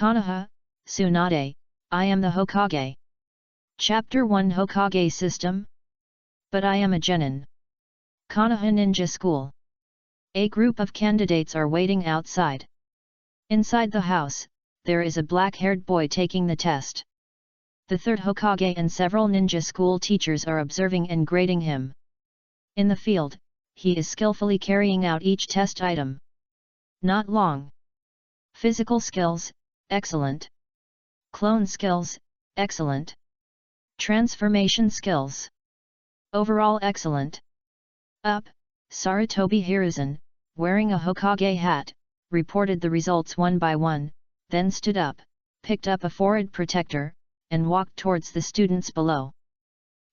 Konoha, Tsunade, I am the Hokage. Chapter 1 Hokage System. But I am a genin. Konoha Ninja School. A group of candidates are waiting outside. Inside the house, there is a black-haired boy taking the test. The third Hokage and several ninja school teachers are observing and grading him. In the field, he is skillfully carrying out each test item. Not long. Physical skills, excellent. Clone skills, excellent. Transformation skills. Overall excellent. Up, Sarutobi Hiruzen, wearing a Hokage hat, reported the results one by one, then stood up, picked up a forehead protector, and walked towards the students below.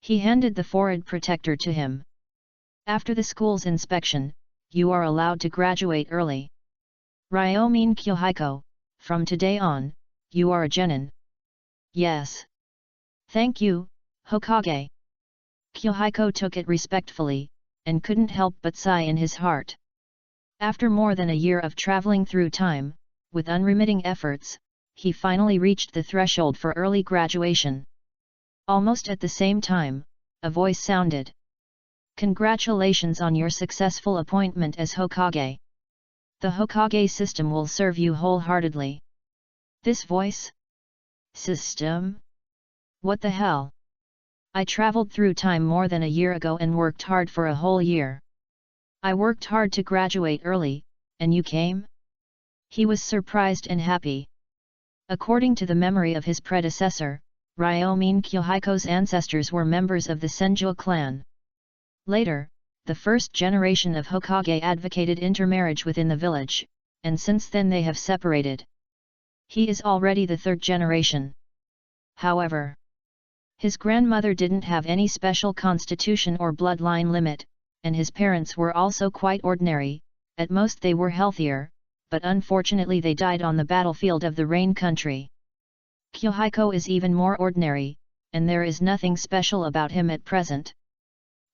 He handed the forehead protector to him. After the school's inspection, you are allowed to graduate early. Ryomin Yahiko, from today on, you are a genin. Yes. Thank you, Hokage. Yahiko took it respectfully, and couldn't help but sigh in his heart. After more than a year of traveling through time, with unremitting efforts, he finally reached the threshold for early graduation. Almost at the same time, a voice sounded. Congratulations on your successful appointment as Hokage. The Hokage system will serve you wholeheartedly. This voice? System? What the hell? I traveled through time more than a year ago and worked hard for a whole year. I worked hard to graduate early, and you came? He was surprised and happy. According to the memory of his predecessor, Ryomin Yahiko's ancestors were members of the Senju clan. Later, the first generation of Hokage advocated intermarriage within the village, and since then they have separated. He is already the third generation. However, his grandmother didn't have any special constitution or bloodline limit, and his parents were also quite ordinary. At most they were healthier, but unfortunately they died on the battlefield of the Rain Country. Yahiko is even more ordinary, and there is nothing special about him at present.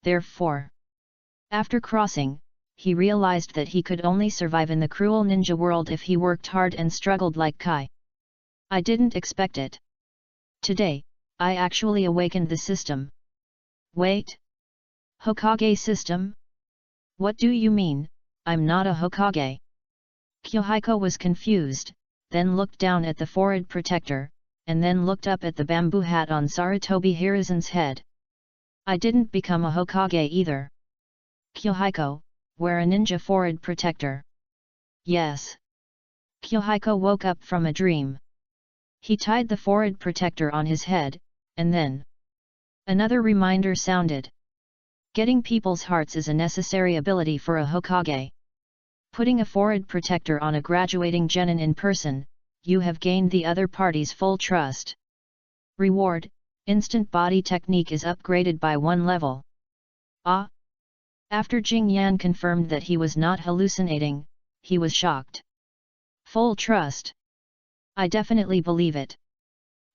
Therefore, after crossing, he realized that he could only survive in the cruel ninja world if he worked hard and struggled like Kai. I didn't expect it. Today, I actually awakened the system. Wait? Hokage system? What do you mean, I'm not a Hokage? Yahiko was confused, then looked down at the forehead protector, and then looked up at the bamboo hat on Sarutobi Hiruzen's head. I didn't become a Hokage either. Yahiko, wear a ninja forehead protector. Yes. Yahiko woke up from a dream. He tied the forehead protector on his head, and then another reminder sounded. Getting people's hearts is a necessary ability for a Hokage. Putting a forehead protector on a graduating genin in person, you have gained the other party's full trust. Reward, instant body technique is upgraded by 1 level. Ah! After Jing Yan confirmed that he was not hallucinating, he was shocked. Full trust. I definitely believe it.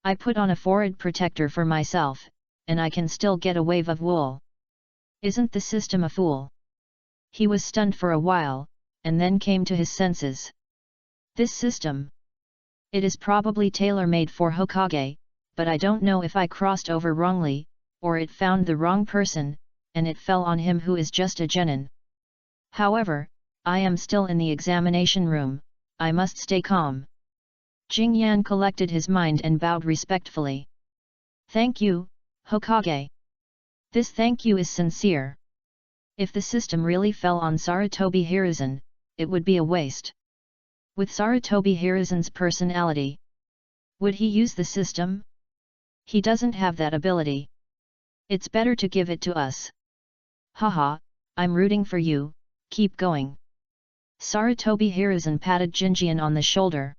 I put on a forehead protector for myself, and I can still get a wave of wool. Isn't the system a fool? He was stunned for a while, and then came to his senses. This system. It is probably tailor-made for Hokage, but I don't know if I crossed over wrongly, or it found the wrong person, and it fell on him who is just a genin. However, I am still in the examination room, I must stay calm. Jing Yan collected his mind and bowed respectfully. Thank you, Hokage. This thank you is sincere. If the system really fell on Sarutobi Hiruzen, it would be a waste. With Sarutobi Hiruzen's personality, would he use the system? He doesn't have that ability. It's better to give it to us. Haha, I'm rooting for you, keep going. Sarutobi Hiruzen patted Jinjian on the shoulder.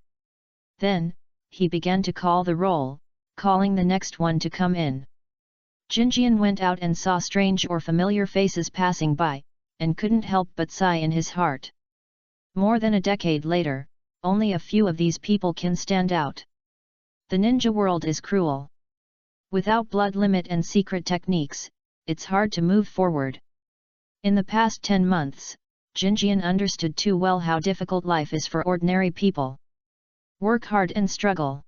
Then, he began to call the roll, calling the next one to come in. Jinjian went out and saw strange or familiar faces passing by, and couldn't help but sigh in his heart. More than a decade later, only a few of these people can stand out. The ninja world is cruel. Without blood limit and secret techniques, it's hard to move forward. In the past 10 months, Jinjian understood too well how difficult life is for ordinary people. Work hard and struggle.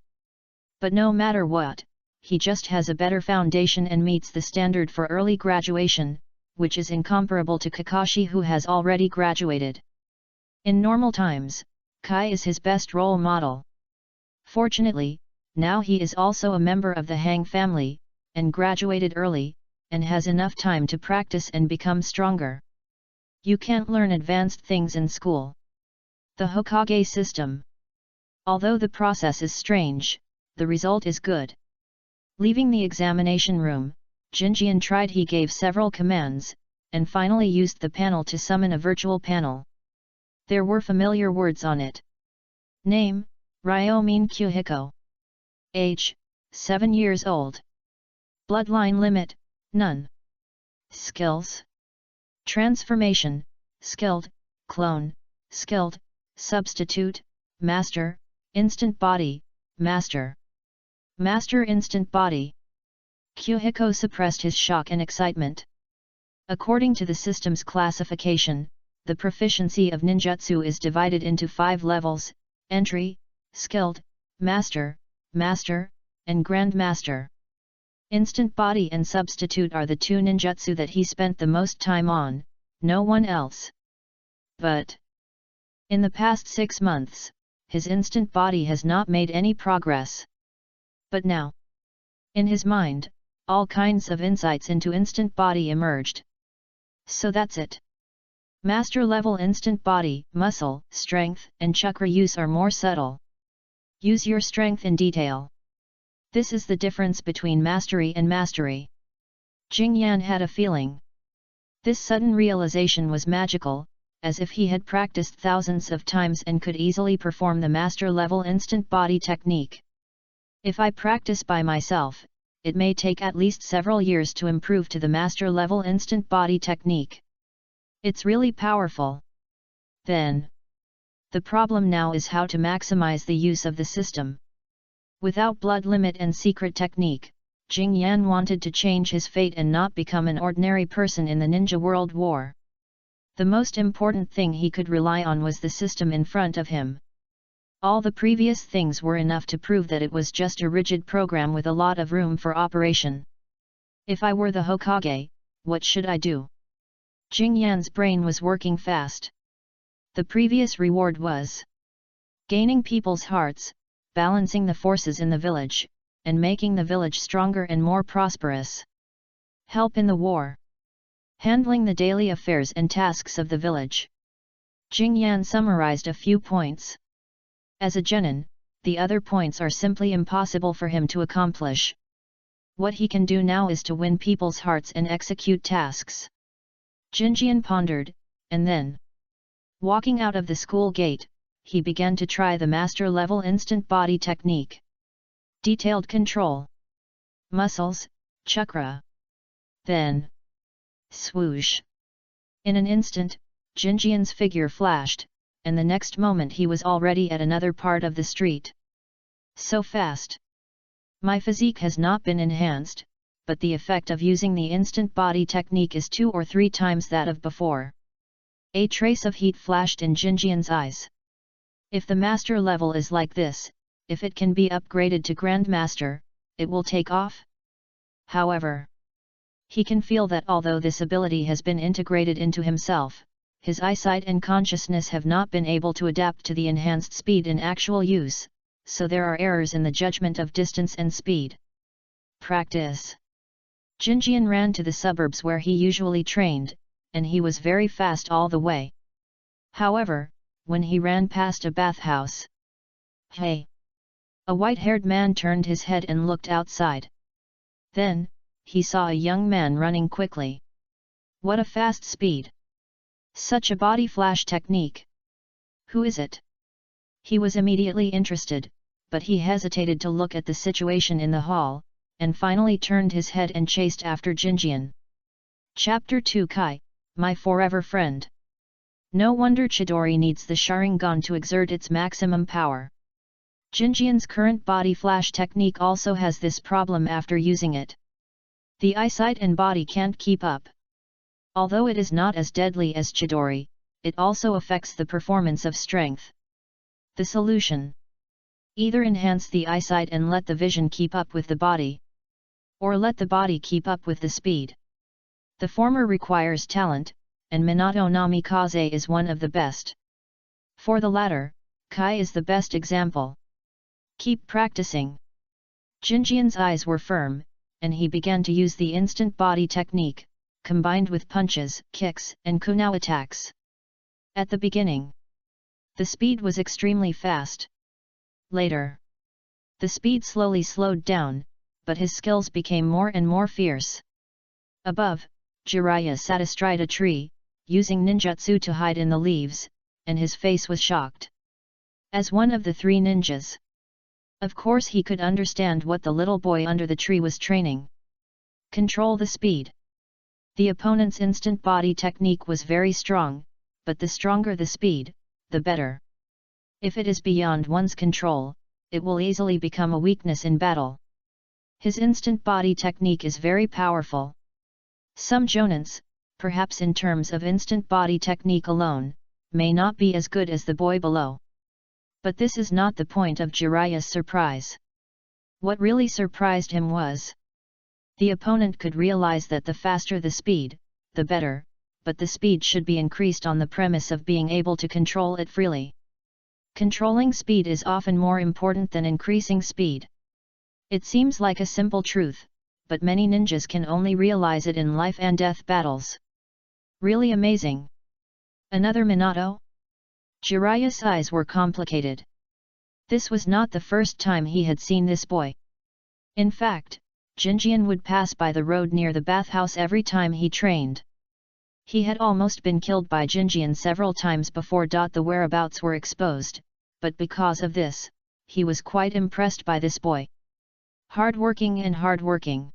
But no matter what, he just has a better foundation and meets the standard for early graduation, which is incomparable to Kakashi, who has already graduated. In normal times, Kai is his best role model. Fortunately, now he is also a member of the Hang family, and graduated early, and has enough time to practice and become stronger. You can't learn advanced things in school. The Hokage system. Although the process is strange, the result is good. Leaving the examination room, Jinjian tried. He gave several commands, and finally used the panel to summon a virtual panel. There were familiar words on it. Name, Ryomin Yahiko. Age, 7 years old. Bloodline limit, none. Skills. Transformation, skilled, clone, skilled, substitute, master, instant body, master. Master instant body. Yahiko suppressed his shock and excitement. According to the system's classification, the proficiency of ninjutsu is divided into 5 levels: entry, skilled, master, master, and grandmaster. Instant body and substitute are the 2 ninjutsu that he spent the most time on, no one else. But in the past 6 months, his instant body has not made any progress. But now, in his mind, all kinds of insights into instant body emerged. So that's it. Master level instant body, muscle, strength, and chakra use are more subtle. Use your strength in detail. This is the difference between mastery and mastery. Jing Yan had a feeling. This sudden realization was magical, as if he had practiced thousands of times and could easily perform the master level instant body technique. If I practice by myself, it may take at least several years to improve to the master level instant body technique. It's really powerful. Then, the problem now is how to maximize the use of the system. Without blood limit and secret technique, Jing Yan wanted to change his fate and not become an ordinary person in the Ninja World War. The most important thing he could rely on was the system in front of him. All the previous things were enough to prove that it was just a rigid program with a lot of room for operation. If I were the Hokage, what should I do? Jing Yan's brain was working fast. The previous reward was gaining people's hearts, balancing the forces in the village, and making the village stronger and more prosperous. Help in the war. Handling the daily affairs and tasks of the village. Jing Yan summarized a few points. As a genin, the other points are simply impossible for him to accomplish. What he can do now is to win people's hearts and execute tasks. Jinjian pondered, and then, walking out of the school gate, he began to try the master-level instant body technique. Detailed control. Muscles, chakra. Then, swoosh. In an instant, Jinjian's figure flashed, and the next moment he was already at another part of the street. So fast. My physique has not been enhanced, but the effect of using the instant body technique is 2 or 3 times that of before. A trace of heat flashed in Jinjian's eyes. If the master level is like this, if it can be upgraded to Grandmaster, it will take off. However, he can feel that although this ability has been integrated into himself, his eyesight and consciousness have not been able to adapt to the enhanced speed in actual use, so there are errors in the judgment of distance and speed. Practice. Jinjian ran to the suburbs where he usually trained, and he was very fast all the way. However, when he ran past a bathhouse, "Hey!" A white-haired man turned his head and looked outside. Then, he saw a young man running quickly. What a fast speed! Such a body flash technique! Who is it? He was immediately interested, but he hesitated to look at the situation in the hall, and finally turned his head and chased after Jinjian. Chapter 2 Kai, my forever friend. No wonder Chidori needs the Sharingan to exert its maximum power. Jinjian's current body flash technique also has this problem after using it. The eyesight and body can't keep up. Although it is not as deadly as Chidori, it also affects the performance of strength. The solution. Either enhance the eyesight and let the vision keep up with the body, or let the body keep up with the speed. The former requires talent, and Minato Namikaze is one of the best. For the latter, Kai is the best example. Keep practicing. Jinjian's eyes were firm, and he began to use the instant body technique, combined with punches, kicks, and kunao attacks. At the beginning, the speed was extremely fast. Later, the speed slowly slowed down, but his skills became more and more fierce. Above, Jiraiya sat astride a tree, using ninjutsu to hide in the leaves, and his face was shocked. As one of the 3 ninjas, of course he could understand what the little boy under the tree was training. Control the speed. The opponent's instant body technique was very strong, but the stronger the speed, the better. If it is beyond one's control, it will easily become a weakness in battle. His instant body technique is very powerful. Some jonins, perhaps in terms of instant body technique alone, may not be as good as the boy below. But this is not the point of Jiraiya's surprise. What really surprised him was the opponent could realize that the faster the speed, the better, but the speed should be increased on the premise of being able to control it freely. Controlling speed is often more important than increasing speed. It seems like a simple truth, but many ninjas can only realize it in life and death battles. Really amazing. Another Minato? Jiraiya's eyes were complicated. This was not the first time he had seen this boy. In fact, Jinjian would pass by the road near the bathhouse every time he trained. He had almost been killed by Jinjian several times before the whereabouts were exposed, but because of this, he was quite impressed by this boy. Hardworking.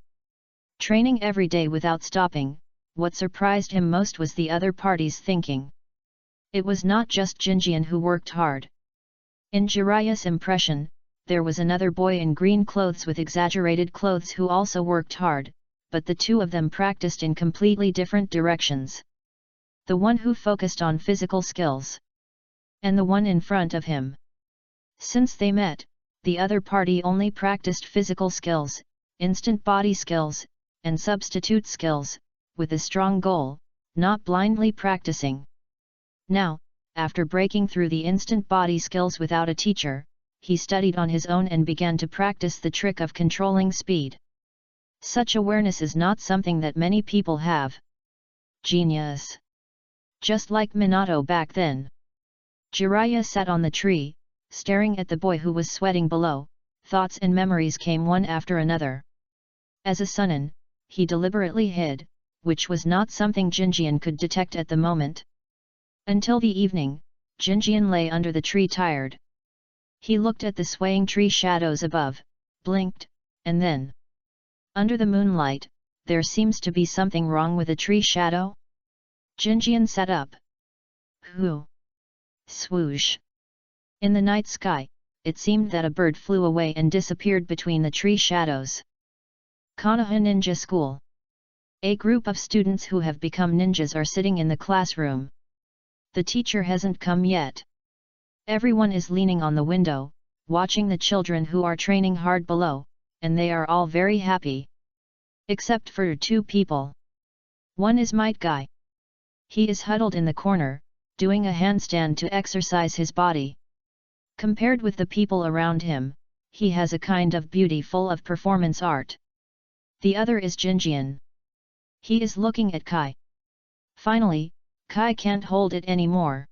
Training every day without stopping. What surprised him most was the other party's thinking. It was not just Jinjian who worked hard. In Jiraiya's impression, there was another boy in green clothes with exaggerated clothes who also worked hard, but the 2 of them practiced in completely different directions. The one who focused on physical skills, and the one in front of him. Since they met, the other party only practiced physical skills, instant body skills, and substitute skills, with a strong goal, not blindly practicing. Now, after breaking through the instant body skills without a teacher, he studied on his own and began to practice the trick of controlling speed. Such awareness is not something that many people have. Genius. Just like Minato back then. Jiraiya sat on the tree, staring at the boy who was sweating below. Thoughts and memories came one after another. As a Sunin, he deliberately hid, which was not something Jinjian could detect at the moment. Until the evening, Jinjian lay under the tree tired. He looked at the swaying tree shadows above, blinked, and then, under the moonlight, there seems to be something wrong with a tree shadow? Jinjian sat up. Whoo! Swoosh! In the night sky, it seemed that a bird flew away and disappeared between the tree shadows. Konoha Ninja School. A group of students who have become ninjas are sitting in the classroom. The teacher hasn't come yet. Everyone is leaning on the window, watching the children who are training hard below, and they are all very happy. Except for 2 people. One is Might Guy. He is huddled in the corner, doing a handstand to exercise his body. Compared with the people around him, he has a kind of beauty full of performance art. The other is Jinjian. He is looking at Kai. Finally, Kai can't hold it anymore.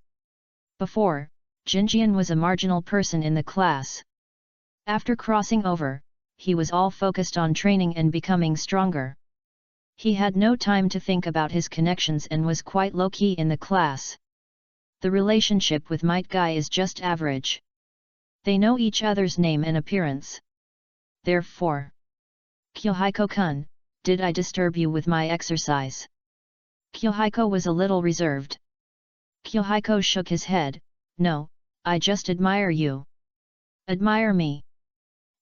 Before, Jinjian was a marginal person in the class. After crossing over, he was all focused on training and becoming stronger. He had no time to think about his connections and was quite low-key in the class. The relationship with Might Guy is just average. They know each other's name and appearance. Therefore, Yahiko-kun, did I disturb you with my exercise? Yahiko was a little reserved. Yahiko shook his head. No, I just admire you. Admire me?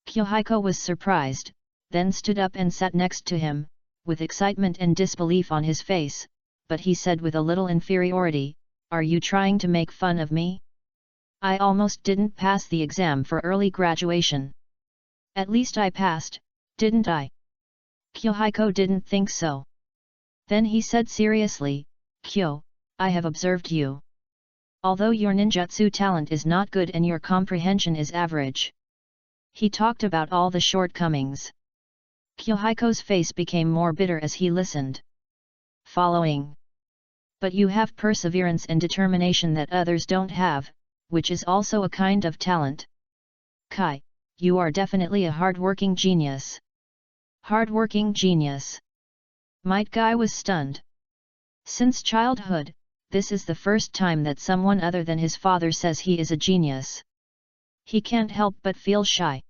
Yahiko was surprised, then stood up and sat next to him, with excitement and disbelief on his face, but he said with a little inferiority, are you trying to make fun of me? I almost didn't pass the exam for early graduation. At least I passed, didn't I? Yahiko didn't think so. Then he said seriously, Kyo, I have observed you. Although your ninjutsu talent is not good and your comprehension is average. He talked about all the shortcomings. Yahiko's face became more bitter as he listened. Following. But you have perseverance and determination that others don't have, which is also a kind of talent. Kai, you are definitely a hard-working genius. Hard-working genius. Might Guy was stunned. Since childhood, this is the first time that someone other than his father says he is a genius. He can't help but feel shy.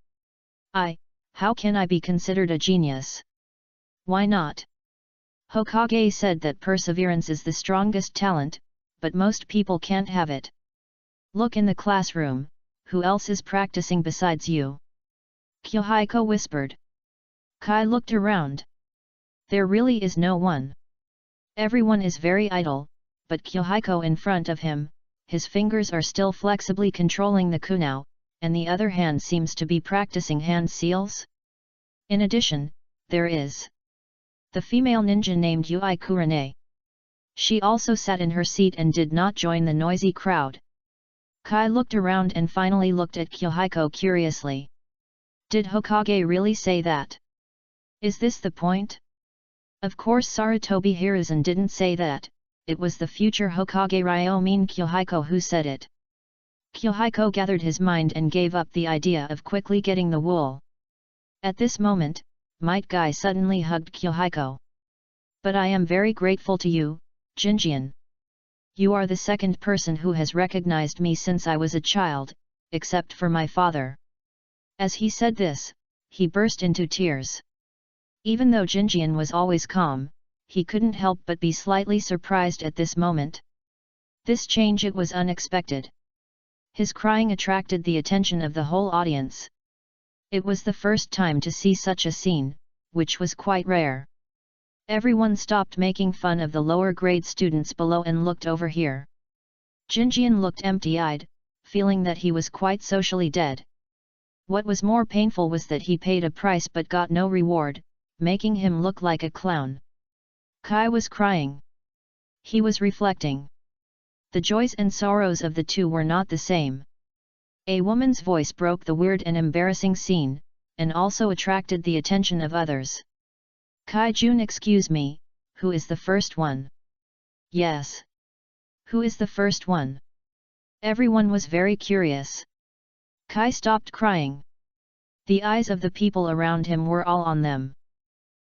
How can I be considered a genius? Why not? Hokage said that perseverance is the strongest talent, but most people can't have it. Look in the classroom, who else is practicing besides you? Yahiko whispered. Kai looked around. There really is no one. Everyone is very idle, but Yahiko in front of him, his fingers are still flexibly controlling the kunao, and the other hand seems to be practicing hand seals. In addition, there is the female ninja named Yui Kurane. She also sat in her seat and did not join the noisy crowd. Kai looked around and finally looked at Yahiko curiously. Did Hokage really say that? Is this the point? Of course Sarutobi Hiruzen didn't say that, it was the future Hokage Ryomin Yahiko who said it. Yahiko gathered his mind and gave up the idea of quickly getting the wool. At this moment, Might Guy suddenly hugged Yahiko. But I am very grateful to you, Jinjian. You are the second person who has recognized me since I was a child, except for my father. As he said this, he burst into tears. Even though Jinjian was always calm, he couldn't help but be slightly surprised at this moment. This change it was unexpected. His crying attracted the attention of the whole audience. It was the first time to see such a scene, which was quite rare. Everyone stopped making fun of the lower grade students below and looked over here. Jinjian looked empty-eyed, feeling that he was quite socially dead. What was more painful was that he paid a price but got no reward, making him look like a clown. Kai was crying. He was reflecting. The joys and sorrows of the two were not the same. A woman's voice broke the weird and embarrassing scene, and also attracted the attention of others. Kai-jun, excuse me, who is the first one? Yes. Who is the first one? Everyone was very curious. Kai stopped crying. The eyes of the people around him were all on them.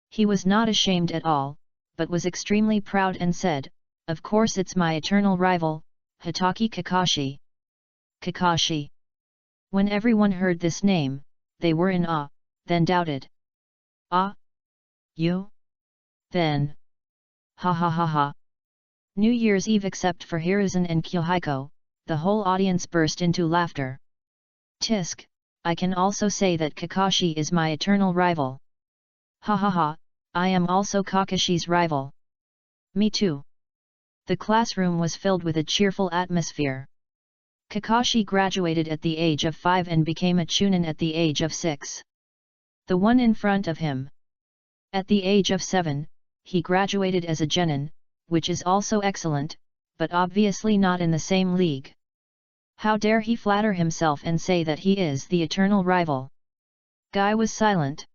He was not ashamed at all, but was extremely proud and said, of course it's my eternal rival, Hitaki Kakashi. Kakashi. When everyone heard this name, they were in awe, then doubted. Ah? You? Then? Ha ha ha ha. New Year's Eve except for Hiruzen and Yahiko, the whole audience burst into laughter. Tisk, I can also say that Kakashi is my eternal rival. Ha ha ha, I am also Kakashi's rival. Me too. The classroom was filled with a cheerful atmosphere. Kakashi graduated at the age of 5 and became a Chunin at the age of 6. The one in front of him. At the age of 7, he graduated as a genin, which is also excellent, but obviously not in the same league. How dare he flatter himself and say that he is the eternal rival? Guy was silent.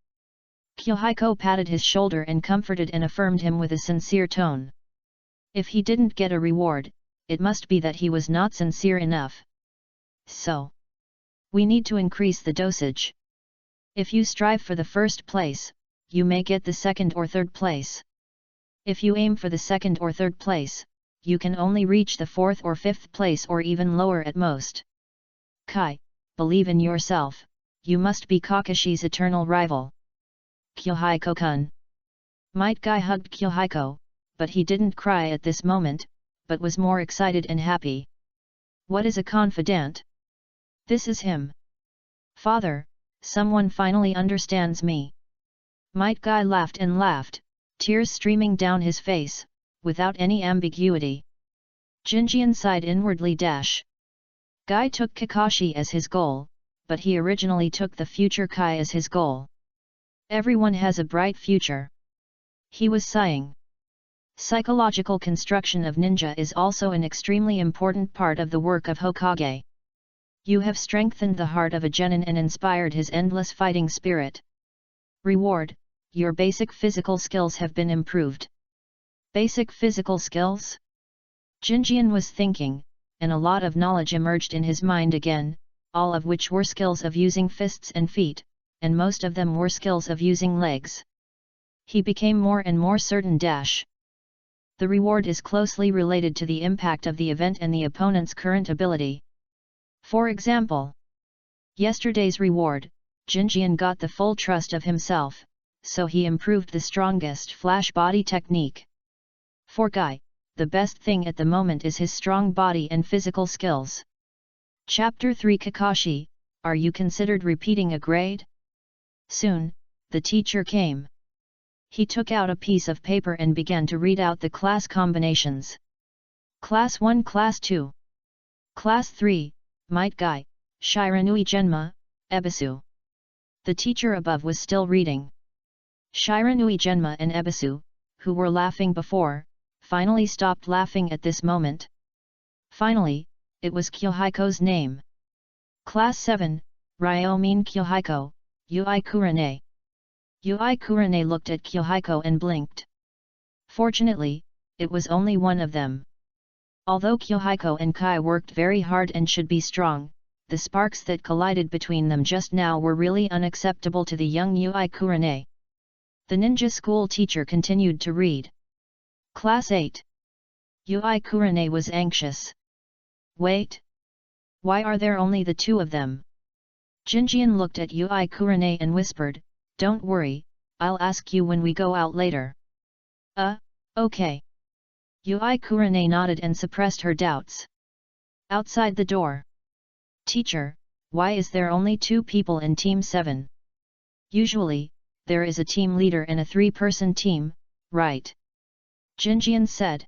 Yahiko patted his shoulder and comforted and affirmed him with a sincere tone. If he didn't get a reward, it must be that he was not sincere enough. So, we need to increase the dosage. If you strive for the first place, you may get the second or third place. If you aim for the second or third place, you can only reach the fourth or fifth place or even lower at most. Kai, believe in yourself, you must be Kakashi's eternal rival. Yahiko-kun. Might Guy hugged Yahiko, but he didn't cry at this moment, but was more excited and happy. What is a confidant? This is him. Father, someone finally understands me. Might Guy laughed and laughed, tears streaming down his face, without any ambiguity. Jinjian sighed inwardly. Guy took Kakashi as his goal, but he originally took the future Kai as his goal. Everyone has a bright future. He was sighing. Psychological construction of ninja is also an extremely important part of the work of Hokage. You have strengthened the heart of a genin and inspired his endless fighting spirit. Reward: your basic physical skills have been improved. Basic physical skills? Jinjian was thinking, and a lot of knowledge emerged in his mind again, all of which were skills of using fists and feet, and most of them were skills of using legs. He became more and more certain. The reward is closely related to the impact of the event and the opponent's current ability. For example, yesterday's reward, Jinjian got the full trust of himself, so he improved the strongest flash body technique. For Guy, the best thing at the moment is his strong body and physical skills. Chapter 3 Kakashi, are you considered repeating a grade? Soon, the teacher came. He took out a piece of paper and began to read out the class combinations. Class 1, Class 2. Class 3, Might Guy, Shiranui Genma, Ebisu. The teacher above was still reading. Shiranui Genma and Ebisu, who were laughing before, finally stopped laughing at this moment. Finally, it was Yahiko's name. Class 7, Ryomin Yahiko, Ui Kurane. Ui Kurane looked at Yahiko and blinked. Fortunately, it was only one of them. Although Yahiko and Kai worked very hard and should be strong, the sparks that collided between them just now were really unacceptable to the young Ui Kurane. The ninja school teacher continued to read. Class 8. Ui Kurane was anxious. Wait! Why are there only the two of them? Jinjian looked at Ui Kurane and whispered, don't worry, I'll ask you when we go out later. Okay. Ui Kurane nodded and suppressed her doubts. Outside the door. Teacher, why is there only 2 people in Team 7? Usually, there is a team leader and a 3-person team, right? Jinjian said.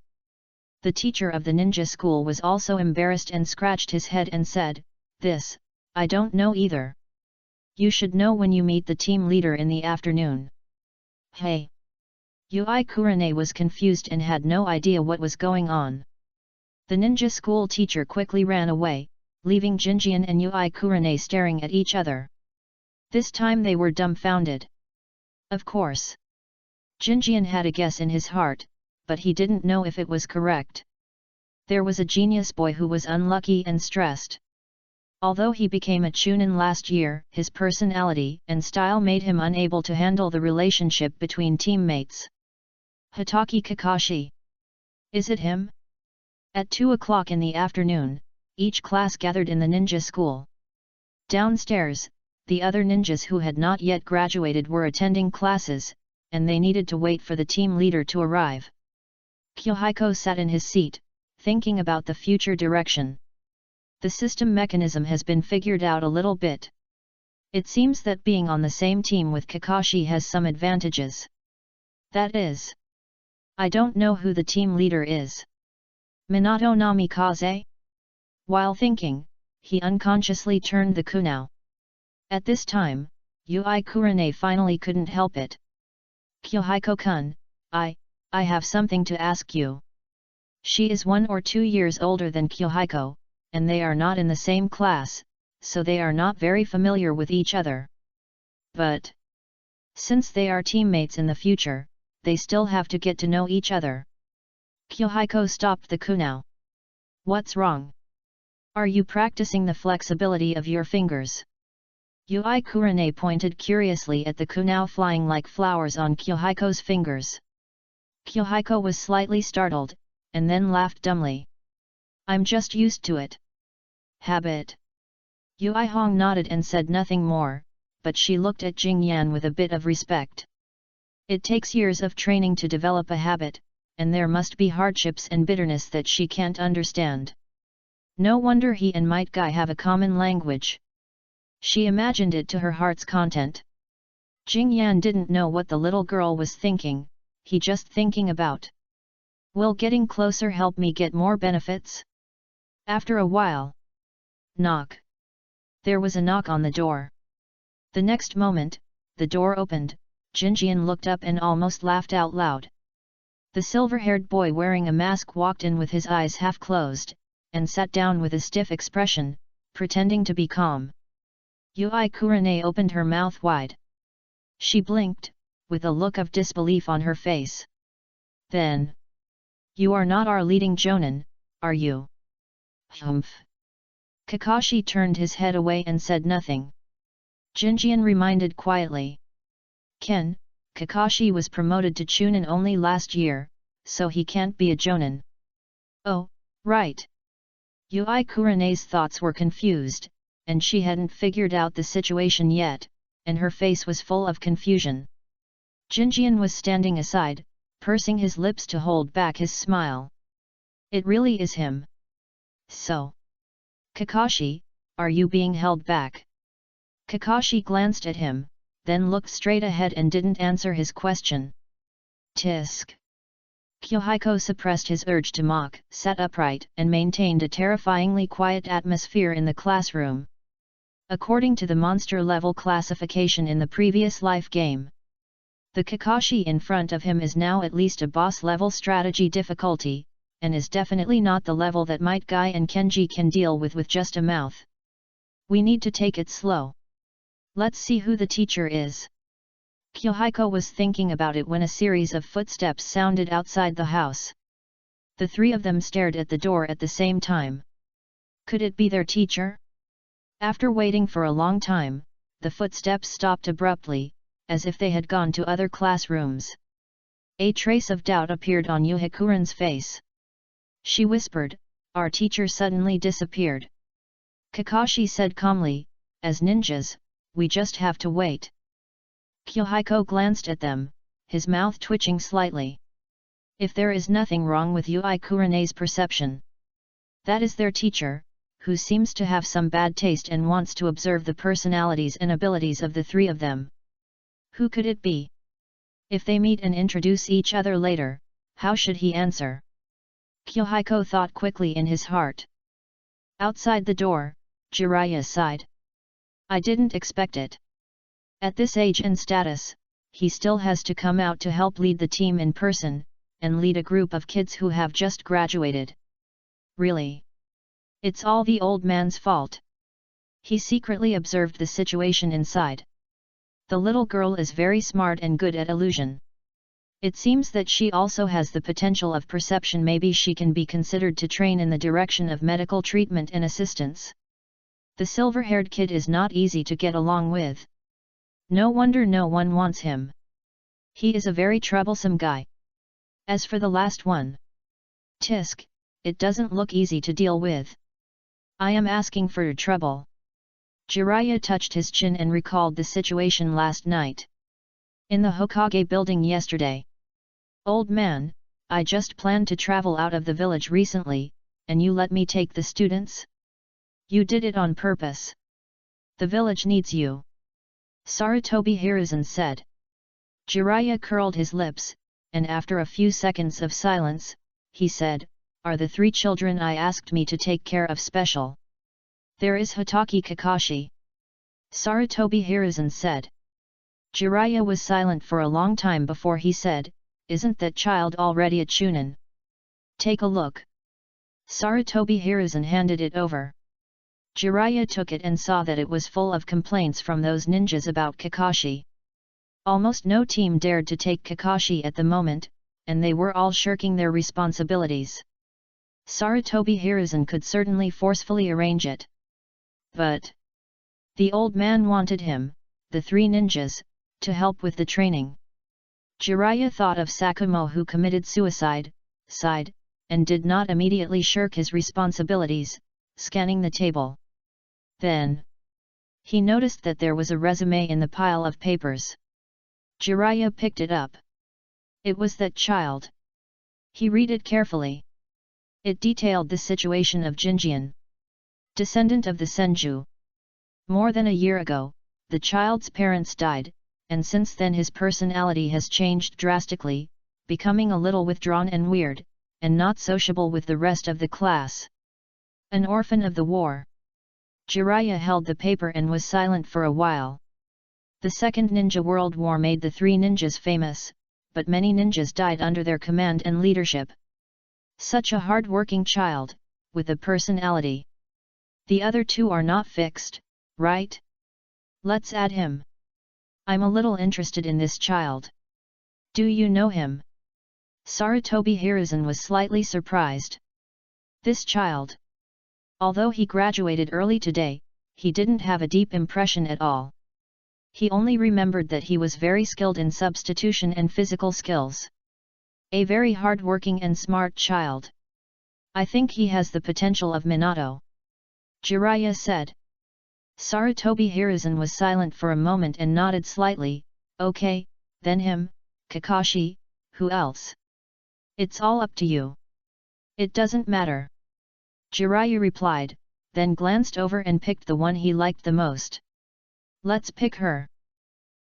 The teacher of the ninja school was also embarrassed and scratched his head and said, this, I don't know either. You should know when you meet the team leader in the afternoon. Hey! Ui Kurane was confused and had no idea what was going on. The ninja school teacher quickly ran away, leaving Jinjian and Ui Kurane staring at each other. This time they were dumbfounded. Of course. Jinjian had a guess in his heart, but he didn't know if it was correct. There was a genius boy who was unlucky and stressed. Although he became a chunin last year, his personality and style made him unable to handle the relationship between teammates. Hitaki Kakashi. Is it him? At 2 o'clock in the afternoon, each class gathered in the ninja school. Downstairs, the other ninjas who had not yet graduated were attending classes, and they needed to wait for the team leader to arrive. Yahiko sat in his seat, thinking about the future direction. The system mechanism has been figured out a little bit. It seems that being on the same team with Kakashi has some advantages. That is, I don't know who the team leader is. Minato Namikaze? While thinking, he unconsciously turned the kunao. At this time, Ui Kurane finally couldn't help it. Yahiko-kun, I have something to ask you. She is 1 or 2 years older than Yahiko, and they are not in the same class, so they are not very familiar with each other. But since they are teammates in the future, they still have to get to know each other. Yahiko stopped the kunao. What's wrong? Are you practicing the flexibility of your fingers? Ui Kurane pointed curiously at the kunao flying like flowers on Yahiko's fingers. Yahiko was slightly startled, and then laughed dumbly. I'm just used to it. Habit. Ui Hong nodded and said nothing more, but she looked at Jing Yan with a bit of respect. It takes years of training to develop a habit, and there must be hardships and bitterness that she can't understand. No wonder he and Might Guy have a common language. She imagined it to her heart's content. Jing Yan didn't know what the little girl was thinking, he just thinking about. Will getting closer help me get more benefits? After a while. Knock. There was a knock on the door. The next moment, the door opened. Jinjian looked up and almost laughed out loud. The silver-haired boy wearing a mask walked in with his eyes half closed, and sat down with a stiff expression, pretending to be calm. Yui Kurane opened her mouth wide. She blinked, with a look of disbelief on her face. Then, "You are not our leading jonin, are you?" "Humph." Kakashi turned his head away and said nothing. Jinjian reminded quietly. "Ken, Kakashi was promoted to Chunin only last year, so he can't be a jonin." "Oh, right." Yui Kurane's thoughts were confused, and she hadn't figured out the situation yet, and her face was full of confusion. Jinjian was standing aside, pursing his lips to hold back his smile. "It really is him. So, Kakashi, are you being held back?" Kakashi glanced at him, then looked straight ahead and didn't answer his question. Tisk. Yahiko suppressed his urge to mock, sat upright, and maintained a terrifyingly quiet atmosphere in the classroom. According to the monster level classification in the previous life game, the Kakashi in front of him is now at least a boss level strategy difficulty, and is definitely not the level that Might Guy and Kenji can deal with just a mouth. We need to take it slow. Let's see who the teacher is. Yahiko was thinking about it when a series of footsteps sounded outside the house. The three of them stared at the door at the same time. Could it be their teacher? After waiting for a long time, the footsteps stopped abruptly, as if they had gone to other classrooms. A trace of doubt appeared on Yuhikuran's face. She whispered, "Our teacher suddenly disappeared." Kakashi said calmly, "As ninjas, we just have to wait." Yahiko glanced at them, his mouth twitching slightly. If there is nothing wrong with Yui Kurane's perception, that is their teacher, who seems to have some bad taste and wants to observe the personalities and abilities of the three of them. Who could it be? If they meet and introduce each other later, how should he answer? Yahiko thought quickly in his heart. Outside the door, Jiraiya sighed. I didn't expect it. At this age and status, he still has to come out to help lead the team in person, and lead a group of kids who have just graduated. Really? It's all the old man's fault. He secretly observed the situation inside. The little girl is very smart and good at illusion. It seems that she also has the potential of perception. Maybe she can be considered to train in the direction of medical treatment and assistance. The silver-haired kid is not easy to get along with. No wonder no one wants him. He is a very troublesome guy. As for the last one, Tisk, it doesn't look easy to deal with. I am asking for your trouble. Jiraiya touched his chin and recalled the situation last night. In the Hokage building yesterday. Old man, I just planned to travel out of the village recently, and you let me take the students? You did it on purpose. The village needs you. Sarutobi Hiruzen said. Jiraiya curled his lips, and after a few seconds of silence, he said, Are the three children I asked me to take care of special? There is Hitaki Kakashi. Sarutobi Hiruzen said. Jiraiya was silent for a long time before he said, Isn't that child already a chunin? Take a look. Sarutobi Hiruzen handed it over. Jiraiya took it and saw that it was full of complaints from those ninjas about Kakashi. Almost no team dared to take Kakashi at the moment, and they were all shirking their responsibilities. Sarutobi Hiruzen could certainly forcefully arrange it. But the old man wanted him, the three ninjas, to help with the training. Jiraiya thought of Sakumo who committed suicide, sighed, and did not immediately shirk his responsibilities, scanning the table. Then he noticed that there was a resume in the pile of papers. Jiraiya picked it up. It was that child. He read it carefully. It detailed the situation of Jinjian, descendant of the Senju. More than a year ago, the child's parents died, and since then his personality has changed drastically, becoming a little withdrawn and weird, and not sociable with the rest of the class. An orphan of the war. Jiraiya held the paper and was silent for a while. The Second Ninja World War made the three ninjas famous, but many ninjas died under their command and leadership. Such a hard-working child, with a personality. The other two are not fixed, right? Let's add him. I'm a little interested in this child. Do you know him? Sarutobi Hiruzen was slightly surprised. This child. Although he graduated early today, he didn't have a deep impression at all. He only remembered that he was very skilled in substitution and physical skills. A very hard-working and smart child. I think he has the potential of Minato. Jiraiya said. Sarutobi Hiruzen was silent for a moment and nodded slightly. Okay, then him, Kakashi, who else? It's all up to you. It doesn't matter. Jiraiya replied, then glanced over and picked the one he liked the most. Let's pick her.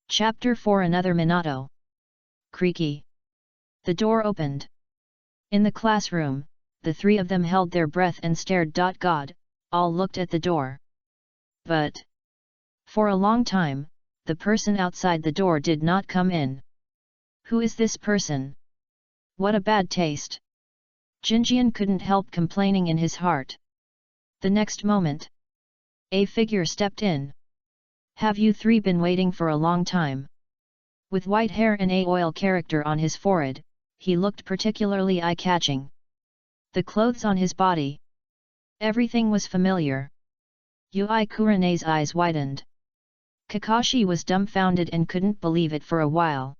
Chapter 4 Another Minato. Creaky. The door opened. In the classroom, the three of them held their breath and stared. God, all looked at the door. But for a long time, the person outside the door did not come in. Who is this person? What a bad taste! Jinjian couldn't help complaining in his heart. The next moment, a figure stepped in. Have you three been waiting for a long time? With white hair and a oil character on his forehead, he looked particularly eye-catching. The clothes on his body. Everything was familiar. Yui Kurene's eyes widened. Kakashi was dumbfounded and couldn't believe it for a while.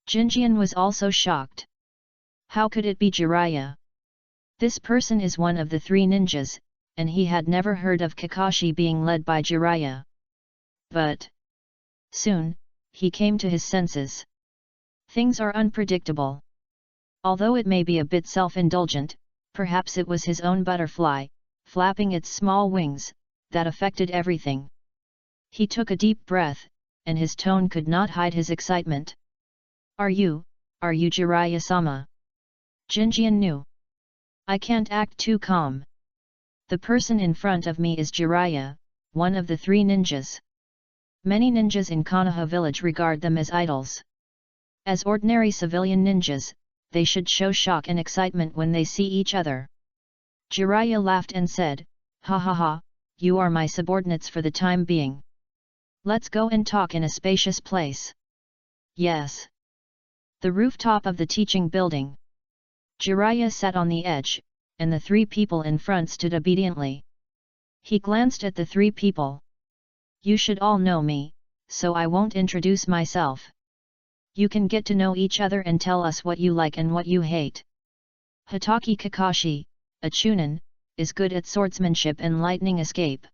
Jinjian was also shocked. How could it be Jiraiya? This person is one of the three ninjas, and he had never heard of Kakashi being led by Jiraiya. But soon, he came to his senses. Things are unpredictable. Although it may be a bit self-indulgent, perhaps it was his own butterfly, flapping its small wings, that affected everything. He took a deep breath, and his tone could not hide his excitement. Are you Jiraiya-sama? Jinjian knew. I can't act too calm. The person in front of me is Jiraiya, one of the three ninjas. Many ninjas in Konoha village regard them as idols. As ordinary civilian ninjas, they should show shock and excitement when they see each other. Jiraiya laughed and said, ha ha ha, you are my subordinates for the time being. Let's go and talk in a spacious place. Yes. The rooftop of the teaching building. Jiraiya sat on the edge, and the three people in front stood obediently. He glanced at the three people. You should all know me, so I won't introduce myself. You can get to know each other and tell us what you like and what you hate. Hatake Kakashi, a chunin, is good at swordsmanship and lightning escape.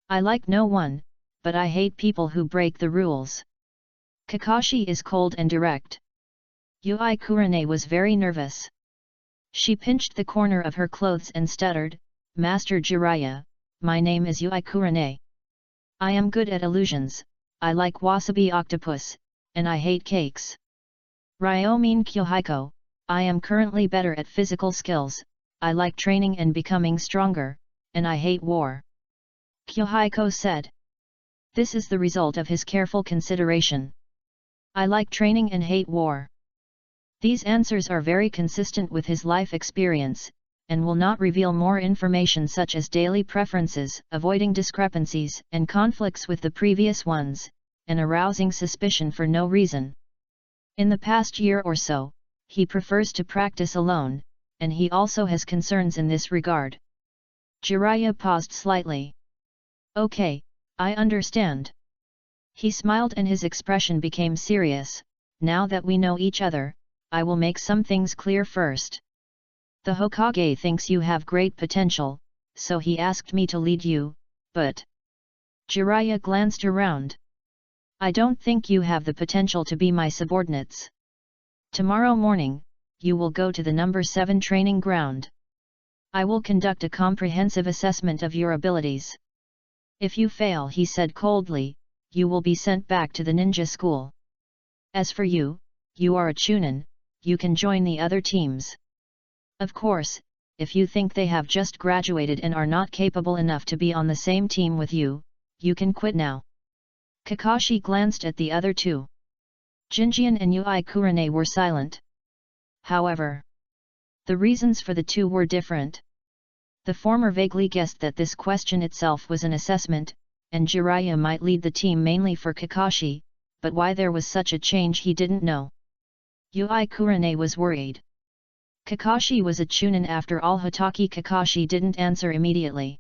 I like no one, but I hate people who break the rules. Kakashi is cold and direct. Yui Kurene was very nervous. She pinched the corner of her clothes and stuttered, Master Jiraiya, my name is Yui Kurene. I am good at illusions, I like wasabi octopus, and I hate cakes. Ryomin Kyohiko, I am currently better at physical skills, I like training and becoming stronger, and I hate war. Kyohiko said. This is the result of his careful consideration. I like training and hate war. These answers are very consistent with his life experience, and will not reveal more information such as daily preferences, avoiding discrepancies and conflicts with the previous ones, and arousing suspicion for no reason. In the past year or so, he prefers to practice alone, and he also has concerns in this regard. Jiraiya paused slightly. Okay, I understand. He smiled and his expression became serious. Now that we know each other, I will make some things clear first. The Hokage thinks you have great potential, so he asked me to lead you, but... Jiraiya glanced around. I don't think you have the potential to be my subordinates. Tomorrow morning, you will go to the number 7 training ground. I will conduct a comprehensive assessment of your abilities. If you fail, he said coldly, you will be sent back to the ninja school. As for you, you are a chunin, you can join the other teams. Of course, if you think they have just graduated and are not capable enough to be on the same team with you, you can quit now. Kakashi glanced at the other two. Jinjian and Yui Kurane were silent. However, the reasons for the two were different. The former vaguely guessed that this question itself was an assessment, and Jiraiya might lead the team mainly for Kakashi, but why there was such a change he didn't know. Yui Kurane was worried. Kakashi was a Chunin after all. Hotaki Kakashi didn't answer immediately.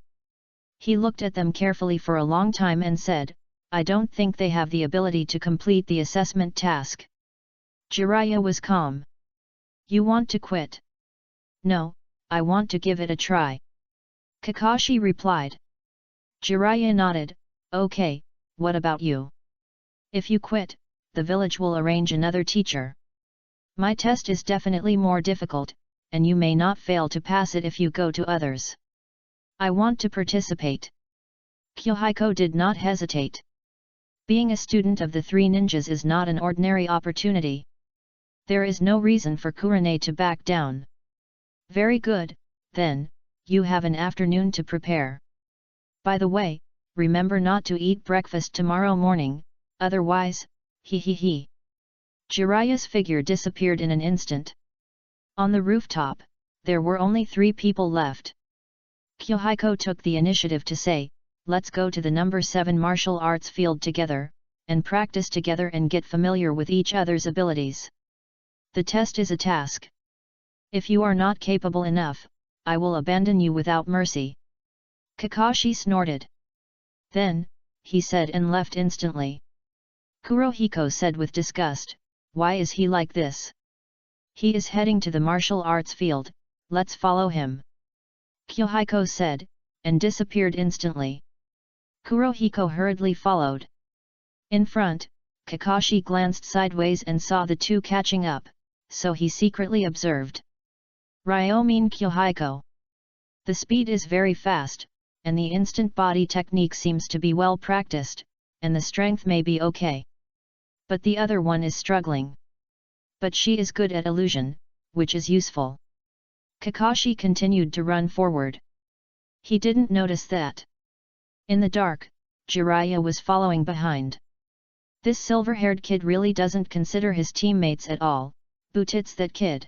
He looked at them carefully for a long time and said, I don't think they have the ability to complete the assessment task. Jiraiya was calm. You want to quit? No, I want to give it a try. Kakashi replied. Jiraiya nodded, okay, what about you? If you quit, the village will arrange another teacher. My test is definitely more difficult, and you may not fail to pass it if you go to others. I want to participate. Yahiko did not hesitate. Being a student of the three ninjas is not an ordinary opportunity. There is no reason for Kurane to back down. Very good, then, you have an afternoon to prepare. By the way, remember not to eat breakfast tomorrow morning, otherwise, he. Jiraiya's figure disappeared in an instant. On the rooftop, there were only 3 people left. Yahiko took the initiative to say, let's go to the number 7 martial arts field together, and practice together and get familiar with each other's abilities. The test is a task. If you are not capable enough, I will abandon you without mercy. Kakashi snorted. Then, he said and left instantly. Kurohiko said with disgust, why is he like this? He is heading to the martial arts field, let's follow him. Yahiko said, and disappeared instantly. Kurohiko hurriedly followed. In front, Kakashi glanced sideways and saw the two catching up, so he secretly observed. Ryo mean Yahiko. The speed is very fast, and the instant body technique seems to be well practiced, and the strength may be okay. But the other one is struggling. But she is good at illusion, which is useful. Kakashi continued to run forward. He didn't notice that. In the dark, Jiraiya was following behind. This silver-haired kid really doesn't consider his teammates at all, bootits that kid.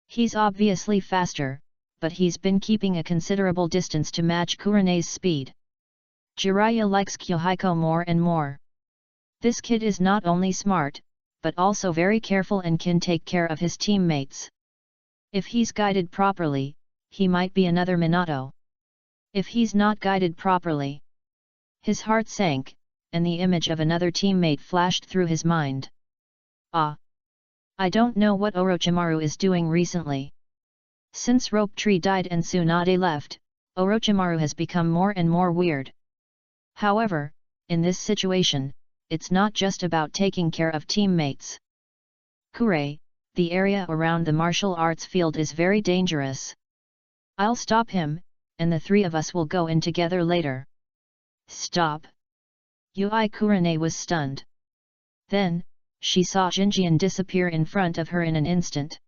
He's obviously faster, but he's been keeping a considerable distance to match Kurane's speed. Jiraiya likes Yahiko more and more. This kid is not only smart, but also very careful and can take care of his teammates. If he's guided properly, he might be another Minato. If he's not guided properly. His heart sank, and the image of another teammate flashed through his mind. Ah! I don't know what Orochimaru is doing recently. Since Rope Tree died and Tsunade left, Orochimaru has become more and more weird. However, in this situation, it's not just about taking care of teammates. Kure, the area around the martial arts field is very dangerous. I'll stop him, and the 3 of us will go in together later. Stop! Yui Kurane was stunned. Then, she saw Jinjian disappear in front of her in an instant.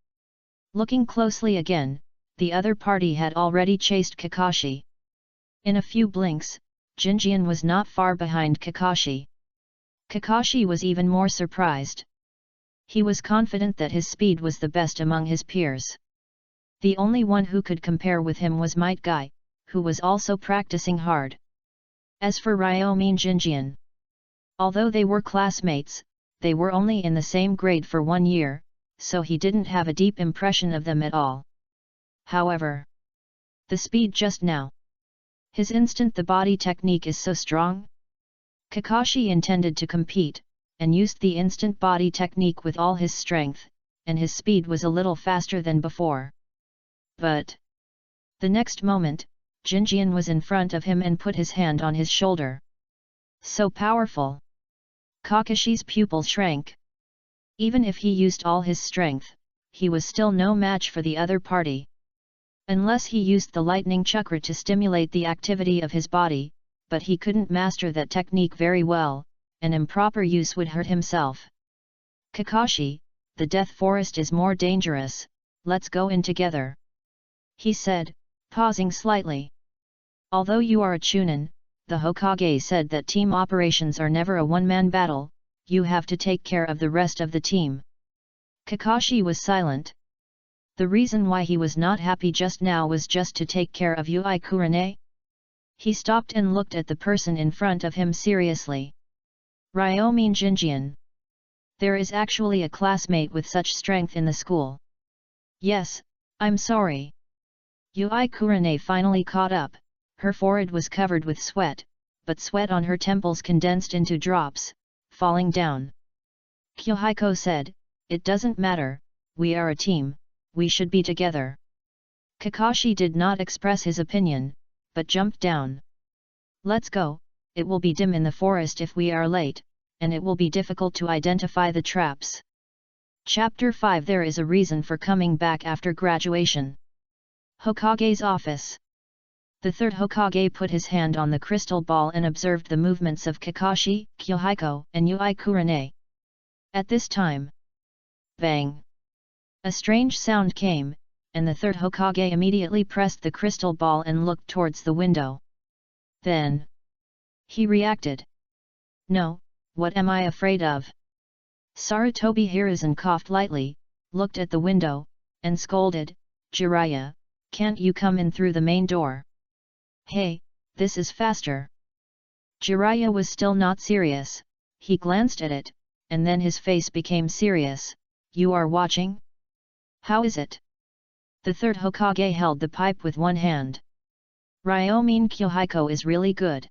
Looking closely again, the other party had already chased Kakashi. In a few blinks, Jinjian was not far behind Kakashi. Kakashi was even more surprised. He was confident that his speed was the best among his peers. The only one who could compare with him was Might Guy, who was also practicing hard. As for Ryo mean Jinjian, although they were classmates, they were only in the same grade for 1 year, so he didn't have a deep impression of them at all. However, the speed just now. His instant the body technique is so strong. Kakashi intended to compete, and used the instant body technique with all his strength, and his speed was a little faster than before. But the next moment, Jinjian was in front of him and put his hand on his shoulder. So powerful! Kakashi's pupil shrank. Even if he used all his strength, he was still no match for the other party. Unless he used the lightning chakra to stimulate the activity of his body, but he couldn't master that technique very well, an improper use would hurt himself. Kakashi, the Death Forest is more dangerous, let's go in together. he said, pausing slightly. Although you are a Chunin, the Hokage said that team operations are never a one-man battle, you have to take care of the rest of the team. Kakashi was silent. The reason why he was not happy just now was just to take care of Yahiko. He stopped and looked at the person in front of him seriously. Ryomin Jinjian. There is actually a classmate with such strength in the school. Yes, I'm sorry. Yahiko finally caught up, her forehead was covered with sweat, but sweat on her temples condensed into drops, falling down. Yahiko said, it doesn't matter, we are a team, we should be together. Kakashi did not express his opinion, but jumped down. Let's go, it will be dim in the forest if we are late, and it will be difficult to identify the traps. Chapter 5 There is a reason for coming back after graduation. Hokage's office. The third Hokage put his hand on the crystal ball and observed the movements of Kakashi, Yahiko, and Yahiko. At this time, bang! A strange sound came, and the third Hokage immediately pressed the crystal ball and looked towards the window. Then, he reacted. No, what am I afraid of? Sarutobi Hiruzen coughed lightly, looked at the window, and scolded, Jiraiya, can't you come in through the main door? Hey, this is faster. Jiraiya was still not serious, he glanced at it, and then his face became serious. You are watching? How is it? The third Hokage held the pipe with one hand. Ryomin Yahiko is really good.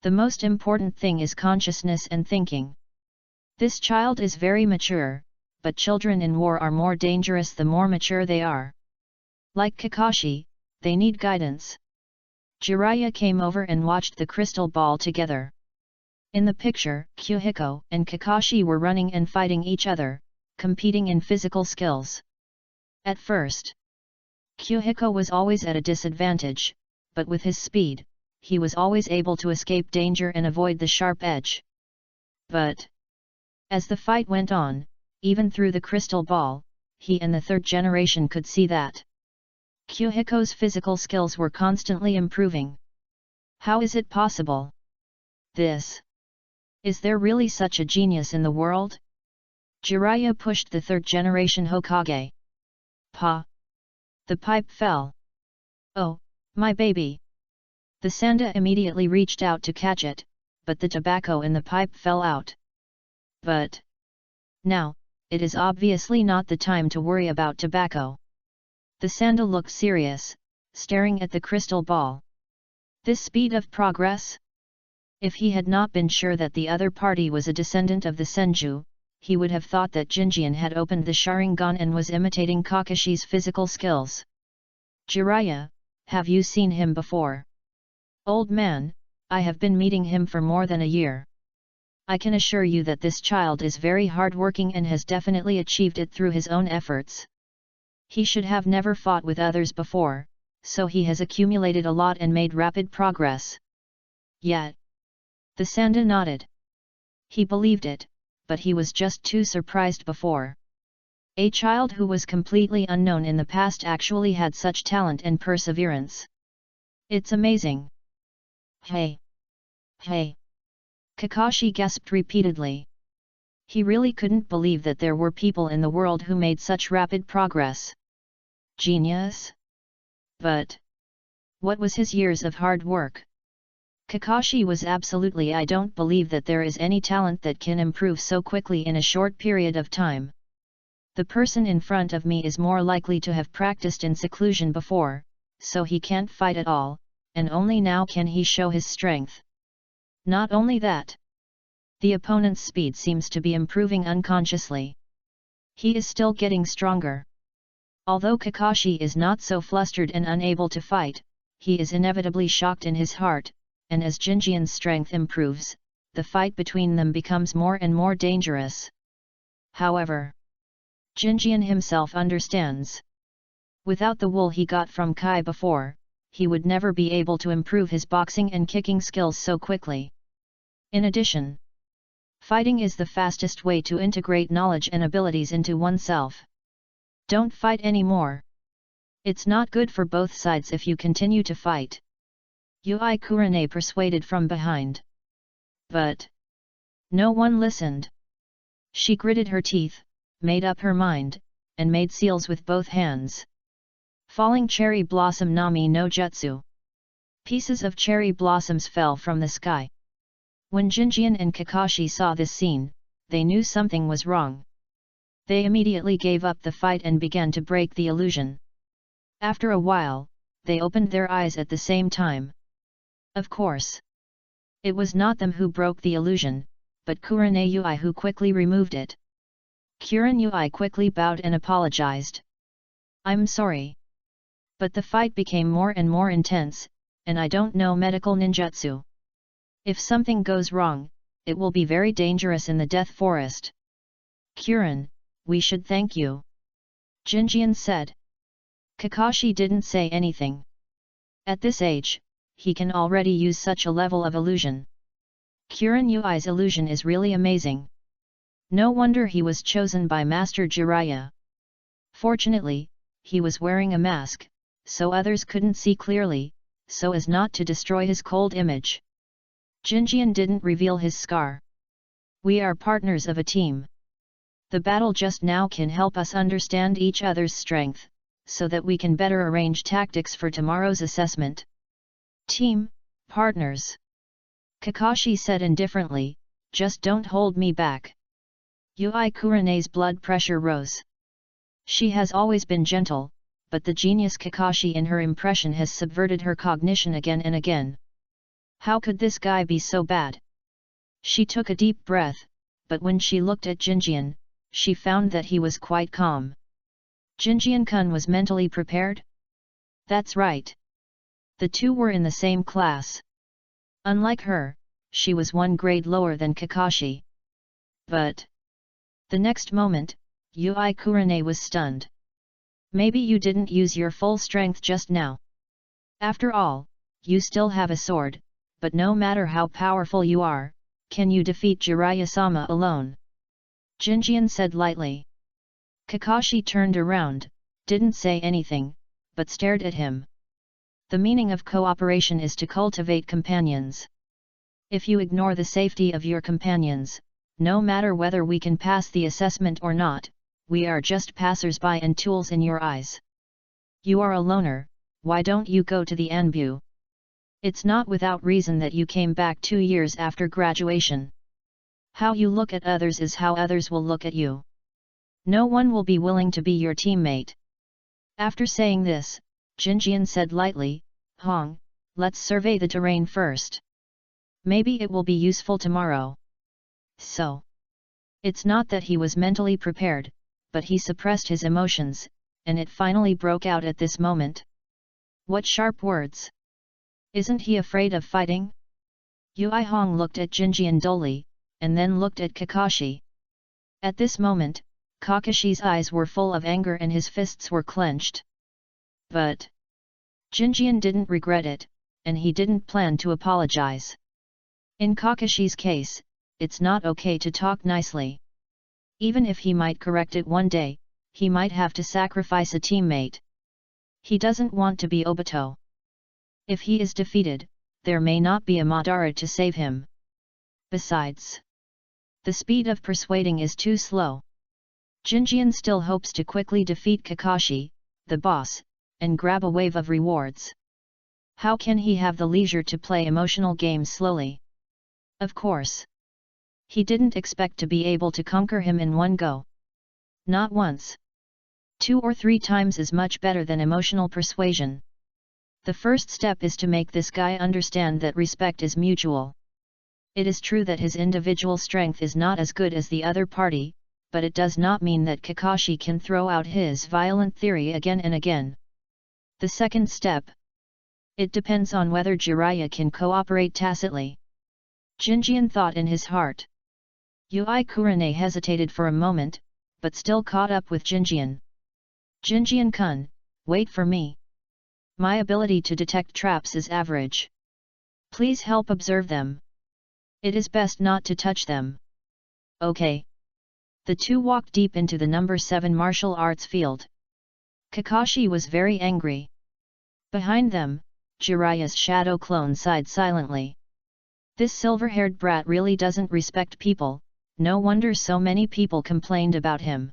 The most important thing is consciousness and thinking. This child is very mature, but children in war are more dangerous the more mature they are. Like Kakashi, they need guidance. Jiraiya came over and watched the crystal ball together. In the picture, Yahiko and Kakashi were running and fighting each other, competing in physical skills. At first, Yahiko was always at a disadvantage, but with his speed, he was always able to escape danger and avoid the sharp edge. But, as the fight went on, even through the crystal ball, he and the third generation could see that Yahiko's physical skills were constantly improving. How is it possible? Is there really such a genius in the world? Jiraiya pushed the third generation Hokage. Pa! The pipe fell. Oh, my baby! The Sanda immediately reached out to catch it, but the tobacco in the pipe fell out. But now, it is obviously not the time to worry about tobacco. The Sanda looked serious, staring at the crystal ball. This speed of progress? If he had not been sure that the other party was a descendant of the Senju, he would have thought that Jinjian had opened the Sharingan and was imitating Kakashi's physical skills. Jiraiya, have you seen him before? Old man, I have been meeting him for more than a year. I can assure you that this child is very hardworking and has definitely achieved it through his own efforts. He should have never fought with others before, so he has accumulated a lot and made rapid progress. Yet, the Sanda nodded. He believed it, but he was just too surprised before. A child who was completely unknown in the past actually had such talent and perseverance. It's amazing. Hey! Hey! Kakashi gasped repeatedly. He really couldn't believe that there were people in the world who made such rapid progress. Genius? But what was his years of hard work? Kakashi was absolutely I don't believe that there is any talent that can improve so quickly in a short period of time. The person in front of me is more likely to have practiced in seclusion before, so he can't fight at all, and only now can he show his strength. Not only that, the opponent's speed seems to be improving unconsciously. He is still getting stronger. Although Kakashi is not so flustered and unable to fight, he is inevitably shocked in his heart, and as Jinjian's strength improves, the fight between them becomes more and more dangerous. However, Jinjian himself understands. Without the wool he got from Kai before, he would never be able to improve his boxing and kicking skills so quickly. In addition, fighting is the fastest way to integrate knowledge and abilities into oneself. Don't fight anymore. It's not good for both sides if you continue to fight. Yui Kurane persuaded from behind. But no one listened. She gritted her teeth, made up her mind, and made seals with both hands. Falling cherry blossom Nami no Jutsu. Pieces of cherry blossoms fell from the sky. When Jinjian and Kakashi saw this scene, they knew something was wrong. They immediately gave up the fight and began to break the illusion. After a while, they opened their eyes at the same time. Of course, it was not them who broke the illusion, but Kurane Yui who quickly removed it. Kuren Yui quickly bowed and apologized. I'm sorry. But the fight became more and more intense, and I don't know medical ninjutsu. If something goes wrong, it will be very dangerous in the Death Forest. Kuren, we should thank you. Jinjian said. Kakashi didn't say anything. At this age, he can already use such a level of illusion. Kuren Yui's illusion is really amazing. No wonder he was chosen by Master Jiraiya. Fortunately, he was wearing a mask, so others couldn't see clearly, so as not to destroy his cold image. Jinjian didn't reveal his scar. We are partners of a team. The battle just now can help us understand each other's strength, so that we can better arrange tactics for tomorrow's assessment. Team, partners. Kakashi said indifferently, just don't hold me back. Yui Kurane's blood pressure rose. She has always been gentle, but the genius Kakashi in her impression has subverted her cognition again and again. How could this guy be so bad? She took a deep breath, but when she looked at Jinjian, she found that he was quite calm. Jinjian-kun was mentally prepared? That's right. The two were in the same class. Unlike her, she was one grade lower than Kakashi. But the next moment, Yui Kurane was stunned. Maybe you didn't use your full strength just now. After all, you still have a sword, but no matter how powerful you are, can you defeat Jiraiya-sama alone? Jinjian said lightly. Kakashi turned around, didn't say anything, but stared at him. The meaning of cooperation is to cultivate companions. If you ignore the safety of your companions, no matter whether we can pass the assessment or not, we are just passers-by and tools in your eyes. You are a loner, why don't you go to the Anbu? It's not without reason that you came back 2 years after graduation. How you look at others is how others will look at you. No one will be willing to be your teammate. After saying this, Jinjian said lightly, Hong, let's survey the terrain first. Maybe it will be useful tomorrow. So, it's not that he was mentally prepared, but he suppressed his emotions, and it finally broke out at this moment. What sharp words! Isn't he afraid of fighting? Yui Hong looked at Jinjian dully, and then looked at Kakashi. At this moment, Kakashi's eyes were full of anger and his fists were clenched. But Jinjian didn't regret it, and he didn't plan to apologize. In Kakashi's case, it's not okay to talk nicely. Even if he might correct it one day, he might have to sacrifice a teammate. He doesn't want to be Obito. If he is defeated, there may not be a Madara to save him. Besides, the speed of persuading is too slow. Jinjian still hopes to quickly defeat Kakashi, the boss, and grab a wave of rewards. How can he have the leisure to play emotional games slowly? Of course. He didn't expect to be able to conquer him in one go. Not once. 2 or 3 times is much better than emotional persuasion. The first step is to make this guy understand that respect is mutual. It is true that his individual strength is not as good as the other party, but it does not mean that Kakashi can throw out his violent theory again and again. The second step. It depends on whether Jiraiya can cooperate tacitly. Jinjian thought in his heart. Yui Kurane hesitated for a moment, but still caught up with Jinjian. Jinjian-kun, wait for me. My ability to detect traps is average. Please help observe them. It is best not to touch them. Okay. The two walked deep into the number 7 martial arts field. Kakashi was very angry. Behind them, Jiraiya's shadow clone sighed silently. This silver-haired brat really doesn't respect people, no wonder so many people complained about him.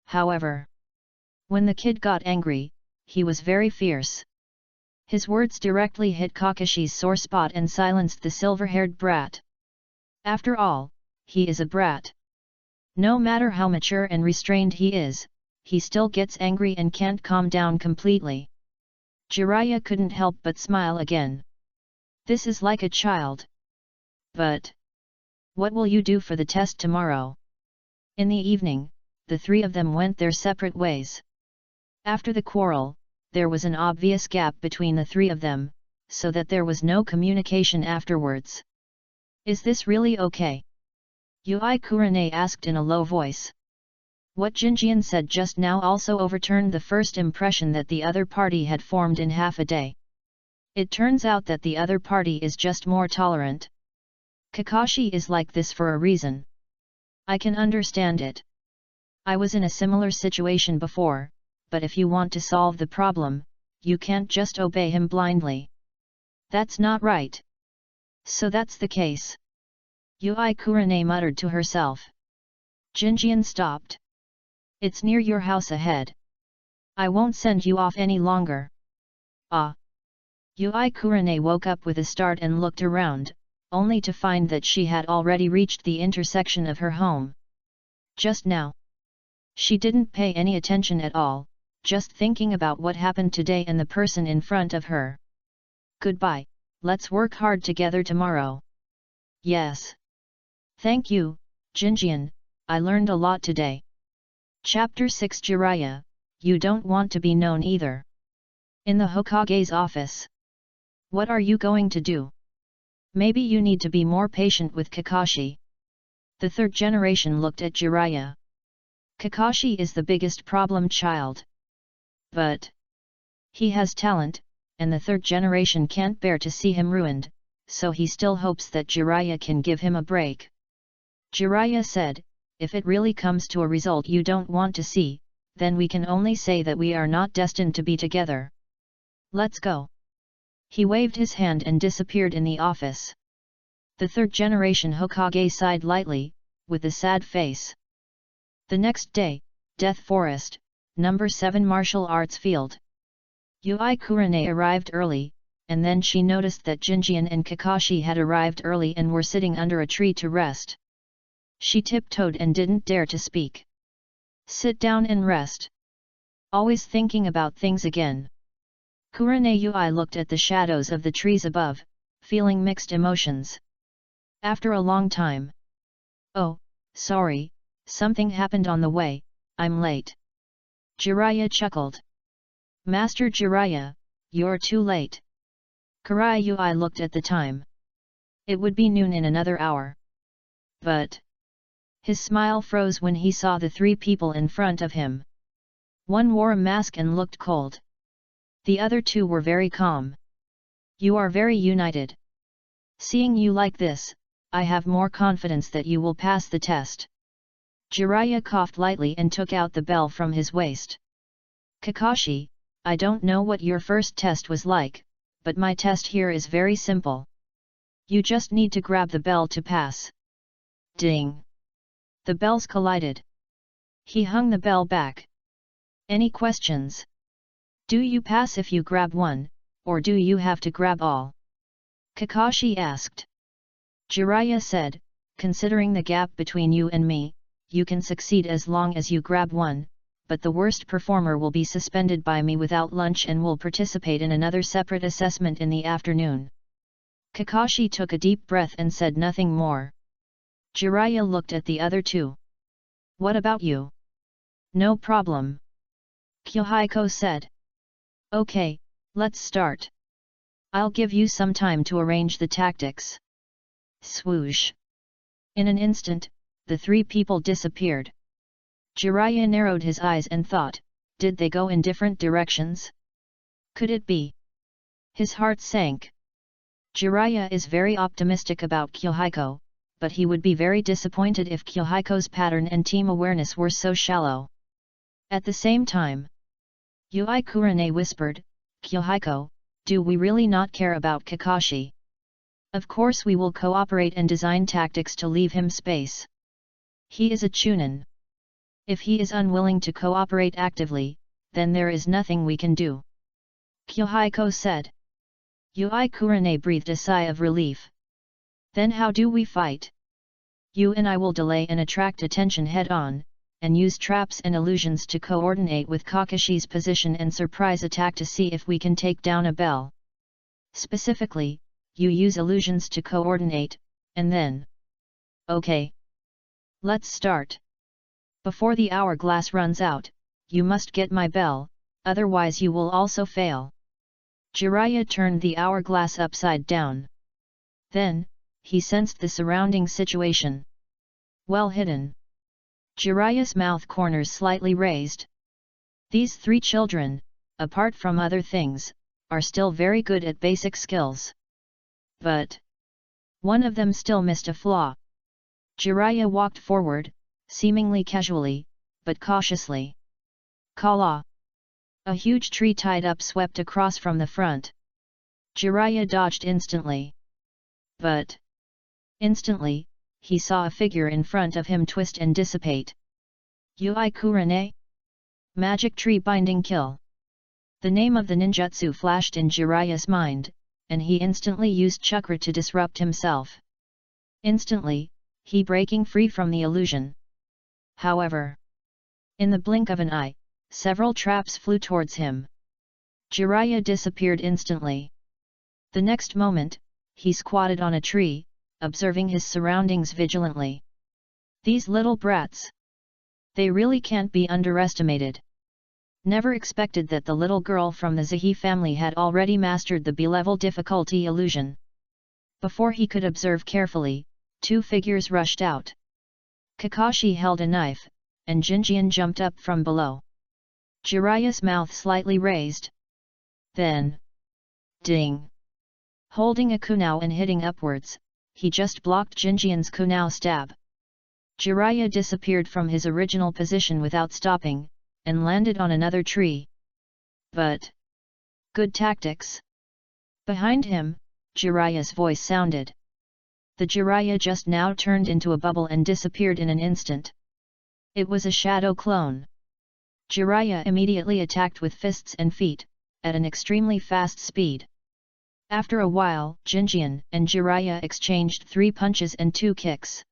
However, when the kid got angry, he was very fierce. His words directly hit Kakashi's sore spot and silenced the silver-haired brat. After all, he is a brat. No matter how mature and restrained he is, he still gets angry and can't calm down completely. Jiraiya couldn't help but smile again. This is like a child. But what will you do for the test tomorrow? In the evening, the three of them went their separate ways. After the quarrel, there was an obvious gap between the three of them, so that there was no communication afterwards. Is this really okay? Yui Kurane asked in a low voice. What Jinjian said just now also overturned the first impression that the other party had formed in half a day. It turns out that the other party is just more tolerant. Kakashi is like this for a reason. I can understand it. I was in a similar situation before, but if you want to solve the problem, you can't just obey him blindly. That's not right. So that's the case. Yui Kurane muttered to herself. Jinjian stopped. It's near your house ahead. I won't send you off any longer. Ah. Yui Kurane woke up with a start and looked around, only to find that she had already reached the intersection of her home. Just now. She didn't pay any attention at all, just thinking about what happened today and the person in front of her. Goodbye, let's work hard together tomorrow. Yes. Thank you, Jinjian, I learned a lot today. Chapter 6 Jiraiya, you don't want to be known either. In the Hokage's office. What are you going to do? Maybe you need to be more patient with Kakashi. The third generation looked at Jiraiya. Kakashi is the biggest problem child. But he has talent, and the third generation can't bear to see him ruined, so he still hopes that Jiraiya can give him a break. Jiraiya said, if it really comes to a result you don't want to see, then we can only say that we are not destined to be together. Let's go. He waved his hand and disappeared in the office. The third generation Hokage sighed lightly, with a sad face. The next day, Death Forest, number 7 Martial Arts Field. Yui Kurane arrived early, and then she noticed that Jinjian and Kakashi had arrived early and were sitting under a tree to rest. She tiptoed and didn't dare to speak. Sit down and rest. Always thinking about things again. Kurane Yui looked at the shadows of the trees above, feeling mixed emotions. After a long time. Oh, sorry, something happened on the way, I'm late. Jiraiya chuckled. Master Jiraiya, you're too late. Kurane Yui looked at the time. It would be noon in another hour. But his smile froze when he saw the three people in front of him. One wore a mask and looked cold. The other two were very calm. You are very united. Seeing you like this, I have more confidence that you will pass the test. Jiraiya coughed lightly and took out the bell from his waist. Kakashi, I don't know what your first test was like, but my test here is very simple. You just need to grab the bell to pass. Ding! The bells collided. He hung the bell back. Any questions? Do you pass if you grab one, or do you have to grab all? Kakashi asked. Jiraiya said, considering the gap between you and me, you can succeed as long as you grab one, but the worst performer will be suspended by me without lunch and will participate in another separate assessment in the afternoon. Kakashi took a deep breath and said nothing more. Jiraiya looked at the other two. What about you? No problem. Yahiko said. Okay, let's start. I'll give you some time to arrange the tactics. Swoosh. In an instant, the three people disappeared. Jiraiya narrowed his eyes and thought, did they go in different directions? Could it be? His heart sank. Jiraiya is very optimistic about Yahiko, but he would be very disappointed if Yahiko's pattern and team awareness were so shallow. At the same time, Yui Kurane whispered, Yahiko, do we really not care about Kakashi? Of course we will cooperate and design tactics to leave him space. He is a Chunin. If he is unwilling to cooperate actively, then there is nothing we can do. Yahiko said. Yui Kurane breathed a sigh of relief. Then how do we fight? You and I will delay and attract attention head-on, and use traps and illusions to coordinate with Kakashi's position and surprise attack to see if we can take down a bell. Specifically, you use illusions to coordinate, and then... Okay. Let's start. Before the hourglass runs out, you must get my bell, otherwise you will also fail. Jiraiya turned the hourglass upside down. Then, he sensed the surrounding situation. Well hidden. Jiraiya's mouth corners slightly raised. These three children, apart from other things, are still very good at basic skills. But one of them still missed a flaw. Jiraiya walked forward, seemingly casually, but cautiously. Kala! A huge tree tied up swept across from the front. Jiraiya dodged instantly. But instantly, he saw a figure in front of him twist and dissipate. Yui Kurane? Magic Tree Binding Kill. The name of the ninjutsu flashed in Jiraiya's mind, and he instantly used chakra to disrupt himself. Instantly, he breaking free from the illusion. However, in the blink of an eye, several traps flew towards him. Jiraiya disappeared instantly. The next moment, he squatted on a tree, observing his surroundings vigilantly. These little brats! They really can't be underestimated. Never expected that the little girl from the Zahi family had already mastered the B-level difficulty illusion. Before he could observe carefully, two figures rushed out. Kakashi held a knife, and Jinjian jumped up from below. Jiraiya's mouth slightly raised. Then... Ding! Holding a kunao and hitting upwards, he just blocked Jinjian's kunao stab. Jiraiya disappeared from his original position without stopping, and landed on another tree. But... good tactics. Behind him, Jiraiya's voice sounded. The Jiraiya just now turned into a bubble and disappeared in an instant. It was a shadow clone. Jiraiya immediately attacked with fists and feet, at an extremely fast speed. After a while, Jinjian and Jiraiya exchanged 3 punches and 2 kicks.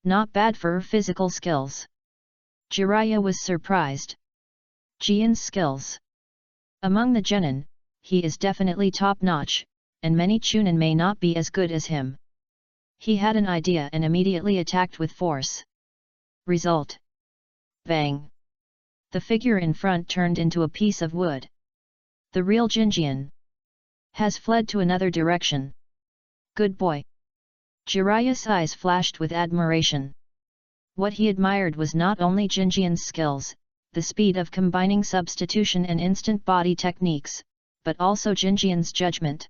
Not bad for physical skills. Jiraiya was surprised. Jian's skills. Among the genin, he is definitely top-notch, and many Chunin may not be as good as him. He had an idea and immediately attacked with force. Result. Bang! The figure in front turned into a piece of wood. The real Jinjian has fled to another direction. Good boy! Jiraiya's eyes flashed with admiration. What he admired was not only Jinjian's skills, the speed of combining substitution and instant body techniques, but also Jinjian's judgment.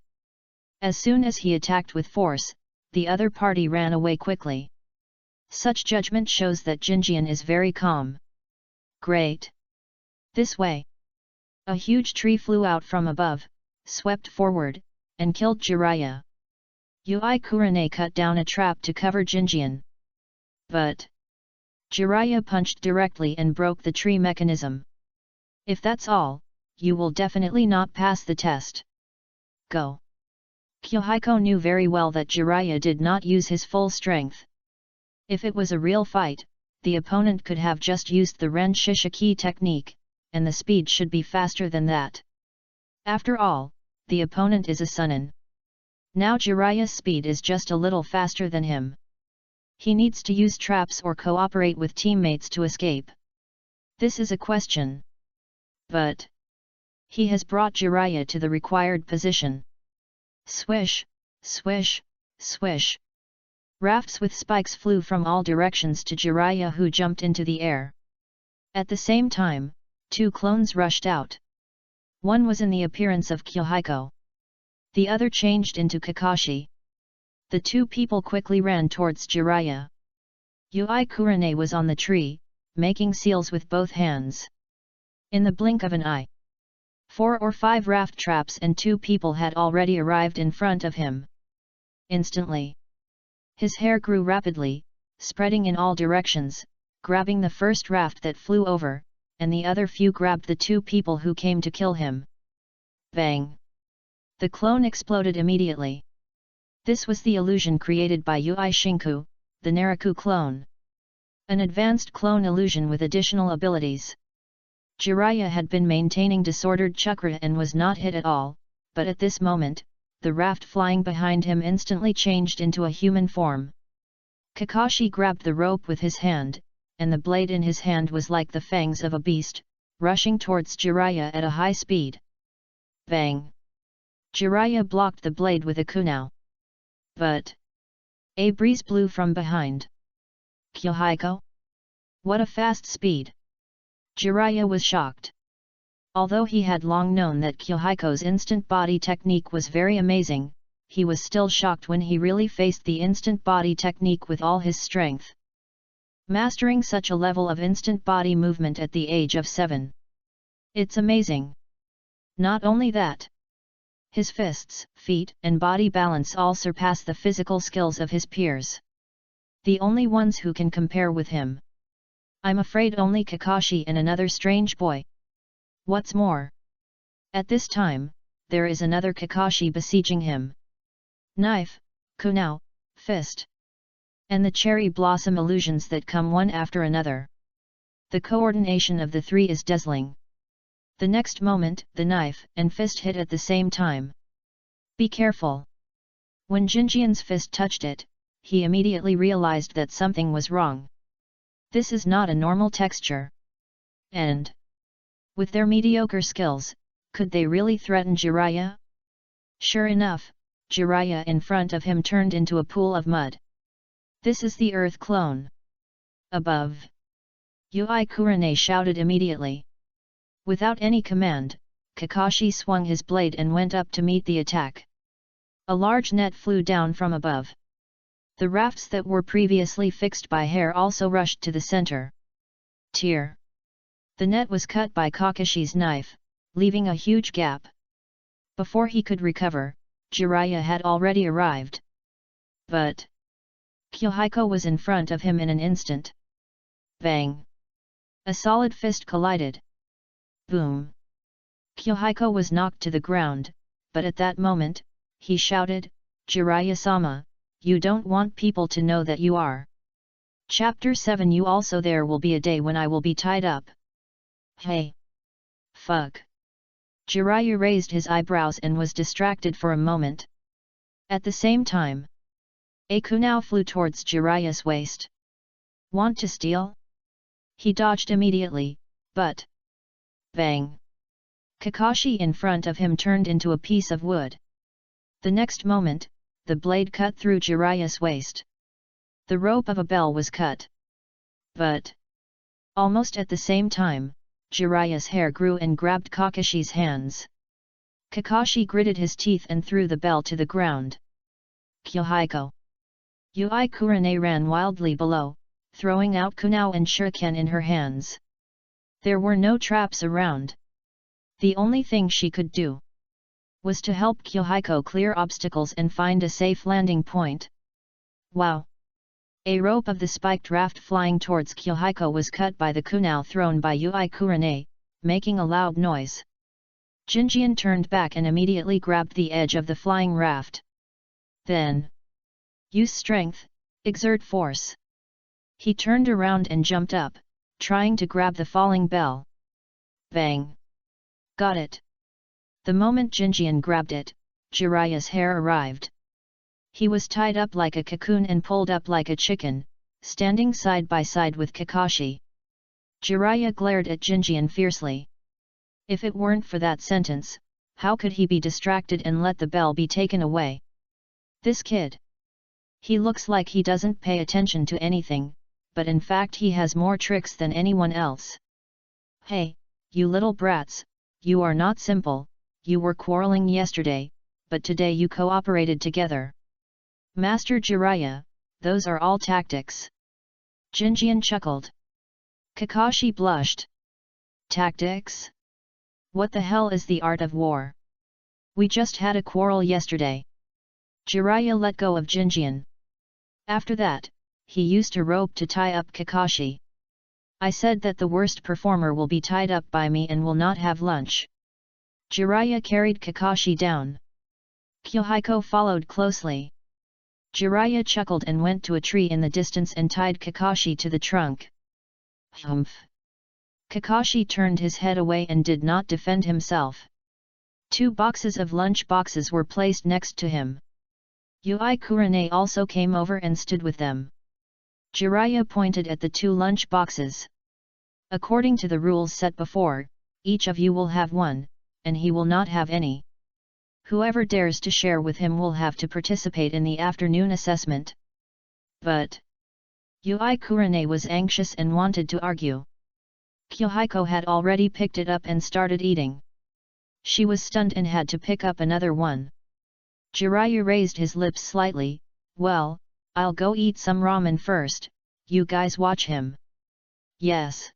As soon as he attacked with force, the other party ran away quickly. Such judgment shows that Jinjian is very calm. Great! This way! A huge tree flew out from above, swept forward, and killed Jiraiya. Yui Kurane cut down a trap to cover Jinjian. But Jiraiya punched directly and broke the tree mechanism. If that's all, you will definitely not pass the test. Go! Yahiko knew very well that Jiraiya did not use his full strength. If it was a real fight, the opponent could have just used the Ren Shishiki technique, and the speed should be faster than that. After all, the opponent is a Sunin. Now Jiraiya's speed is just a little faster than him. He needs to use traps or cooperate with teammates to escape. This is a question. But he has brought Jiraiya to the required position. Swish, swish, swish. Rafts with spikes flew from all directions to Jiraiya, who jumped into the air. At the same time, 2 clones rushed out. One was in the appearance of Yahiko. The other changed into Kakashi. The 2 people quickly ran towards Jiraiya. Yui Kurane was on the tree, making seals with both hands. In the blink of an eye, 4 or 5 raft traps and 2 people had already arrived in front of him. Instantly, his hair grew rapidly, spreading in all directions, grabbing the first raft that flew over, and the other few grabbed the 2 people who came to kill him. Bang! The clone exploded immediately. This was the illusion created by Yui Shinku, the Naraku clone. An advanced clone illusion with additional abilities. Jiraiya had been maintaining disordered chakra and was not hit at all, but at this moment, the raft flying behind him instantly changed into a human form. Kakashi grabbed the rope with his hand, and the blade in his hand was like the fangs of a beast, rushing towards Jiraiya at a high speed. Bang! Jiraiya blocked the blade with a kunao. But a breeze blew from behind. Yahiko? What a fast speed! Jiraiya was shocked. Although he had long known that Yahiko's instant body technique was very amazing, he was still shocked when he really faced the instant body technique with all his strength. Mastering such a level of instant body movement at the age of 7. It's amazing. Not only that, his fists, feet, and body balance all surpass the physical skills of his peers. The only ones who can compare with him. I'm afraid only Kakashi and another strange boy. What's more, at this time, there is another Kakashi besieging him. Knife, kunao, fist, and the cherry blossom illusions that come one after another. The coordination of the 3 is dazzling. The next moment, the knife and fist hit at the same time. Be careful! When Jinjian's fist touched it, he immediately realized that something was wrong. This is not a normal texture. And with their mediocre skills, could they really threaten Jiraiya? Sure enough, Jiraiya in front of him turned into a pool of mud. This is the Earth clone. Above! Yui Kurane shouted immediately. Without any command, Kakashi swung his blade and went up to meet the attack. A large net flew down from above. The rafts that were previously fixed by hair also rushed to the center. Tear! The net was cut by Kakashi's knife, leaving a huge gap. Before he could recover, Jiraiya had already arrived. But Yahiko was in front of him in an instant. Bang! A solid fist collided. Boom! Yahiko was knocked to the ground, but at that moment, he shouted, Jiraiya-sama, you don't want people to know that you are. Chapter 7. You also. There will be a day when I will be tied up. Hey! Fuck! Jiraiya raised his eyebrows and was distracted for a moment. At the same time, a kunao flew towards Jiraiya's waist. Want to steal? He dodged immediately, but bang! Kakashi in front of him turned into a piece of wood. The next moment, the blade cut through Jiraiya's waist. The rope of a bell was cut. But almost at the same time, Jiraiya's hair grew and grabbed Kakashi's hands. Kakashi gritted his teeth and threw the bell to the ground. Yahiko! Yui Kurane ran wildly below, throwing out kunao and shuriken in her hands. There were no traps around. The only thing she could do was to help Yahiko clear obstacles and find a safe landing point. Wow! A rope of the spiked raft flying towards Yahiko was cut by the kunao thrown by Yui Kurane, making a loud noise. Jinjian turned back and immediately grabbed the edge of the flying raft. Then, use strength, exert force. He turned around and jumped up, trying to grab the falling bell. Bang! Got it! The moment Jinjian grabbed it, Jiraiya's hair arrived. He was tied up like a cocoon and pulled up like a chicken, standing side by side with Kakashi. Jiraiya glared at Jinjian fiercely. If it weren't for that sentence, how could he be distracted and let the bell be taken away? This kid! He looks like he doesn't pay attention to anything, but in fact he has more tricks than anyone else. Hey, you little brats, you are not simple, you were quarreling yesterday, but today you cooperated together. Master Jiraiya, those are all tactics. Jinjian chuckled. Kakashi blushed. Tactics? What the hell is the art of war? We just had a quarrel yesterday. Jiraiya let go of Jinjian. After that, he used a rope to tie up Kakashi. I said that the worst performer will be tied up by me and will not have lunch. Jiraiya carried Kakashi down. Yahiko followed closely. Jiraiya chuckled and went to a tree in the distance and tied Kakashi to the trunk. Humph! Kakashi turned his head away and did not defend himself. 2 boxes of lunch boxes were placed next to him. Yui Kurane also came over and stood with them. Jiraiya pointed at the 2 lunch boxes. According to the rules set before, each of you will have one, and he will not have any. Whoever dares to share with him will have to participate in the afternoon assessment. But Yui Kurane was anxious and wanted to argue. Yahiko had already picked it up and started eating. She was stunned and had to pick up another one. Jiraiya raised his lips slightly. Well, I'll go eat some ramen first, you guys watch him. Yes.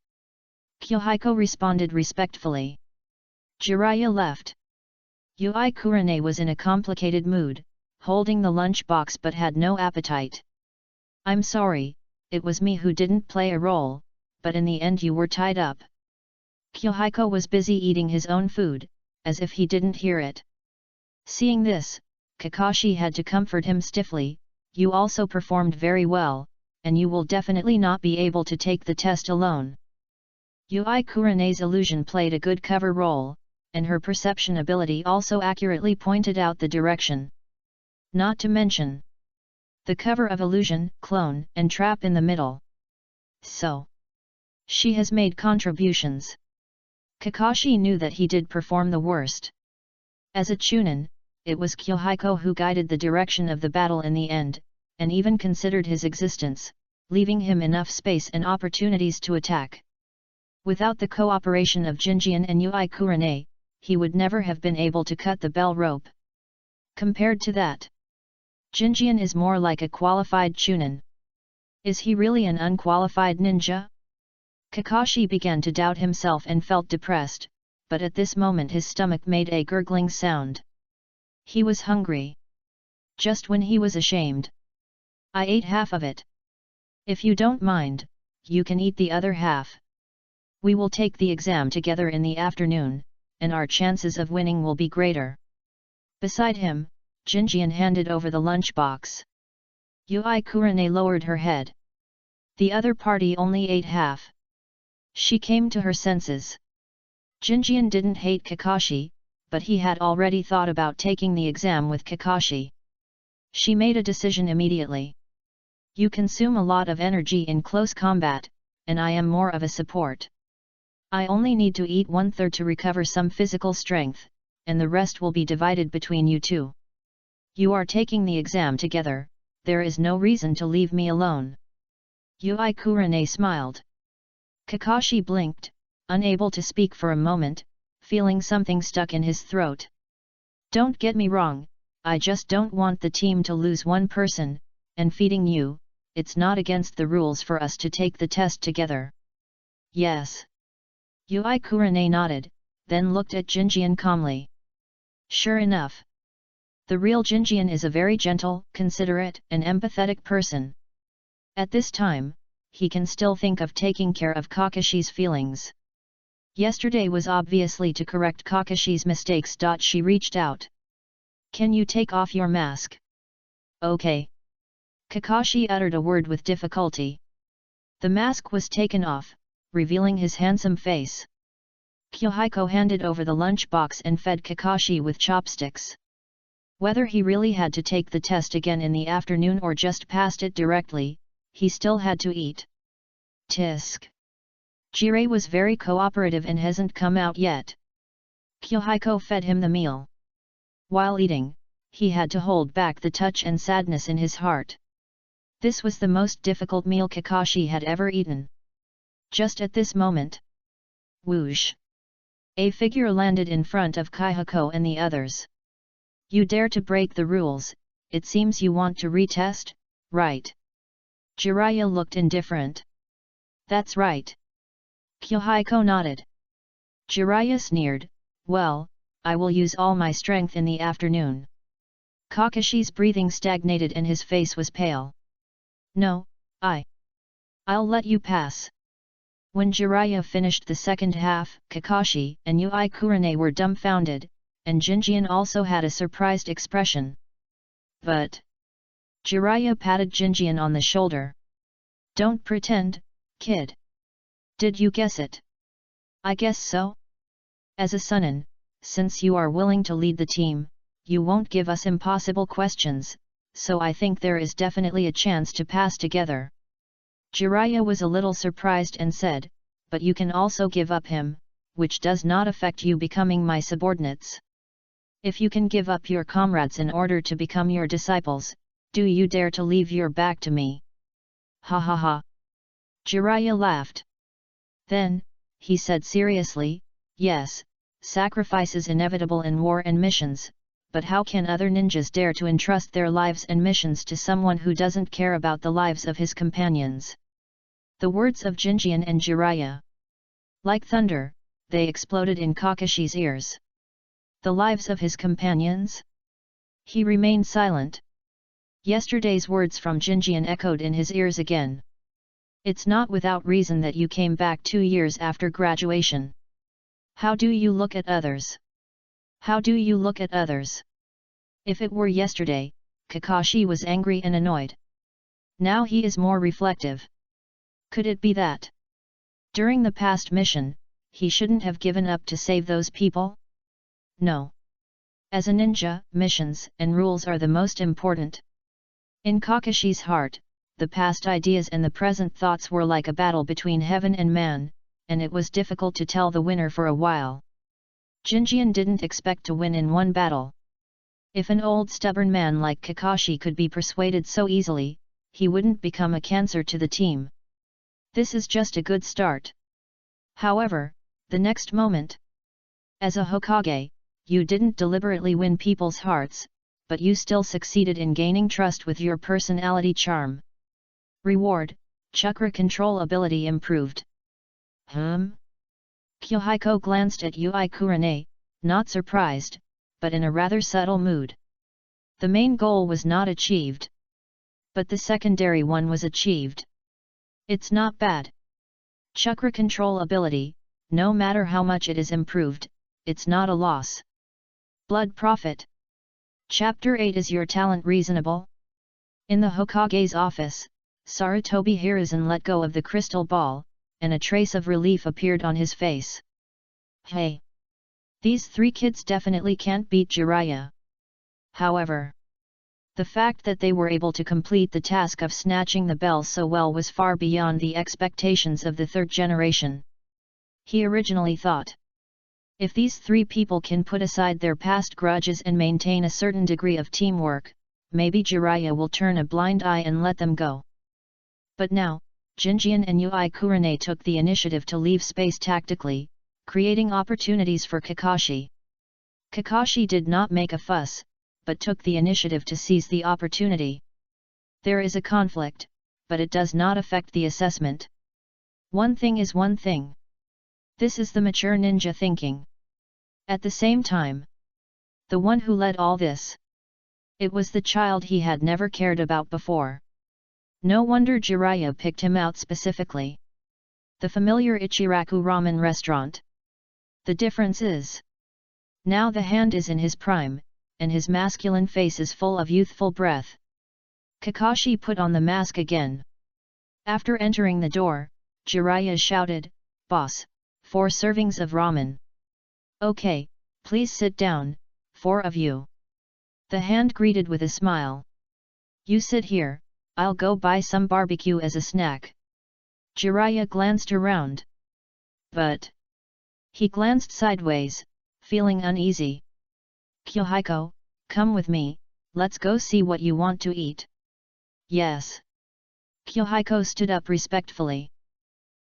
Yahiko responded respectfully. Jiraiya left. Yui Kurane was in a complicated mood, holding the lunch box but had no appetite. I'm sorry, it was me who didn't play a role, but in the end you were tied up. Yahiko was busy eating his own food, as if he didn't hear it. Seeing this, Kakashi had to comfort him stiffly. You also performed very well, and you will definitely not be able to take the test alone. Yui Kurane's illusion played a good cover role, and her perception ability also accurately pointed out the direction. Not to mention the cover of illusion, clone, and trap in the middle. So she has made contributions. Kakashi knew that he did perform the worst. As a Chunin, it was Yahiko who guided the direction of the battle in the end, and even considered his existence, leaving him enough space and opportunities to attack. Without the cooperation of Jinjian and Yui Kurane, he would never have been able to cut the bell rope. Compared to that, Jinjian is more like a qualified Chunin. Is he really an unqualified ninja? Kakashi began to doubt himself and felt depressed, but at this moment his stomach made a gurgling sound. He was hungry. Just when he was ashamed. I ate half of it. If you don't mind, you can eat the other half. We will take the exam together in the afternoon, and our chances of winning will be greater. Beside him, Jinjian handed over the lunchbox. Yui Kurane lowered her head. The other party only ate half. She came to her senses. Jinjian didn't hate Kakashi, but he had already thought about taking the exam with Kakashi. She made a decision immediately. You consume a lot of energy in close combat, and I am more of a support. I only need to eat 1/3 to recover some physical strength, and the rest will be divided between you two. You are taking the exam together, there is no reason to leave me alone. Yui Kurane smiled. Kakashi blinked, unable to speak for a moment, feeling something stuck in his throat. Don't get me wrong, I just don't want the team to lose one person, and feeding you, it's not against the rules for us to take the test together. Yes. Yui Kurane nodded, then looked at Jinjian calmly. Sure enough. The real Jinjian is a very gentle, considerate, and empathetic person. At this time, he can still think of taking care of Kakashi's feelings. Yesterday was obviously to correct Kakashi's mistakes. She reached out. Can you take off your mask? Okay. Kakashi uttered a word with difficulty. The mask was taken off, revealing his handsome face. Yahiko handed over the lunchbox and fed Kakashi with chopsticks. Whether he really had to take the test again in the afternoon or just passed it directly, he still had to eat. Tisk. Jiraiya was very cooperative and hasn't come out yet. Yahiko fed him the meal. While eating, he had to hold back the touch and sadness in his heart. This was the most difficult meal Kakashi had ever eaten. Just at this moment. Whoosh! A figure landed in front of Yahiko and the others. You dare to break the rules, it seems you want to retest, right? Jiraiya looked indifferent. That's right. Yahiko nodded. Jiraiya sneered, well, I will use all my strength in the afternoon. Kakashi's breathing stagnated and his face was pale. No, I'll let you pass. When Jiraiya finished the second half, Kakashi and Yui Kurane were dumbfounded, and Jinjian also had a surprised expression. But Jiraiya patted Jinjian on the shoulder. Don't pretend, kid. Did you guess it? I guess so. As a Sunin, since you are willing to lead the team, you won't give us impossible questions, so I think there is definitely a chance to pass together. Jiraiya was a little surprised and said, but you can also give up him, which does not affect you becoming my subordinates. If you can give up your comrades in order to become your disciples, do you dare to leave your back to me? Ha ha ha. Jiraiya laughed. Then, he said seriously, yes, sacrifice is inevitable in war and missions, but how can other ninjas dare to entrust their lives and missions to someone who doesn't care about the lives of his companions? The words of Jinjian and Jiraiya. Like thunder, they exploded in Kakashi's ears. The lives of his companions? He remained silent. Yesterday's words from Jinjian echoed in his ears again. It's not without reason that you came back 2 years after graduation. How do you look at others? How do you look at others? If it were yesterday, Kakashi was angry and annoyed. Now he is more reflective. Could it be that during the past mission, he shouldn't have given up to save those people? No. As a ninja, missions and rules are the most important. In Kakashi's heart, the past ideas and the present thoughts were like a battle between heaven and man, and it was difficult to tell the winner for a while. Jinjian didn't expect to win in one battle. If an old stubborn man like Kakashi could be persuaded so easily, he wouldn't become a cancer to the team. This is just a good start. However, the next moment, as a Hokage, you didn't deliberately win people's hearts, but you still succeeded in gaining trust with your personality charm. Reward, chakra control ability improved. Yahiko glanced at Yui Kurane, not surprised, but in a rather subtle mood. The main goal was not achieved. But the secondary one was achieved. It's not bad. Chakra control ability, no matter how much it is improved, it's not a loss. Blood Profit. Chapter 8. Is your talent reasonable? In the Hokage's office, Sarutobi Hiruzen let go of the crystal ball, and a trace of relief appeared on his face. Hey! These 3 kids definitely can't beat Jiraiya. However, the fact that they were able to complete the task of snatching the bell so well was far beyond the expectations of the 3rd generation. He originally thought, if these 3 people can put aside their past grudges and maintain a certain degree of teamwork, maybe Jiraiya will turn a blind eye and let them go. But now, Jinjian and Yui Kurane took the initiative to leave space tactically, creating opportunities for Kakashi. Kakashi did not make a fuss, but took the initiative to seize the opportunity. There is a conflict, but it does not affect the assessment. One thing is one thing. This is the mature ninja thinking. At the same time, the one who led all this, it was the child he had never cared about before. No wonder Jiraiya picked him out specifically. The familiar Ichiraku ramen restaurant. The difference is, now the hand is in his prime, and his masculine face is full of youthful breath. Kakashi put on the mask again. After entering the door, Jiraiya shouted, "Boss, 4 servings of ramen." "Okay, please sit down, 4 of you." The hand greeted with a smile. "You sit here, I'll go buy some barbecue as a snack." Jiraiya glanced around. But he glanced sideways, feeling uneasy. "Yahiko, come with me, let's go see what you want to eat." "Yes." Yahiko stood up respectfully.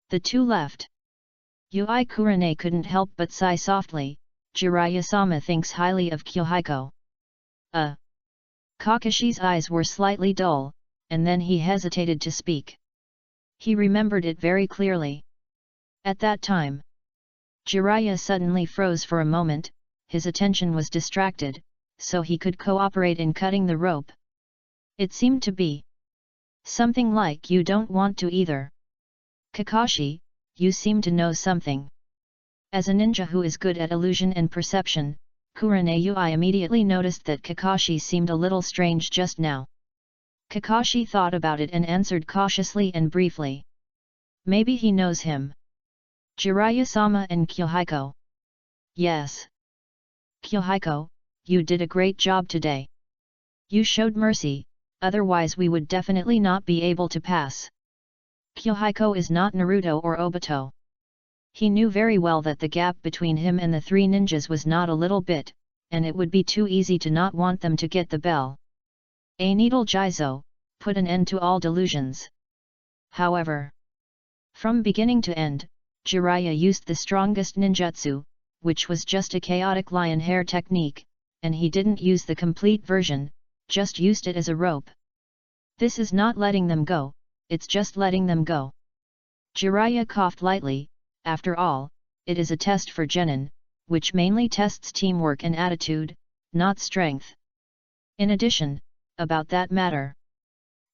The 2 left. Yui Kurane couldn't help but sigh softly. Jiraiya-sama thinks highly of Yahiko. Kakashi's eyes were slightly dull, and then he hesitated to speak. He remembered it very clearly. At that time, Jiraiya suddenly froze for a moment, his attention was distracted, so he could cooperate in cutting the rope. It seemed to be something like you don't want to either. Kakashi, you seem to know something. As a ninja who is good at illusion and perception, Kurenai immediately noticed that Kakashi seemed a little strange just now. Kakashi thought about it and answered cautiously and briefly. Maybe he knows him. Jiraiya-sama and Yahiko. Yes. Yahiko, you did a great job today. You showed mercy, otherwise we would definitely not be able to pass. Yahiko is not Naruto or Obito. He knew very well that the gap between him and the three ninjas was not a little bit, and it would be too easy to not want them to get the bell. A needle Jizo, put an end to all delusions. However, from beginning to end, Jiraiya used the strongest ninjutsu, which was just a chaotic lion hair technique, and he didn't use the complete version, just used it as a rope. This is not letting them go, it's just letting them go. Jiraiya coughed lightly. After all, it is a test for genin, which mainly tests teamwork and attitude, not strength. In addition, about that matter,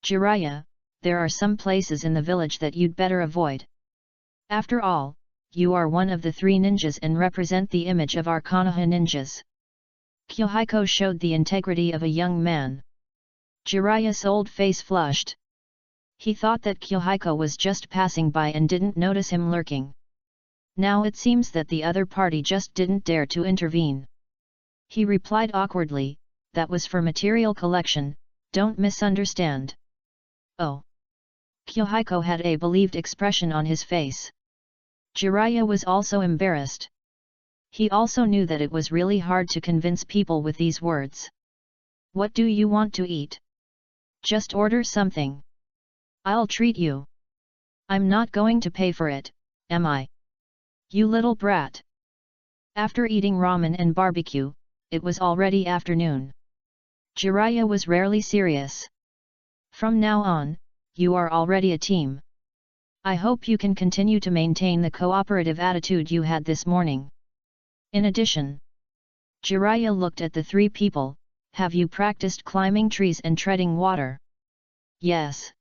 Jiraiya, there are some places in the village that you'd better avoid. After all, you are one of the three ninjas and represent the image of our Konoha ninjas. Yahiko showed the integrity of a young man. Jiraiya's old face flushed. He thought that Yahiko was just passing by and didn't notice him lurking. Now it seems that the other party just didn't dare to intervene. He replied awkwardly, that was for material collection, don't misunderstand. Oh. Yahiko had a believed expression on his face. Jiraiya was also embarrassed. He also knew that it was really hard to convince people with these words. What do you want to eat? Just order something. I'll treat you. I'm not going to pay for it, am I? You little brat. After eating ramen and barbecue, it was already afternoon. Jiraiya was rarely serious. From now on, you are already a team. I hope you can continue to maintain the cooperative attitude you had this morning. In addition, Jiraiya looked at the three people. Have you practiced climbing trees and treading water? Yes.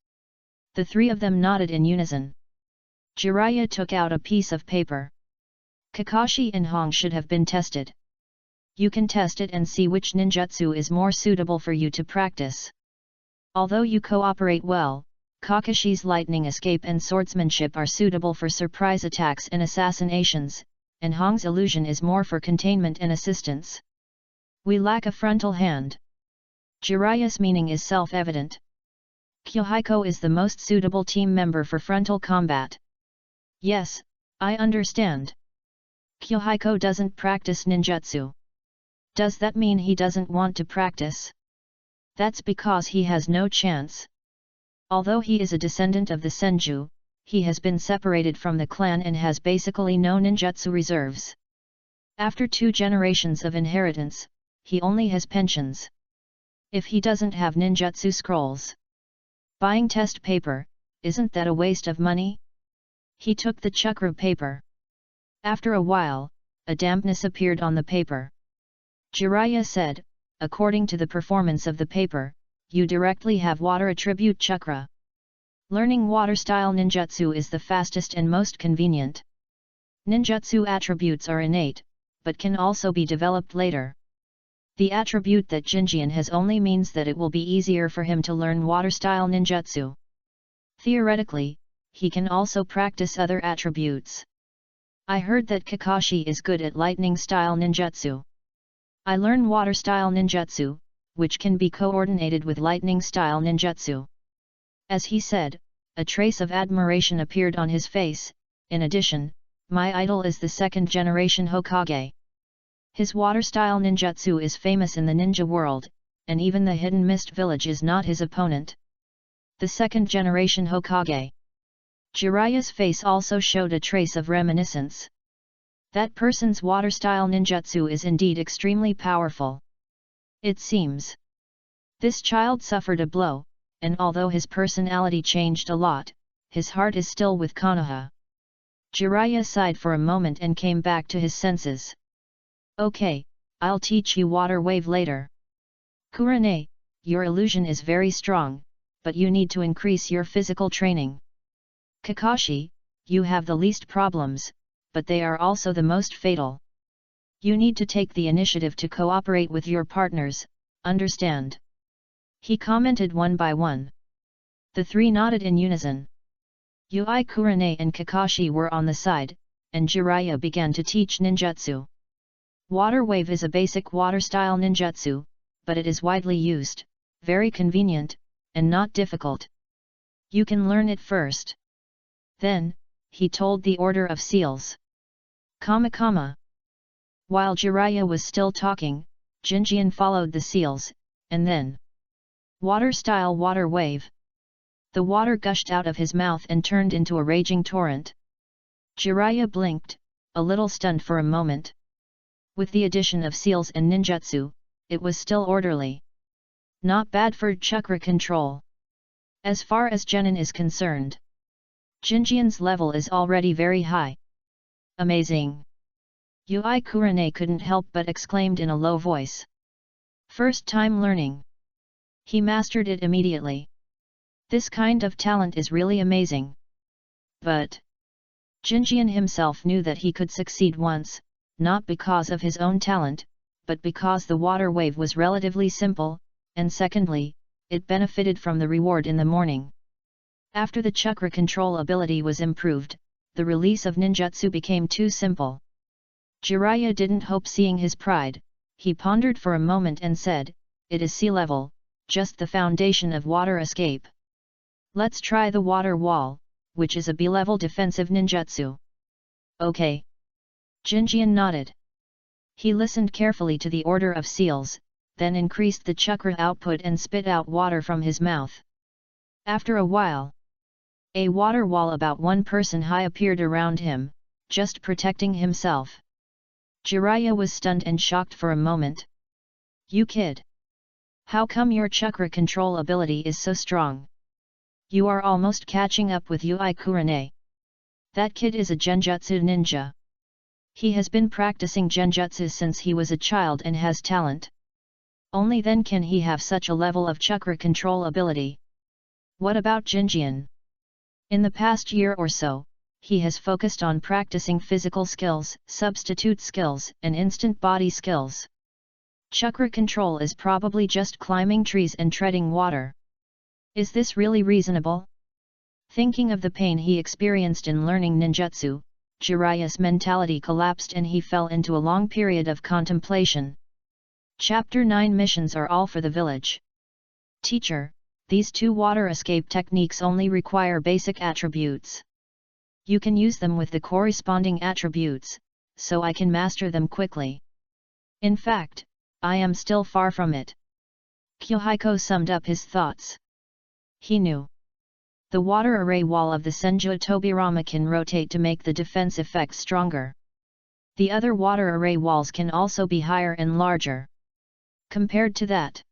The three of them nodded in unison. Jiraiya took out a piece of paper. Kakashi and Hong should have been tested. You can test it and see which ninjutsu is more suitable for you to practice. Although you cooperate well, Kakashi's lightning escape and swordsmanship are suitable for surprise attacks and assassinations, and Hong's illusion is more for containment and assistance. We lack a frontal hand. Jiraiya's meaning is self-evident. Yahiko is the most suitable team member for frontal combat. Yes, I understand. Yahiko doesn't practice ninjutsu. Does that mean he doesn't want to practice? That's because he has no chance. Although he is a descendant of the Senju, he has been separated from the clan and has basically no ninjutsu reserves. After 2 generations of inheritance, he only has pensions. If he doesn't have ninjutsu scrolls, buying test paper, isn't that a waste of money? He took the chakra paper. After a while, a dampness appeared on the paper. Jiraiya said, according to the performance of the paper, you directly have water attribute chakra. Learning water-style ninjutsu is the fastest and most convenient. Ninjutsu attributes are innate, but can also be developed later. The attribute that Jinjian has only means that it will be easier for him to learn water-style ninjutsu. Theoretically, he can also practice other attributes. I heard that Kakashi is good at lightning-style ninjutsu. I learn water-style ninjutsu, which can be coordinated with lightning-style ninjutsu. As he said, a trace of admiration appeared on his face. In addition, my idol is the 2nd generation Hokage. His water-style ninjutsu is famous in the ninja world, and even the Hidden Mist village is not his opponent. The 2nd generation Hokage. Jiraiya's face also showed a trace of reminiscence. That person's water-style ninjutsu is indeed extremely powerful. It seems. This child suffered a blow, and although his personality changed a lot, his heart is still with Konoha. Jiraiya sighed for a moment and came back to his senses. Okay, I'll teach you water wave later. Kurane, your illusion is very strong, but you need to increase your physical training. Kakashi, you have the least problems, but they are also the most fatal. You need to take the initiative to cooperate with your partners, understand? He commented one by one. The three nodded in unison. Yui Kurane and Kakashi were on the side, and Jiraiya began to teach ninjutsu. Water wave is a basic water-style ninjutsu, but it is widely used, very convenient, and not difficult. You can learn it first. Then, he told the order of seals. Kama. While Jiraiya was still talking, Jinjian followed the seals, and then water-style water wave. The water gushed out of his mouth and turned into a raging torrent. Jiraiya blinked, a little stunned for a moment. With the addition of seals and ninjutsu, it was still orderly. Not bad for chakra control. As far as Genin is concerned, Jinjian's level is already very high. Amazing! Yui Kurane couldn't help but exclaimed in a low voice. First time learning. He mastered it immediately. This kind of talent is really amazing. But Jinjian himself knew that he could succeed once, not because of his own talent, but because the water wave was relatively simple, and secondly, it benefited from the reward in the morning. After the chakra control ability was improved, the release of ninjutsu became too simple. Jiraiya didn't hope seeing his pride, he pondered for a moment and said, it is sea level, just the foundation of water escape. Let's try the water wall, which is a B-level defensive ninjutsu. Okay. Jinjian nodded. He listened carefully to the order of seals, then increased the chakra output and spit out water from his mouth. After a while, a water wall about one person high appeared around him, just protecting himself. Jiraiya was stunned and shocked for a moment. You kid! How come your chakra control ability is so strong? You are almost catching up with Yui Kurane. That kid is a genjutsu ninja. He has been practicing genjutsu since he was a child and has talent. Only then can he have such a level of chakra control ability. What about Jinjian? In the past year or so, he has focused on practicing physical skills, substitute skills, and instant body skills. Chakra control is probably just climbing trees and treading water. Is this really reasonable? Thinking of the pain he experienced in learning ninjutsu, Jiraiya's mentality collapsed and he fell into a long period of contemplation. Chapter 9 Missions are all for the village. Teacher, these two water escape techniques only require basic attributes. You can use them with the corresponding attributes, so I can master them quickly. In fact, I am still far from it. Yahiko summed up his thoughts. He knew. The water array wall of the Senju Tobirama can rotate to make the defense effect stronger. The other water array walls can also be higher and larger. Compared to that,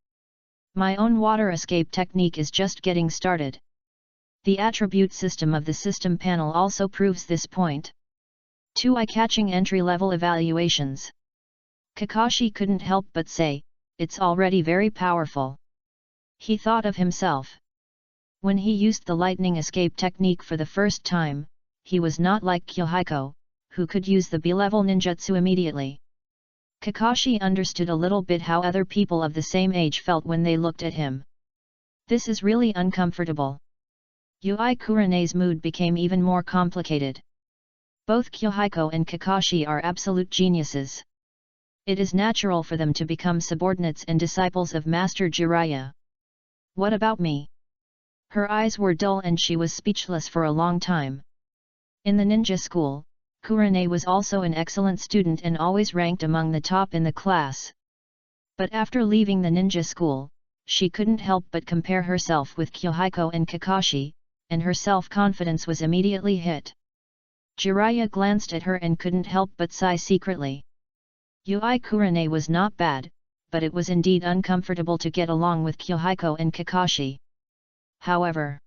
my own water escape technique is just getting started. The attribute system of the system panel also proves this point. 2 eye-catching entry-level evaluations. Kakashi couldn't help but say, it's already very powerful. He thought of himself. When he used the lightning escape technique for the first time, he was not like Yahiko, who could use the B-level ninjutsu immediately. Kakashi understood a little bit how other people of the same age felt when they looked at him. This is really uncomfortable. Yui Kurane's mood became even more complicated. Both Yahiko and Kakashi are absolute geniuses. It is natural for them to become subordinates and disciples of Master Jiraiya. What about me? Her eyes were dull and she was speechless for a long time. In the ninja school, Kurane was also an excellent student and always ranked among the top in the class. But after leaving the ninja school, she couldn't help but compare herself with Yahiko and Kakashi, and her self-confidence was immediately hit. Jiraiya glanced at her and couldn't help but sigh secretly. Yui Kurane was not bad, but it was indeed uncomfortable to get along with Yahiko and Kakashi. However,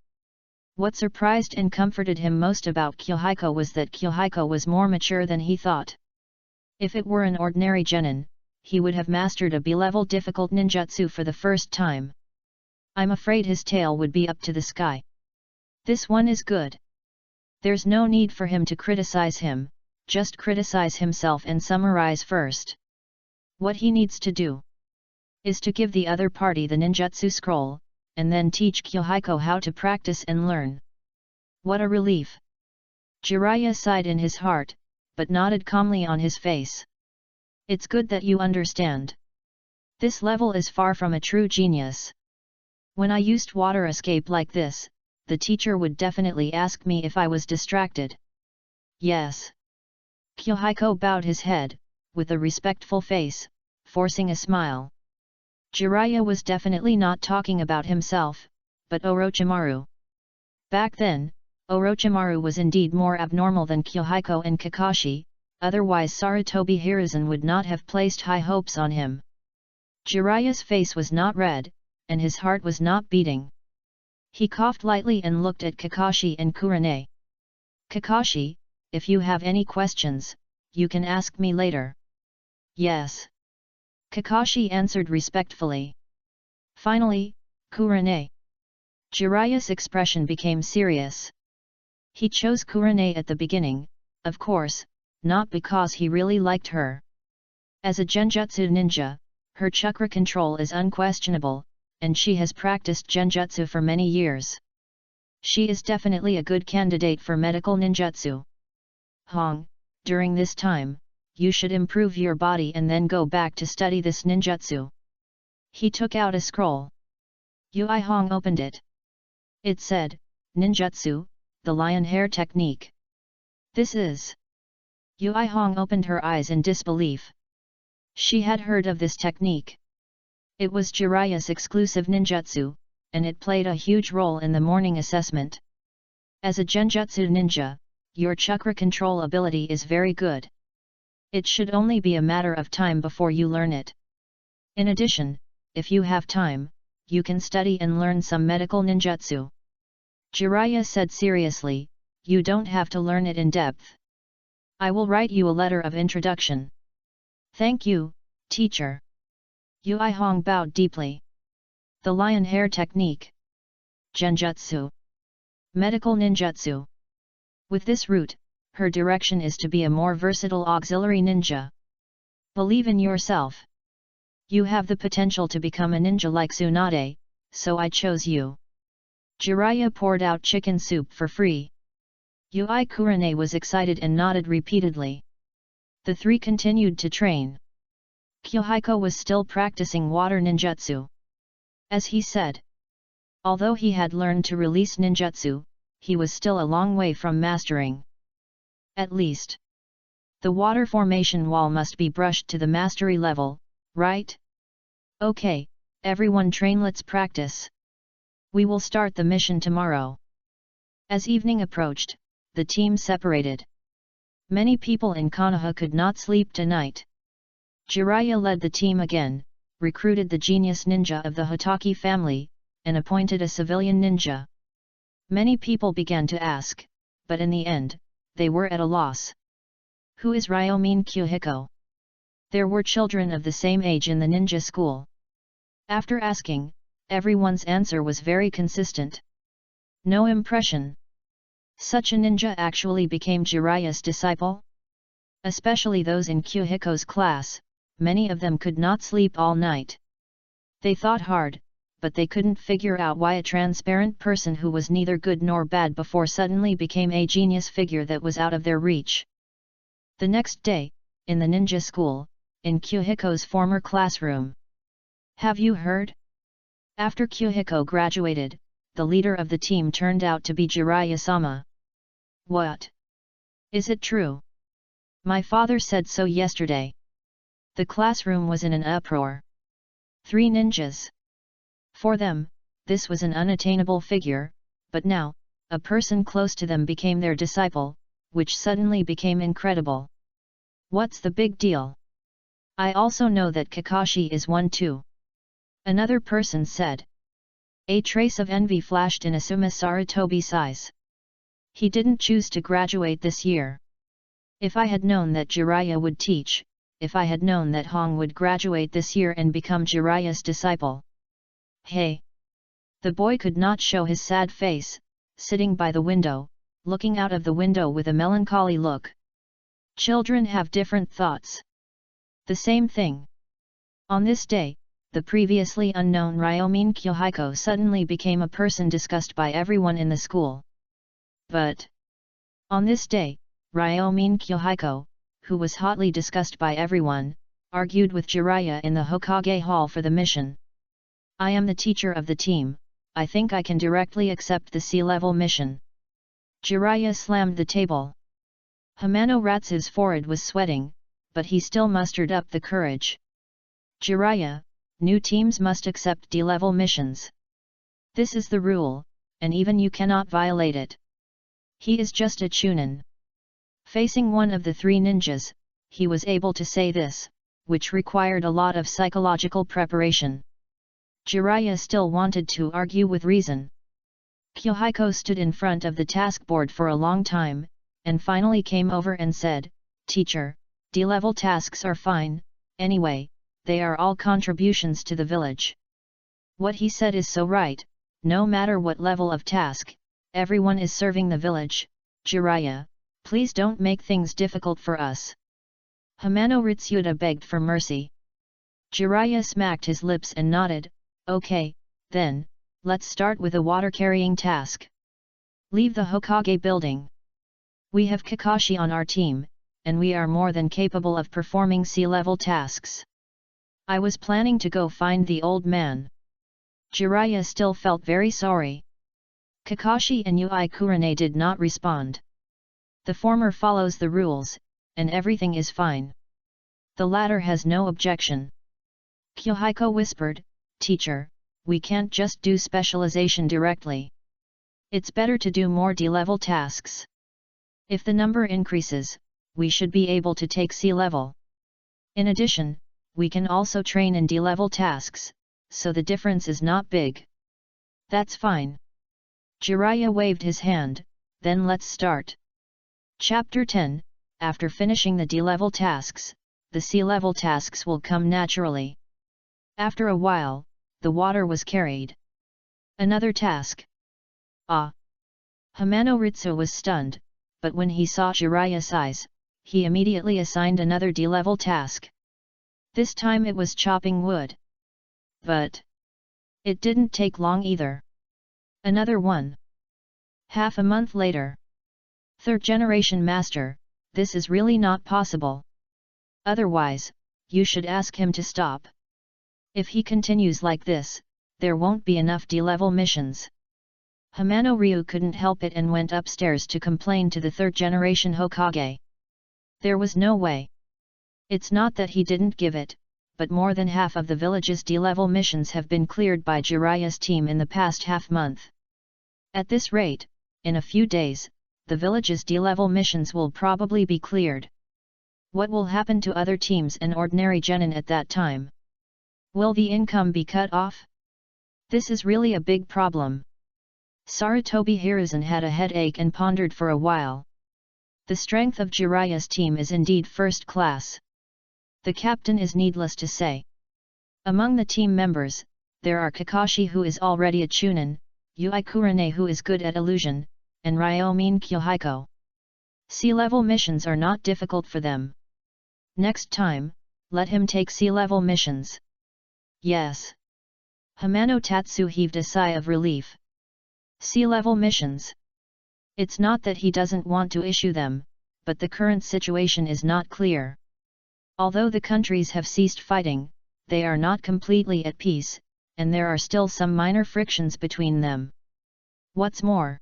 What surprised and comforted him most about Yahiko was that Yahiko was more mature than he thought. If it were an ordinary genin, he would have mastered a B-level difficult ninjutsu for the first time. I'm afraid his tail would be up to the sky. This one is good. There's no need for him to criticize him, just criticize himself and summarize first. What he needs to do is to give the other party the ninjutsu scroll, and then teach Yahiko how to practice and learn. What a relief! Jiraiya sighed in his heart, but nodded calmly on his face. It's good that you understand. This level is far from a true genius. When I used water escape like this, the teacher would definitely ask me if I was distracted. Yes. Yahiko bowed his head, with a respectful face, forcing a smile. Jiraiya was definitely not talking about himself, but Orochimaru. Back then, Orochimaru was indeed more abnormal than Yahiko and Kakashi, otherwise Sarutobi Hiruzen would not have placed high hopes on him. Jiraiya's face was not red, and his heart was not beating. He coughed lightly and looked at Kakashi and Kurane. Kakashi, if you have any questions, you can ask me later. Yes. Kakashi answered respectfully. Finally, Kurane. Jiraiya's expression became serious. He chose Kurane at the beginning, of course, not because he really liked her. As a genjutsu ninja, her chakra control is unquestionable, and she has practiced genjutsu for many years. She is definitely a good candidate for medical ninjutsu. Hong, during this time, you should improve your body and then go back to study this ninjutsu. He took out a scroll. Yui Hong opened it. It said, Ninjutsu, the lion hair technique. This is. Yui Hong opened her eyes in disbelief. She had heard of this technique. It was Jiraiya's exclusive ninjutsu, and it played a huge role in the morning assessment. As a genjutsu ninja, your chakra control ability is very good. It should only be a matter of time before you learn it. In addition, if you have time, you can study and learn some medical ninjutsu. Jiraiya said seriously, you don't have to learn it in depth. I will write you a letter of introduction. Thank you, teacher. Yui Hong bowed deeply. The lion hair technique. Genjutsu. Medical ninjutsu. With this route, her direction is to be a more versatile auxiliary ninja. Believe in yourself. You have the potential to become a ninja like Tsunade, so I chose you. Jiraiya poured out chicken soup for free. Yui Kurane was excited and nodded repeatedly. The three continued to train. Yahiko was still practicing water ninjutsu. As he said, although he had learned to release ninjutsu, he was still a long way from mastering. At least, the water formation wall must be brushed to the mastery level, right? Okay, everyone train, let's practice. We will start the mission tomorrow. As evening approached, the team separated. Many people in Konoha could not sleep tonight. Jiraiya led the team again, recruited the genius ninja of the Hokage family, and appointed a civilian ninja. Many people began to ask, but in the end, they were at a loss. Who is Ryomin Yahiko? There were children of the same age in the ninja school. After asking, everyone's answer was very consistent. No impression. Such a ninja actually became Jiraiya's disciple? Especially those in Yahiko's class, many of them could not sleep all night. They thought hard, but they couldn't figure out why a transparent person who was neither good nor bad before suddenly became a genius figure that was out of their reach. The next day, in the ninja school, in Yahiko's former classroom. Have you heard? After Yahiko graduated, the leader of the team turned out to be Jiraiya-sama. What? Is it true? My father said so yesterday. The classroom was in an uproar. 3 ninjas. For them, this was an unattainable figure, but now, a person close to them became their disciple, which suddenly became incredible. What's the big deal? I also know that Kakashi is one too. Another person said. A trace of envy flashed in Asuma Sarutobi's eyes. He didn't choose to graduate this year. If I had known that Jiraiya would teach, if I had known that Hong would graduate this year and become Jiraiya's disciple. Hey! The boy could not show his sad face, sitting by the window, looking out of the window with a melancholy look. Children have different thoughts. The same thing. On this day, the previously unknown Ryomin Yahiko suddenly became a person discussed by everyone in the school. But on this day, Ryomin Yahiko, who was hotly discussed by everyone, argued with Jiraiya in the Hokage hall for the mission. I am the teacher of the team, I think I can directly accept the sea-level mission. Jiraiya slammed the table. Hamano Ratsu's forehead was sweating, but he still mustered up the courage. Jiraiya, new teams must accept D-level missions. This is the rule, and even you cannot violate it. He is just a chunin. Facing one of the three ninjas, he was able to say this, which required a lot of psychological preparation. Jiraiya still wanted to argue with reason. Yahiko stood in front of the task board for a long time, and finally came over and said, "Teacher, D-level tasks are fine, anyway, they are all contributions to the village." What he said is so right, no matter what level of task, everyone is serving the village. Jiraiya, please don't make things difficult for us. Hamano Ritsuda begged for mercy. Jiraiya smacked his lips and nodded, "Okay, then, let's start with a water-carrying task. Leave the Hokage building. We have Kakashi on our team, and we are more than capable of performing sea-level tasks. I was planning to go find the old man." Jiraiya still felt very sorry. Kakashi and Yahiko did not respond. The former follows the rules, and everything is fine. The latter has no objection. Yahiko whispered, "Teacher, we can't just do specialization directly. It's better to do more D-level tasks. If the number increases, we should be able to take C-level. In addition, we can also train in D-level tasks, so the difference is not big." "That's fine." Jiraiya waved his hand, "Then let's start." Chapter 10, After finishing the D-level tasks, the C-level tasks will come naturally. After a while, the water was carried. Another task. Ah! Hamano Ritsu was stunned, but when he saw Jiraiya's eyes, he immediately assigned another D-level task. This time it was chopping wood. But it didn't take long either. Another one. Half a month later. "Third generation master, this is really not possible. Otherwise, you should ask him to stop. If he continues like this, there won't be enough D-level missions." Hamano Ryu couldn't help it and went upstairs to complain to the third generation Hokage. There was no way. It's not that he didn't give it, but more than half of the village's D-level missions have been cleared by Jiraiya's team in the past half-month. At this rate, in a few days, the village's D-level missions will probably be cleared. What will happen to other teams and ordinary genin at that time? Will the income be cut off? This is really a big problem. Sarutobi Hiruzen had a headache and pondered for a while. The strength of Jiraiya's team is indeed first class. The captain is needless to say. Among the team members, there are Kakashi, who is already a chunin, Yahiko who is good at illusion, and Ryomin Yahiko. C-level missions are not difficult for them. Next time, let him take C-level missions. Yes. Hamano Tatsu heaved a sigh of relief. C-level missions. It's not that he doesn't want to issue them, but the current situation is not clear. Although the countries have ceased fighting, they are not completely at peace, and there are still some minor frictions between them. What's more,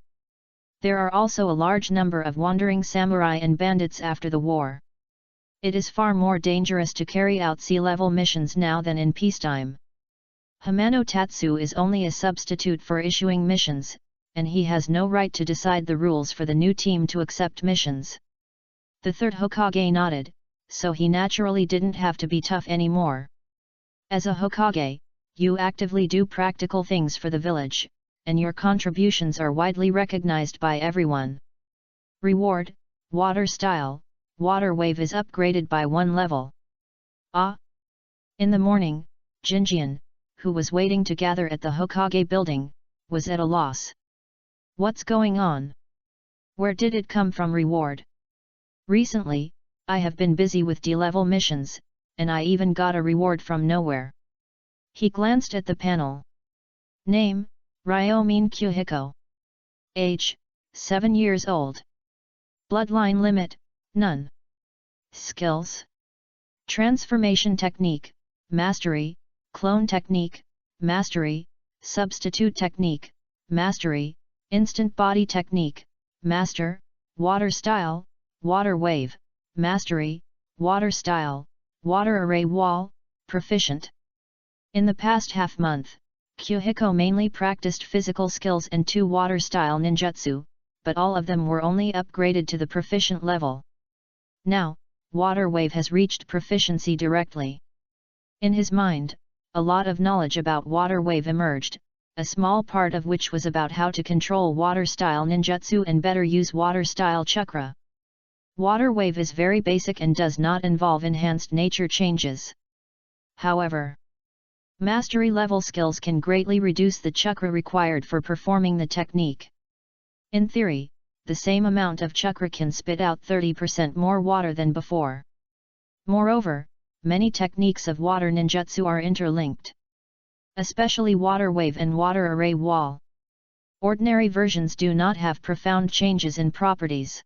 there are also a large number of wandering samurai and bandits after the war. It is far more dangerous to carry out sea-level missions now than in peacetime. Hamano Tatsu is only a substitute for issuing missions, and he has no right to decide the rules for the new team to accept missions. The third Hokage nodded, so he naturally didn't have to be tough anymore. As a Hokage, you actively do practical things for the village, and your contributions are widely recognized by everyone. Reward: Water Style, Water Wave is upgraded by 1 level. Ah! In the morning, Jinjian, who was waiting to gather at the Hokage building, was at a loss. What's going on? Where did it come from? Reward. Recently, I have been busy with D-level missions, and I even got a reward from nowhere. He glanced at the panel. Name: Ryomin Yahiko. Age: 7 years old. Bloodline limit: none. Skills: Transformation Technique, Mastery; Clone Technique, Mastery; Substitute Technique, Mastery; Instant Body Technique, Master; Water Style, Water Wave, Mastery; Water Style, Water Array Wall, Proficient. In the past half-month, Yahiko mainly practiced physical skills and 2 water-style ninjutsu, but all of them were only upgraded to the proficient level. Now, Water Wave has reached proficiency directly. In his mind, a lot of knowledge about Water Wave emerged, a small part of which was about how to control water-style ninjutsu and better use water-style chakra. Water Wave is very basic and does not involve enhanced nature changes. However, mastery level skills can greatly reduce the chakra required for performing the technique. In theory, the same amount of chakra can spit out 30% more water than before. Moreover, many techniques of water ninjutsu are interlinked. Especially Water Wave and Water Array Wall. Ordinary versions do not have profound changes in properties.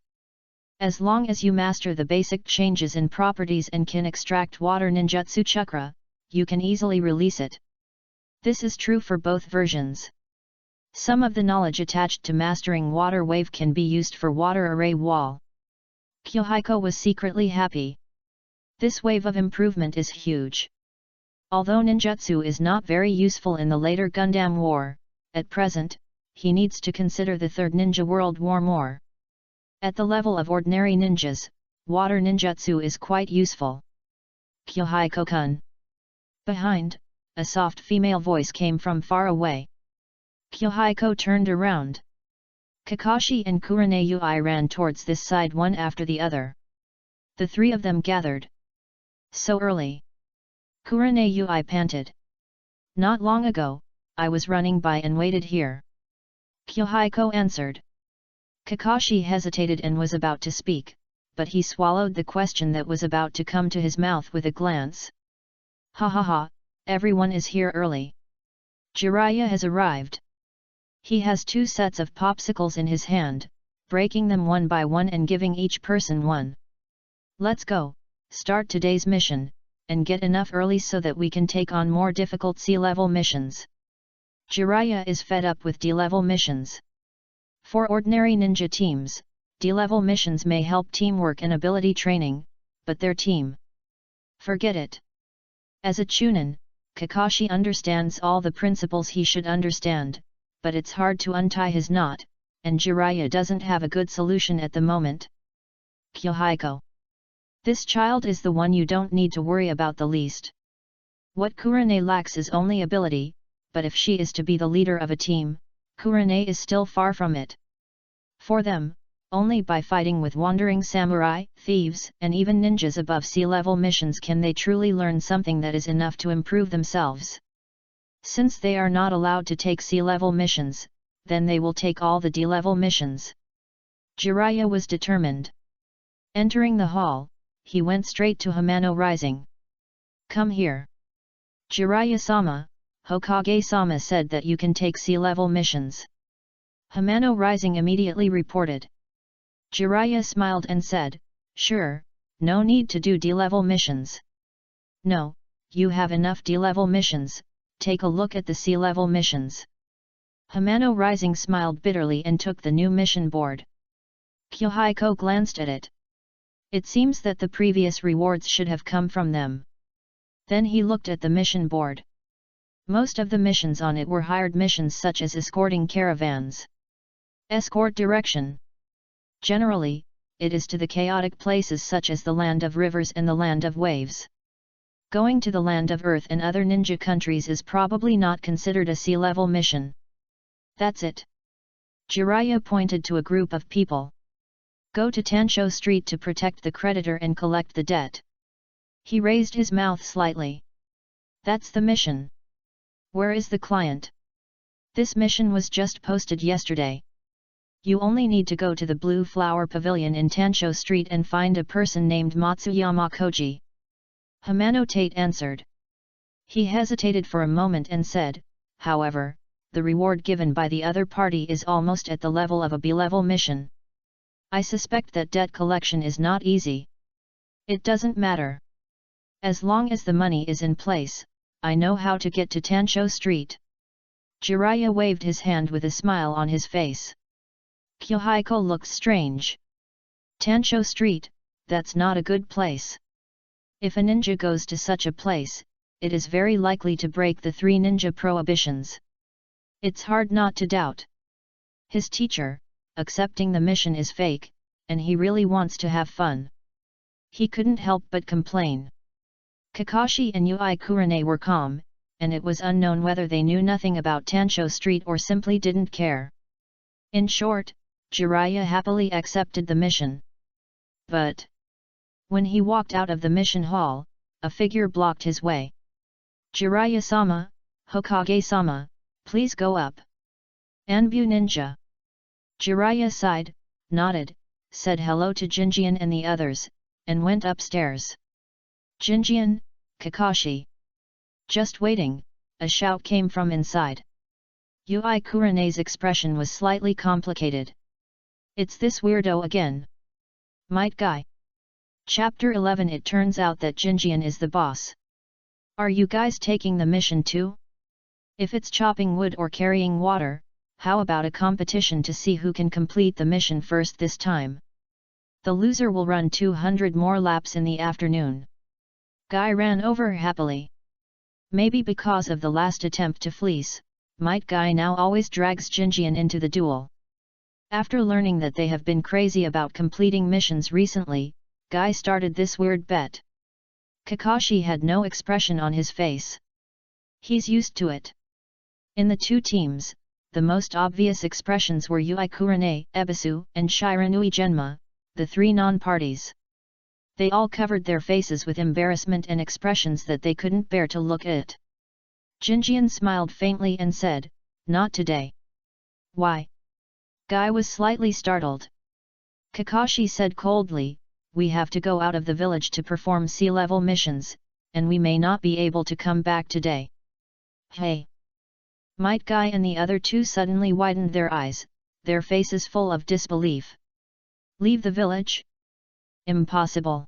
As long as you master the basic changes in properties and can extract water ninjutsu chakra, you can easily release it. This is true for both versions. Some of the knowledge attached to mastering Water Wave can be used for Water Array Wall. Yahiko was secretly happy. This wave of improvement is huge. Although ninjutsu is not very useful in the later Gundam War, at present, he needs to consider the Third Ninja World War more. At the level of ordinary ninjas, water ninjutsu is quite useful. Yahiko-kun. Behind, a soft female voice came from far away. Yahiko turned around. Kakashi and Kurenai ran towards this side one after the other. The 3 of them gathered. So early? Kurenai panted. Not long ago, I was running by and waited here. Yahiko answered. Kakashi hesitated and was about to speak, but he swallowed the question that was about to come to his mouth with a glance. Ha ha ha, everyone is here early. Jiraiya has arrived. He has 2 sets of popsicles in his hand, breaking them one by one and giving each person one. Let's go, start today's mission, and get enough early so that we can take on more difficult C-level missions. Jiraiya is fed up with D-level missions. For ordinary ninja teams, D-level missions may help teamwork and ability training, but their team. Forget it. As a Chunin, Kakashi understands all the principles he should understand, but it's hard to untie his knot, and Jiraiya doesn't have a good solution at the moment. Yahiko. This child is the one you don't need to worry about the least. What Kurenai lacks is only ability, but if she is to be the leader of a team, Kurenai is still far from it. For them, only by fighting with wandering samurai, thieves, and even ninjas above C-level missions can they truly learn something that is enough to improve themselves. Since they are not allowed to take C-level missions, then they will take all the D-level missions. Jiraiya was determined. Entering the hall, he went straight to Hamano Rising. Come here. Jiraiya-sama, Hokage-sama said that you can take C-level missions. Hamano Rising immediately reported. Jiraiya smiled and said, sure, no need to do D-level missions. No, you have enough D-level missions, take a look at the C-level missions. Hamano Rising smiled bitterly and took the new mission board. Yahiko glanced at it. It seems that the previous rewards should have come from them. Then he looked at the mission board. Most of the missions on it were hired missions such as escorting caravans. Escort direction. Generally, it is to the chaotic places such as the land of rivers and the land of waves. Going to the land of Earth and other ninja countries is probably not considered a sea-level mission. That's it. Jiraiya pointed to a group of people. Go to Tansho Street to protect the creditor and collect the debt. He raised his mouth slightly. That's the mission. Where is the client? This mission was just posted yesterday. You only need to go to the Blue Flower Pavilion in Tansho Street and find a person named Matsuyama Koji. Hamano Tate answered. He hesitated for a moment and said, however, the reward given by the other party is almost at the level of a B-level mission. I suspect that debt collection is not easy. It doesn't matter. As long as the money is in place, I know how to get to Tansho Street. Jiraiya waved his hand with a smile on his face. Yahiko looked strange. Tansho Street, that's not a good place. If a ninja goes to such a place, it is very likely to break the 3 ninja prohibitions. It's hard not to doubt. His teacher, accepting the mission is fake, and he really wants to have fun. He couldn't help but complain. Kakashi and Yui Kurane were calm, and it was unknown whether they knew nothing about Tansho Street or simply didn't care. In short, Jiraiya happily accepted the mission. But when he walked out of the mission hall, a figure blocked his way. Jiraiya-sama, Hokage-sama, please go up. Anbu Ninja. Jiraiya sighed, nodded, said hello to Jinjian and the others, and went upstairs. Jinjian, Kakashi. Just waiting, a shout came from inside. Yui Kurane's expression was slightly complicated. It's this weirdo again. Might guy. Chapter 11. It turns out that Jinjian is the boss. Are you guys taking the mission too? If it's chopping wood or carrying water, how about a competition to see who can complete the mission first this time? The loser will run 200 more laps in the afternoon. Guy ran over happily. Maybe because of the last attempt to fleece, Might Guy now always drags Jinjian into the duel. After learning that they have been crazy about completing missions recently, Guy started this weird bet. Kakashi had no expression on his face. He's used to it. In the 2 teams, the most obvious expressions were Yui Kurane, Ebisu, and Shiranui Genma, the 3 non-parties. They all covered their faces with embarrassment and expressions that they couldn't bear to look at. Jinjian smiled faintly and said, "Not today." "Why?" Guy was slightly startled. Kakashi said coldly, "We have to go out of the village to perform sea-level missions, and we may not be able to come back today." "Hey!" Might Guy and the other 2 suddenly widened their eyes, their faces full of disbelief. "Leave the village? Impossible.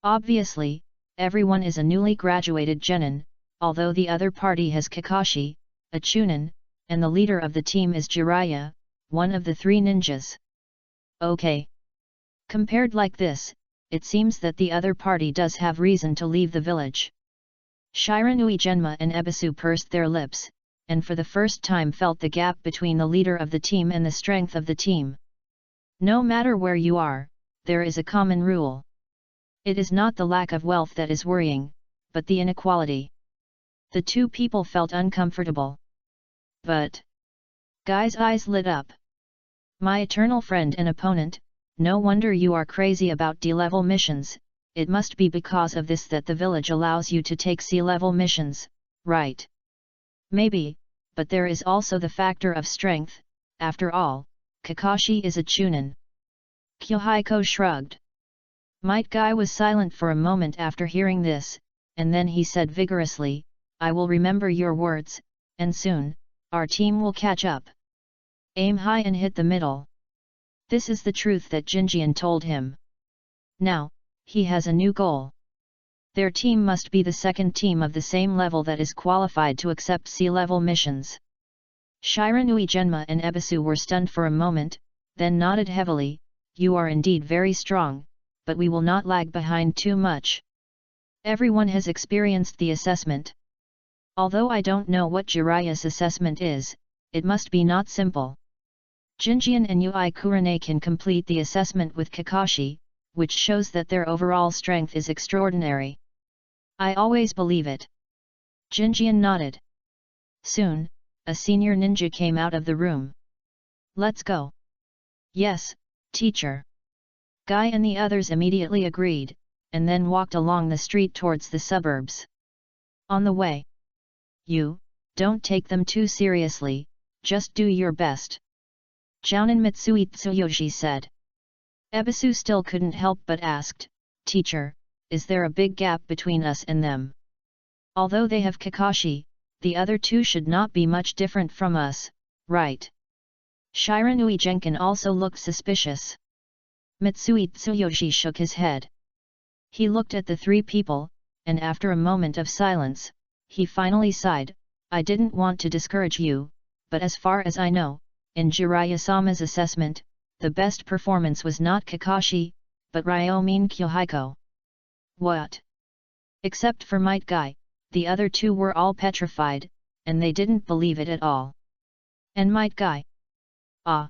Obviously, everyone is a newly graduated genin, although the other party has Kakashi, a chunin, and the leader of the team is Jiraiya, one of the 3 ninjas. Okay. Compared like this, it seems that the other party does have reason to leave the village." Shiranui Genma and Ebisu pursed their lips, and for the first time felt the gap between the leader of the team and the strength of the team. No matter where you are, there is a common rule. It is not the lack of wealth that is worrying, but the inequality. The 2 people felt uncomfortable. But Guy's eyes lit up. "My eternal friend and opponent, no wonder you are crazy about D-level missions. It must be because of this that the village allows you to take C-level missions, right?" "Maybe, but there is also the factor of strength. After all, Kakashi is a chunin." Yahiko shrugged. Might Guy was silent for a moment after hearing this, and then he said vigorously, "I will remember your words, and soon, our team will catch up. Aim high and hit the middle." This is the truth that Jinjian told him. Now, he has a new goal. Their team must be the second team of the same level that is qualified to accept sea-level missions. Shiranui Genma and Ebisu were stunned for a moment, then nodded heavily. "You are indeed very strong, but we will not lag behind too much. Everyone has experienced the assessment. Although I don't know what Jiraiya's assessment is, it must be not simple. Jinjian and Yui Kurane can complete the assessment with Kakashi, which shows that their overall strength is extraordinary. I always believe it. Jinjian nodded. Soon, a senior ninja came out of the room. Let's go. Yes, teacher. Guy and the others immediately agreed, and then walked along the street towards the suburbs. On the way. You, don't take them too seriously, just do your best. Jounin Mitsui Tsuyoshi said. Ebisu still couldn't help but asked, Teacher, is there a big gap between us and them? Although they have Kakashi, the other two should not be much different from us, right? Shiranui Genkin also looked suspicious. Mitsui Tsuyoshi shook his head. He looked at the three people, and after a moment of silence, he finally sighed, I didn't want to discourage you, but as far as I know, in Jiraiya-sama's assessment, the best performance was not Kakashi, but Ryomin Kyohiko. What? Except for Might Guy, the other two were all petrified, and they didn't believe it at all. And Might Guy? Ah!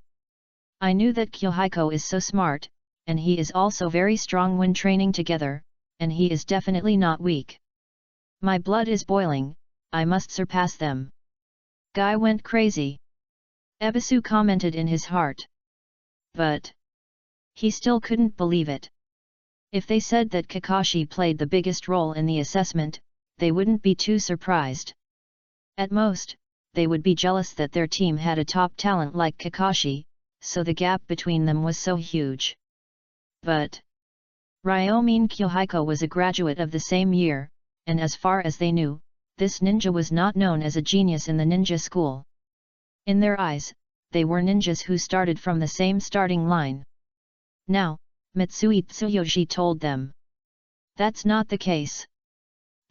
I knew that Kyohiko is so smart, and he is also very strong when training together, and he is definitely not weak. My blood is boiling, I must surpass them. Guy went crazy. Ebisu commented in his heart. But he still couldn't believe it. If they said that Kakashi played the biggest role in the assessment, they wouldn't be too surprised. At most, they would be jealous that their team had a top talent like Kakashi, so the gap between them was so huge. But Ryomin Kyohiko was a graduate of the same year, and as far as they knew, this ninja was not known as a genius in the ninja school. In their eyes, they were ninjas who started from the same starting line. Now, Mitsui Tsuyoshi told them. That's not the case.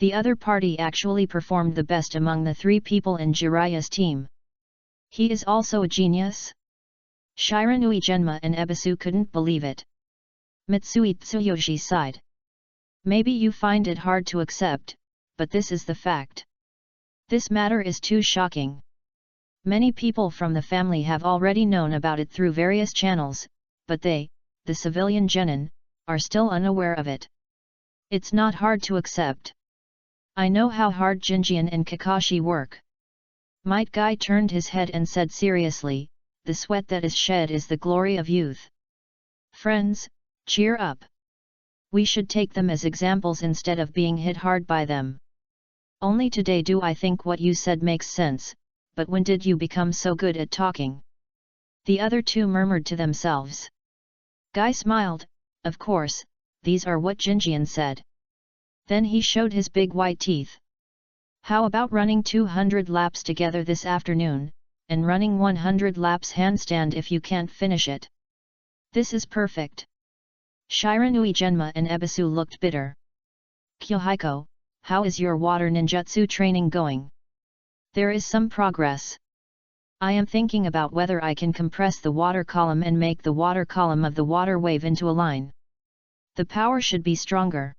The other party actually performed the best among the three people in Jiraiya's team. He is also a genius? Shiranui Genma and Ebisu couldn't believe it. Mitsui Tsuyoshi sighed. Maybe you find it hard to accept, but this is the fact. This matter is too shocking. Many people from the family have already known about it through various channels, but they, the civilian genin, are still unaware of it. It's not hard to accept. I know how hard Jinjian and Kakashi work. Might Guy turned his head and said seriously, the sweat that is shed is the glory of youth. Friends, cheer up. We should take them as examples instead of being hit hard by them. Only today do I think what you said makes sense, but when did you become so good at talking? The other two murmured to themselves. Guy smiled, of course, these are what Jinjian said. Then he showed his big white teeth. How about running 200 laps together this afternoon, and running 100 laps handstand if you can't finish it? This is perfect. Shiranui Genma and Ebisu looked bitter. Kyohiko, how is your water ninjutsu training going? There is some progress. I am thinking about whether I can compress the water column and make the water column of the water wave into a line. The power should be stronger.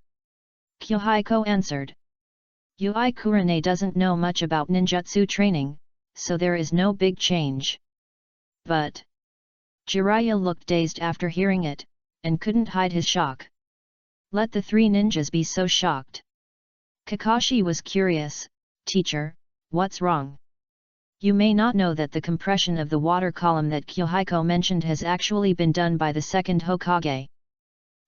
Kyohiko answered. Yui Kurane doesn't know much about ninjutsu training, so there is no big change. But Jiraiya looked dazed after hearing it, and couldn't hide his shock. Let the three ninjas be so shocked. Kakashi was curious, Teacher, what's wrong? You may not know that the compression of the water column that Kyohiko mentioned has actually been done by the second Hokage.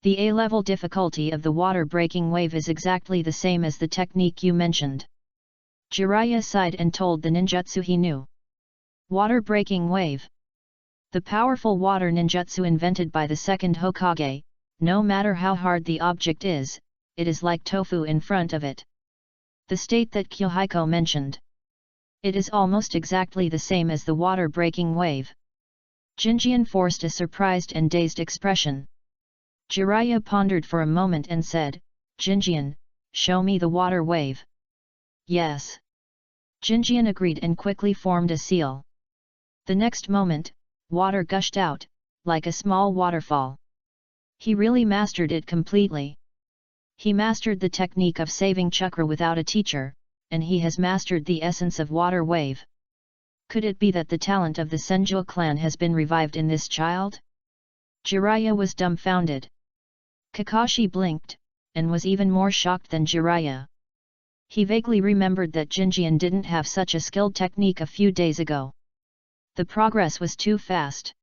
The A-level difficulty of the water-breaking wave is exactly the same as the technique you mentioned. Jiraiya sighed and told the ninjutsu he knew. Water-breaking wave. The powerful water ninjutsu invented by the second Hokage, no matter how hard the object is, it is like tofu in front of it. The state that Kyohiko mentioned. It is almost exactly the same as the water-breaking wave. Jinjian forced a surprised and dazed expression. Jiraiya pondered for a moment and said, Jinjian, show me the water wave. Yes. Jinjian agreed and quickly formed a seal. The next moment, water gushed out, like a small waterfall. He really mastered it completely. He mastered the technique of saving chakra without a teacher, and he has mastered the essence of water wave. Could it be that the talent of the Senju clan has been revived in this child? Jiraiya was dumbfounded. Kakashi blinked, and was even more shocked than Jiraiya. He vaguely remembered that Jinjian didn't have such a skilled technique a few days ago. The progress was too fast.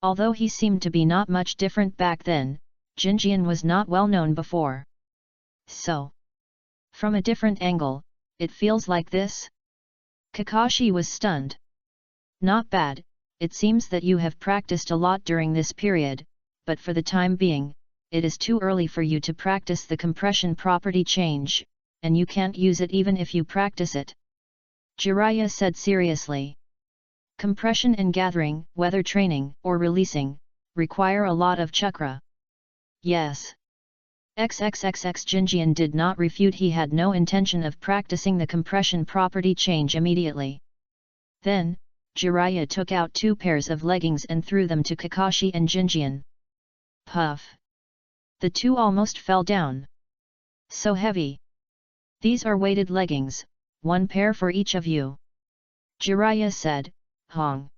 Although he seemed to be not much different back then, Jinjian was not well known before. So, from a different angle, it feels like this? Kakashi was stunned. Not bad, it seems that you have practiced a lot during this period, but for the time being, it is too early for you to practice the compression property change, and you can't use it even if you practice it. Jiraiya said seriously. Compression and gathering, whether training or releasing, require a lot of chakra. Yes. XXXX Jinjian did not refute. He had no intention of practicing the compression property change immediately. Then, Jiraiya took out 2 pairs of leggings and threw them to Kakashi and Jinjian. Puff! The 2 almost fell down. So heavy. These are weighted leggings, 1 pair for each of you. Jiraiya said, Hong.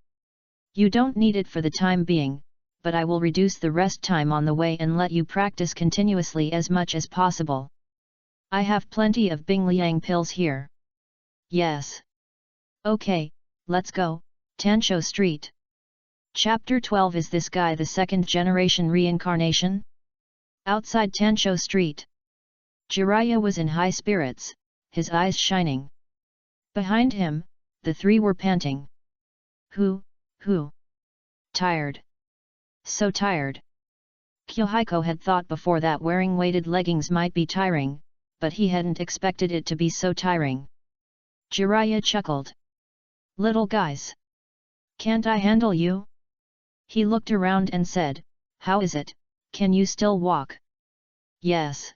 You don't need it for the time being, but I will reduce the rest time on the way and let you practice continuously as much as possible. I have plenty of Bing Liang pills here. Yes. Okay, let's go, Tansho Street. Chapter 12. Is this guy the 2nd generation reincarnation? Outside Tansho Street. Jiraiya was in high spirits, his eyes shining. Behind him, the 3 were panting. Who? Tired. So tired. Yahiko had thought before that wearing weighted leggings might be tiring, but he hadn't expected it to be so tiring. Jiraiya chuckled. Little guys. Can't I handle you? He looked around and said, How is it, can you still walk? Yes.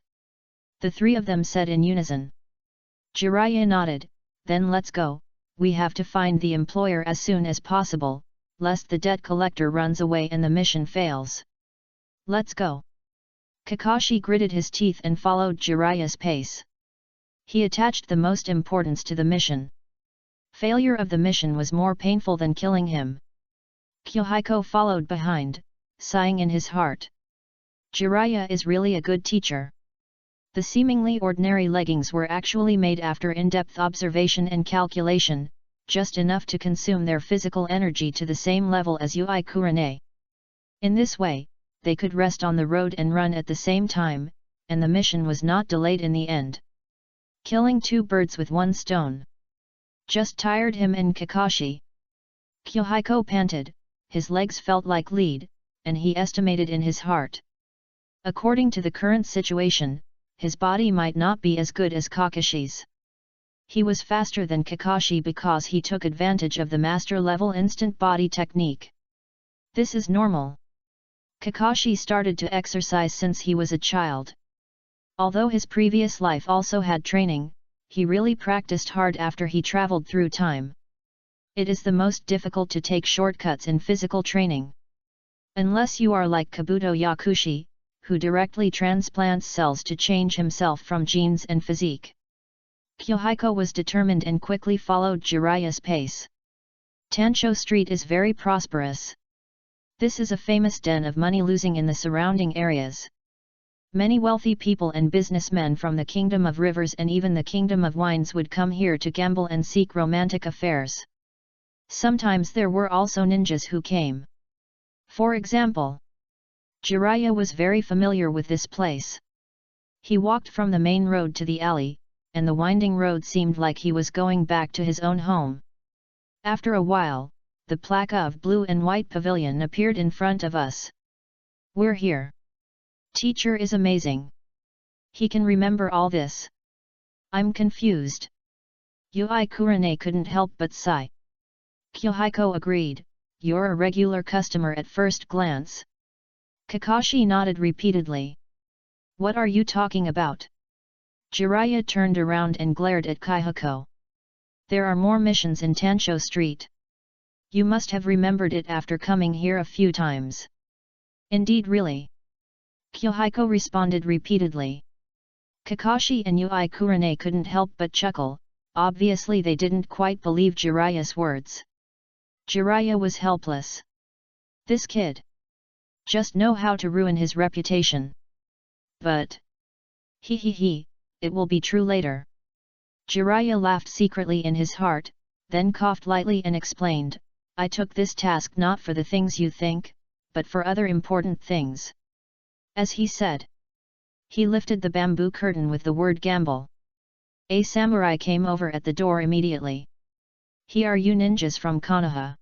The 3 of them said in unison. Jiraiya nodded, then let's go, we have to find the employer as soon as possible, lest the debt collector runs away and the mission fails. Let's go. Kakashi gritted his teeth and followed Jiraiya's pace. He attached the most importance to the mission. Failure of the mission was more painful than killing him. Yahiko followed behind, sighing in his heart. Jiraiya is really a good teacher. The seemingly ordinary leggings were actually made after in-depth observation and calculation, just enough to consume their physical energy to the same level as Yui Kurane. In this way, they could rest on the road and run at the same time, and the mission was not delayed in the end. Killing 2 birds with 1 stone. Just tired him and Kakashi. Yahiko panted, his legs felt like lead, and he estimated in his heart. According to the current situation, his body might not be as good as Kakashi's. He was faster than Kakashi because he took advantage of the master-level instant body technique. This is normal. Kakashi started to exercise since he was a child. Although his previous life also had training, he really practiced hard after he traveled through time. It is the most difficult to take shortcuts in physical training. Unless you are like Kabuto Yakushi, who directly transplants cells to change himself from genes and physique. Yahiko was determined and quickly followed Jiraiya's pace. Tansho Street is very prosperous. This is a famous den of money losing in the surrounding areas. Many wealthy people and businessmen from the Kingdom of Rivers and even the Kingdom of Wines would come here to gamble and seek romantic affairs. Sometimes there were also ninjas who came. For example, Jiraiya was very familiar with this place. He walked from the main road to the alley, and the winding road seemed like he was going back to his own home. After a while, the plaque of blue and white pavilion appeared in front of us. We're here. Teacher is amazing. He can remember all this. I'm confused. Yui Kurane couldn't help but sigh. Yahiko agreed, you're a regular customer at first glance. Kakashi nodded repeatedly. What are you talking about? Jiraiya turned around and glared at Yahiko. There are more missions in Tansho Street. You must have remembered it after coming here a few times. Indeed, really. Yahiko responded repeatedly. Kakashi and Yui Kurane couldn't help but chuckle, obviously they didn't quite believe Jiraiya's words. Jiraiya was helpless. This kid just know how to ruin his reputation. But it will be true later. Jiraiya laughed secretly in his heart, then coughed lightly and explained, I took this task not for the things you think, but for other important things. As he said, he lifted the bamboo curtain with the word gamble. A samurai came over at the door immediately. Here are you ninjas from Konoha?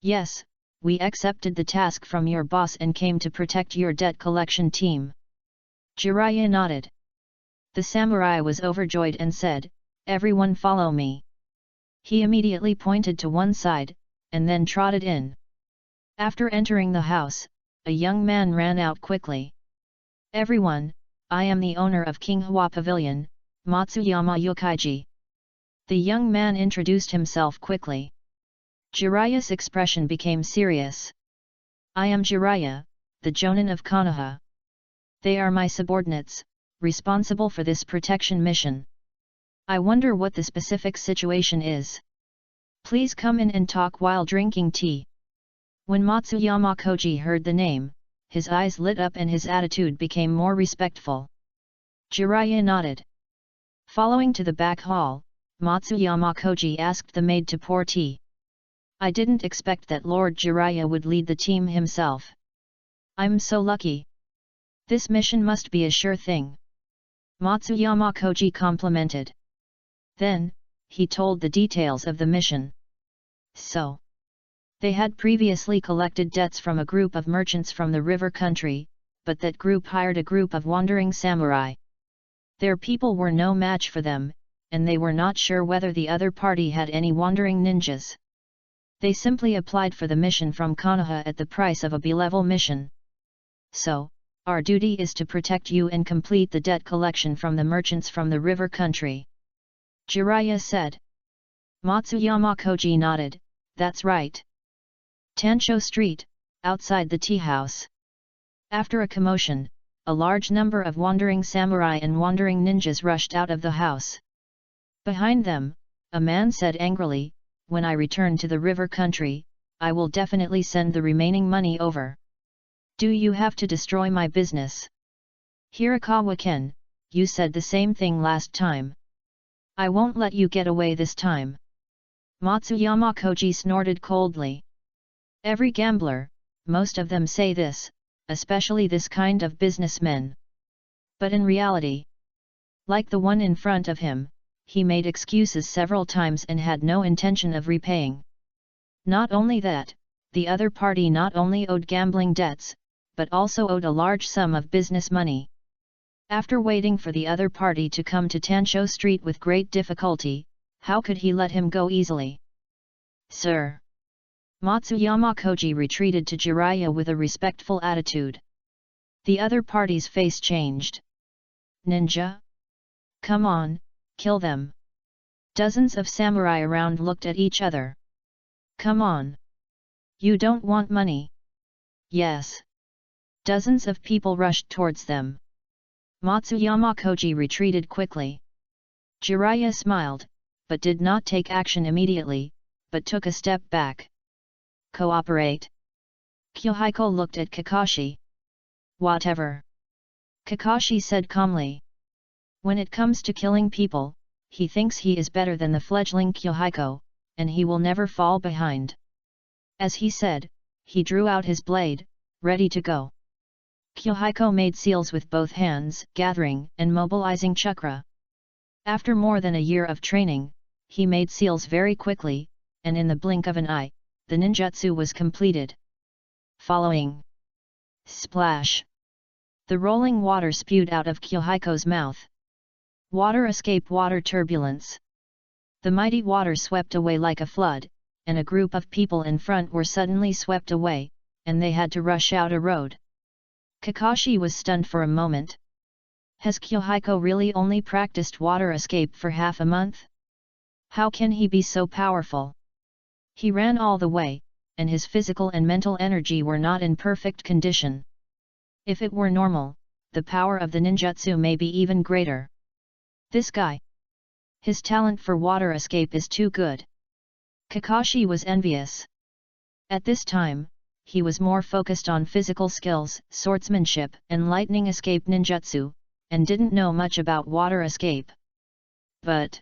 Yes, we accepted the task from your boss and came to protect your debt collection team. Jiraiya nodded. The samurai was overjoyed and said, everyone follow me. He immediately pointed to one side, and then trotted in. After entering the house, a young man ran out quickly. Everyone, I am the owner of King Hua Pavilion, Matsuyama Yokaiji. The young man introduced himself quickly. Jiraiya's expression became serious. I am Jiraiya, the Jonin of Konoha. They are my subordinates, responsible for this protection mission. I wonder what the specific situation is. Please come in and talk while drinking tea. When Matsuyama Koji heard the name, his eyes lit up and his attitude became more respectful. Jiraiya nodded. Following to the back hall, Matsuyama Koji asked the maid to pour tea. I didn't expect that Lord Jiraiya would lead the team himself. I'm so lucky. This mission must be a sure thing. Matsuyama Koji complimented. Then, he told the details of the mission. So, they had previously collected debts from a group of merchants from the river country, but that group hired a group of wandering samurai. Their people were no match for them, and they were not sure whether the other party had any wandering ninjas. They simply applied for the mission from Konoha at the price of a B-level mission. So, our duty is to protect you and complete the debt collection from the merchants from the river country. Jiraiya said. Matsuyama Koji nodded, that's right. Tansho Street, outside the tea house. After a commotion, a large number of wandering samurai and wandering ninjas rushed out of the house. Behind them, a man said angrily, when I return to the river country, I will definitely send the remaining money over. Do you have to destroy my business? Hirakawa-ken, you said the same thing last time. I won't let you get away this time. Matsuyama Koji snorted coldly. Every gambler, most of them say this, especially this kind of businessmen. But in reality, like the one in front of him, he made excuses several times and had no intention of repaying. Not only that, the other party not only owed gambling debts, but also owed a large sum of business money. After waiting for the other party to come to Tansho Street with great difficulty, how could he let him go easily? Sir! Matsuyama Koji retreated to Jiraiya with a respectful attitude. The other party's face changed. Ninja? Come on, kill them. Dozens of samurai around looked at each other. Come on. You don't want money? Yes. Dozens of people rushed towards them. Matsuyama Koji retreated quickly. Jiraiya smiled, but did not take action immediately, but took a step back. Cooperate. Yahiko looked at Kakashi. Whatever. Kakashi said calmly. When it comes to killing people, he thinks he is better than the fledgling Yahiko, and he will never fall behind. As he said, he drew out his blade, ready to go. Yahiko made seals with both hands, gathering and mobilizing chakra. After more than a year of training, he made seals very quickly, and in the blink of an eye, the ninjutsu was completed. Following. Splash! The rolling water spewed out of Yahiko's mouth. Water escape, water turbulence. The mighty water swept away like a flood, and a group of people in front were suddenly swept away, and they had to rush out a road. Kakashi was stunned for a moment. Has Yahiko really only practiced water escape for half a month? How can he be so powerful? He ran all the way, and his physical and mental energy were not in perfect condition. If it were normal, the power of the ninjutsu may be even greater. This guy. His talent for water escape is too good. Kakashi was envious. At this time, he was more focused on physical skills, swordsmanship and lightning escape ninjutsu, and didn't know much about water escape. But,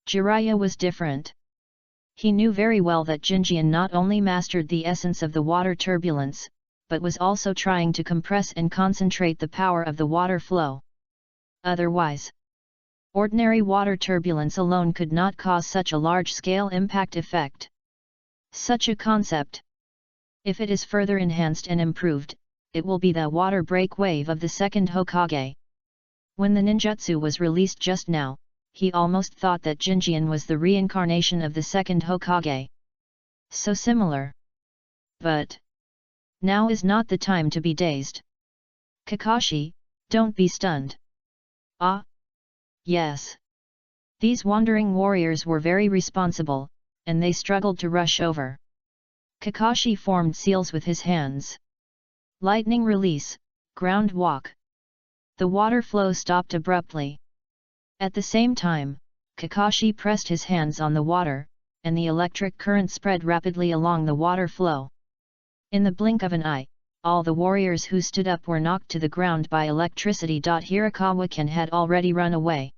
Jiraiya was different. He knew very well that Jinjian not only mastered the essence of the water turbulence, but was also trying to compress and concentrate the power of the water flow. Otherwise, ordinary water turbulence alone could not cause such a large-scale impact effect. Such a concept, if it is further enhanced and improved, it will be the water break wave of the second Hokage. When the ninjutsu was released just now, he almost thought that Jinjian was the reincarnation of the second Hokage. So similar. But now is not the time to be dazed. Kakashi, don't be stunned. Ah? Yes. These wandering warriors were very responsible, and they struggled to rush over. Kakashi formed seals with his hands. Lightning release, ground walk. The water flow stopped abruptly. At the same time, Kakashi pressed his hands on the water, and the electric current spread rapidly along the water flow. In the blink of an eye, all the warriors who stood up were knocked to the ground by electricity. Hirakawa-ken had already run away.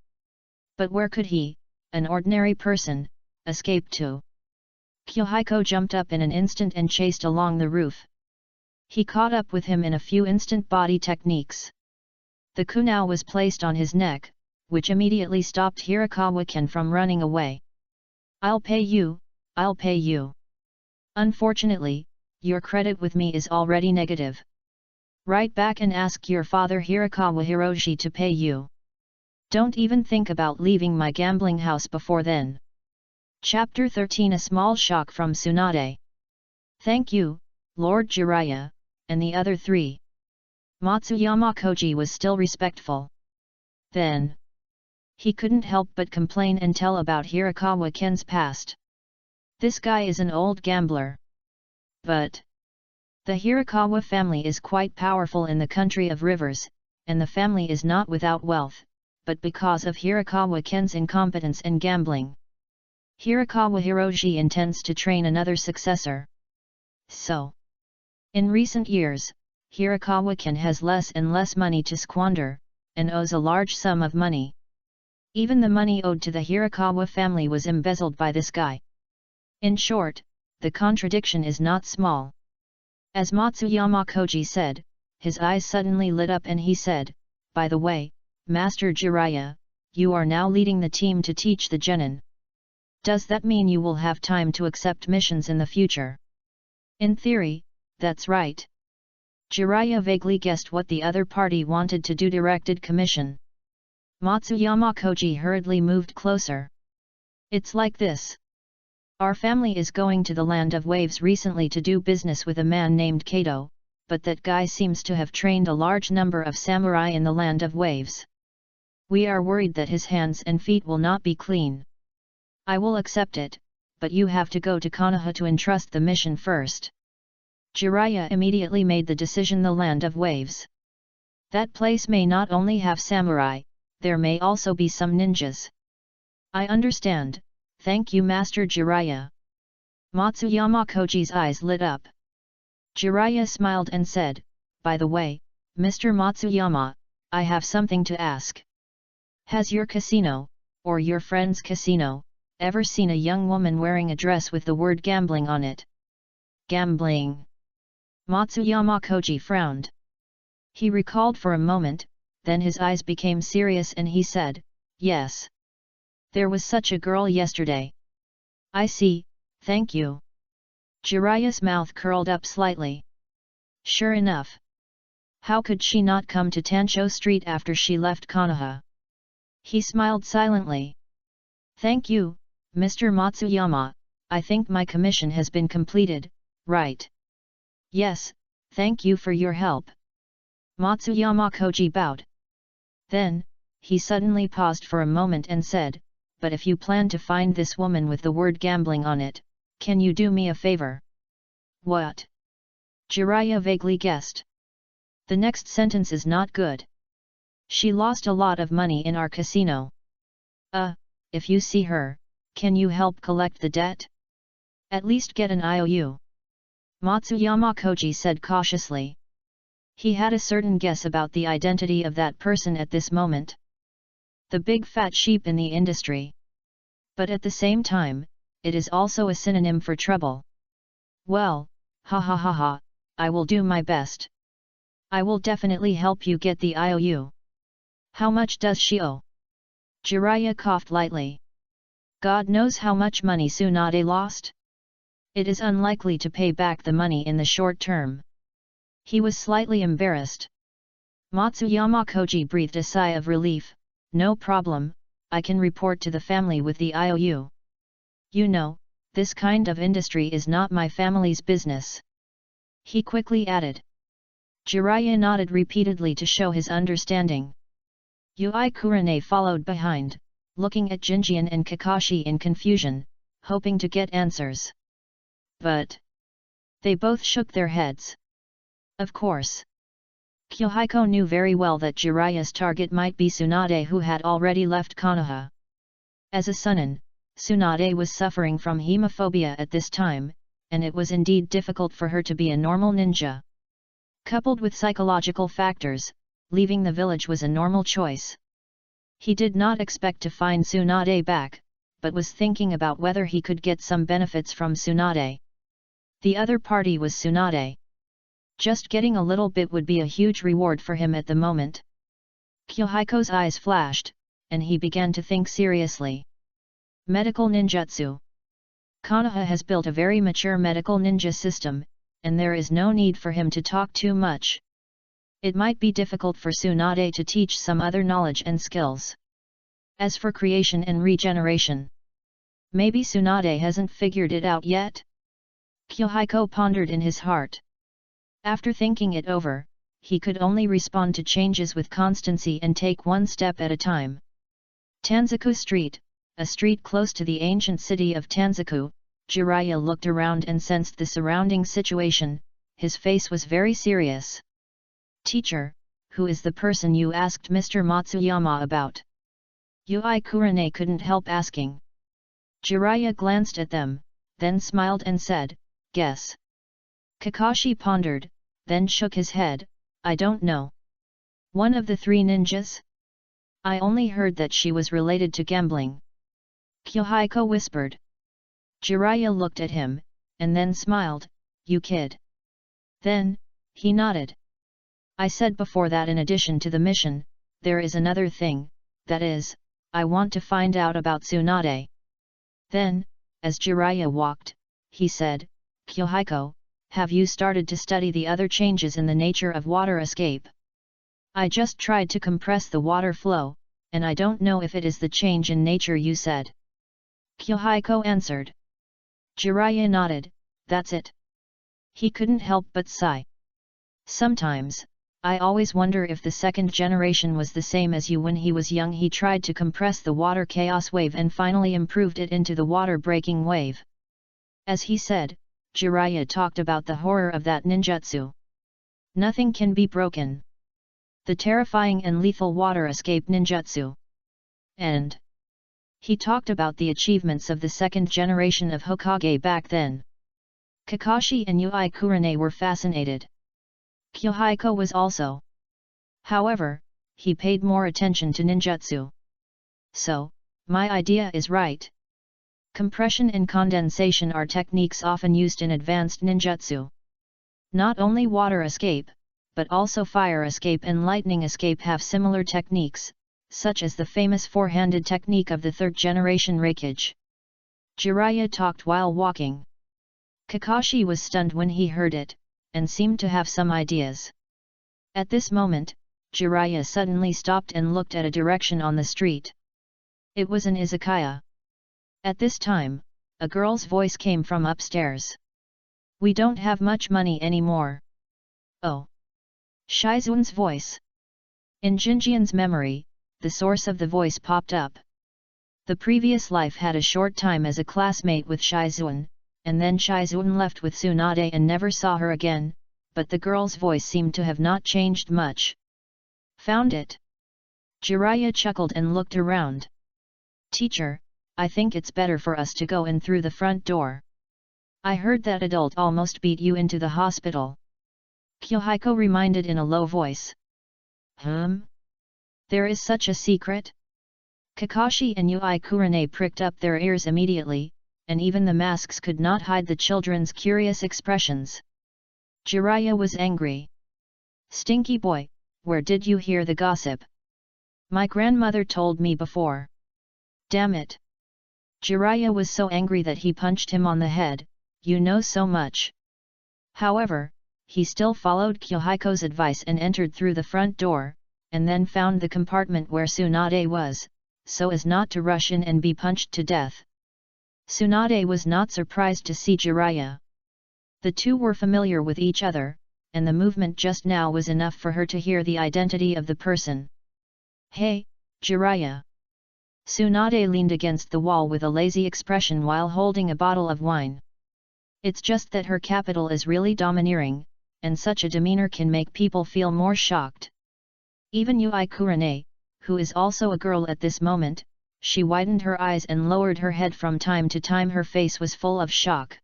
But where could he, an ordinary person, escape to? Yahiko jumped up in an instant and chased along the roof. He caught up with him in a few instant body techniques. The kunai was placed on his neck, which immediately stopped Hirakawa-ken from running away. I'll pay you, I'll pay you. Unfortunately, your credit with me is already negative. Write back and ask your father Hirakawa Hiroshi to pay you. Don't even think about leaving my gambling house before then. Chapter 13 A small shock from Tsunade. Thank you, Lord Jiraiya, and the other three. Matsuyama Koji was still respectful. Then he couldn't help but complain and tell about Hirakawa-ken's past. This guy is an old gambler. But the Hirakawa family is quite powerful in the country of rivers, and the family is not without wealth, but because of Hirakawa-ken's incompetence in gambling. Hirakawa Hiroshi intends to train another successor. So, in recent years, Hirakawa-ken has less and less money to squander, and owes a large sum of money. Even the money owed to the Hirakawa family was embezzled by this guy. In short, the contradiction is not small. As Matsuyama Koji said, his eyes suddenly lit up and he said, "By the way, Master Jiraiya, you are now leading the team to teach the genin. Does that mean you will have time to accept missions in the future?" In theory, that's right. Jiraiya vaguely guessed what the other party wanted to do. Directed commission. Matsuyama Koji hurriedly moved closer. It's like this. Our family is going to the Land of Waves recently to do business with a man named Kato, but that guy seems to have trained a large number of samurai in the Land of Waves. We are worried that his hands and feet will not be clean. I will accept it, but you have to go to Konoha to entrust the mission first. Jiraiya immediately made the decision. The Land of Waves. That place may not only have samurai, there may also be some ninjas. I understand, thank you Master Jiraiya. Matsuyama Koji's eyes lit up. Jiraiya smiled and said, "By the way, Mr. Matsuyama, I have something to ask. Has your casino, or your friend's casino, ever seen a young woman wearing a dress with the word gambling on it?" Gambling. Matsuyama Koji frowned. He recalled for a moment, then his eyes became serious and he said, "Yes. There was such a girl yesterday." "I see, thank you." Jiraiya's mouth curled up slightly. Sure enough. How could she not come to Tancho Street after she left Konoha? He smiled silently. "Thank you, Mr. Matsuyama, I think my commission has been completed, right?" "Yes, thank you for your help." Matsuyama Koji bowed. Then, he suddenly paused for a moment and said, "But if you plan to find this woman with the word gambling on it, can you do me a favor?" "What?" Jiraiya vaguely guessed. The next sentence is not good. "She lost a lot of money in our casino. If you see her, can you help collect the debt? At least get an IOU." Matsuyama Koji said cautiously. He had a certain guess about the identity of that person at this moment. The big fat sheep in the industry. But at the same time, it is also a synonym for trouble. Well, ha ha ha ha, I will do my best. I will definitely help you get the IOU. How much does she owe? Jiraiya coughed lightly. God knows how much money Tsunade lost. It is unlikely to pay back the money in the short term. He was slightly embarrassed. Matsuyama Koji breathed a sigh of relief. No problem, I can report to the family with the IOU. You know, this kind of industry is not my family's business. He quickly added. Jiraiya nodded repeatedly to show his understanding. Yui Kurane followed behind, looking at Jinjian and Kakashi in confusion, hoping to get answers. But they both shook their heads. Of course. Yahiko knew very well that Jiraiya's target might be Tsunade, who had already left Konoha. As a Sunin, Tsunade was suffering from hemophobia at this time, and it was indeed difficult for her to be a normal ninja. Coupled with psychological factors, leaving the village was a normal choice. He did not expect to find Tsunade back, but was thinking about whether he could get some benefits from Tsunade. The other party was Tsunade. Just getting a little bit would be a huge reward for him at the moment. Yahiko's eyes flashed, and he began to think seriously. Medical ninjutsu. Konoha has built a very mature medical ninja system, and there is no need for him to talk too much. It might be difficult for Tsunade to teach some other knowledge and skills. As for creation and regeneration, maybe Tsunade hasn't figured it out yet? Yahiko pondered in his heart. After thinking it over, he could only respond to changes with constancy and take one step at a time. Tanzaku Street, a street close to the ancient city of Tanzaku, Jiraiya looked around and sensed the surrounding situation. His face was very serious. Teacher, who is the person you asked Mr. Matsuyama about? Yui Kurane couldn't help asking. Jiraiya glanced at them, then smiled and said, guess. Kakashi pondered, then shook his head, I don't know. One of the three ninjas? I only heard that she was related to gambling. Yahiko whispered. Jiraiya looked at him, and then smiled, you kid. Then, he nodded. I said before that in addition to the mission, there is another thing, that is, I want to find out about Tsunade. Then, as Jiraiya walked, he said, Yahiko, have you started to study the other changes in the nature of water escape? I just tried to compress the water flow, and I don't know if it is the change in nature you said. Yahiko answered. Jiraiya nodded, that's it. He couldn't help but sigh. Sometimes, I always wonder if the second generation was the same as you. When he was young, he tried to compress the water chaos wave and finally improved it into the water breaking wave. As he said, Jiraiya talked about the horror of that ninjutsu. Nothing can be broken. The terrifying and lethal water escape ninjutsu. And he talked about the achievements of the second generation of Hokage back then. Kakashi and Yui Kurane were fascinated. Yahiko was also. However, he paid more attention to ninjutsu. So, my idea is right. Compression and condensation are techniques often used in advanced ninjutsu. Not only water escape, but also fire escape and lightning escape have similar techniques, such as the famous four-handed technique of the third generation Raikage. Jiraiya talked while walking. Kakashi was stunned when he heard it, and seemed to have some ideas. At this moment, Jiraiya suddenly stopped and looked at a direction on the street. It was an izakaya. At this time, a girl's voice came from upstairs. We don't have much money anymore. Oh. Shizun's voice. In Jinjian's memory, the source of the voice popped up. The previous life had a short time as a classmate with Shizun, and then Shizun left with Tsunade and never saw her again, but the girl's voice seemed to have not changed much. Found it. Jiraiya chuckled and looked around. Teacher, I think it's better for us to go in through the front door. I heard that adult almost beat you into the hospital. Yahiko reminded in a low voice. There is such a secret? Kakashi and Yui Kurane pricked up their ears immediately, and even the masks could not hide the children's curious expressions. Jiraiya was angry. "Stinky boy, where did you hear the gossip? My grandmother told me before." "Damn it!" Jiraiya was so angry that he punched him on the head. "You know so much." However, he still followed Yahiko's advice and entered through the front door, and then found the compartment where Tsunade was, so as not to rush in and be punched to death. Tsunade was not surprised to see Jiraiya. The two were familiar with each other, and the movement just now was enough for her to hear the identity of the person. "Hey, Jiraiya." Tsunade leaned against the wall with a lazy expression while holding a bottle of wine. It's just that her capital is really domineering, and such a demeanor can make people feel more shocked. Even Yui Kurane, who is also a girl at this moment, she widened her eyes and lowered her head from time to time. Her face was full of shock.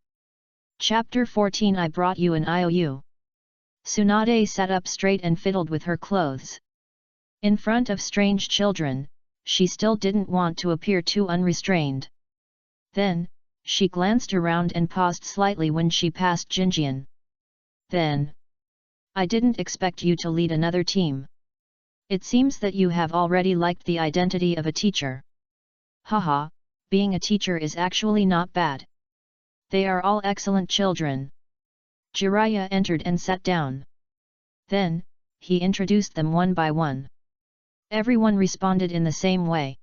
Chapter 14 I brought you an IOU. Tsunade sat up straight and fiddled with her clothes. In front of strange children, she still didn't want to appear too unrestrained. Then, she glanced around and paused slightly when she passed Jinjian. "Then, I didn't expect you to lead another team. It seems that you have already liked the identity of a teacher. Haha, being a teacher is actually not bad. They are all excellent children." Jiraiya entered and sat down. Then, he introduced them one by one. Everyone responded in the same way.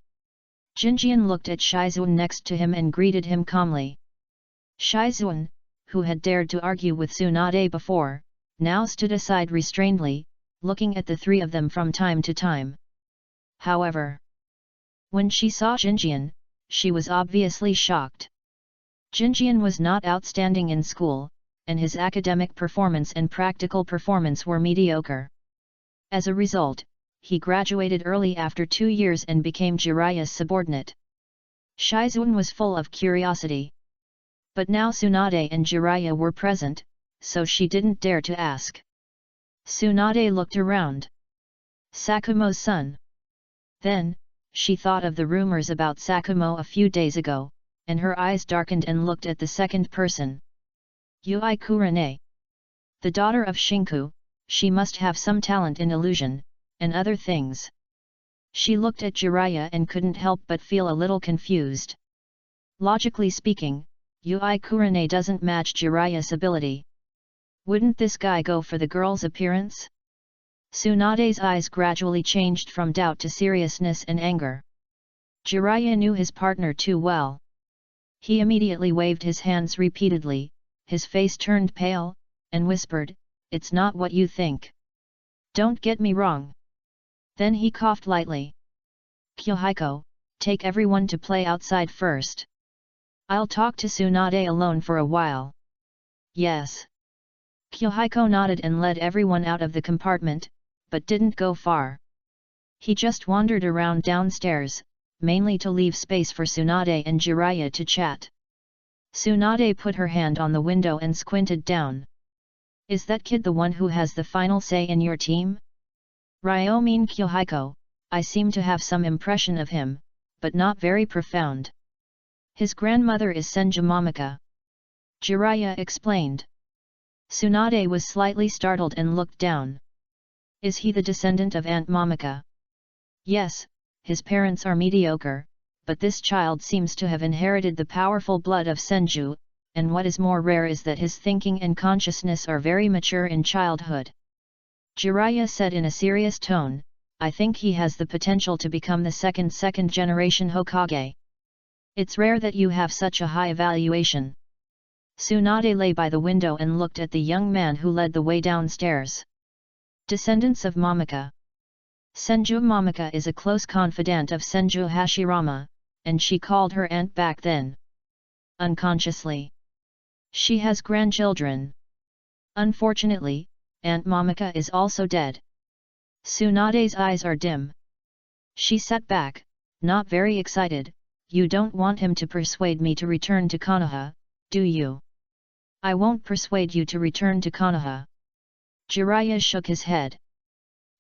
Jinjian looked at Shizuan next to him and greeted him calmly. Shizuan, who had dared to argue with Tsunade before, now stood aside restrainedly, looking at the three of them from time to time. However, when she saw Jinjian, she was obviously shocked. Jinjian was not outstanding in school, and his academic performance and practical performance were mediocre. As a result, he graduated early after 2 years and became Jiraiya's subordinate. Shizuan was full of curiosity. But now Tsunade and Jiraiya were present, so she didn't dare to ask. Tsunade looked around. Sakumo's son. Then, she thought of the rumors about Sakumo a few days ago, and her eyes darkened and looked at the second person. Yui Kurane. The daughter of Shinku, she must have some talent in illusion, and other things. She looked at Jiraiya and couldn't help but feel a little confused. Logically speaking, Yui Kurane doesn't match Jiraiya's ability. Wouldn't this guy go for the girl's appearance? Tsunade's eyes gradually changed from doubt to seriousness and anger. Jiraiya knew his partner too well. He immediately waved his hands repeatedly, his face turned pale, and whispered, "It's not what you think. Don't get me wrong." Then he coughed lightly. "Yahiko, take everyone to play outside first. I'll talk to Tsunade alone for a while." "Yes." Yahiko nodded and led everyone out of the compartment, but didn't go far. He just wandered around downstairs, mainly to leave space for Tsunade and Jiraiya to chat. Tsunade put her hand on the window and squinted down. "Is that kid the one who has the final say in your team?" "Ryo mean Yahiko, I seem to have some impression of him, but not very profound. His grandmother is Senju Momika." Jiraiya explained. Tsunade was slightly startled and looked down. "Is he the descendant of Aunt Momika?" "Yes, his parents are mediocre, but this child seems to have inherited the powerful blood of Senju, and what is more rare is that his thinking and consciousness are very mature in childhood." Jiraiya said in a serious tone, "I think he has the potential to become the second generation Hokage. It's rare that you have such a high evaluation." Tsunade lay by the window and looked at the young man who led the way downstairs. "Descendants of Momika. Senju Momika is a close confidant of Senju Hashirama, and she called her aunt back then. Unconsciously. She has grandchildren. Unfortunately, Aunt Momika is also dead." Tsunade's eyes are dim. She sat back, not very excited. "You don't want him to persuade me to return to Konoha, do you?" "I won't persuade you to return to Konoha." Jiraiya shook his head.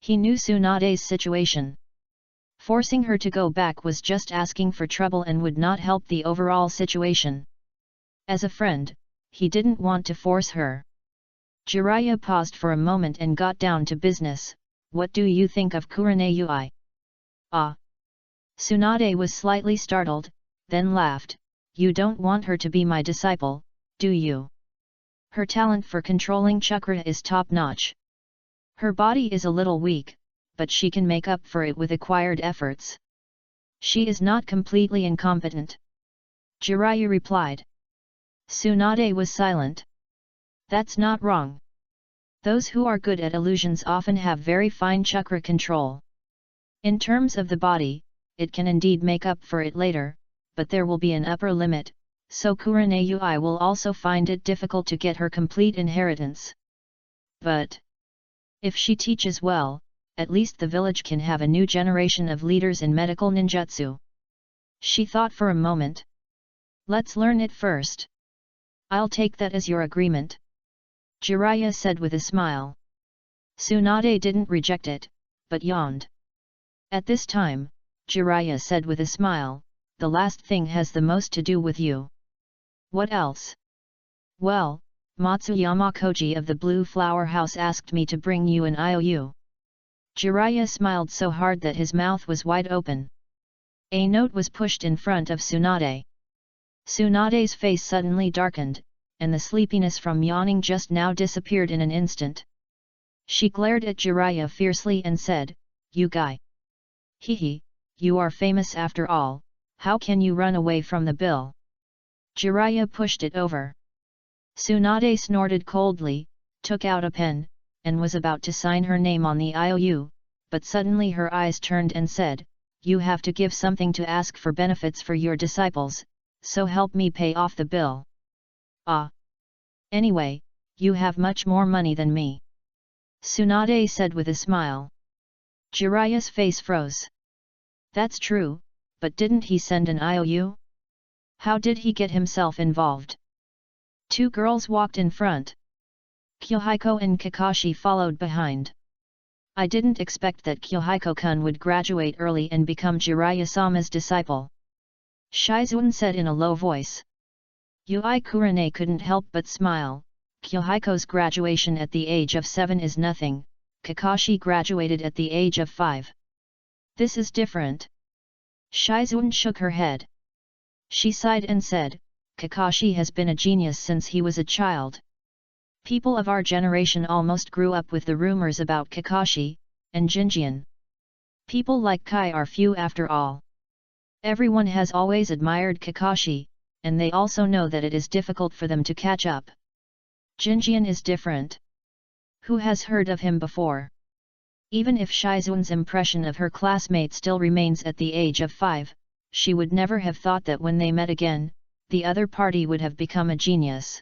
He knew Tsunade's situation. Forcing her to go back was just asking for trouble and would not help the overall situation. As a friend, he didn't want to force her. Jiraiya paused for a moment and got down to business. What do you think of Kurane Ui? Ah! Tsunade was slightly startled, then laughed. You don't want her to be my disciple, do you? Her talent for controlling chakra is top-notch. Her body is a little weak, but she can make up for it with acquired efforts. She is not completely incompetent. Jiraiya replied. Tsunade was silent. That's not wrong. Those who are good at illusions often have very fine chakra control. In terms of the body, it can indeed make up for it later, but there will be an upper limit, so Kurane Ui will also find it difficult to get her complete inheritance. But if she teaches well, at least the village can have a new generation of leaders in medical ninjutsu. She thought for a moment. Let's learn it first. I'll take that as your agreement. Jiraiya said with a smile. Tsunade didn't reject it, but yawned. At this time, Jiraiya said with a smile, the last thing has the most to do with you. What else? Well, Matsuyama Koji of the Blue Flower House asked me to bring you an IOU. Jiraiya smiled so hard that his mouth was wide open. A note was pushed in front of Tsunade. Tsunade's face suddenly darkened, and the sleepiness from yawning just now disappeared in an instant. She glared at Jiraiya fiercely and said, You guy! Hehe, you are famous after all, how can you run away from the bill? Jiraiya pushed it over. Tsunade snorted coldly, took out a pen, and was about to sign her name on the IOU, but suddenly her eyes turned and said, You have to give something to ask for benefits for your disciples, so help me pay off the bill. Ah! Anyway, you have much more money than me. Tsunade said with a smile. Jiraiya's face froze. That's true, but didn't he send an IOU? How did he get himself involved? Two girls walked in front. Yahiko and Kakashi followed behind. I didn't expect that Yahiko-kun would graduate early and become Jiraiya-sama's disciple. Shizuan said in a low voice. Yui Kurane couldn't help but smile. Yahiko's graduation at the age of 7 is nothing, Kakashi graduated at the age of 5. This is different. Shizuan shook her head. She sighed and said, Kakashi has been a genius since he was a child. People of our generation almost grew up with the rumors about Kakashi, and Jinjian. People like Kai are few after all. Everyone has always admired Kakashi, and they also know that it is difficult for them to catch up. Jinjian is different. Who has heard of him before? Even if Shizuan's impression of her classmate still remains at the age of 5, she would never have thought that when they met again, the other party would have become a genius.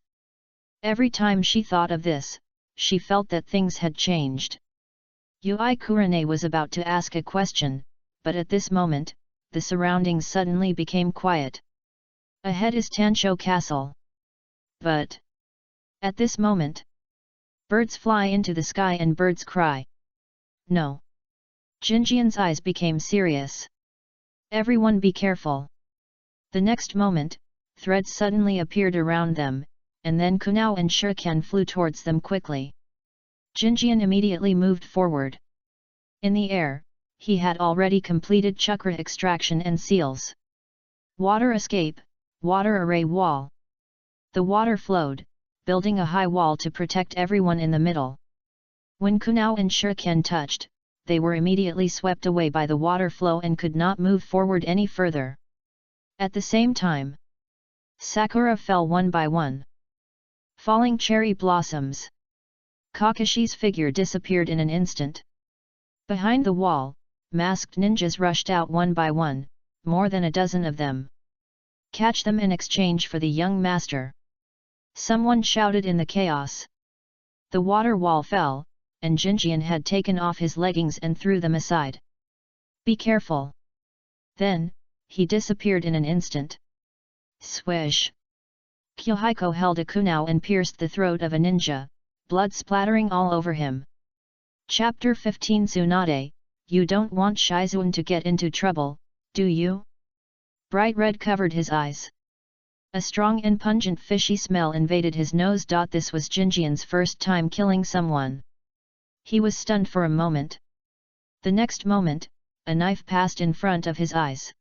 Every time she thought of this, she felt that things had changed. Yui Kurane was about to ask a question, but at this moment, the surroundings suddenly became quiet. Ahead is Tansho Castle. But at this moment, birds fly into the sky and birds cry. No. Jinjian's eyes became serious. Everyone be careful. The next moment, threads suddenly appeared around them, and then Konoha and Shuriken flew towards them quickly. Jinjian immediately moved forward. In the air, he had already completed chakra extraction and seals. Water escape, water array wall. The water flowed, building a high wall to protect everyone in the middle. When Konoha and Shuriken touched, they were immediately swept away by the water flow and could not move forward any further. At the same time, sakura fell one by one. Falling cherry blossoms. Kakashi's figure disappeared in an instant. Behind the wall, masked ninjas rushed out one by one, more than a dozen of them. Catch them in exchange for the young master. Someone shouted in the chaos. The water wall fell, and Jinjian had taken off his leggings and threw them aside. Be careful. Then, he disappeared in an instant. Swish! Yahiko held a kunai and pierced the throat of a ninja, blood splattering all over him. Chapter 15 Tsunade, you don't want Shizun to get into trouble, do you? Bright red covered his eyes. A strong and pungent fishy smell invaded his nose. This was Jinjian's first time killing someone. He was stunned for a moment. The next moment, a knife passed in front of his eyes.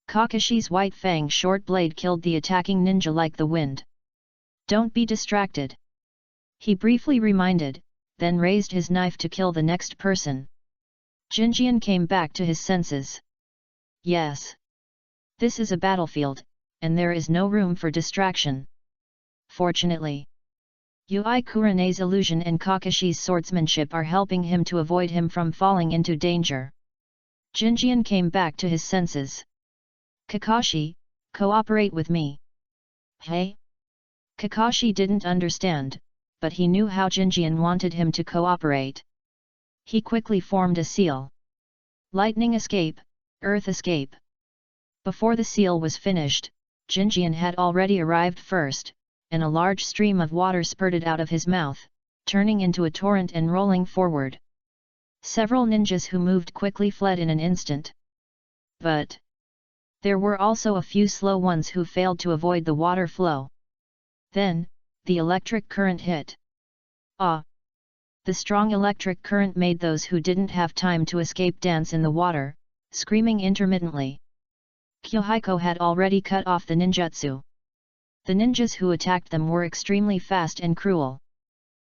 Kakashi's white fang short blade killed the attacking ninja like the wind. Don't be distracted. He briefly reminded, then raised his knife to kill the next person. Jinjian came back to his senses. Yes. This is a battlefield, and there is no room for distraction. Fortunately, Yui Kurane's illusion and Kakashi's swordsmanship are helping him to avoid him from falling into danger. Jinjian came back to his senses. Kakashi, cooperate with me. Hey? Kakashi didn't understand, but he knew how Jinjian wanted him to cooperate. He quickly formed a seal. Lightning escape, earth escape. Before the seal was finished, Jinjian had already arrived first, and a large stream of water spurted out of his mouth, turning into a torrent and rolling forward. Several ninjas who moved quickly fled in an instant. But there were also a few slow ones who failed to avoid the water flow. Then, the electric current hit. Ah! The strong electric current made those who didn't have time to escape dance in the water, screaming intermittently. Yahiko had already cut off the ninjutsu. The ninjas who attacked them were extremely fast and cruel.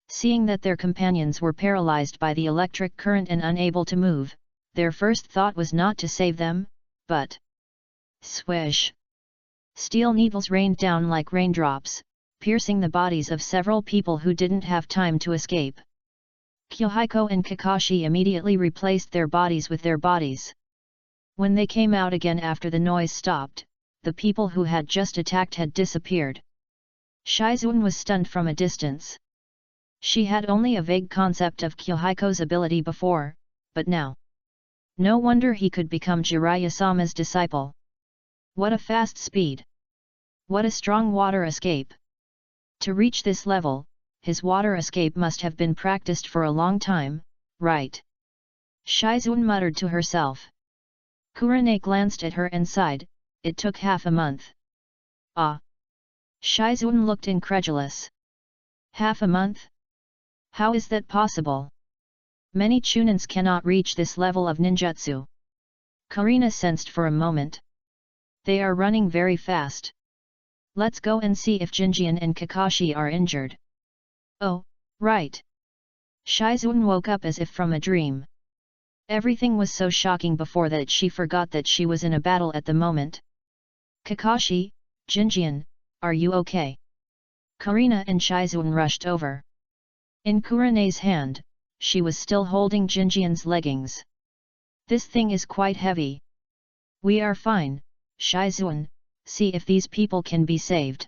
Seeing that their companions were paralyzed by the electric current and unable to move, their first thought was not to save them, but swish! Steel needles rained down like raindrops, piercing the bodies of several people who didn't have time to escape. Yahiko and Kakashi immediately replaced their bodies with their bodies. When they came out again after the noise stopped, the people who had just attacked had disappeared. Shizun was stunned from a distance. She had only a vague concept of Yahiko's ability before, but now. No wonder he could become Jiraiya-sama's disciple. What a fast speed! What a strong water escape! To reach this level, his water escape must have been practiced for a long time, right? Shizun muttered to herself. Kurane glanced at her and sighed, it took half a month. Ah! Shizun looked incredulous. Half a month? How is that possible? Many chunins cannot reach this level of ninjutsu. Karina sensed for a moment. They are running very fast. Let's go and see if Jinjian and Kakashi are injured. Oh, right. Shizun woke up as if from a dream. Everything was so shocking before that she forgot that she was in a battle at the moment. Kakashi, Jinjian, are you okay? Karina and Shizun rushed over. In Kurane's hand, she was still holding Jinjian's leggings. This thing is quite heavy. We are fine, Shizun, see if these people can be saved.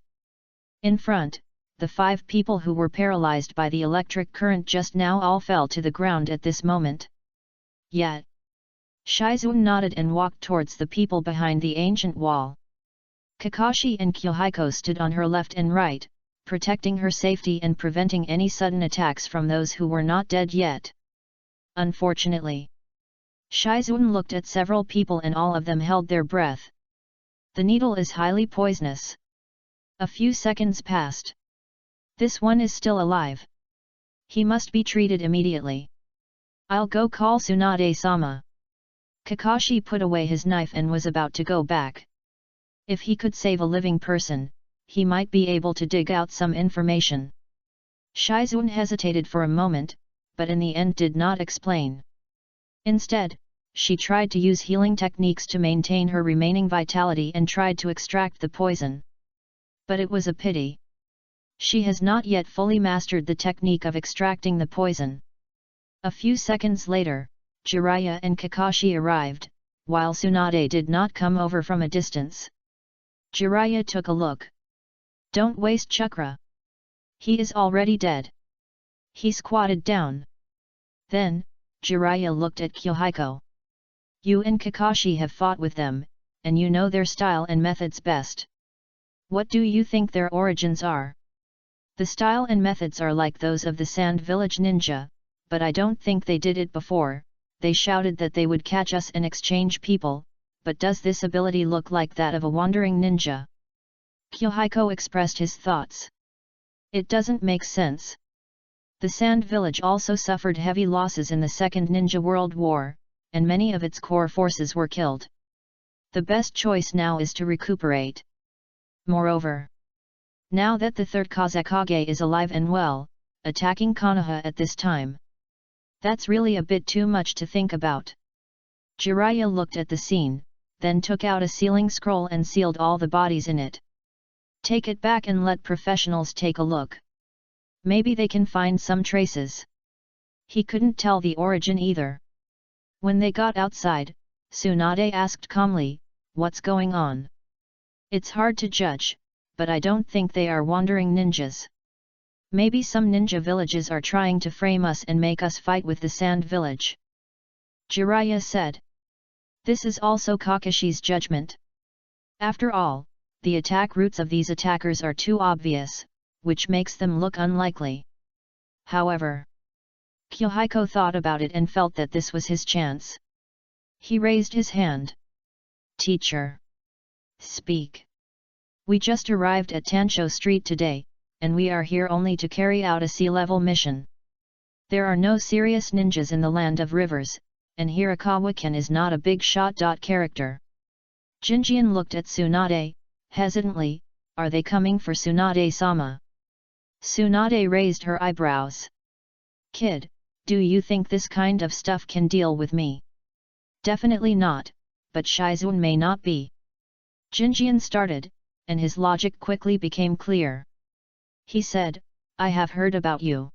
In front, the 5 people who were paralyzed by the electric current just now all fell to the ground at this moment. Yet, Shizun nodded and walked towards the people behind the ancient wall. Kakashi and Yahiko stood on her left and right, protecting her safety and preventing any sudden attacks from those who were not dead yet. Unfortunately, Shizun looked at several people and all of them held their breath. The needle is highly poisonous. A few seconds passed. This one is still alive. He must be treated immediately. I'll go call Tsunade-sama. Kakashi put away his knife and was about to go back. If he could save a living person, he might be able to dig out some information. Shizun hesitated for a moment, but in the end did not explain. Instead, she tried to use healing techniques to maintain her remaining vitality and tried to extract the poison. But it was a pity. She has not yet fully mastered the technique of extracting the poison. A few seconds later, Jiraiya and Kakashi arrived, while Tsunade did not come over from a distance. Jiraiya took a look. Don't waste chakra. He is already dead. He squatted down. Then, Jiraiya looked at Yahiko. You and Kakashi have fought with them, and you know their style and methods best. What do you think their origins are? The style and methods are like those of the Sand Village Ninja, but I don't think they did it before, they shouted that they would catch us and exchange people, but does this ability look like that of a wandering ninja? Yahiko expressed his thoughts. It doesn't make sense. The Sand Village also suffered heavy losses in the Second Ninja World War, and many of its core forces were killed. The best choice now is to recuperate. Moreover, now that the third Hokage is alive and well, attacking Konoha at this time, that's really a bit too much to think about. Jiraiya looked at the scene, then took out a sealing scroll and sealed all the bodies in it. Take it back and let professionals take a look. Maybe they can find some traces. He couldn't tell the origin either. When they got outside, Tsunade asked calmly, "What's going on?" "It's hard to judge, but I don't think they are wandering ninjas. Maybe some ninja villages are trying to frame us and make us fight with the Sand Village," Jiraiya said. This is also Kakashi's judgment. After all, the attack routes of these attackers are too obvious, which makes them look unlikely. However, Yahiko thought about it and felt that this was his chance. He raised his hand. "Teacher. Speak. We just arrived at Tansho Street today, and we are here only to carry out a sea-level mission. There are no serious ninjas in the Land of Rivers, and Hirakawa-ken is not a big shot. Character." Jinjian looked at Tsunade, hesitantly. "Are they coming for Tsunade-sama?" Tsunade raised her eyebrows. "Kid, do you think this kind of stuff can deal with me?" "Definitely not, but Shizuan may not be." Jinjian started, and his logic quickly became clear. He said, "I have heard about you.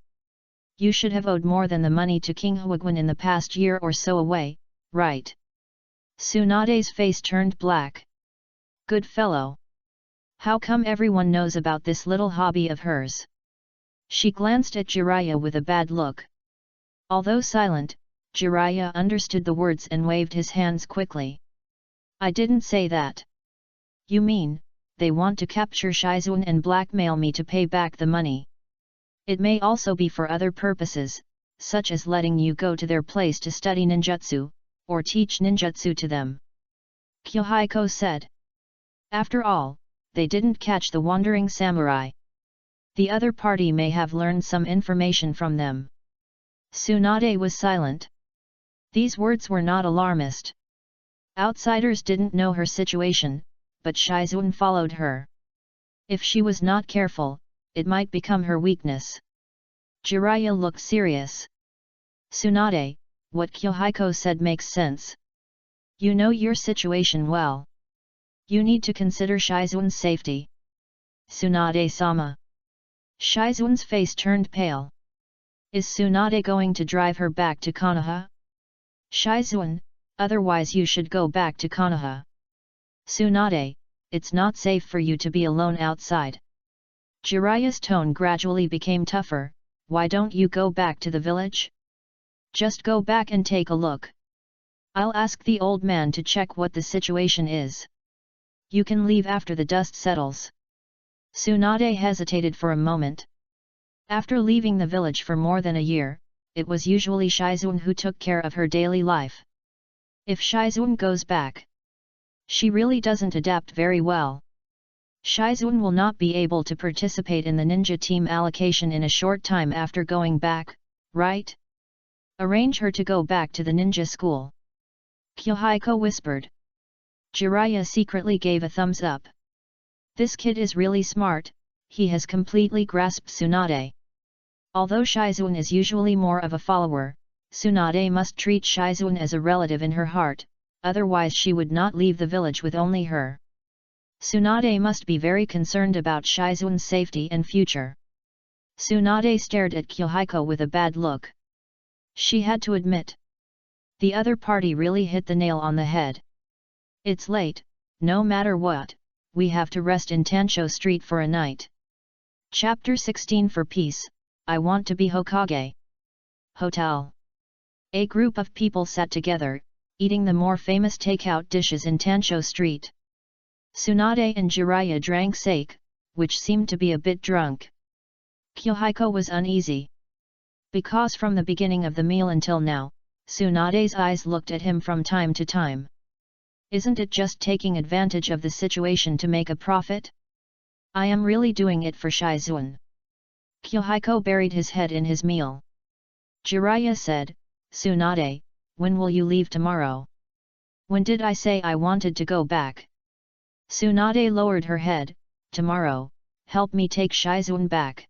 You should have owed more than the money to King Huagwan in the past year or so away, right?" Tsunade's face turned black. "Good fellow. How come everyone knows about this little hobby of hers?" She glanced at Jiraiya with a bad look. Although silent, Jiraiya understood the words and waved his hands quickly. "I didn't say that." "You mean, they want to capture Shizuan and blackmail me to pay back the money? It may also be for other purposes, such as letting you go to their place to study ninjutsu, or teach ninjutsu to them," Yahiko said. "After all, they didn't catch the wandering samurai. The other party may have learned some information from them." Tsunade was silent. These words were not alarmist. Outsiders didn't know her situation, but Shizuan followed her. If she was not careful, it might become her weakness. Jiraiya looked serious. "Tsunade, what Yahiko said makes sense. You know your situation well. You need to consider Shizuan's safety." "Tsunade-sama." Shizuan's face turned pale. "Is Tsunade going to drive her back to Konoha?" "Shizuan, otherwise you should go back to Konoha." "Tsunade, it's not safe for you to be alone outside." Jiraiya's tone gradually became tougher. "Why don't you go back to the village? Just go back and take a look. I'll ask the old man to check what the situation is. You can leave after the dust settles." Tsunade hesitated for a moment. After leaving the village for more than a year, it was usually Shizuan who took care of her daily life. If Shizuan goes back, she really doesn't adapt very well. Shizuan will not be able to participate in the ninja team allocation in a short time after going back, right? Arrange her to go back to the ninja school." Yahiko whispered. Jiraiya secretly gave a thumbs up. This kid is really smart, he has completely grasped Tsunade. Although Shizuan is usually more of a follower, Tsunade must treat Shizuan as a relative in her heart, otherwise she would not leave the village with only her. Tsunade must be very concerned about Shizuan's safety and future. Tsunade stared at Yahiko with a bad look. She had to admit, the other party really hit the nail on the head. "It's late, no matter what, we have to rest in Tansho Street for a night." Chapter 16 For Peace, I Want to Be Hokage. Hotel. A group of people sat together, eating the more famous takeout dishes in Tansho Street. Tsunade and Jiraiya drank sake, which seemed to be a bit drunk. Yahiko was uneasy. Because from the beginning of the meal until now, Tsunade's eyes looked at him from time to time. Isn't it just taking advantage of the situation to make a profit? I am really doing it for Shizuan. Yahiko buried his head in his meal. Jiraiya said, Tsunade, when will you leave tomorrow? When did I say I wanted to go back? Tsunade lowered her head, tomorrow, help me take Shizuan back.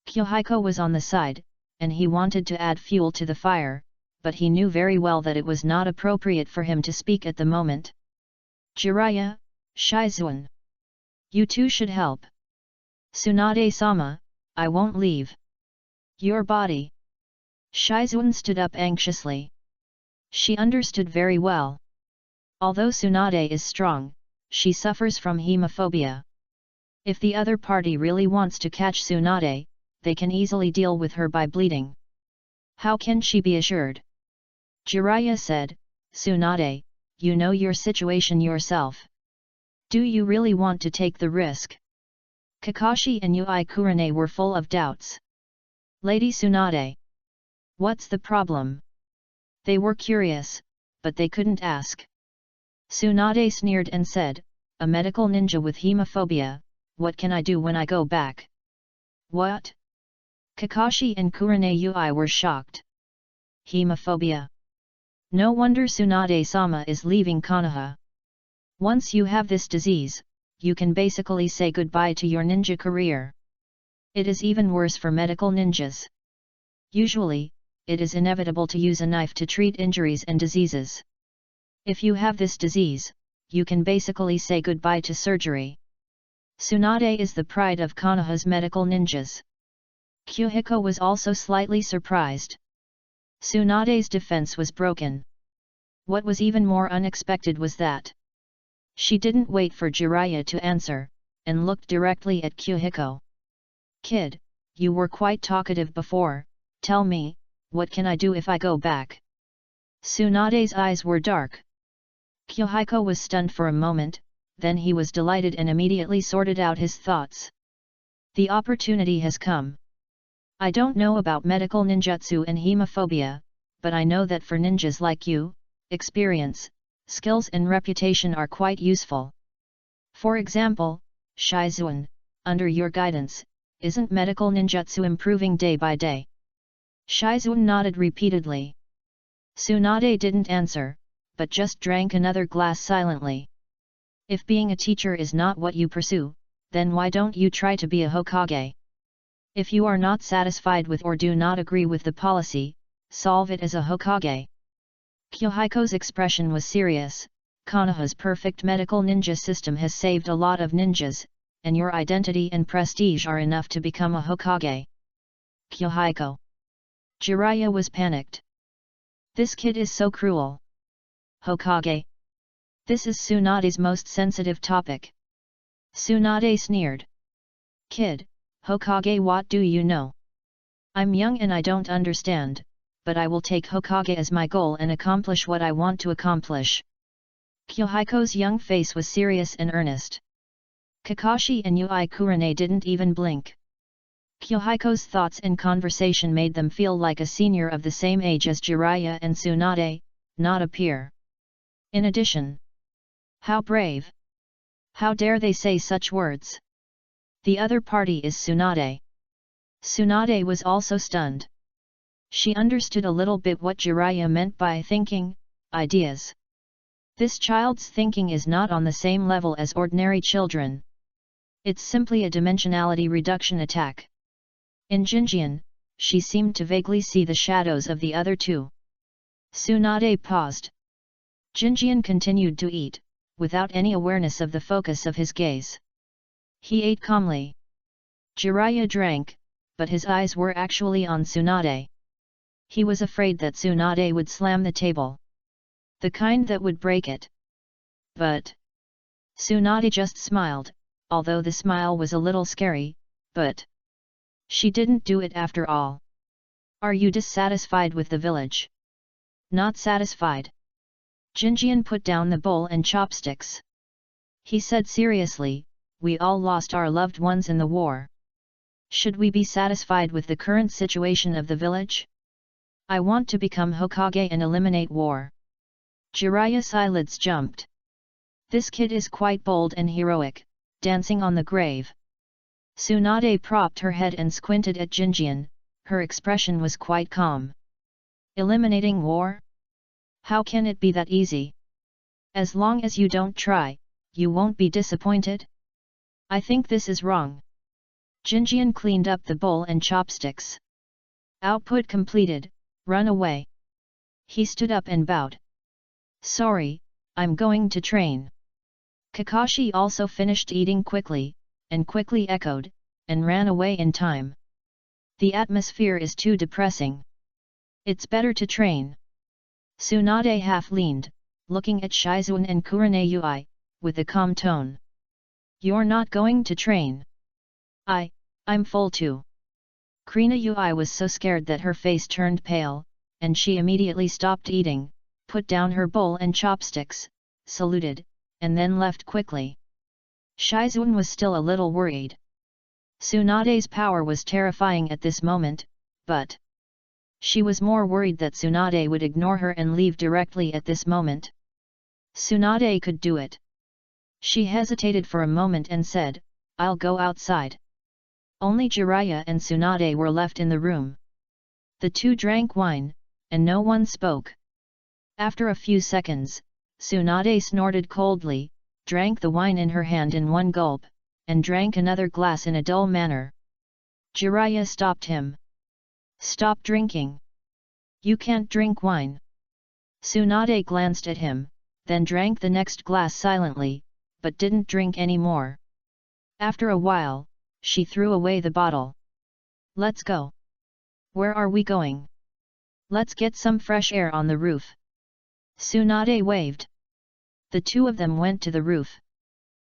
Yahiko was on the side, and he wanted to add fuel to the fire, but he knew very well that it was not appropriate for him to speak at the moment. Jiraiya, Shizuan. You two should help. Tsunade-sama, I won't leave. Your body. Shizuan stood up anxiously. She understood very well. Although Tsunade is strong, she suffers from hemophobia. If the other party really wants to catch Tsunade, they can easily deal with her by bleeding. How can she be assured? Jiraiya said, Tsunade, you know your situation yourself. Do you really want to take the risk? Kakashi and Yui Kurane were full of doubts. Lady Tsunade. What's the problem? They were curious, but they couldn't ask. Tsunade sneered and said, a medical ninja with hemophobia, what can I do when I go back? What? Kakashi and Kurane Yui were shocked. Hemophobia. No wonder Tsunade-sama is leaving Konoha. Once you have this disease, you can basically say goodbye to your ninja career. It is even worse for medical ninjas. Usually, it is inevitable to use a knife to treat injuries and diseases. If you have this disease, you can basically say goodbye to surgery. Tsunade is the pride of Konoha's medical ninjas. Yahiko was also slightly surprised. Tsunade's defense was broken. What was even more unexpected was that she didn't wait for Jiraiya to answer, and looked directly at Yahiko. Kid, you were quite talkative before, tell me, what can I do if I go back? Tsunade's eyes were dark. Yahiko was stunned for a moment, then he was delighted and immediately sorted out his thoughts. The opportunity has come. I don't know about medical ninjutsu and hemophobia, but I know that for ninjas like you, experience, skills and reputation are quite useful. For example, Shizuan, under your guidance, isn't medical ninjutsu improving day by day? Shizuan nodded repeatedly. Tsunade didn't answer, but just drank another glass silently. If being a teacher is not what you pursue, then why don't you try to be a Hokage? If you are not satisfied with or do not agree with the policy, solve it as a Hokage. Yahiko's expression was serious. Konoha's perfect medical ninja system has saved a lot of ninjas, and your identity and prestige are enough to become a Hokage. Yahiko. Jiraiya was panicked. This kid is so cruel. Hokage. This is Tsunade's most sensitive topic. Tsunade sneered. Kid, Hokage, what do you know? I'm young and I don't understand, but I will take Hokage as my goal and accomplish what I want to accomplish. Yahiko's young face was serious and earnest. Kakashi and Yui Kurane didn't even blink. Yahiko's thoughts and conversation made them feel like a senior of the same age as Jiraiya and Tsunade, not a peer. In addition, how brave! How dare they say such words? The other party is Tsunade. Tsunade was also stunned. She understood a little bit what Jiraiya meant by thinking, ideas. This child's thinking is not on the same level as ordinary children. It's simply a dimensionality reduction attack. In Jinjian, she seemed to vaguely see the shadows of the other two. Tsunade paused. Jinjian continued to eat, without any awareness of the focus of his gaze. He ate calmly. Jiraiya drank, but his eyes were actually on Tsunade. He was afraid that Tsunade would slam the table. The kind that would break it. But Tsunade just smiled, although the smile was a little scary, but she didn't do it after all. Are you dissatisfied with the village? Not satisfied. Jinjian put down the bowl and chopsticks. He said seriously, we all lost our loved ones in the war. Should we be satisfied with the current situation of the village? I want to become Hokage and eliminate war. Jiraiya's eyelids jumped. This kid is quite bold and heroic, dancing on the grave. Tsunade propped her head and squinted at Jinjian, her expression was quite calm. Eliminating war? How can it be that easy? As long as you don't try, you won't be disappointed? I think this is wrong. Jinjian cleaned up the bowl and chopsticks. Output completed, run away. He stood up and bowed. Sorry, I'm going to train. Kakashi also finished eating quickly, and quickly echoed, and ran away in time. The atmosphere is too depressing. It's better to train. Tsunade half-leaned, looking at Shizuan and Kurenai, with a calm tone. You're not going to train. I'm full too. Kurenai was so scared that her face turned pale, and she immediately stopped eating, put down her bowl and chopsticks, saluted, and then left quickly. Shizuan was still a little worried. Tsunade's power was terrifying at this moment, but she was more worried that Tsunade would ignore her and leave directly at this moment. Tsunade could do it. She hesitated for a moment and said, I'll go outside. Only Jiraiya and Tsunade were left in the room. The two drank wine, and no one spoke. After a few seconds, Tsunade snorted coldly, drank the wine in her hand in one gulp, and drank another glass in a dull manner. Jiraiya stopped him. Stop drinking. You can't drink wine. Tsunade glanced at him, then drank the next glass silently, but didn't drink any more. After a while, she threw away the bottle. Let's go. Where are we going? Let's get some fresh air on the roof. Tsunade waved. The two of them went to the roof.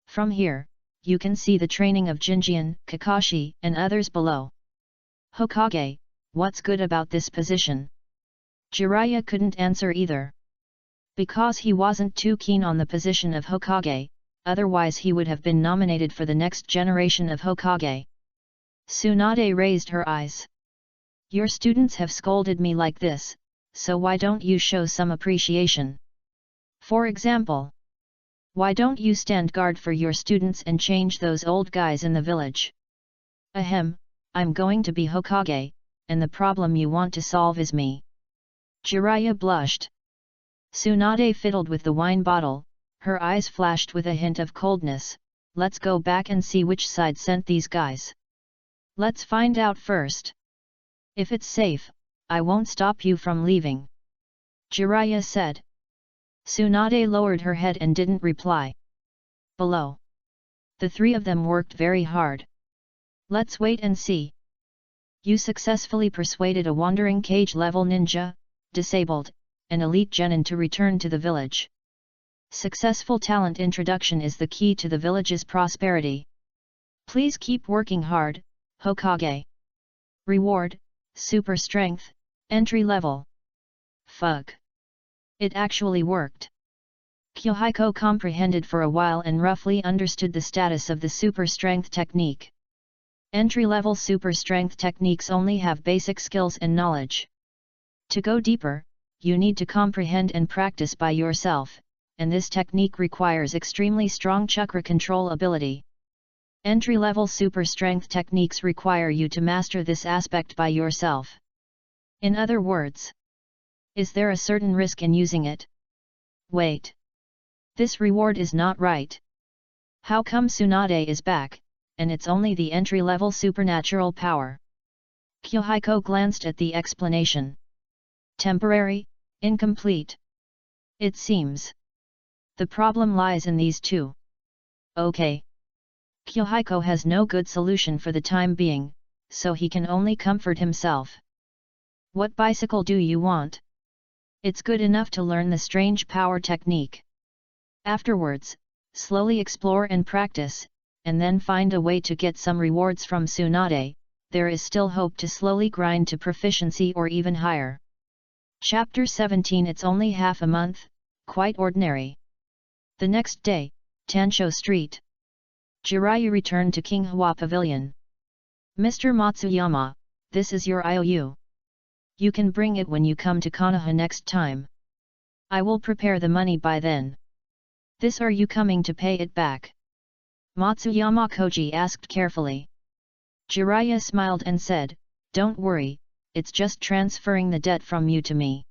From here, you can see the training of Jinjian, Kakashi, and others below. Hokage, what's good about this position? Jiraiya couldn't answer either. Because he wasn't too keen on the position of Hokage, otherwise he would have been nominated for the next generation of Hokage. Tsunade raised her eyes. Your students have scolded me like this, so why don't you show some appreciation? For example, why don't you stand guard for your students and change those old guys in the village? Ahem, I'm going to be Hokage, and the problem you want to solve is me. Jiraiya blushed. Tsunade fiddled with the wine bottle, her eyes flashed with a hint of coldness. Let's go back and see which side sent these guys. Let's find out first. If it's safe, I won't stop you from leaving. Jiraiya said. Tsunade lowered her head and didn't reply. Below. The three of them worked very hard. Let's wait and see. You successfully persuaded a wandering cage-level ninja, disabled, and elite genin to return to the village. Successful talent introduction is the key to the village's prosperity. Please keep working hard, Hokage. Reward, super strength, entry level. Fug. It actually worked. Yahiko comprehended for a while and roughly understood the status of the super strength technique. Entry-level super strength techniques only have basic skills and knowledge. To go deeper, you need to comprehend and practice by yourself, and this technique requires extremely strong chakra control ability. Entry-level super strength techniques require you to master this aspect by yourself. In other words, is there a certain risk in using it? Wait. This reward is not right. How come Tsunade is back, and it's only the entry-level supernatural power? Yahiko glanced at the explanation. Temporary, incomplete. It seems. The problem lies in these two. Okay. Yahiko has no good solution for the time being, so he can only comfort himself. What bicycle do you want? It's good enough to learn the strange power technique. Afterwards, slowly explore and practice, and then find a way to get some rewards from Tsunade. There is still hope to slowly grind to proficiency or even higher. Chapter 17. It's only half a month, quite ordinary. The next day, Tansho Street. Jiraiya returned to King Hua Pavilion. Mr. Matsuyama, this is your IOU. You can bring it when you come to Konoha next time. I will prepare the money by then. This are you coming to pay it back? Matsuyama Koji asked carefully. Jiraiya smiled and said, don't worry, it's just transferring the debt from you to me.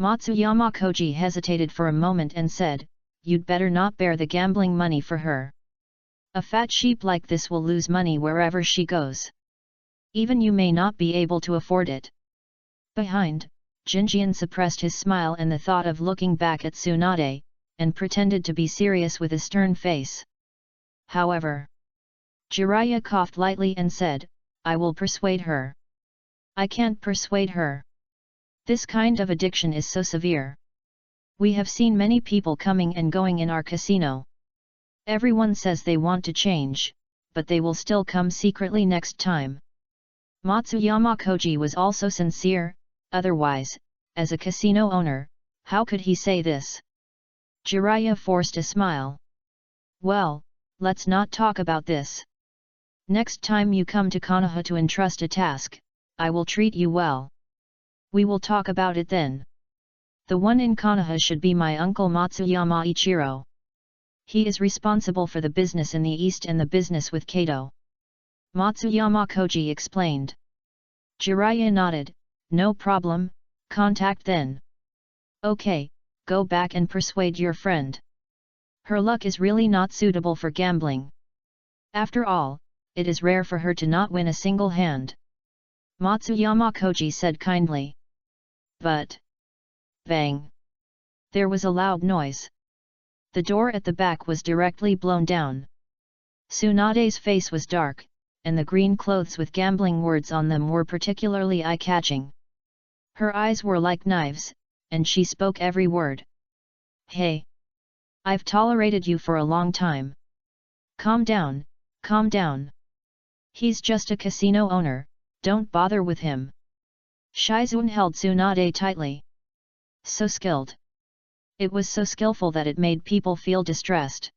Matsuyama Koji hesitated for a moment and said, you'd better not bear the gambling money for her. A fat sheep like this will lose money wherever she goes. Even you may not be able to afford it. Behind, Jinjian suppressed his smile and the thought of looking back at Tsunade, and pretended to be serious with a stern face. However, Jiraiya coughed lightly and said, I will persuade her. I can't persuade her. This kind of addiction is so severe. We have seen many people coming and going in our casino. Everyone says they want to change, but they will still come secretly next time. Matsuyama Koji was also sincere, otherwise, as a casino owner, how could he say this? Jiraiya forced a smile. Well, let's not talk about this. Next time you come to Konoha to entrust a task, I will treat you well. We will talk about it then. The one in Konoha should be my uncle Matsuyama Ichiro. He is responsible for the business in the east and the business with Kato. Matsuyama Koji explained. Jiraiya nodded, no problem, contact then. Okay, go back and persuade your friend. Her luck is really not suitable for gambling. After all, it is rare for her to not win a single hand. Matsuyama Koji said kindly. But... bang! There was a loud noise. The door at the back was directly blown down. Tsunade's face was dark, and the green clothes with gambling words on them were particularly eye-catching. Her eyes were like knives, and she spoke every word. Hey! I've tolerated you for a long time. Calm down, calm down. He's just a casino owner, don't bother with him. Shizun held Tsunade tightly. So skilled. It was so skillful that it made people feel distressed.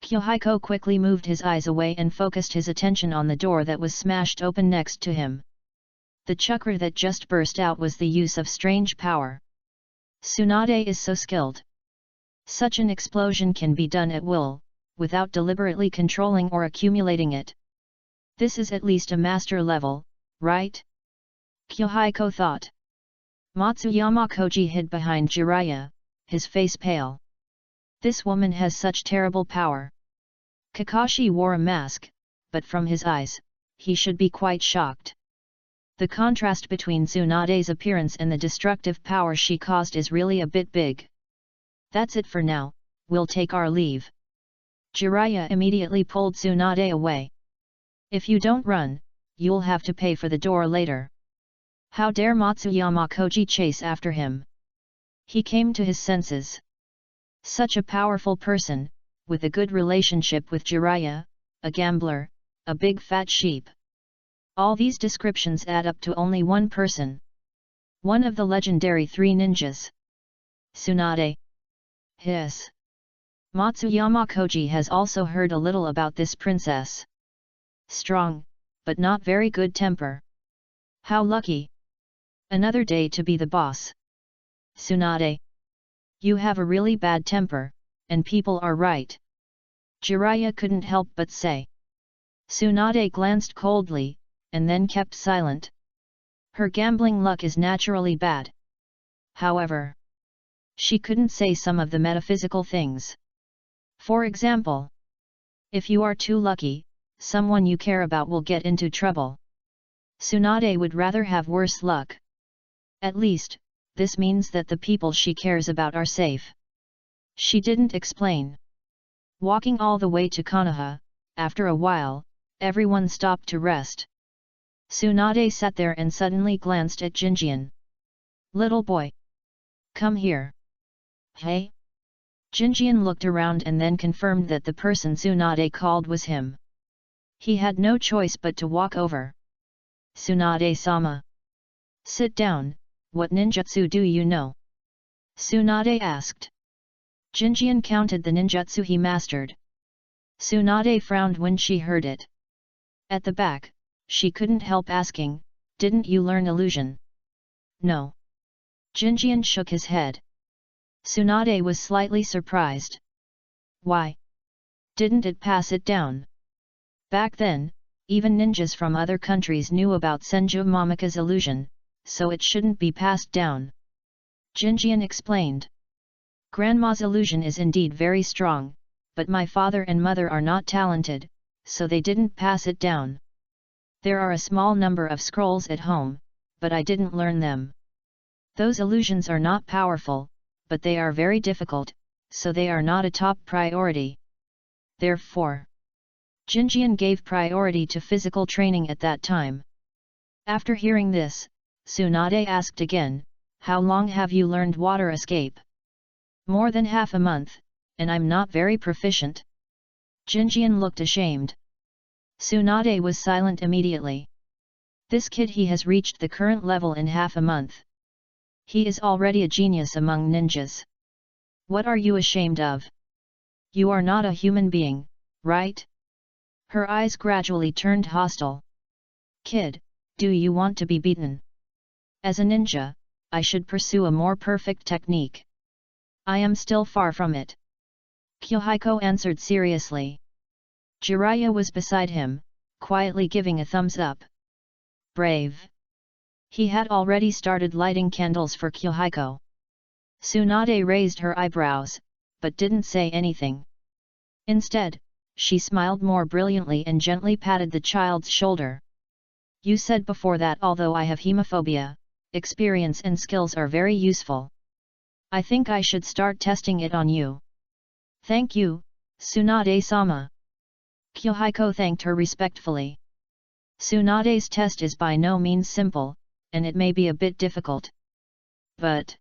Yahiko quickly moved his eyes away and focused his attention on the door that was smashed open next to him. The chakra that just burst out was the use of strange power. Tsunade is so skilled. Such an explosion can be done at will, without deliberately controlling or accumulating it. This is at least a master level, right? Yahiko thought. Matsuyama Koji hid behind Jiraiya, his face pale. This woman has such terrible power. Kakashi wore a mask, but from his eyes, he should be quite shocked. The contrast between Tsunade's appearance and the destructive power she caused is really a bit big. That's it for now, we'll take our leave. Jiraiya immediately pulled Tsunade away. If you don't run, you'll have to pay for the door later. How dare Matsuyama Koji chase after him? He came to his senses. Such a powerful person, with a good relationship with Jiraiya, a gambler, a big fat sheep. All these descriptions add up to only one person. One of the legendary three ninjas. Tsunade. Hiss. Matsuyama Koji has also heard a little about this princess. Strong, but not very good temper. How lucky. Another day to be the boss. Tsunade. You have a really bad temper, and people are right. Jiraiya couldn't help but say. Tsunade glanced coldly, and then kept silent. Her gambling luck is naturally bad. However, she couldn't say some of the metaphysical things. For example, if you are too lucky, someone you care about will get into trouble. Tsunade would rather have worse luck. At least, this means that the people she cares about are safe. She didn't explain. Walking all the way to Konoha, after a while, everyone stopped to rest. Tsunade sat there and suddenly glanced at Jinjian. Little boy. Come here. Hey? Jinjian looked around and then confirmed that the person Tsunade called was him. He had no choice but to walk over. Tsunade-sama. Sit down, what ninjutsu do you know? Tsunade asked. Jinjian counted the ninjutsu he mastered. Tsunade frowned when she heard it. At the back, she couldn't help asking, didn't you learn illusion? No. Jinjian shook his head. Tsunade was slightly surprised. Why? Didn't it pass it down? Back then, even ninjas from other countries knew about Senju Momika's illusion, so it shouldn't be passed down. Jinjian explained. Grandma's illusion is indeed very strong, but my father and mother are not talented, so they didn't pass it down. There are a small number of scrolls at home, but I didn't learn them. Those illusions are not powerful, but they are very difficult, so they are not a top priority. Therefore, Jinjian gave priority to physical training at that time. After hearing this, Tsunade asked again, how long have you learned water escape? More than half a month, and I'm not very proficient. Jinjian looked ashamed. Tsunade was silent immediately. This kid, he has reached the current level in half a month. He is already a genius among ninjas. What are you ashamed of? You are not a human being, right? Her eyes gradually turned hostile. Kid, do you want to be beaten? As a ninja, I should pursue a more perfect technique. I am still far from it. Yahiko answered seriously. Jiraiya was beside him, quietly giving a thumbs up. Brave. He had already started lighting candles for Yahiko. Tsunade raised her eyebrows, but didn't say anything. Instead, she smiled more brilliantly and gently patted the child's shoulder. You said before that although I have hemophobia, experience and skills are very useful. I think I should start testing it on you. Thank you, Tsunade-sama. Yahiko thanked her respectfully. Tsunade's test is by no means simple, and it may be a bit difficult. But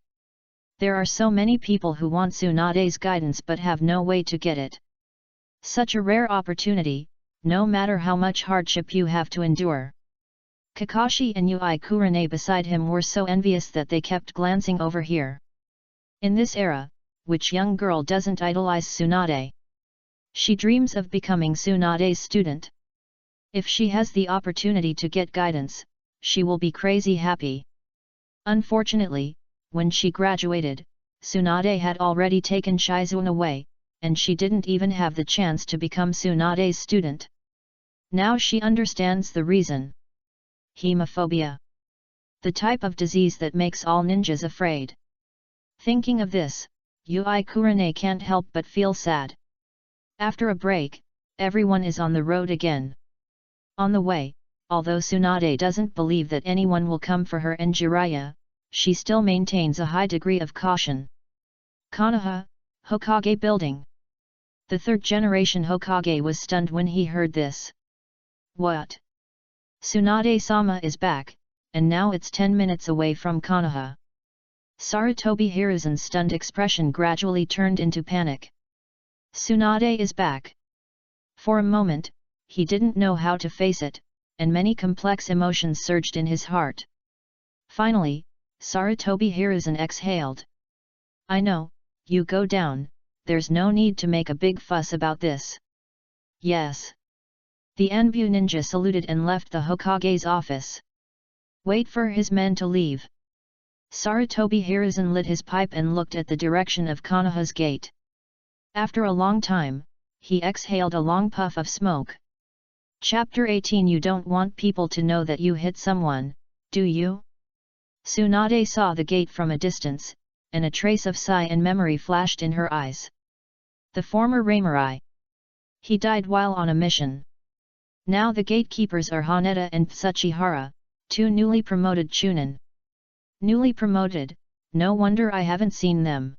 there are so many people who want Tsunade's guidance but have no way to get it. Such a rare opportunity, no matter how much hardship you have to endure. Kakashi and Yui Kurane beside him were so envious that they kept glancing over here. In this era, which young girl doesn't idolize Tsunade? She dreams of becoming Tsunade's student. If she has the opportunity to get guidance, she will be crazy happy. Unfortunately, when she graduated, Tsunade had already taken Shizune away, and she didn't even have the chance to become Tsunade's student. Now she understands the reason. Hemophobia. The type of disease that makes all ninjas afraid. Thinking of this, Yui Kurane can't help but feel sad. After a break, everyone is on the road again. On the way, although Tsunade doesn't believe that anyone will come for her and Jiraiya, she still maintains a high degree of caution. Konoha, Hokage building. The third-generation Hokage was stunned when he heard this. What? Tsunade-sama is back, and now it's 10 minutes away from Konoha. Sarutobi Hiruzen's stunned expression gradually turned into panic. Tsunade is back. For a moment, he didn't know how to face it, and many complex emotions surged in his heart. Finally, Sarutobi Hiruzen exhaled. I know, you go down, there's no need to make a big fuss about this. Yes. The Anbu ninja saluted and left the Hokage's office. Wait for his men to leave. Sarutobi Hiruzen lit his pipe and looked at the direction of Konoha's gate. After a long time, he exhaled a long puff of smoke. Chapter 18. You don't want people to know that you hit someone, do you? Tsunade saw the gate from a distance, and a trace of sigh and memory flashed in her eyes. The former Ramurai. He died while on a mission. Now the gatekeepers are Haneda and Tsuchihara, two newly promoted chunin. Newly promoted, no wonder I haven't seen them.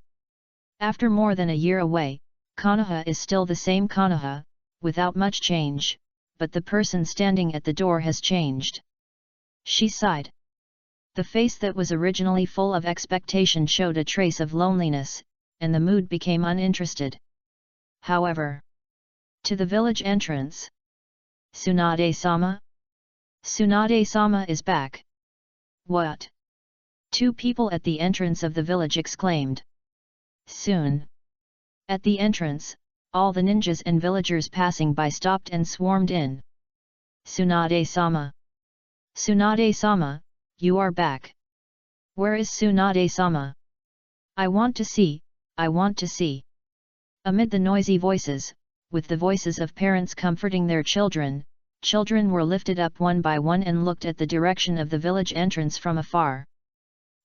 After more than a year away, Konoha is still the same Konoha, without much change, but the person standing at the door has changed. She sighed. The face that was originally full of expectation showed a trace of loneliness, and the mood became uninterested. However, to the village entrance. Tsunade-sama? Tsunade-sama is back. What? Two people at the entrance of the village exclaimed. Soon. At the entrance, all the ninjas and villagers passing by stopped and swarmed in. Tsunade-sama. Tsunade-sama, you are back. Where is Tsunade-sama? I want to see, I want to see. Amid the noisy voices, with the voices of parents comforting their children, children were lifted up one by one and looked at the direction of the village entrance from afar.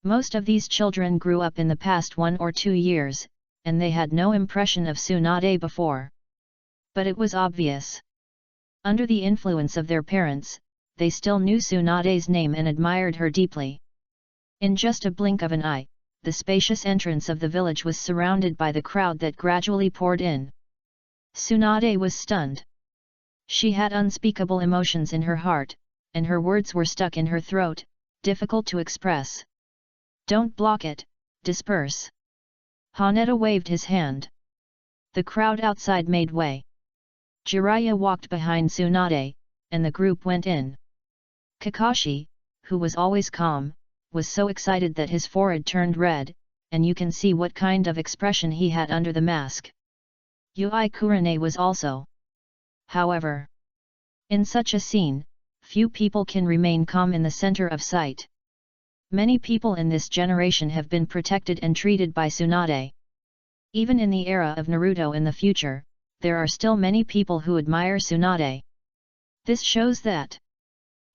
Most of these children grew up in the past 1 or 2 years, and they had no impression of Tsunade before. But it was obvious. Under the influence of their parents, they still knew Tsunade's name and admired her deeply. In just a blink of an eye, the spacious entrance of the village was surrounded by the crowd that gradually poured in. Tsunade was stunned. She had unspeakable emotions in her heart, and her words were stuck in her throat, difficult to express. Don't block it, disperse. Haneda waved his hand. The crowd outside made way. Jiraiya walked behind Tsunade, and the group went in. Kakashi, who was always calm, was so excited that his forehead turned red, and you can see what kind of expression he had under the mask. Yahiko was also. However, in such a scene, few people can remain calm in the center of sight. Many people in this generation have been protected and treated by Tsunade. Even in the era of Naruto in the future, there are still many people who admire Tsunade. This shows that.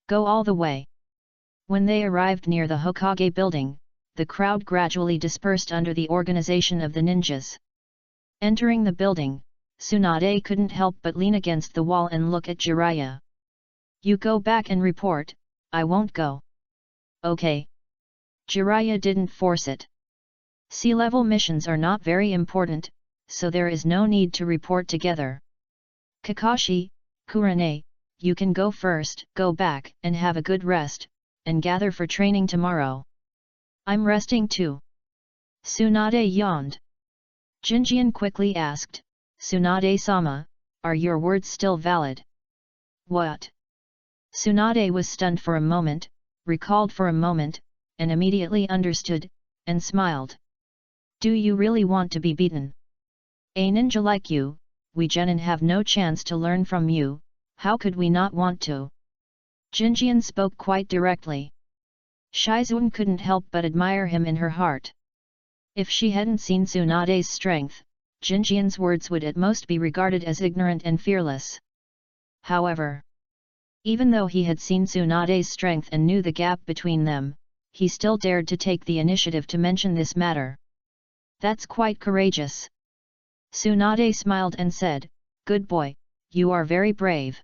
Go all the way. When they arrived near the Hokage building, the crowd gradually dispersed under the organization of the ninjas. Entering the building, Tsunade couldn't help but lean against the wall and look at Jiraiya. You go back and report, I won't go. Okay. Jiraiya didn't force it. Sea-level missions are not very important, so there is no need to report together. Kakashi, Kurane, you can go first, go back and have a good rest, and gather for training tomorrow. I'm resting too. Tsunade yawned. Jinjian quickly asked, Tsunade-sama, are your words still valid? What? Tsunade was stunned for a moment, recalled for a moment, and immediately understood, and smiled. Do you really want to be beaten? A ninja like you, we genin have no chance to learn from you, how could we not want to? Jinjian spoke quite directly. Shizuan couldn't help but admire him in her heart. If she hadn't seen Tsunade's strength, Jinjian's words would at most be regarded as ignorant and fearless. However, even though he had seen Tsunade's strength and knew the gap between them, he still dared to take the initiative to mention this matter. That's quite courageous. Tsunade smiled and said, Good boy, you are very brave.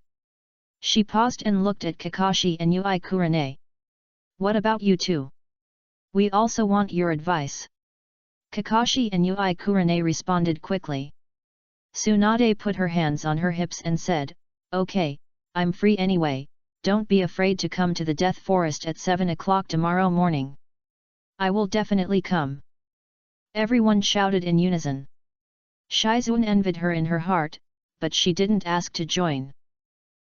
She paused and looked at Kakashi and Yahiko. What about you two? We also want your advice. Kakashi and Yahiko responded quickly. Tsunade put her hands on her hips and said, Okay, I'm free anyway, don't be afraid to come to the Death Forest at 7 o'clock tomorrow morning. I will definitely come. Everyone shouted in unison. Shizuan envied her in her heart, but she didn't ask to join.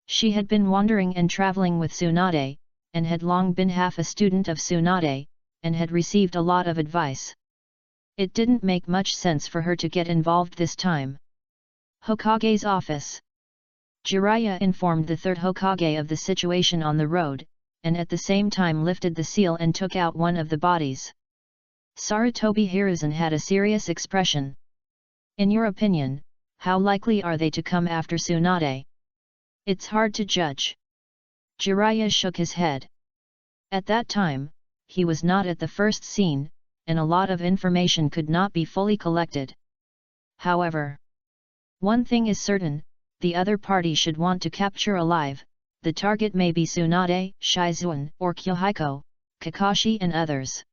She had been wandering and traveling with Tsunade, and had long been half a student of Tsunade, and had received a lot of advice. It didn't make much sense for her to get involved this time. Hokage's office. Jiraiya informed the third Hokage of the situation on the road, and at the same time lifted the seal and took out one of the bodies. Sarutobi Hiruzen had a serious expression. In your opinion, how likely are they to come after Tsunade? It's hard to judge. Jiraiya shook his head. At that time, he was not at the first scene, and a lot of information could not be fully collected. However, one thing is certain, the other party should want to capture alive, the target may be Tsunade, Shizuan, or Yahiko, Kakashi and others.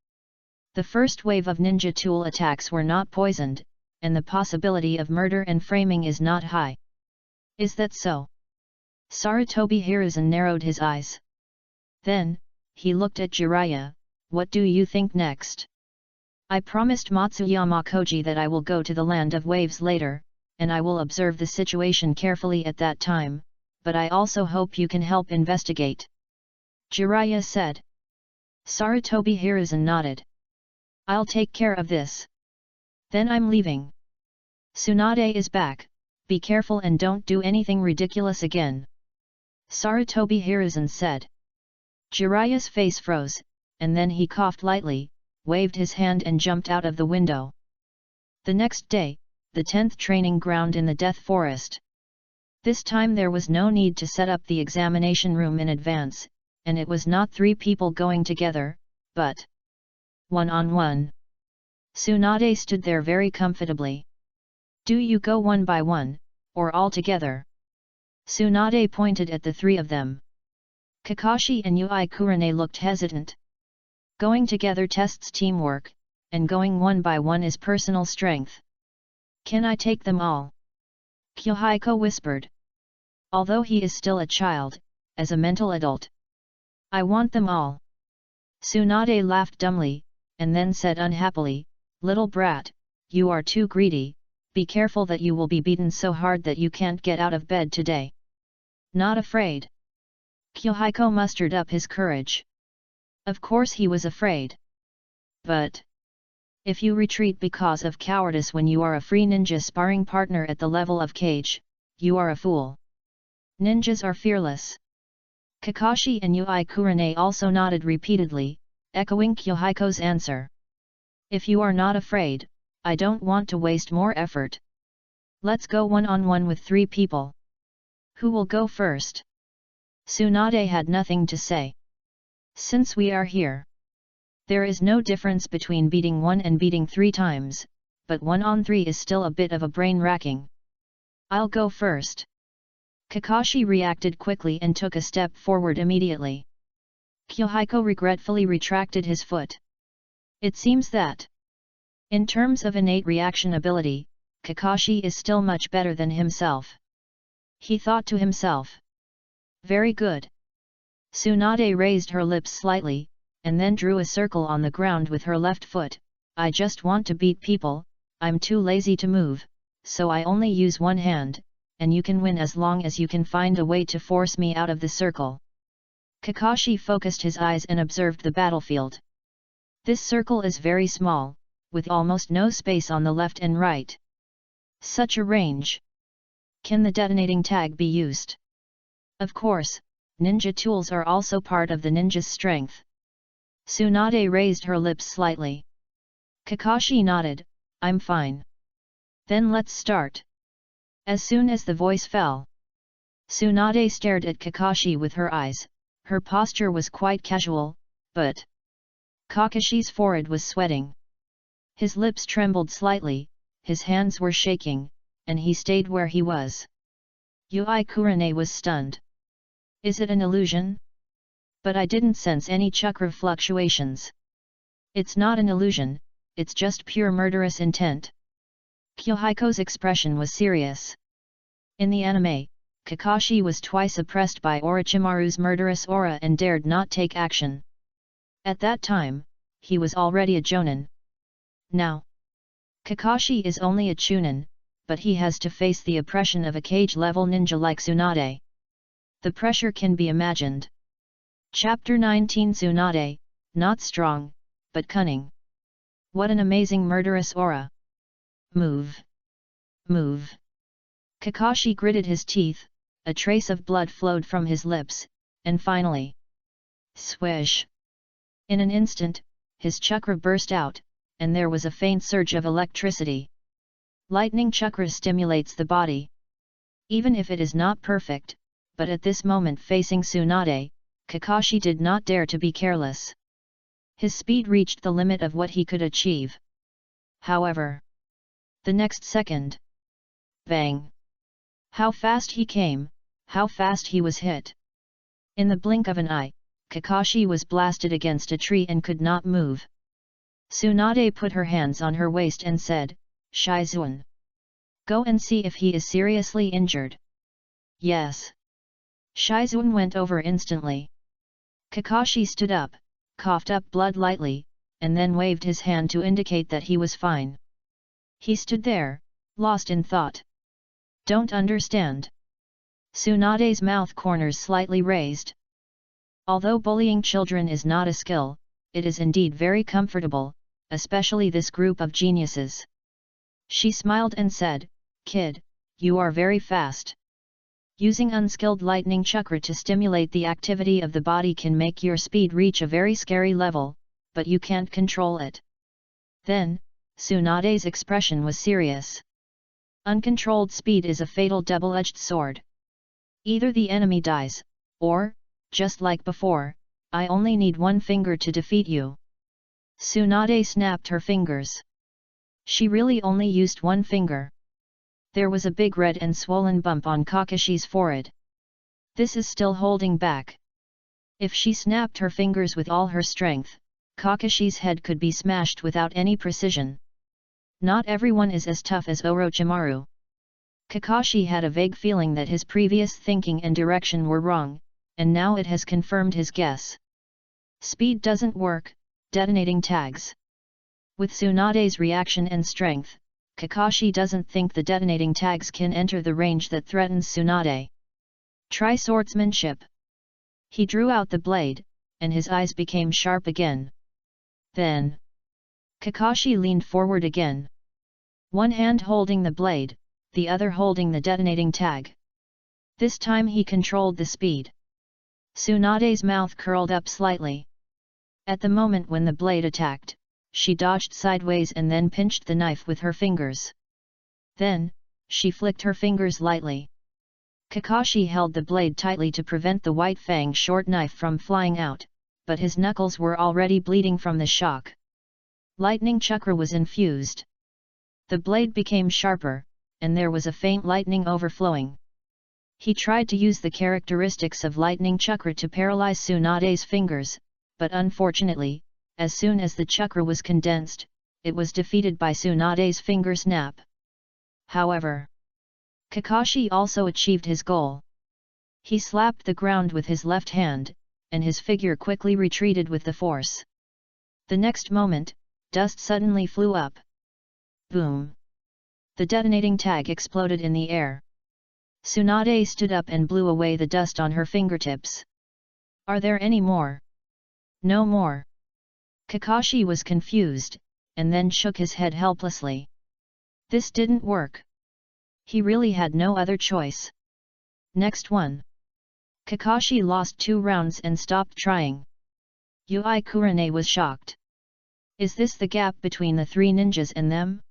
The first wave of ninja tool attacks were not poisoned, and the possibility of murder and framing is not high. Is that so? Sarutobi Hiruzen narrowed his eyes. Then, he looked at Jiraiya, what do you think next? I promised Matsuyama Koji that I will go to the Land of Waves later, and I will observe the situation carefully at that time, but I also hope you can help investigate. Jiraiya said. Sarutobi Hiruzen nodded. I'll take care of this. Then I'm leaving. Tsunade is back, be careful and don't do anything ridiculous again. Sarutobi Hiruzen said. Jiraiya's face froze, and then he coughed lightly, waved his hand and jumped out of the window. The next day, the 10th training ground in the Death Forest. This time there was no need to set up the examination room in advance, and it was not 3 people going together, but one-on-one. Tsunade stood there very comfortably. Do you go one by one, or all together? Tsunade pointed at the 3 of them. Kakashi and Ui Kurane looked hesitant. Going together tests teamwork, and going one by one is personal strength. Can I take them all? Yahiko whispered. Although he is still a child, as a mental adult. I want them all. Tsunade laughed dumbly, and then said unhappily, Little brat, you are too greedy, be careful that you will be beaten so hard that you can't get out of bed today. Not afraid. Yahiko mustered up his courage. Of course he was afraid. But if you retreat because of cowardice when you are a free ninja sparring partner at the level of Kage, you are a fool. Ninjas are fearless. Kakashi and Ui Kurane also nodded repeatedly, echoing Yahiko's answer. If you are not afraid, I don't want to waste more effort. Let's go one-on-one with 3 people. Who will go first? Tsunade had nothing to say. Since we are here, there is no difference between beating 1 and beating 3 times, but 1-on-3 is still a bit of a brain-racking. I'll go first. Kakashi reacted quickly and took a step forward immediately. Yahiko regretfully retracted his foot. It seems that, in terms of innate reaction ability, Kakashi is still much better than himself. He thought to himself. Very good. Tsunade raised her lips slightly, and then drew a circle on the ground with her left foot. I just want to beat people, I'm too lazy to move, so I only use one hand, and you can win as long as you can find a way to force me out of the circle. Kakashi focused his eyes and observed the battlefield. This circle is very small, with almost no space on the left and right. Such a range. Can the detonating tag be used? Of course, ninja tools are also part of the ninja's strength. Tsunade raised her lips slightly. Kakashi nodded, I'm fine. Then let's start. As soon as the voice fell, Tsunade stared at Kakashi with her eyes. Her posture was quite casual, but Kakashi's forehead was sweating. His lips trembled slightly, his hands were shaking, and he stayed where he was. Ui Kurane was stunned. Is it an illusion? But I didn't sense any chakra fluctuations. It's not an illusion, it's just pure murderous intent. Yahiko's expression was serious. In the anime, Kakashi was twice oppressed by Orochimaru's murderous aura and dared not take action. At that time, he was already a jonin. Now, Kakashi is only a chunin, but he has to face the oppression of a Kage-level ninja like Tsunade. The pressure can be imagined. Chapter 19 Tsunade, not strong, but cunning. What an amazing murderous aura! Move! Move! Kakashi gritted his teeth, a trace of blood flowed from his lips, and finally, swish! In an instant, his chakra burst out, and there was a faint surge of electricity. Lightning chakra stimulates the body. Even if it is not perfect, but at this moment facing Tsunade, Kakashi did not dare to be careless. His speed reached the limit of what he could achieve. However, the next second, bang! How fast he came, how fast he was hit. In the blink of an eye, Kakashi was blasted against a tree and could not move. Tsunade put her hands on her waist and said, Shizuan, go and see if he is seriously injured. Yes. Shizuan went over instantly. Kakashi stood up, coughed up blood lightly, and then waved his hand to indicate that he was fine. He stood there, lost in thought. Don't understand. Tsunade's mouth corners slightly raised. Although bullying children is not a skill, it is indeed very comfortable, especially this group of geniuses. She smiled and said, Kid, you are very fast. Using unskilled lightning chakra to stimulate the activity of the body can make your speed reach a very scary level, but you can't control it. Then, Tsunade's expression was serious. Uncontrolled speed is a fatal double-edged sword. Either the enemy dies, or, just like before, I only need one finger to defeat you. Tsunade snapped her fingers. She really only used one finger. There was a big red and swollen bump on Kakashi's forehead. This is still holding back. If she snapped her fingers with all her strength, Kakashi's head could be smashed without any precision. Not everyone is as tough as Orochimaru. Kakashi had a vague feeling that his previous thinking and direction were wrong, and now it has confirmed his guess. Speed doesn't work, detonating tags. With Tsunade's reaction and strength, Kakashi doesn't think the detonating tags can enter the range that threatens Tsunade. Try swordsmanship. He drew out the blade, and his eyes became sharp again. Then, Kakashi leaned forward again. One hand holding the blade, the other holding the detonating tag. This time he controlled the speed. Tsunade's mouth curled up slightly. At the moment when the blade attacked, she dodged sideways and then pinched the knife with her fingers. Then, she flicked her fingers lightly. Kakashi held the blade tightly to prevent the white fang short knife from flying out, but his knuckles were already bleeding from the shock. Lightning chakra was infused. The blade became sharper, and there was a faint lightning overflowing. He tried to use the characteristics of lightning chakra to paralyze Tsunade's fingers, but unfortunately, as soon as the chakra was condensed, it was defeated by Tsunade's finger snap. However, Kakashi also achieved his goal. He slapped the ground with his left hand, and his figure quickly retreated with the force. The next moment, dust suddenly flew up. Boom! The detonating tag exploded in the air. Tsunade stood up and blew away the dust on her fingertips. Are there any more? No more. Kakashi was confused, and then shook his head helplessly. This didn't work. He really had no other choice. Next one. Kakashi lost 2 rounds and stopped trying. Yui Kurane was shocked. Is this the gap between the 3 ninjas and them?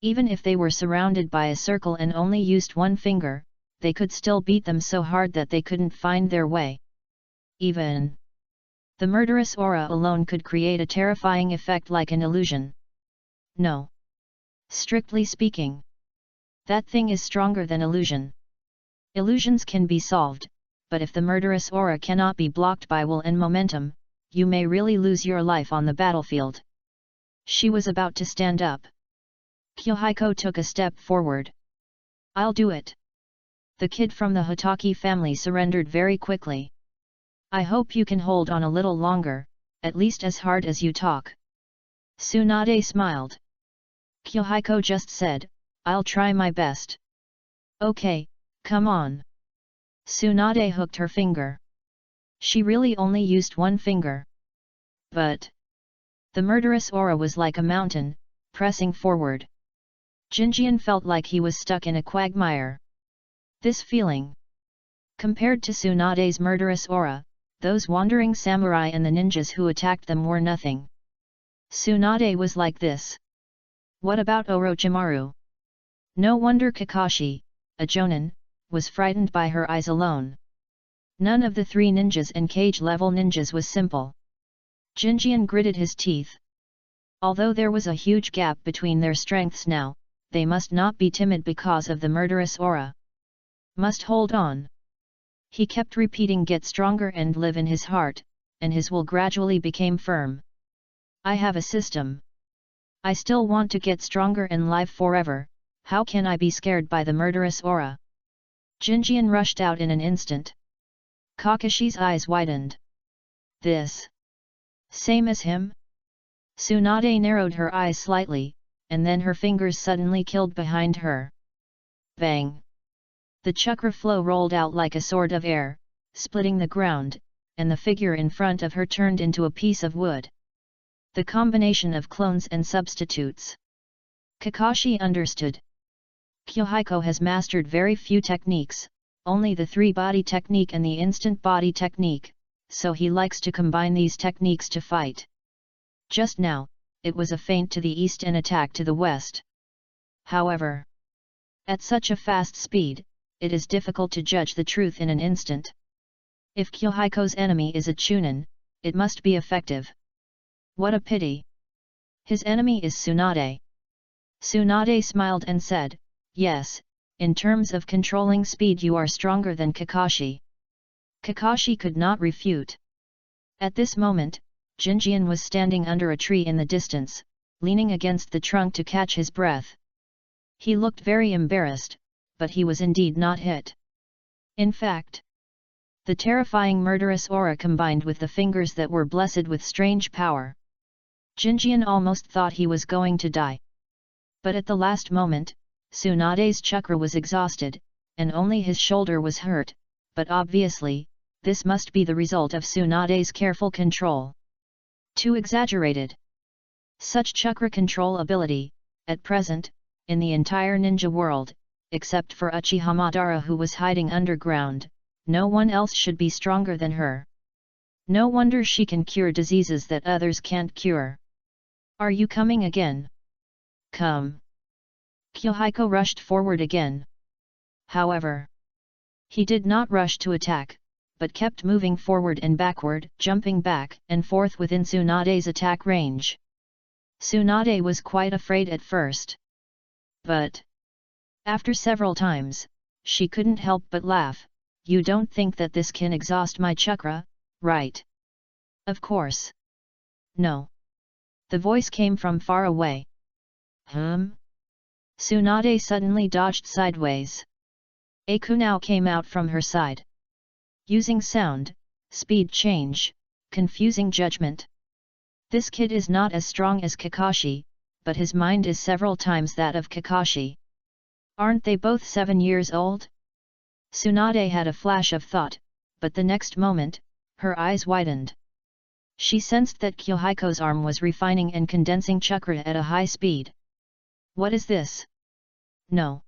Even if they were surrounded by a circle and only used one finger, they could still beat them so hard that they couldn't find their way. Even the murderous aura alone could create a terrifying effect like an illusion. No. Strictly speaking, that thing is stronger than illusion. Illusions can be solved, but if the murderous aura cannot be blocked by will and momentum, you may really lose your life on the battlefield. She was about to stand up. Yahiko took a step forward. I'll do it. The kid from the Hokage family surrendered very quickly. I hope you can hold on a little longer, at least as hard as you talk. Tsunade smiled. Yahiko just said, I'll try my best. Okay, come on. Tsunade hooked her finger. She really only used one finger. But the murderous aura was like a mountain, pressing forward. Jinjian felt like he was stuck in a quagmire. This feeling, compared to Tsunade's murderous aura, those wandering samurai and the ninjas who attacked them were nothing. Tsunade was like this. What about Orochimaru? No wonder Kakashi, a jonin, was frightened by her eyes alone. None of the 3 ninjas and cage-level ninjas was simple. Jinjian gritted his teeth. Although there was a huge gap between their strengths now, they must not be timid because of the murderous aura. Must hold on. He kept repeating get stronger and live in his heart, and his will gradually became firm. I have a system. I still want to get stronger and live forever, how can I be scared by the murderous aura? Jinjian rushed out in an instant. Kakashi's eyes widened. This. Same as him? Tsunade narrowed her eyes slightly, and then her fingers suddenly killed behind her. Bang! The chakra flow rolled out like a sword of air, splitting the ground, and the figure in front of her turned into a piece of wood. The combination of clones and substitutes. Kakashi understood. Yahiko has mastered very few techniques, only the 3-body technique and the instant body technique, so he likes to combine these techniques to fight. Just now, it was a feint to the east and attack to the west. However, at such a fast speed, it is difficult to judge the truth in an instant. If Yahiko's enemy is a Chunin, it must be effective. What a pity! His enemy is Tsunade. Tsunade smiled and said, yes, in terms of controlling speed you are stronger than Kakashi. Kakashi could not refute. At this moment, Jinjian was standing under a tree in the distance, leaning against the trunk to catch his breath. He looked very embarrassed, but he was indeed not hit. In fact, the terrifying murderous aura combined with the fingers that were blessed with strange power. Jinjian almost thought he was going to die. But at the last moment, Tsunade's chakra was exhausted, and only his shoulder was hurt, but obviously, this must be the result of Tsunade's careful control. Too exaggerated. Such chakra control ability, at present, in the entire ninja world, except for Uchiha Madara who was hiding underground, no one else should be stronger than her. No wonder she can cure diseases that others can't cure. Are you coming again? Come. Yahiko rushed forward again. However, he did not rush to attack, but kept moving forward and backward, jumping back and forth within Tsunade's attack range. Tsunade was quite afraid at first. But after several times, she couldn't help but laugh. You don't think that this can exhaust my chakra, right? Of course. No. The voice came from far away. Tsunade suddenly dodged sideways. A kunao came out from her side. Using sound, speed change, confusing judgment. This kid is not as strong as Kakashi, but his mind is several times that of Kakashi. Aren't they both 7 years old? Tsunade had a flash of thought, but the next moment, her eyes widened. She sensed that Yahiko's arm was refining and condensing chakra at a high speed. What is this? No.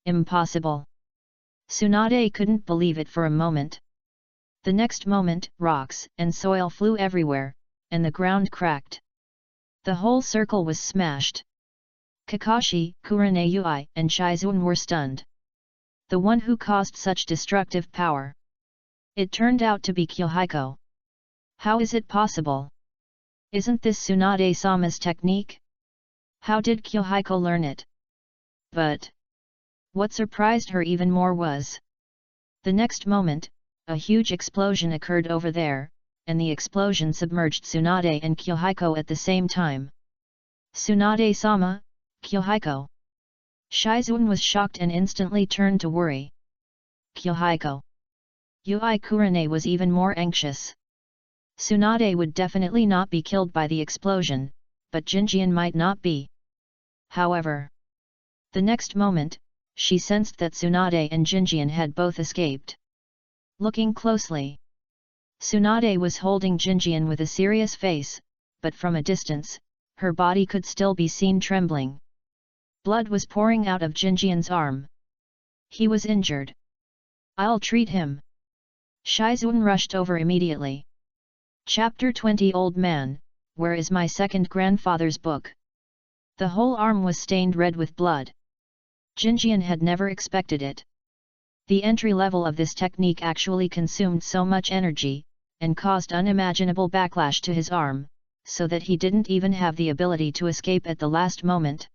Impossible. Tsunade couldn't believe it for a moment. The next moment, rocks and soil flew everywhere, and the ground cracked. The whole circle was smashed. Kakashi, Kurenai, and Shizune were stunned. The one who caused such destructive power. It turned out to be Yahiko. How is it possible? Isn't this Tsunade-sama's technique? How did Yahiko learn it? But what surprised her even more was, the next moment, a huge explosion occurred over there, and the explosion submerged Tsunade and Yahiko at the same time. Tsunade-sama, Yahiko. Shizune was shocked and instantly turned to worry. Yahiko. Yui Kurenai was even more anxious. Tsunade would definitely not be killed by the explosion, but Jinjian might not be. However, the next moment, she sensed that Tsunade and Jinjian had both escaped. Looking closely, Tsunade was holding Jinjian with a serious face, but from a distance, her body could still be seen trembling. Blood was pouring out of Jinjian's arm. He was injured. I'll treat him. Shizune rushed over immediately. Chapter 20 Old Man, where is my second grandfather's book? The whole arm was stained red with blood. Jinjian had never expected it. The entry level of this technique actually consumed so much energy, and caused unimaginable backlash to his arm, so that he didn't even have the ability to escape at the last moment.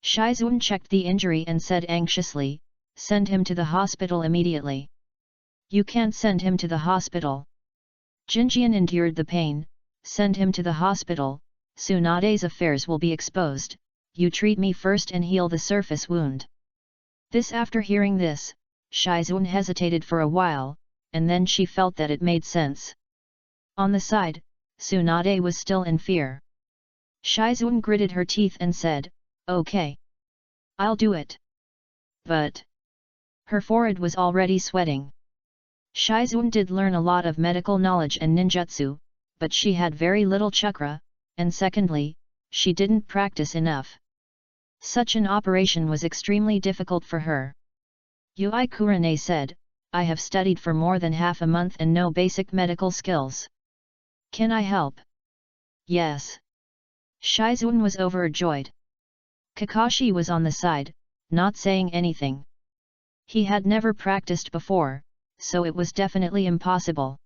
Shizune checked the injury and said anxiously, "Send him to the hospital immediately." "You can't send him to the hospital." Jinjian endured the pain. "Send him to the hospital, Tsunade's affairs will be exposed, you treat me first and heal the surface wound." This after hearing this, Shizune hesitated for a while, and then she felt that it made sense. On the side, Tsunade was still in fear. Shizune gritted her teeth and said, "Okay. I'll do it." But her forehead was already sweating. Shizune did learn a lot of medical knowledge and ninjutsu, but she had very little chakra, and secondly, she didn't practice enough. Such an operation was extremely difficult for her. Yui Kurenai said, "I have studied for more than half a month and no basic medical skills. Can I help?" yes. Shizun was overjoyed. Kakashi was on the side, not saying anything. He had never practiced before, so it was definitely impossible.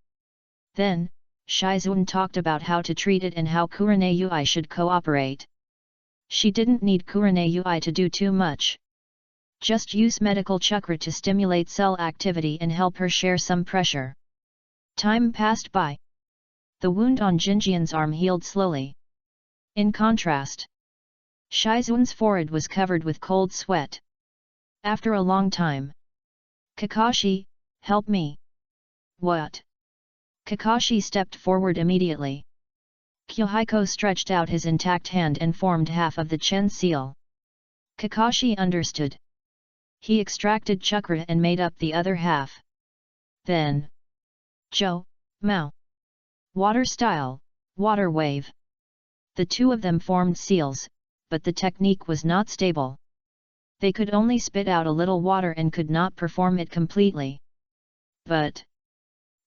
Then, Shizun talked about how to treat it and how Kurenai should cooperate. She didn't need Kurenai to do too much. Just use medical chakra to stimulate cell activity and help her share some pressure. Time passed by. The wound on Jinjian's arm healed slowly. In contrast, Shizun's forehead was covered with cold sweat. After a long time, Kakashi, help me. What? Kakashi stepped forward immediately. Yahiko stretched out his intact hand and formed half of the Chen seal. Kakashi understood. He extracted chakra and made up the other half. Then, Jo, Mao. Water style, water wave. The two of them formed seals, but the technique was not stable. They could only spit out a little water and could not perform it completely. But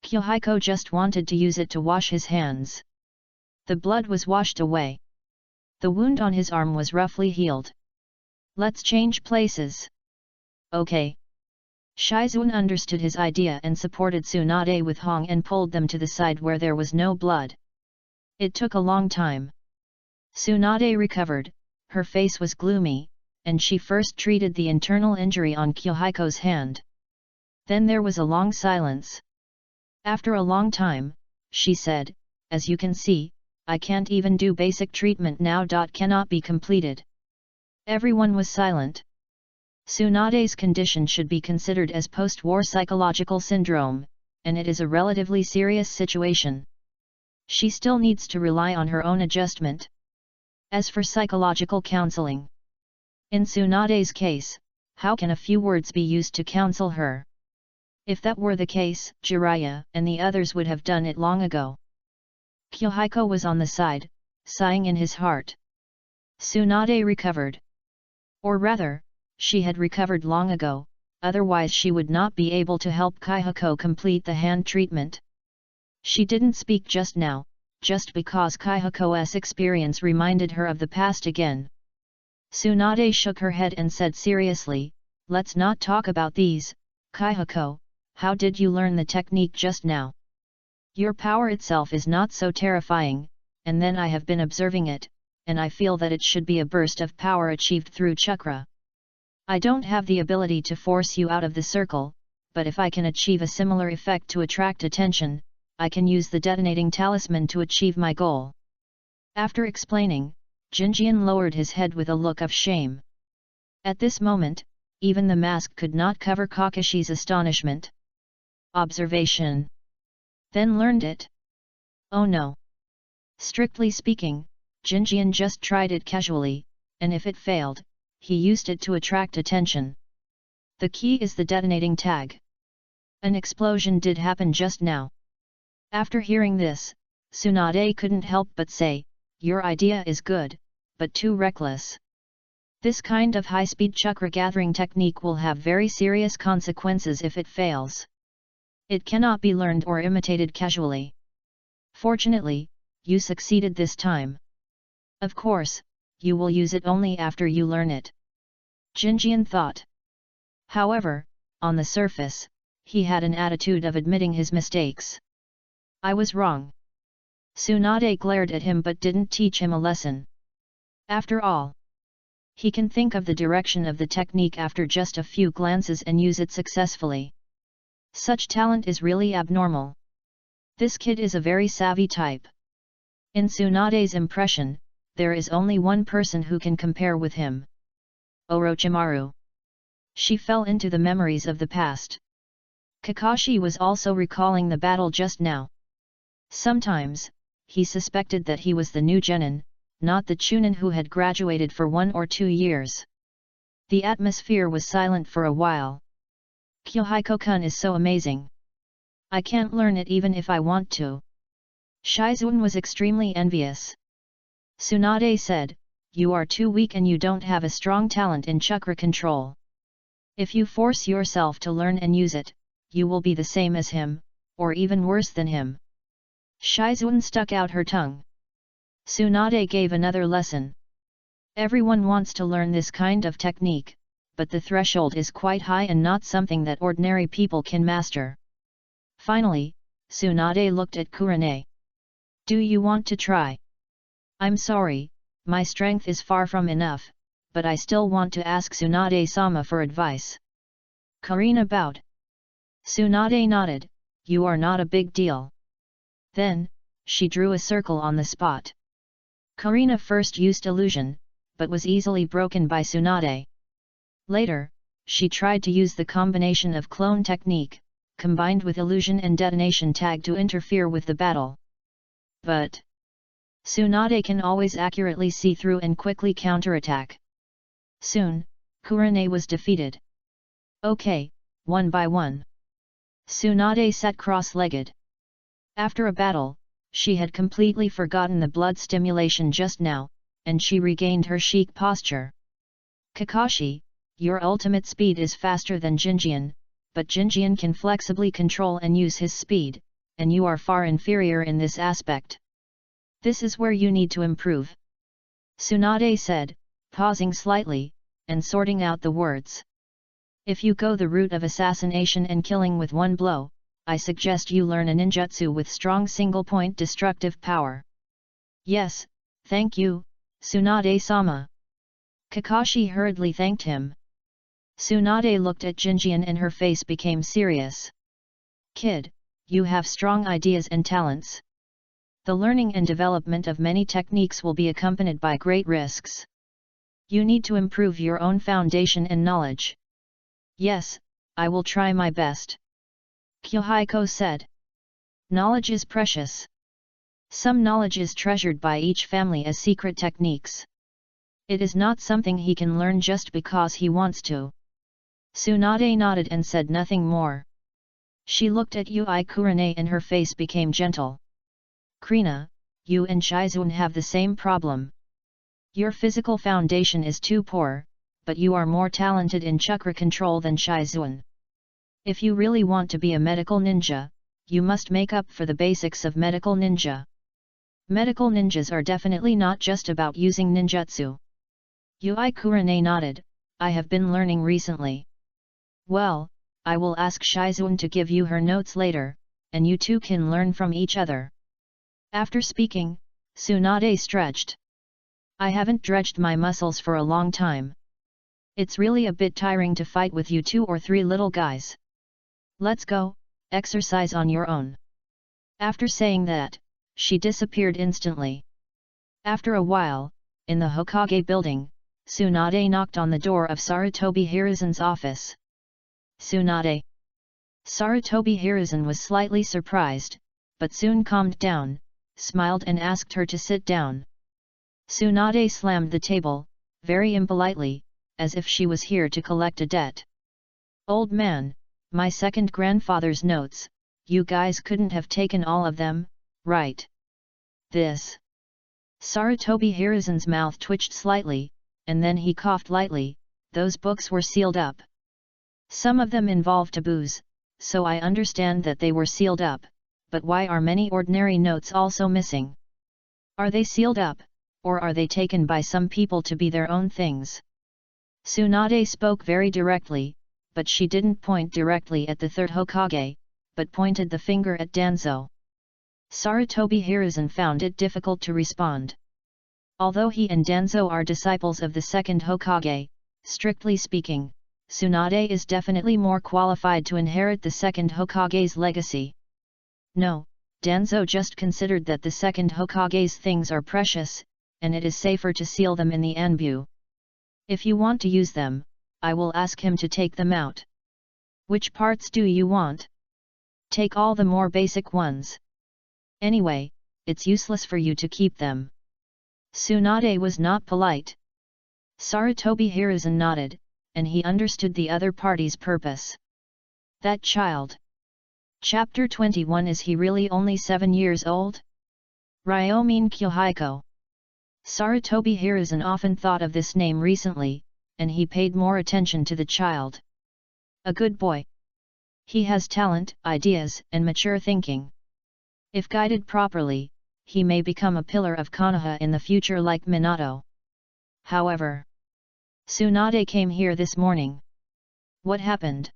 Yahiko just wanted to use it to wash his hands. The blood was washed away. The wound on his arm was roughly healed. Let's change places. Okay. Shizun understood his idea and supported Tsunade with Hong and pulled them to the side where there was no blood. It took a long time. Tsunade recovered, her face was gloomy, and she first treated the internal injury on Yahiko's hand. Then there was a long silence. After a long time, she said, "As you can see, I can't even do basic treatment now. Cannot be completed." Everyone was silent. Tsunade's condition should be considered as post-war psychological syndrome, and it is a relatively serious situation. She still needs to rely on her own adjustment. As for psychological counseling, in Tsunade's case, how can a few words be used to counsel her? If that were the case, Jiraiya and the others would have done it long ago. Yahiko was on the side, sighing in his heart. Tsunade recovered. Or rather, she had recovered long ago, otherwise she would not be able to help Yahiko complete the hand treatment. She didn't speak just now, just because Yahiko's experience reminded her of the past again. Tsunade shook her head and said seriously, "Let's not talk about these, Yahiko, how did you learn the technique just now? Your power itself is not so terrifying, and then I have been observing it, and I feel that it should be a burst of power achieved through chakra. I don't have the ability to force you out of the circle, but if I can achieve a similar effect to attract attention, I can use the detonating talisman to achieve my goal." After explaining, Jinjian lowered his head with a look of shame. At this moment, even the mask could not cover Kakashi's astonishment. Observation. Then learned it. Oh no. Strictly speaking, Jinjian just tried it casually, and if it failed, he used it to attract attention. The key is the detonating tag. An explosion did happen just now. After hearing this, Tsunade couldn't help but say, "Your idea is good, but too reckless. This kind of high-speed chakra gathering technique will have very serious consequences if it fails. It cannot be learned or imitated casually. Fortunately, you succeeded this time. Of course, you will use it only after you learn it." Jinjian thought. However, on the surface, he had an attitude of admitting his mistakes. "I was wrong." Tsunade glared at him but didn't teach him a lesson. After all, he can think of the direction of the technique after just a few glances and use it successfully. Such talent is really abnormal. This kid is a very savvy type. In Tsunade's impression, there is only one person who can compare with him. Orochimaru. She fell into the memories of the past. Kakashi was also recalling the battle just now. Sometimes, he suspected that he was the new genin, not the chunin who had graduated for 1 or 2 years. The atmosphere was silent for a while. "Yahiko-kun is so amazing. I can't learn it even if I want to." Shizun was extremely envious. Tsunade said, "You are too weak and you don't have a strong talent in chakra control. If you force yourself to learn and use it, you will be the same as him, or even worse than him." Shizun stuck out her tongue. Tsunade gave another lesson. Everyone wants to learn this kind of technique, but the threshold is quite high and not something that ordinary people can master. Finally, Tsunade looked at Kurane. Do you want to try? I'm sorry, my strength is far from enough, but I still want to ask Tsunade-sama for advice. Karina bowed. Tsunade nodded, you are not a big deal. Then, she drew a circle on the spot. Karina first used illusion, but was easily broken by Tsunade. Later, she tried to use the combination of clone technique, combined with illusion and detonation tag to interfere with the battle. But Tsunade can always accurately see through and quickly counterattack. Soon, Kurane was defeated. Okay, one by one. Tsunade sat cross-legged. After a battle, she had completely forgotten the blood stimulation just now, and she regained her chic posture. Kakashi, your ultimate speed is faster than Jinjian, but Jinjian can flexibly control and use his speed, and you are far inferior in this aspect. This is where you need to improve. Tsunade said, pausing slightly, and sorting out the words. If you go the route of assassination and killing with one blow, I suggest you learn a ninjutsu with strong single-point destructive power. Yes, thank you, Tsunade-sama. Kakashi hurriedly thanked him. Tsunade looked at Jinjian and her face became serious. Kid, you have strong ideas and talents. The learning and development of many techniques will be accompanied by great risks. You need to improve your own foundation and knowledge. Yes, I will try my best. Yahiko said. Knowledge is precious. Some knowledge is treasured by each family as secret techniques. It is not something he can learn just because he wants to. Tsunade nodded and said nothing more. She looked at Yui Kurane and her face became gentle. Krina, you and Shizun have the same problem. Your physical foundation is too poor, but you are more talented in chakra control than Shizun. If you really want to be a medical ninja, you must make up for the basics of medical ninja. Medical ninjas are definitely not just about using ninjutsu. Yui Kurane nodded, I have been learning recently. Well, I will ask Shizun to give you her notes later, and you two can learn from each other. After speaking, Tsunade stretched. I haven't stretched my muscles for a long time. It's really a bit tiring to fight with you 2 or 3 little guys. Let's go, exercise on your own. After saying that, she disappeared instantly. After a while, in the Hokage building, Tsunade knocked on the door of Sarutobi Hiruzen's office. Tsunade. Sarutobi Hiruzen was slightly surprised, but soon calmed down, smiled and asked her to sit down. Tsunade slammed the table, very impolitely, as if she was here to collect a debt. Old man, my second grandfather's notes, you guys couldn't have taken all of them, right? This. Sarutobi Hiruzen's mouth twitched slightly, and then he coughed lightly, those books were sealed up. Some of them involve taboos, so I understand that they were sealed up, but why are many ordinary notes also missing? Are they sealed up, or are they taken by some people to be their own things? Tsunade spoke very directly, but she didn't point directly at the third Hokage, but pointed the finger at Danzo. Sarutobi Hiruzen found it difficult to respond. Although he and Danzo are disciples of the second Hokage, strictly speaking, Tsunade is definitely more qualified to inherit the second Hokage's legacy. No, Danzo just considered that the second Hokage's things are precious, and it is safer to seal them in the Anbu. If you want to use them, I will ask him to take them out. Which parts do you want? Take all the more basic ones. Anyway, it's useless for you to keep them. Tsunade was not polite. Sarutobi Hiruzen nodded, and he understood the other party's purpose. That child. Chapter 21. Is he really only 7 years old? Ryomin Kyohiko. Sarutobi Hiruzen often thought of this name recently, and he paid more attention to the child. A good boy. He has talent, ideas, and mature thinking. If guided properly, he may become a pillar of Konoha in the future like Minato. However, Tsunade came here this morning. What happened?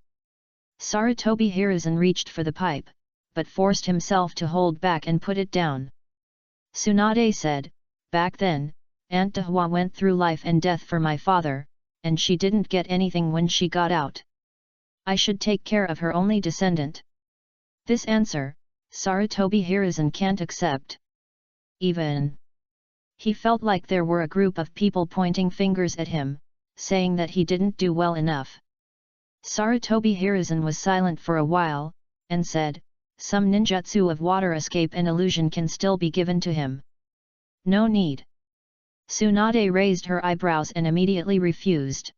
Sarutobi Hiruzen reached for the pipe, but forced himself to hold back and put it down. Tsunade said, "Back then, Aunt Dahua went through life and death for my father, and she didn't get anything when she got out. I should take care of her only descendant." This answer, Sarutobi Hiruzen can't accept. Even he felt like there were a group of people pointing fingers at him, saying that he didn't do well enough. Sarutobi Hiruzen was silent for a while, and said, "Some ninjutsu of water escape and illusion can still be given to him. No need." Tsunade raised her eyebrows and immediately refused.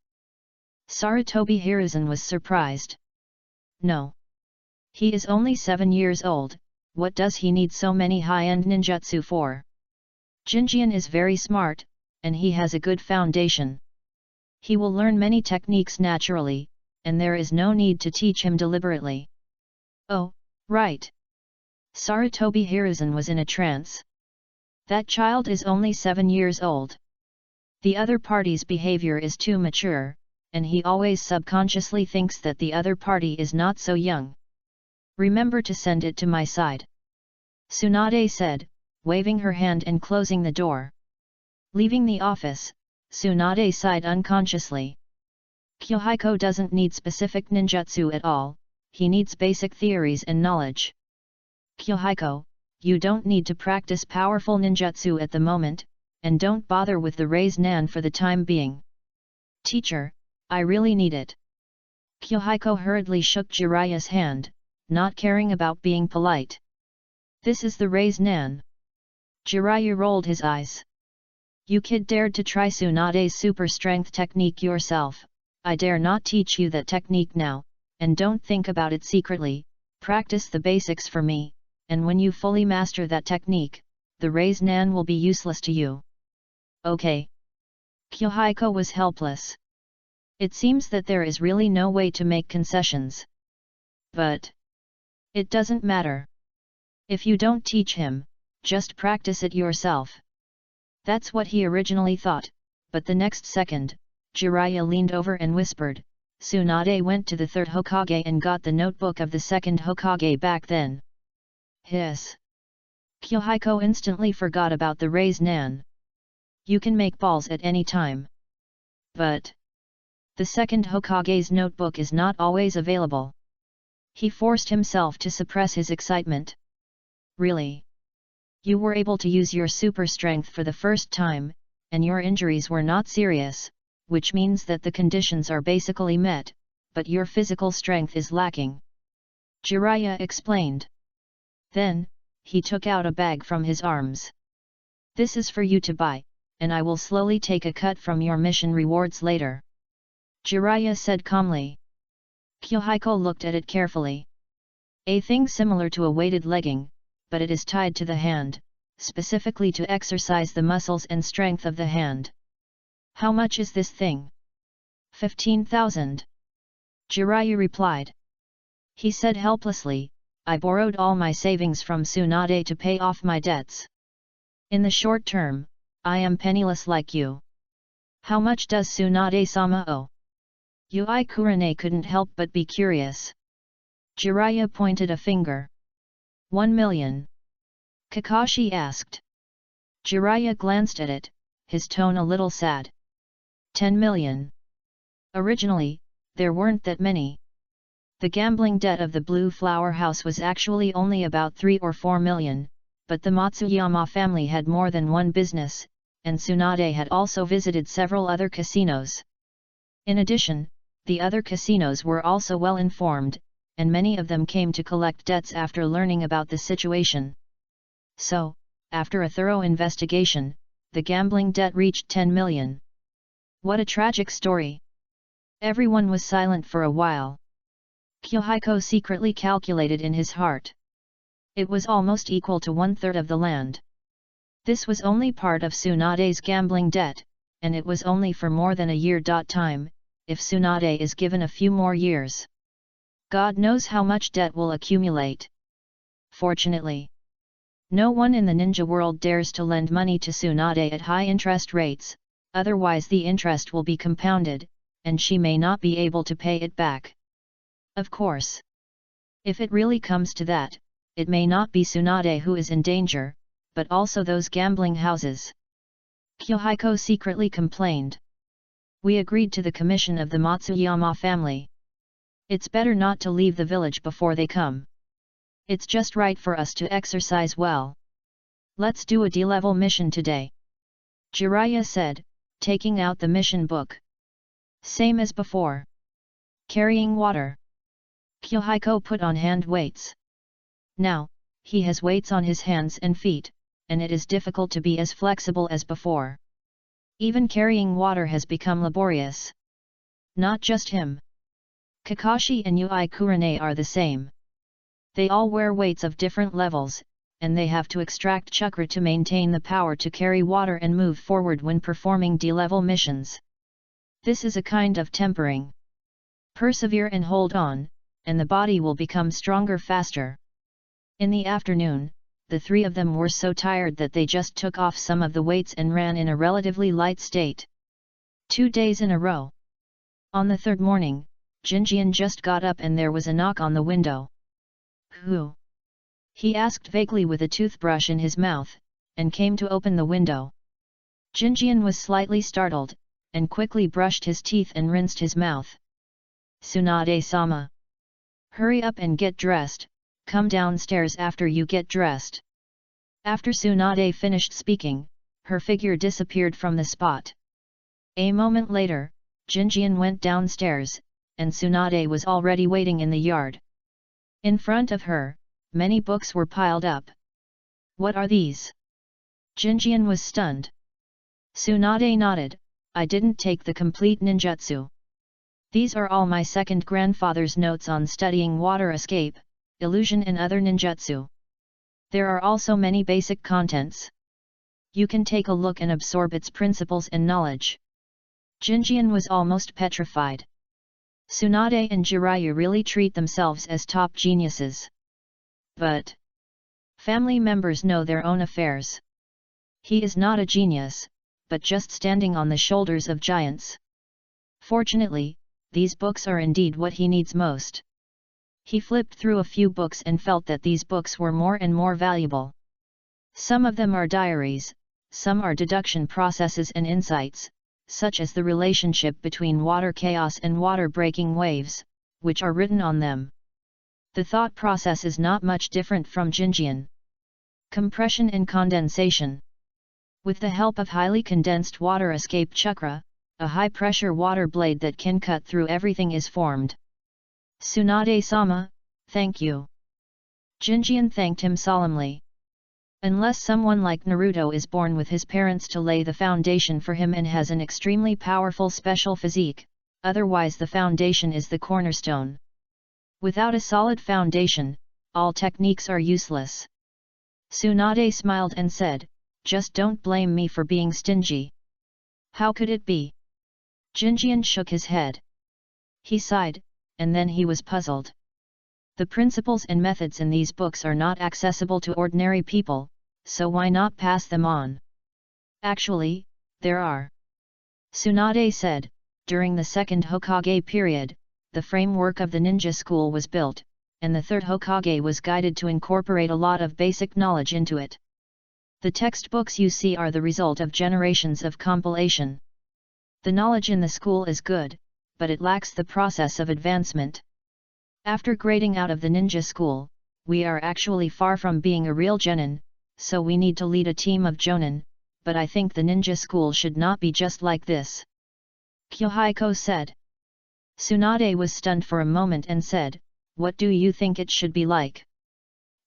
Sarutobi Hiruzen was surprised. No. He is only 7 years old, what does he need so many high-end ninjutsu for? Jinjian is very smart, and he has a good foundation. He will learn many techniques naturally, and there is no need to teach him deliberately. Oh, right. Sarutobi Hiruzen was in a trance. That child is only 7 years old. The other party's behavior is too mature, and he always subconsciously thinks that the other party is not so young. Remember to send it to my side," Tsunade said, waving her hand and closing the door. Leaving the office, Tsunade sighed unconsciously. Yahiko doesn't need specific ninjutsu at all, he needs basic theories and knowledge. Yahiko, you don't need to practice powerful ninjutsu at the moment, and don't bother with the raise nan for the time being. Teacher, I really need it. Yahiko hurriedly shook Jiraiya's hand, not caring about being polite. This is the raise nan. Jiraiya rolled his eyes. You kid dared to try Tsunade's super strength technique yourself, I dare not teach you that technique now, and don't think about it secretly, practice the basics for me, and when you fully master that technique, the raise nan will be useless to you. Okay. Yahiko was helpless. It seems that there is really no way to make concessions. But it doesn't matter. If you don't teach him, just practice it yourself. That's what he originally thought, but the next second, Jiraiya leaned over and whispered, Tsunade went to the third Hokage and got the notebook of the second Hokage back then. Hiss. Yahiko instantly forgot about the raise nan. You can make balls at any time. But the second Hokage's notebook is not always available. He forced himself to suppress his excitement. Really? You were able to use your super strength for the first time, and your injuries were not serious, which means that the conditions are basically met, but your physical strength is lacking. Jiraiya explained. Then, he took out a bag from his arms. This is for you to buy, and I will slowly take a cut from your mission rewards later. Jiraiya said calmly. Yahiko looked at it carefully. A thing similar to a weighted legging, but it is tied to the hand, specifically to exercise the muscles and strength of the hand. How much is this thing? 15,000. Jiraiya replied. He said helplessly, I borrowed all my savings from Tsunade to pay off my debts. In the short term, I am penniless like you. How much does Tsunade-sama owe? Yui Kurane couldn't help but be curious. Jiraiya pointed a finger. 1 million. Kakashi asked. Jiraiya glanced at it, his tone a little sad. 10 million. Originally, there weren't that many. The gambling debt of the Blue Flower House was actually only about 3 or 4 million, but the Matsuyama family had more than one business, and Tsunade had also visited several other casinos. In addition, the other casinos were also well informed, and many of them came to collect debts after learning about the situation. So, after a thorough investigation, the gambling debt reached 10 million. What a tragic story! Everyone was silent for a while. Yahiko secretly calculated in his heart. It was almost equal to 1/3 of the land. This was only part of Tsunade's gambling debt, and it was only for more than a year. Time, if Tsunade is given a few more years. God knows how much debt will accumulate. Fortunately, No one in the ninja world dares to lend money to Tsunade at high interest rates, otherwise the interest will be compounded, and she may not be able to pay it back. Of course. If it really comes to that, it may not be Tsunade who is in danger, but also those gambling houses. Yahiko secretly complained. We agreed to the commission of the Matsuyama family. It's better not to leave the village before they come. It's just right for us to exercise well. Let's do a D-level mission today. Jiraiya said, taking out the mission book. Same as before. Carrying water. Yahiko put on hand weights. Now, he has weights on his hands and feet, and it is difficult to be as flexible as before. Even carrying water has become laborious. Not just him. Kakashi and Yui Kurane are the same. They all wear weights of different levels, and they have to extract chakra to maintain the power to carry water and move forward when performing D-level missions. This is a kind of tempering. Persevere and hold on, and the body will become stronger faster. In the afternoon, the three of them were so tired that they just took off some of the weights and ran in a relatively light state. 2 days in a row. On the third morning, Jinjian just got up and there was a knock on the window. Who? He asked vaguely with a toothbrush in his mouth, and came to open the window. Jinjian was slightly startled, and quickly brushed his teeth and rinsed his mouth. Tsunade-sama. Hurry up and get dressed, come downstairs after you get dressed. After Tsunade finished speaking, her figure disappeared from the spot. A moment later, Jinjian went downstairs, and Tsunade was already waiting in the yard. In front of her, many books were piled up. What are these? Jinjian was stunned. Tsunade nodded, I didn't take the complete ninjutsu. These are all my second grandfather's notes on studying water escape, illusion and other ninjutsu. There are also many basic contents. You can take a look and absorb its principles and knowledge. Jinjian was almost petrified. Tsunade and Jiraiya really treat themselves as top geniuses. But family members know their own affairs. He is not a genius, but just standing on the shoulders of giants. Fortunately, these books are indeed what he needs most. He flipped through a few books and felt that these books were more and more valuable. Some of them are diaries, some are deduction processes and insights, such as the relationship between water chaos and water breaking waves, which are written on them. The thought process is not much different from Jinjian. Compression and condensation. With the help of highly condensed water escape chakra, a high-pressure water blade that can cut through everything is formed. Tsunade-sama, thank you. Jinjian thanked him solemnly. Unless someone like Naruto is born with his parents to lay the foundation for him and has an extremely powerful special physique, otherwise the foundation is the cornerstone. Without a solid foundation, all techniques are useless. Tsunade smiled and said, just don't blame me for being stingy. How could it be? Jinjian shook his head. He sighed, and then he was puzzled. The principles and methods in these books are not accessible to ordinary people, so why not pass them on? Actually, there are. Tsunade said, during the second Hokage period, the framework of the ninja school was built, and the third Hokage was guided to incorporate a lot of basic knowledge into it. The textbooks you see are the result of generations of compilation. The knowledge in the school is good, but it lacks the process of advancement. After grading out of the ninja school, we are actually far from being a real genin, so we need to lead a team of jonin, but I think the ninja school should not be just like this. Yahiko said. Tsunade was stunned for a moment and said, what do you think it should be like?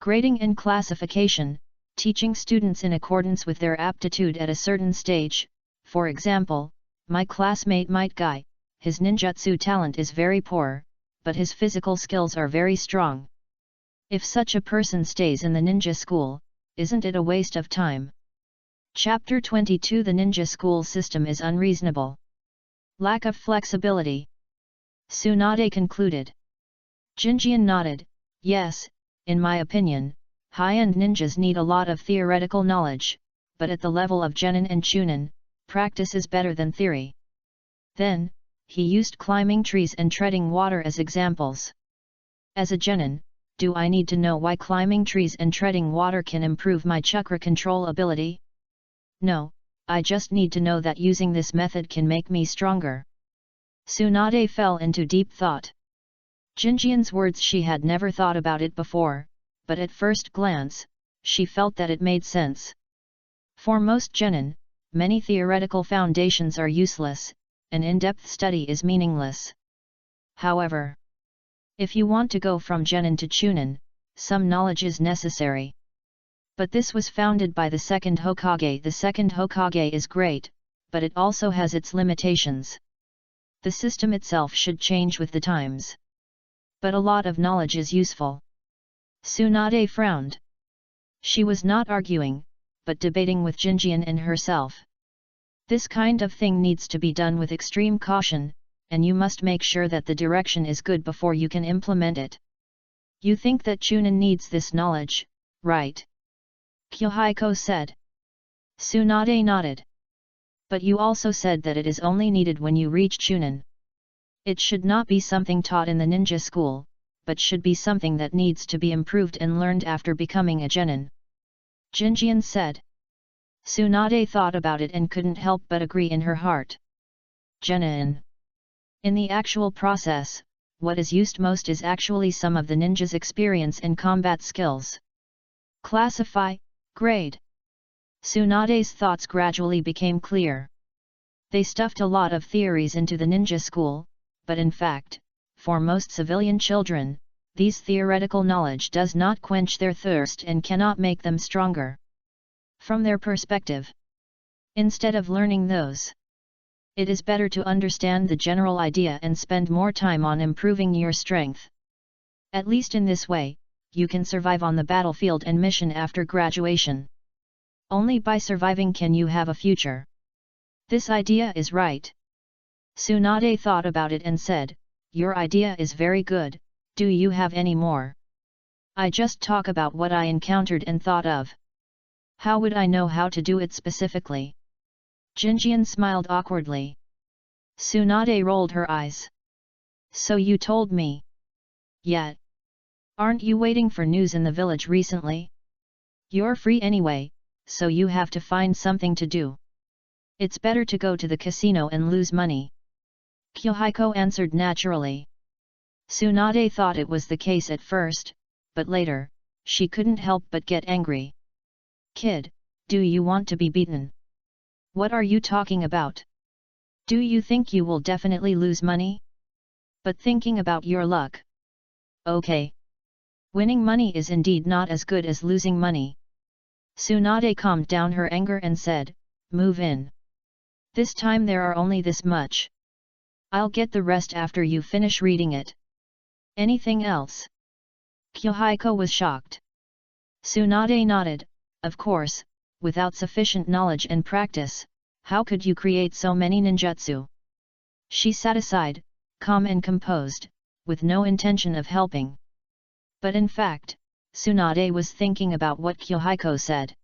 Grading and classification, teaching students in accordance with their aptitude at a certain stage. For example, my classmate Might Guy, his ninjutsu talent is very poor, but his physical skills are very strong. If such a person stays in the ninja school, isn't it a waste of time? Chapter 22 The ninja school system is unreasonable. Lack of flexibility. Tsunade concluded. Jinjian nodded, yes, in my opinion, high-end ninjas need a lot of theoretical knowledge, but at the level of genin and chunin, practice is better than theory. Then, he used climbing trees and treading water as examples. As a genin, do I need to know why climbing trees and treading water can improve my chakra control ability? No, I just need to know that using this method can make me stronger. Tsunade fell into deep thought. Jinjian's words, she had never thought about it before, but at first glance, she felt that it made sense. For most genin, many theoretical foundations are useless, and in-depth study is meaningless. However, if you want to go from genin to chunin, some knowledge is necessary. But this was founded by the second Hokage. The second Hokage is great, but it also has its limitations. The system itself should change with the times. But a lot of knowledge is useful. Tsunade frowned. She was not arguing, but debating with Jinjian and herself. This kind of thing needs to be done with extreme caution, and you must make sure that the direction is good before you can implement it. You think that chunin needs this knowledge, right? Yahiko said. Tsunade nodded. But you also said that it is only needed when you reach chunin. It should not be something taught in the ninja school, but should be something that needs to be improved and learned after becoming a genin. Jinjian said. Tsunade thought about it and couldn't help but agree in her heart. Genin. In the actual process, what is used most is actually some of the ninja's experience and combat skills. Classify, grade. Tsunade's thoughts gradually became clear. They stuffed a lot of theories into the ninja school, but in fact, for most civilian children, these theoretical knowledge does not quench their thirst and cannot make them stronger. From their perspective, instead of learning those, it is better to understand the general idea and spend more time on improving your strength. At least in this way, you can survive on the battlefield and mission after graduation. Only by surviving can you have a future. This idea is right. Tsunade thought about it and said, your idea is very good, do you have any more? I just talk about what I encountered and thought of. How would I know how to do it specifically? Jinjian smiled awkwardly. Tsunade rolled her eyes. So you told me. Yet. Aren't you waiting for news in the village recently? You're free anyway, so you have to find something to do. It's better to go to the casino and lose money. Yahiko answered naturally. Tsunade thought it was the case at first, but later, she couldn't help but get angry. Kid, do you want to be beaten? What are you talking about? Do you think you will definitely lose money? But thinking about your luck. Okay. Winning money is indeed not as good as losing money. Tsunade calmed down her anger and said, move in. This time there are only this much. I'll get the rest after you finish reading it. Anything else? Yahiko was shocked. Tsunade nodded, of course, without sufficient knowledge and practice, how could you create so many ninjutsu? She sat aside, calm and composed, with no intention of helping. But in fact, Tsunade was thinking about what Yahiko said.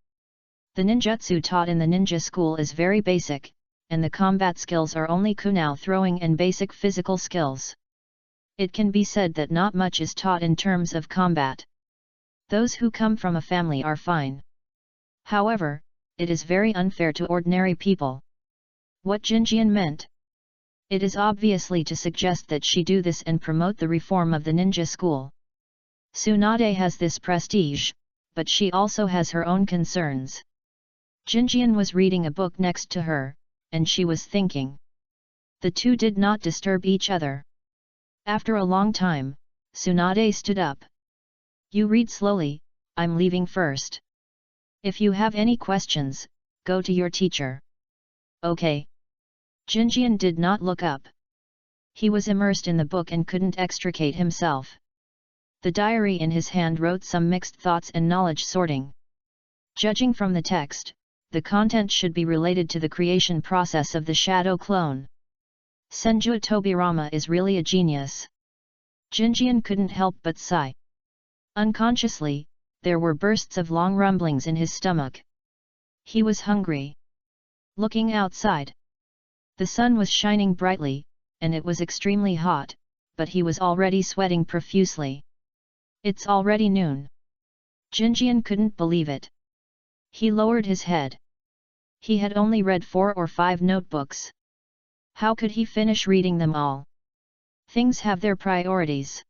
The ninjutsu taught in the ninja school is very basic, and the combat skills are only kunao throwing and basic physical skills. It can be said that not much is taught in terms of combat. Those who come from a family are fine. However, it is very unfair to ordinary people. What Jinjian meant? It is obviously to suggest that she do this and promote the reform of the ninja school. Tsunade has this prestige, but she also has her own concerns. Jinjian was reading a book next to her, and she was thinking. The two did not disturb each other. After a long time, Tsunade stood up. You read slowly, I'm leaving first. If you have any questions, go to your teacher. Okay. Jinjian did not look up. He was immersed in the book and couldn't extricate himself. The diary in his hand wrote some mixed thoughts and knowledge sorting. Judging from the text, the content should be related to the creation process of the shadow clone. Senju Tobirama is really a genius. Jinjian couldn't help but sigh. Unconsciously, there were bursts of long rumblings in his stomach. He was hungry. Looking outside. The sun was shining brightly, and it was extremely hot, but he was already sweating profusely. It's already noon. Jinjian couldn't believe it. He lowered his head. He had only read 4 or 5 notebooks. How could he finish reading them all? Things have their priorities.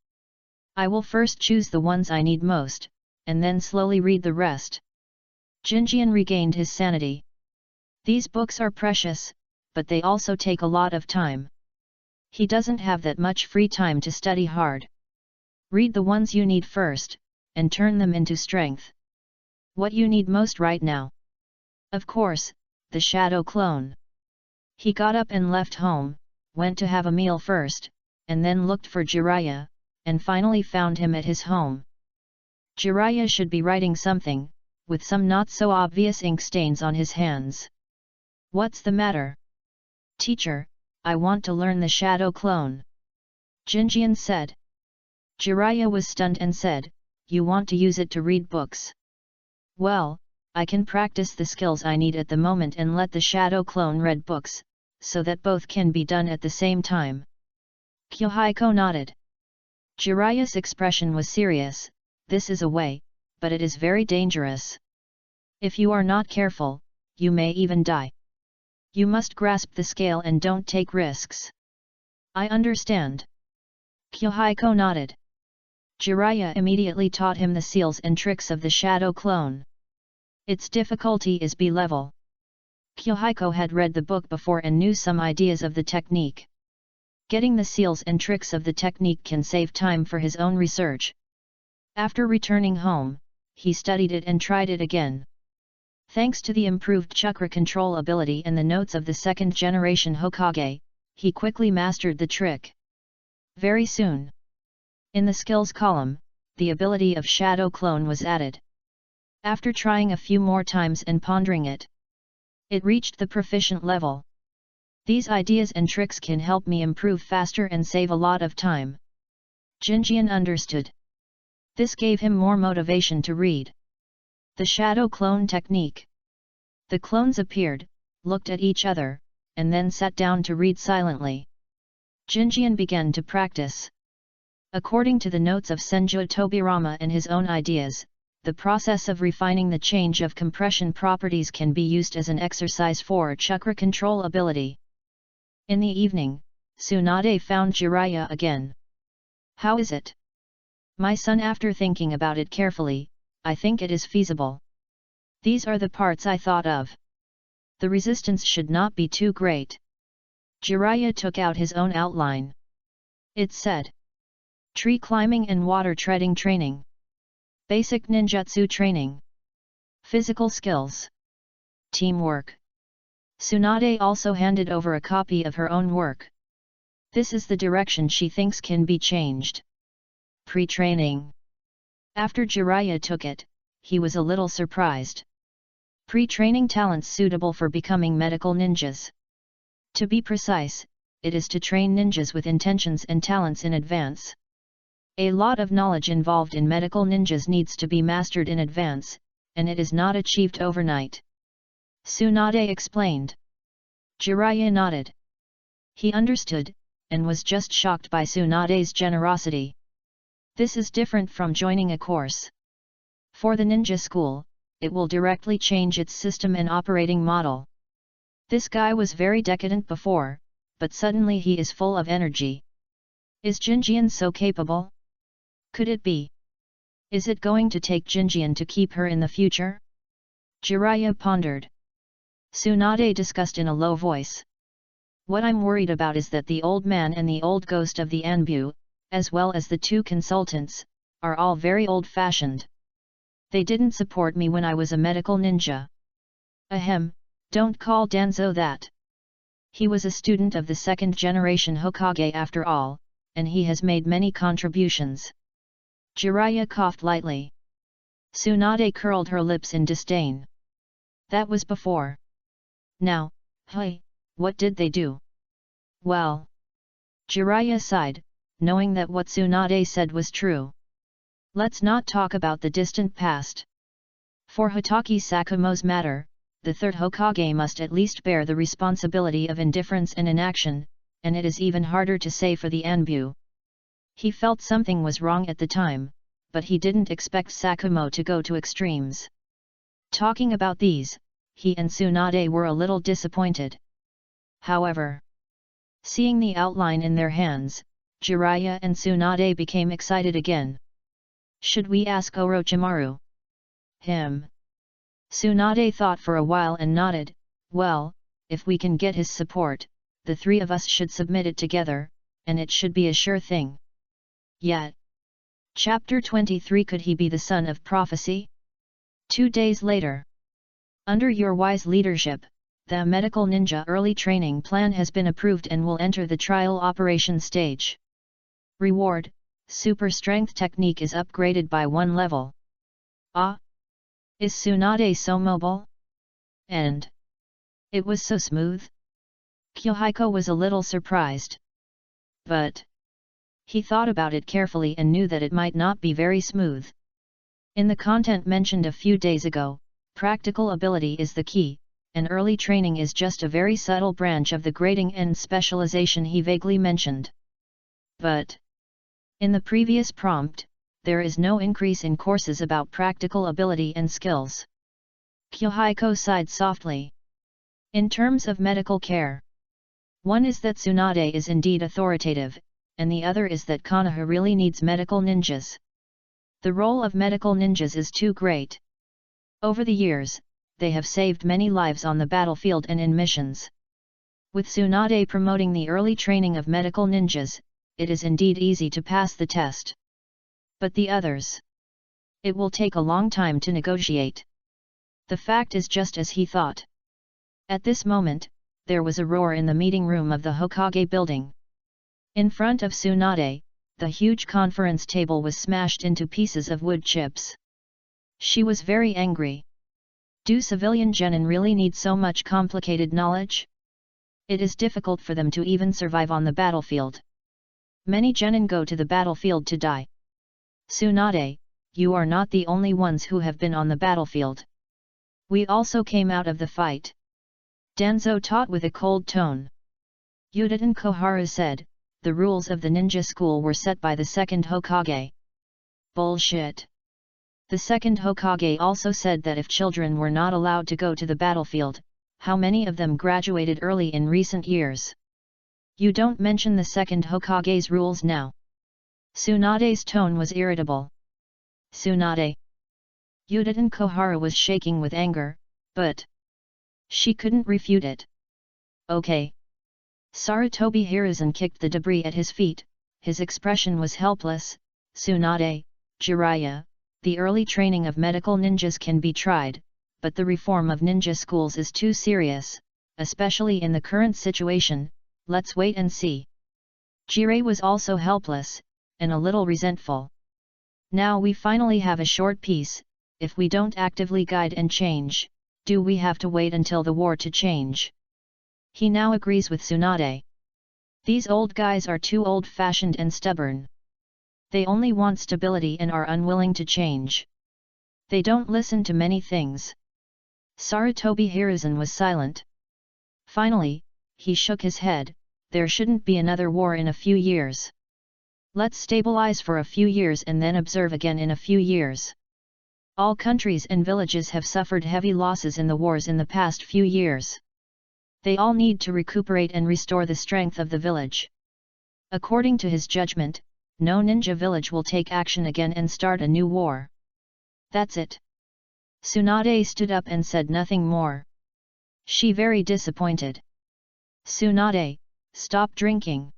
I will first choose the ones I need most, and then slowly read the rest. Jinjian regained his sanity. These books are precious, but they also take a lot of time. He doesn't have that much free time to study hard. Read the ones you need first, and turn them into strength. What you need most right now? Of course, the shadow clone. He got up and left home, went to have a meal first, and then looked for Jiraiya, and finally found him at his home. Jiraiya should be writing something, with some not so obvious ink stains on his hands. What's the matter? Teacher, I want to learn the shadow clone. Jinjian said. Jiraiya was stunned and said, you want to use it to read books? Well, I can practice the skills I need at the moment and let the shadow clone read books, so that both can be done at the same time. Yahiko nodded. Jiraiya's expression was serious. This is a way, but it is very dangerous. If you are not careful, you may even die. You must grasp the scale and don't take risks. I understand. Yahiko nodded. Jiraiya immediately taught him the seals and tricks of the shadow clone. Its difficulty is B level. Yahiko had read the book before and knew some ideas of the technique. Getting the seals and tricks of the technique can save time for his own research. After returning home, he studied it and tried it again. Thanks to the improved chakra control ability and the notes of the second generation Hokage, he quickly mastered the trick. Very soon. In the skills column, the ability of shadow clone was added. After trying a few more times and pondering it, it reached the proficient level. These ideas and tricks can help me improve faster and save a lot of time. Jinjian understood. This gave him more motivation to read. The shadow clone technique. The clones appeared, looked at each other, and then sat down to read silently. Jinjian began to practice. According to the notes of Senju Tobirama and his own ideas, the process of refining the change of compression properties can be used as an exercise for chakra control ability. In the evening, Tsunade found Jiraiya again. How is it? My son, after thinking about it carefully, I think it is feasible. These are the parts I thought of. The resistance should not be too great. Jiraiya took out his own outline. It said, tree climbing and water treading training. Basic ninjutsu training. Physical skills. Teamwork. Tsunade also handed over a copy of her own work. This is the direction she thinks can be changed. Pre-training. After Jiraiya took it, he was a little surprised. Pre-training talents suitable for becoming medical ninjas. To be precise, it is to train ninjas with intentions and talents in advance. A lot of knowledge involved in medical ninjas needs to be mastered in advance, and it is not achieved overnight. Tsunade explained. Jiraiya nodded. He understood, and was just shocked by Tsunade's generosity. This is different from joining a course. For the ninja school, it will directly change its system and operating model. This guy was very decadent before, but suddenly he is full of energy. Is Jinjian so capable? Could it be? Is it going to take Jinjian to keep her in the future? Jiraiya pondered. Tsunade discussed in a low voice. What I'm worried about is that the old man and the old ghost of the Anbu, as well as the 2 consultants, are all very old-fashioned. They didn't support me when I was a medical ninja. Ahem, don't call Danzo that. He was a student of the second generation Hokage after all, and he has made many contributions. Jiraiya coughed lightly. Tsunade curled her lips in disdain. That was before. Now, hey, what did they do? Well. Jiraiya sighed, knowing that what Tsunade said was true. Let's not talk about the distant past. For Hotaki Sakumo's matter, the third Hokage must at least bear the responsibility of indifference and inaction, and it is even harder to say for the Anbu. He felt something was wrong at the time, but he didn't expect Sakumo to go to extremes. Talking about these, he and Tsunade were a little disappointed. However, seeing the outline in their hands, Jiraiya and Tsunade became excited again. Should we ask Orochimaru? Him. Tsunade thought for a while and nodded. Well, if we can get his support, the three of us should submit it together, and it should be a sure thing. Yet. Chapter 23. Could he be the son of prophecy? 2 days later. Under your wise leadership, the medical ninja early training plan has been approved and will enter the trial operation stage. Reward: super strength technique is upgraded by 1 level. Ah! Is Tsunade so mobile? And it was so smooth? Yahiko was a little surprised. But he thought about it carefully and knew that it might not be very smooth. In the content mentioned a few days ago, practical ability is the key, and early training is just a very subtle branch of the grading and specialization he vaguely mentioned. But in the previous prompt, there is no increase in courses about practical ability and skills. Yahiko sighed softly. In terms of medical care, one is that Tsunade is indeed authoritative, and the other is that Konoha really needs medical ninjas. The role of medical ninjas is too great. Over the years, they have saved many lives on the battlefield and in missions. With Tsunade promoting the early training of medical ninjas, it is indeed easy to pass the test. But the others? It will take a long time to negotiate. The fact is just as he thought. At this moment, there was a roar in the meeting room of the Hokage building. In front of Tsunade, the huge conference table was smashed into pieces of wood chips. She was very angry. Do civilian genin really need so much complicated knowledge? It is difficult for them to even survive on the battlefield. Many genin go to the battlefield to die. Tsunade, you are not the only ones who have been on the battlefield. We also came out of the fight. Danzo taught with a cold tone. Yuditen Koharu said, the rules of the ninja school were set by the second Hokage. Bullshit. The second Hokage also said that if children were not allowed to go to the battlefield, how many of them graduated early in recent years? You don't mention the second Hokage's rules now. Tsunade's tone was irritable. Tsunade. Yuditen Koharu was shaking with anger, but she couldn't refute it. Okay. Sarutobi Hiruzen kicked the debris at his feet, his expression was helpless. Tsunade, Jiraiya, the early training of medical ninjas can be tried, but the reform of ninja schools is too serious, especially in the current situation. Let's wait and see. Jiraiya was also helpless, and a little resentful. Now we finally have a short peace. If we don't actively guide and change, do we have to wait until the war to change? He now agrees with Tsunade. These old guys are too old-fashioned and stubborn. They only want stability and are unwilling to change. They don't listen to many things. Sarutobi Hiruzen was silent. Finally, he shook his head. There shouldn't be another war in a few years. Let's stabilize for a few years and then observe again in a few years. All countries and villages have suffered heavy losses in the wars in the past few years. They all need to recuperate and restore the strength of the village. According to his judgment, no ninja village will take action again and start a new war. That's it. Tsunade stood up and said nothing more. She very disappointed. Tsunade, stop drinking.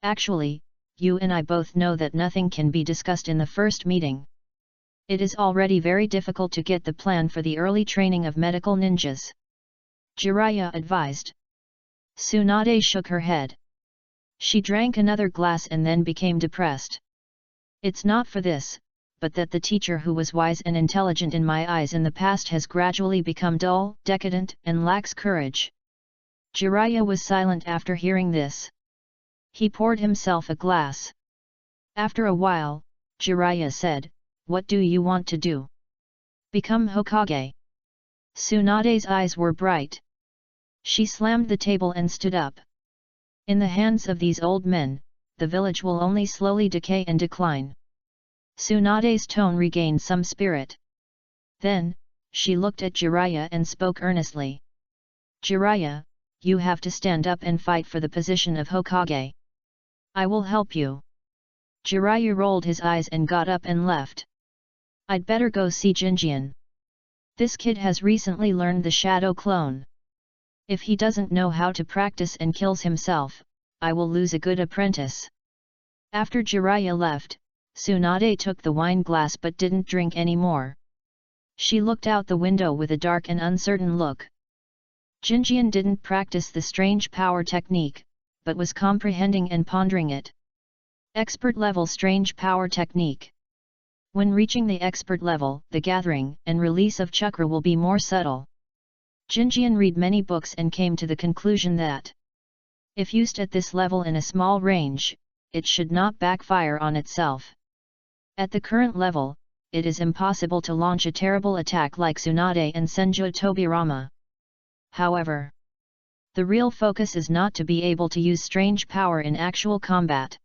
Actually, you and I both know that nothing can be discussed in the first meeting. It is already very difficult to get the plan for the early training of medical ninjas. Jiraiya advised. Tsunade shook her head. She drank another glass and then became depressed. It's not for this, but that the teacher who was wise and intelligent in my eyes in the past has gradually become dull, decadent, and lacks courage. Jiraiya was silent after hearing this. He poured himself a glass. After a while, Jiraiya said, "What do you want to do? Become Hokage?" Tsunade's eyes were bright. She slammed the table and stood up. In the hands of these old men, the village will only slowly decay and decline. Tsunade's tone regained some spirit. Then, she looked at Jiraiya and spoke earnestly. "Jiraiya, you have to stand up and fight for the position of Hokage. I will help you." Jiraiya rolled his eyes and got up and left. "I'd better go see Jinjian. This kid has recently learned the shadow clone. If he doesn't know how to practice and kills himself, I will lose a good apprentice." After Jiraiya left, Tsunade took the wine glass but didn't drink any more. She looked out the window with a dark and uncertain look. Jinjian didn't practice the strange power technique, but was comprehending and pondering it. Expert level strange power technique. When reaching the expert level, the gathering and release of chakra will be more subtle. Jinjian read many books and came to the conclusion that, if used at this level in a small range, it should not backfire on itself. At the current level, it is impossible to launch a terrible attack like Tsunade and Senju Tobirama. However, the real focus is not to be able to use strange power in actual combat.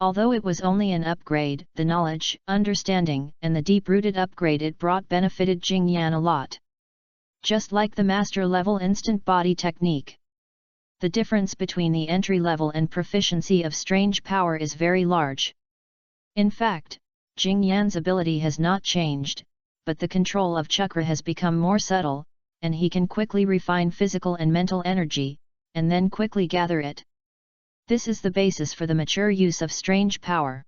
Although it was only an upgrade, the knowledge, understanding, and the deep-rooted upgrade it brought benefited Jingyan a lot. Just like the master-level instant body technique. The difference between the entry level and proficiency of strange power is very large. In fact, Jingyan's ability has not changed, but the control of chakra has become more subtle, and he can quickly refine physical and mental energy, and then quickly gather it. This is the basis for the mature use of strange power.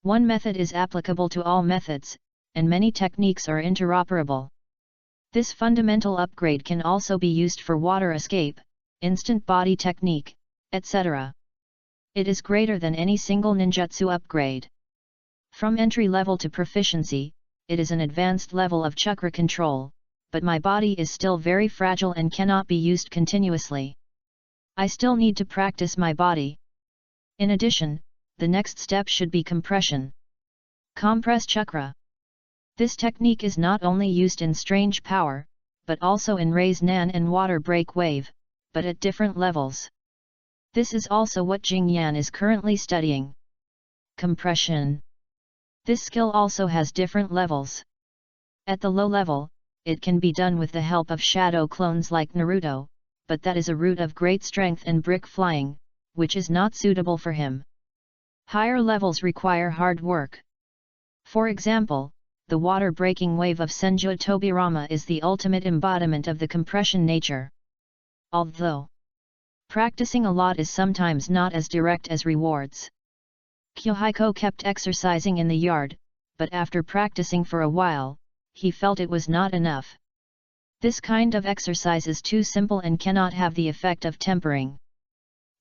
One method is applicable to all methods, and many techniques are interoperable. This fundamental upgrade can also be used for water escape, instant body technique, etc. It is greater than any single ninjutsu upgrade. From entry level to proficiency, it is an advanced level of chakra control, but my body is still very fragile and cannot be used continuously. I still need to practice my body. In addition, the next step should be compression. Compress chakra. This technique is not only used in strange power, but also in raise nan and water break wave, but at different levels. This is also what Jingyan is currently studying. Compression. This skill also has different levels. At the low level, it can be done with the help of shadow clones like Naruto, but that is a route of great strength and brick flying, which is not suitable for him. Higher levels require hard work. For example, the water-breaking wave of Senju Tobirama is the ultimate embodiment of the compression nature. Although practicing a lot is sometimes not as direct as rewards. Yahiko kept exercising in the yard, but after practicing for a while, he felt it was not enough. This kind of exercise is too simple and cannot have the effect of tempering.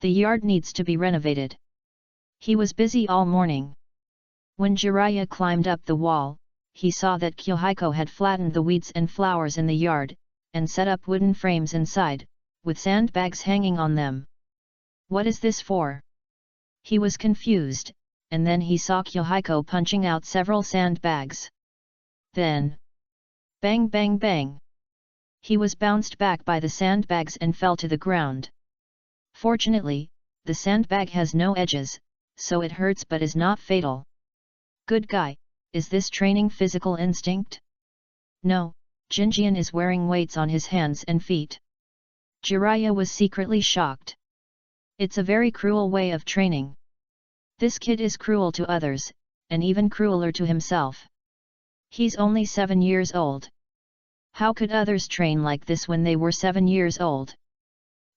The yard needs to be renovated. He was busy all morning. When Jiraiya climbed up the wall, he saw that Yahiko had flattened the weeds and flowers in the yard, and set up wooden frames inside, with sandbags hanging on them. What is this for? He was confused, and then he saw Yahiko punching out several sandbags. Then, bang bang bang! He was bounced back by the sandbags and fell to the ground. Fortunately, the sandbag has no edges, so it hurts but is not fatal. Good guy. Is this training physical instinct? No, Jinjian is wearing weights on his hands and feet. Jiraiya was secretly shocked. It's a very cruel way of training. This kid is cruel to others, and even crueler to himself. He's only 7 years old. How could others train like this when they were 7 years old?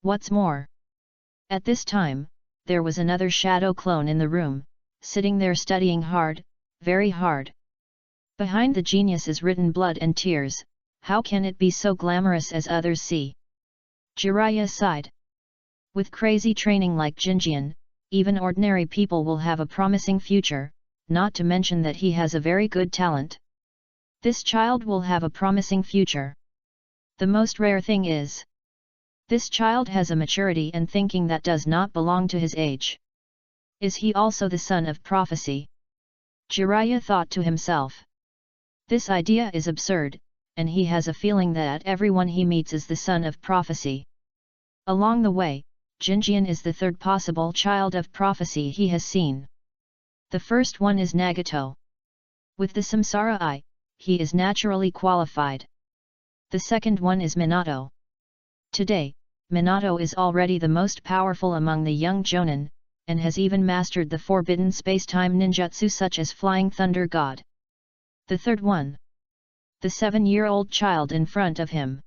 What's more, at this time, there was another shadow clone in the room, sitting there studying hard, very hard. Behind the genius is written blood and tears. How can it be so glamorous as others see? Jiraiya sighed. With crazy training like Jinjian, even ordinary people will have a promising future, not to mention that he has a very good talent. This child will have a promising future. The most rare thing is, this child has a maturity and thinking that does not belong to his age. Is he also the son of prophecy? Jiraiya thought to himself. This idea is absurd, and he has a feeling that everyone he meets is the son of prophecy. Along the way, Jinjian is the third possible child of prophecy he has seen. The first one is Nagato. With the Samsara eye, he is naturally qualified. The second one is Minato. Today, Minato is already the most powerful among the young Jonin, and has even mastered the forbidden space-time ninjutsu such as Flying Thunder God. The third one. The 7-year-old child in front of him.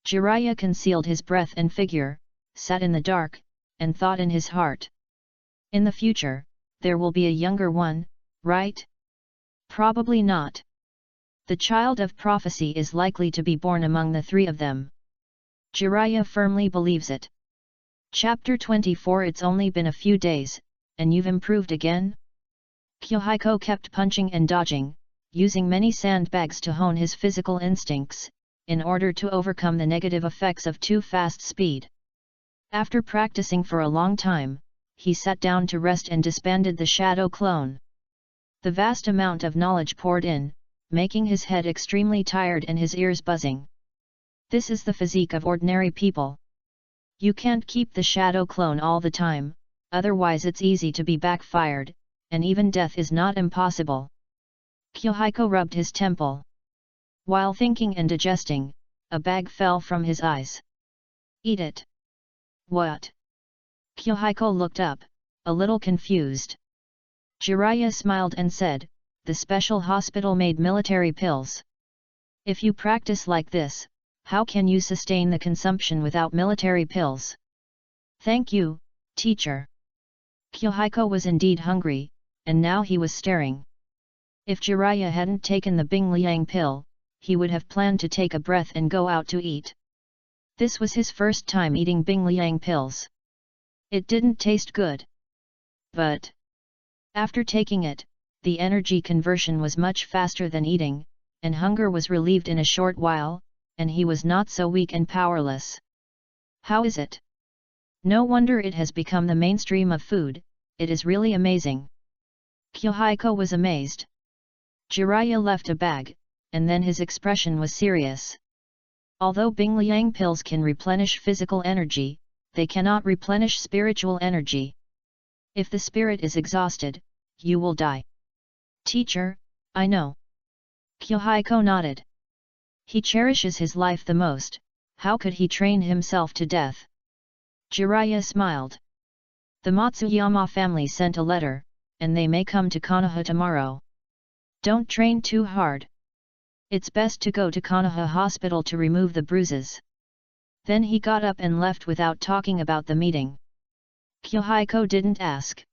Jiraiya concealed his breath and figure, sat in the dark, and thought in his heart. In the future, there will be a younger one, right? Probably not. The child of prophecy is likely to be born among the three of them. Jiraiya firmly believes it. Chapter 24. It's only been a few days, and you've improved again? Yahiko kept punching and dodging, using many sandbags to hone his physical instincts, in order to overcome the negative effects of too fast speed. After practicing for a long time, he sat down to rest and disbanded the shadow clone. The vast amount of knowledge poured in, making his head extremely tired and his ears buzzing. This is the physique of ordinary people. You can't keep the shadow clone all the time, otherwise it's easy to be backfired, and even death is not impossible. Yahiko rubbed his temple. While thinking and digesting, a bag fell from his eyes. Eat it. What? Yahiko looked up, a little confused. Jiraiya smiled and said, the special hospital-made military pills. If you practice like this, how can you sustain the consumption without military pills? Thank you, teacher. Yahiko was indeed hungry, and now he was staring. If Jiraiya hadn't taken the Bing Liang pill, he would have planned to take a breath and go out to eat. This was his first time eating Bing Liang pills. It didn't taste good. But after taking it, the energy conversion was much faster than eating, and hunger was relieved in a short while, and he was not so weak and powerless. How is it? No wonder it has become the mainstream of food, it is really amazing. Yahiko was amazed. Jiraiya left a bag, and then his expression was serious. Although Bing Liang pills can replenish physical energy, they cannot replenish spiritual energy. If the spirit is exhausted, you will die. Teacher, I know. Yahiko nodded. He cherishes his life the most, how could he train himself to death? Jiraiya smiled. The Matsuyama family sent a letter, and they may come to Konoha tomorrow. Don't train too hard. It's best to go to Konoha hospital to remove the bruises. Then he got up and left without talking about the meeting. Yahiko didn't ask.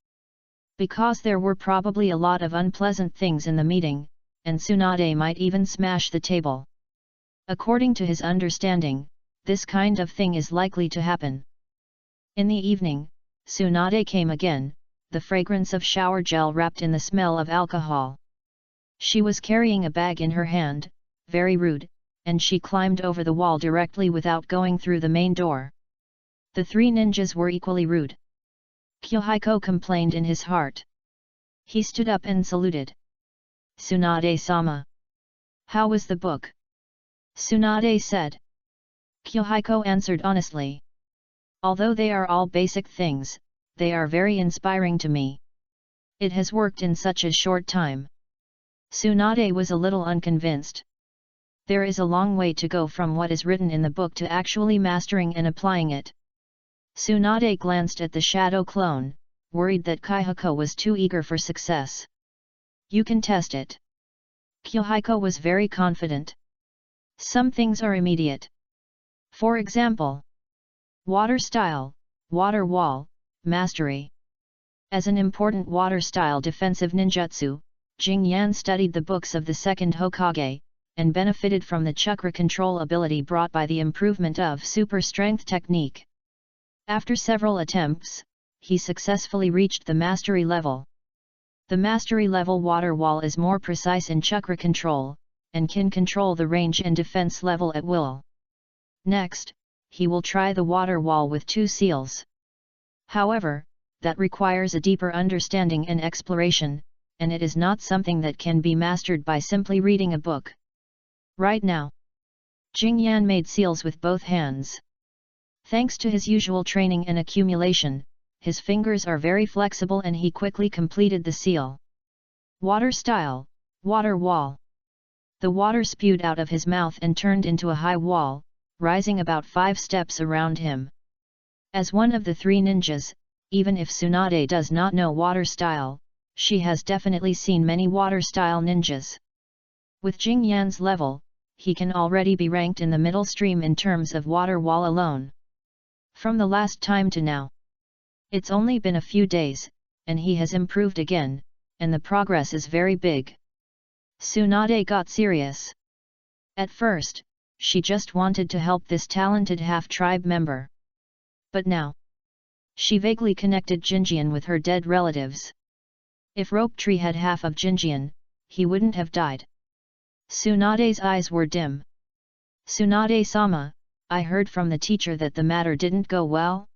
Because there were probably a lot of unpleasant things in the meeting, and Tsunade might even smash the table. According to his understanding, this kind of thing is likely to happen. In the evening, Tsunade came again, the fragrance of shower gel wrapped in the smell of alcohol. She was carrying a bag in her hand, very rude, and she climbed over the wall directly without going through the main door. The three ninjas were equally rude. Yahiko complained in his heart. He stood up and saluted. Tsunade-sama. How was the book? Tsunade said. Yahiko answered honestly. Although they are all basic things, they are very inspiring to me. It has worked in such a short time. Tsunade was a little unconvinced. There is a long way to go from what is written in the book to actually mastering and applying it. Tsunade glanced at the shadow clone, worried that Yahiko was too eager for success. You can test it. Yahiko was very confident. Some things are immediate. For example, water style, water wall, mastery. As an important water style defensive ninjutsu, Jing Yan studied the books of the second Hokage, and benefited from the chakra control ability brought by the improvement of super strength technique. After several attempts, he successfully reached the mastery level. The mastery level water wall is more precise in chakra control, and can control the range and defense level at will. Next, he will try the water wall with 2 seals. However, that requires a deeper understanding and exploration, and it is not something that can be mastered by simply reading a book. Right now, Jingyan made seals with both hands. Thanks to his usual training and accumulation, his fingers are very flexible and he quickly completed the seal. Water style, water wall. The water spewed out of his mouth and turned into a high wall, rising about 5 steps around him. As one of the 3 ninjas, even if Tsunade does not know water style, she has definitely seen many water style ninjas. With Jingyan's level, he can already be ranked in the middle stream in terms of water wall alone. From the last time to now, it's only been a few days, and he has improved again, and the progress is very big. Tsunade got serious. At first, she just wanted to help this talented half-tribe member. But now, she vaguely connected Jinjian with her dead relatives. If Rope Tree had half of Jinjian, he wouldn't have died. Tsunade's eyes were dim. Tsunade-sama, I heard from the teacher that the matter didn't go well.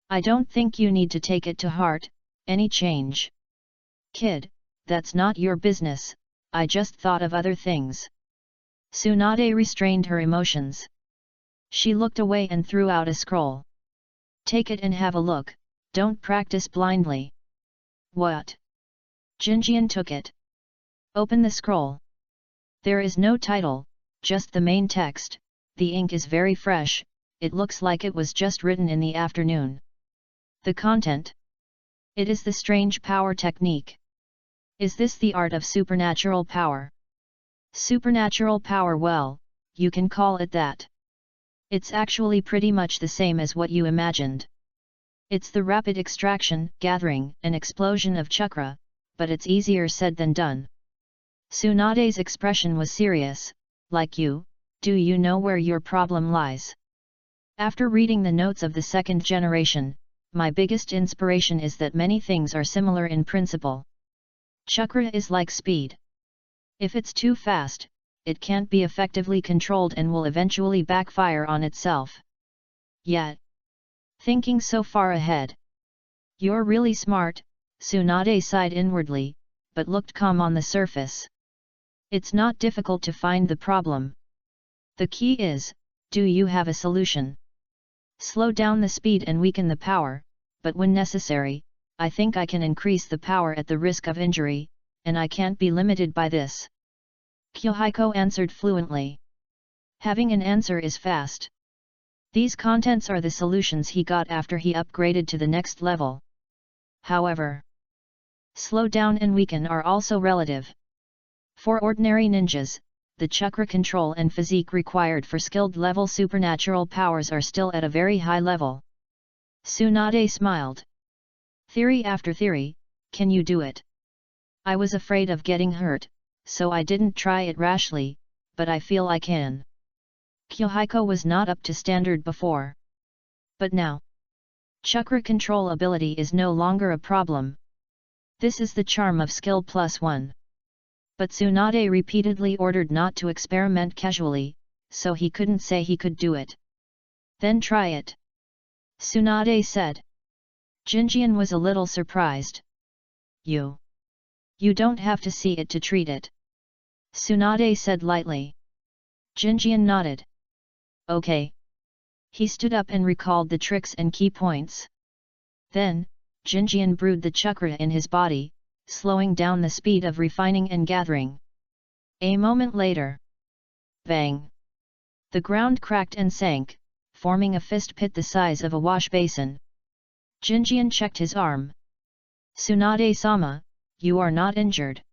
I don't think you need to take it to heart, any change. Kid, that's not your business, I just thought of other things. Tsunade restrained her emotions. She looked away and threw out a scroll. Take it and have a look, don't practice blindly. What? Jinjian took it. Open the scroll. There is no title, just the main text. The ink is very fresh, it looks like it was just written in the afternoon. The content? It is the strange power technique. Is this the art of supernatural power? Supernatural power, well, you can call it that. It's actually pretty much the same as what you imagined. It's the rapid extraction, gathering, and explosion of chakra, but it's easier said than done. Tsunade's expression was serious. Like you, do you know where your problem lies? After reading the notes of the 2nd generation, my biggest inspiration is that many things are similar in principle. Chakra is like speed. If it's too fast, it can't be effectively controlled and will eventually backfire on itself. Yet, thinking so far ahead. You're really smart, Tsunade sighed inwardly, but looked calm on the surface. It's not difficult to find the problem. The key is, do you have a solution? Slow down the speed and weaken the power, but when necessary, I think I can increase the power at the risk of injury, and I can't be limited by this. Yahiko answered fluently. Having an answer is fast. These contents are the solutions he got after he upgraded to the next level. However, slow down and weaken are also relative. For ordinary ninjas, the chakra control and physique required for skilled level supernatural powers are still at a very high level. Tsunade smiled. Theory after theory, can you do it? I was afraid of getting hurt, so I didn't try it rashly, but I feel I can. Yahiko was not up to standard before. But now, chakra control ability is no longer a problem. This is the charm of skill +1. But Tsunade repeatedly ordered not to experiment casually, so he couldn't say he could do it. Then try it. Tsunade said. Jinjian was a little surprised. You don't have to see it to treat it. Tsunade said lightly. Jinjian nodded. Okay. He stood up and recalled the tricks and key points. Then, Jinjian brewed the chakra in his body, slowing down the speed of refining and gathering. A moment later. Bang! The ground cracked and sank, forming a fist pit the size of a wash basin. Jinjian checked his arm. Tsunade-sama, you are not injured.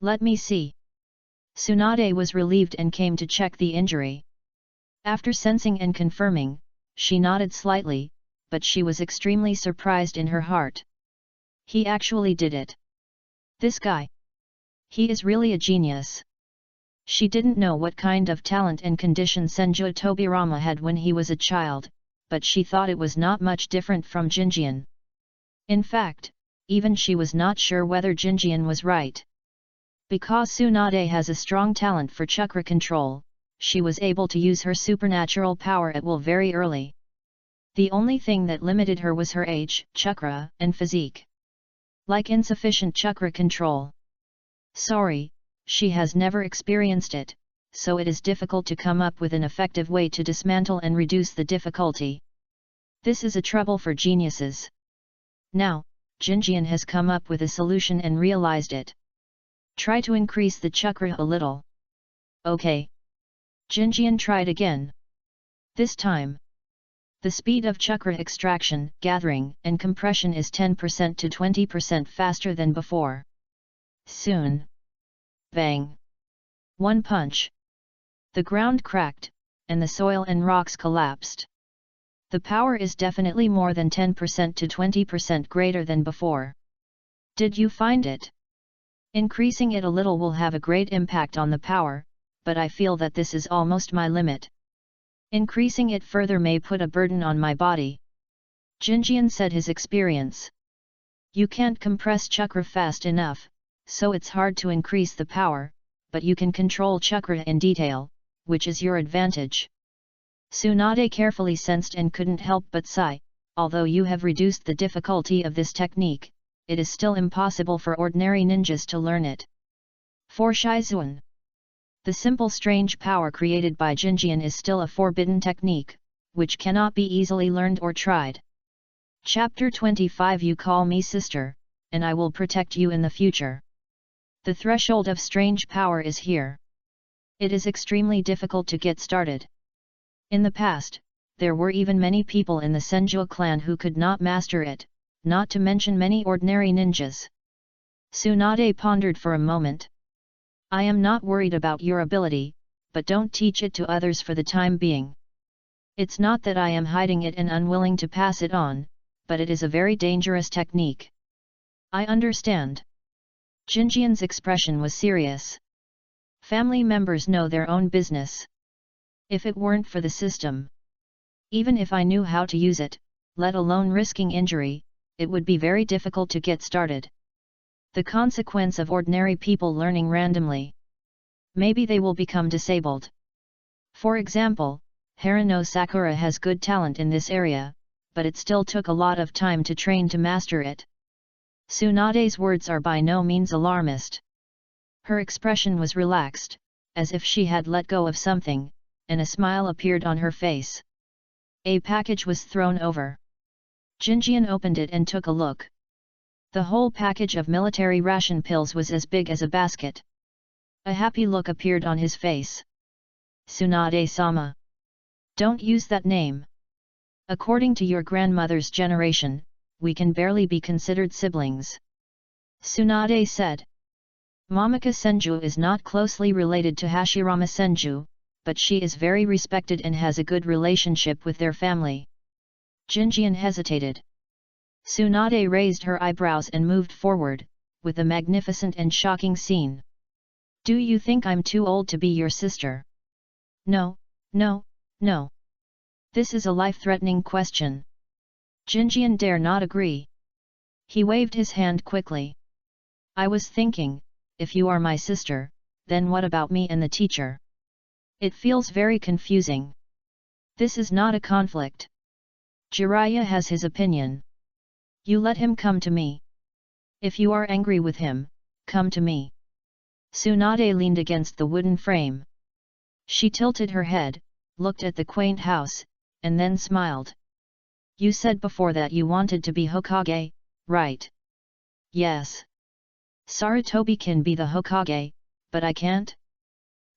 Let me see. Tsunade was relieved and came to check the injury. After sensing and confirming, she nodded slightly, but she was extremely surprised in her heart. He actually did it. This guy. He is really a genius. She didn't know what kind of talent and condition Senju Tobirama had when he was a child, but she thought it was not much different from Jinjian. In fact, even she was not sure whether Jinjian was right. Because Tsunade has a strong talent for chakra control, she was able to use her supernatural power at will very early. The only thing that limited her was her age, chakra, and physique. Like insufficient chakra control. Sorry, she has never experienced it, so it is difficult to come up with an effective way to dismantle and reduce the difficulty. This is a trouble for geniuses. Now, Jinjian has come up with a solution and realized it. Try to increase the chakra a little. Okay. Jinjian tried again. This time, the speed of chakra extraction, gathering, and compression is 10% to 20% faster than before. Soon. Bang. One punch. The ground cracked, and the soil and rocks collapsed. The power is definitely more than 10% to 20% greater than before. Did you find it? Increasing it a little will have a great impact on the power, but I feel that this is almost my limit. Increasing it further may put a burden on my body. Jinjian said his experience. You can't compress chakra fast enough, so it's hard to increase the power, but you can control chakra in detail, which is your advantage. Tsunade carefully sensed and couldn't help but sigh, although you have reduced the difficulty of this technique, it is still impossible for ordinary ninjas to learn it. For Shizuan, the simple strange power created by Jinjian is still a forbidden technique, which cannot be easily learned or tried. Chapter 25 You call me sister, and I will protect you in the future. The threshold of strange power is here. It is extremely difficult to get started. In the past, there were even many people in the Senju clan who could not master it, not to mention many ordinary ninjas. Tsunade pondered for a moment. I am not worried about your ability, but don't teach it to others for the time being. It's not that I am hiding it and unwilling to pass it on, but it is a very dangerous technique. I understand. Jinjian's expression was serious. Family members know their own business. If it weren't for the system, even if I knew how to use it, let alone risking injury, it would be very difficult to get started. The consequence of ordinary people learning randomly. Maybe they will become disabled. For example, Haruno Sakura has good talent in this area, but it still took a lot of time to train to master it. Tsunade's words are by no means alarmist. Her expression was relaxed, as if she had let go of something, and a smile appeared on her face. A package was thrown over. Jinjian opened it and took a look. The whole package of military ration pills was as big as a basket. A happy look appeared on his face. Tsunade-sama. Don't use that name. According to your grandmother's generation, we can barely be considered siblings. Tsunade said. Momika Senju is not closely related to Hashirama Senju, but she is very respected and has a good relationship with their family. Jinjian hesitated. Tsunade raised her eyebrows and moved forward, with a magnificent and shocking scene. Do you think I'm too old to be your sister? No, no, no. This is a life-threatening question. Jinjian dare not agree. He waved his hand quickly. I was thinking, if you are my sister, then what about me and the teacher? It feels very confusing. This is not a conflict. Jiraiya has his opinion. You let him come to me. If you are angry with him, come to me. Tsunade leaned against the wooden frame. She tilted her head, looked at the quaint house, and then smiled. You said before that you wanted to be Hokage, right? Yes. Sarutobi can be the Hokage, but I can't?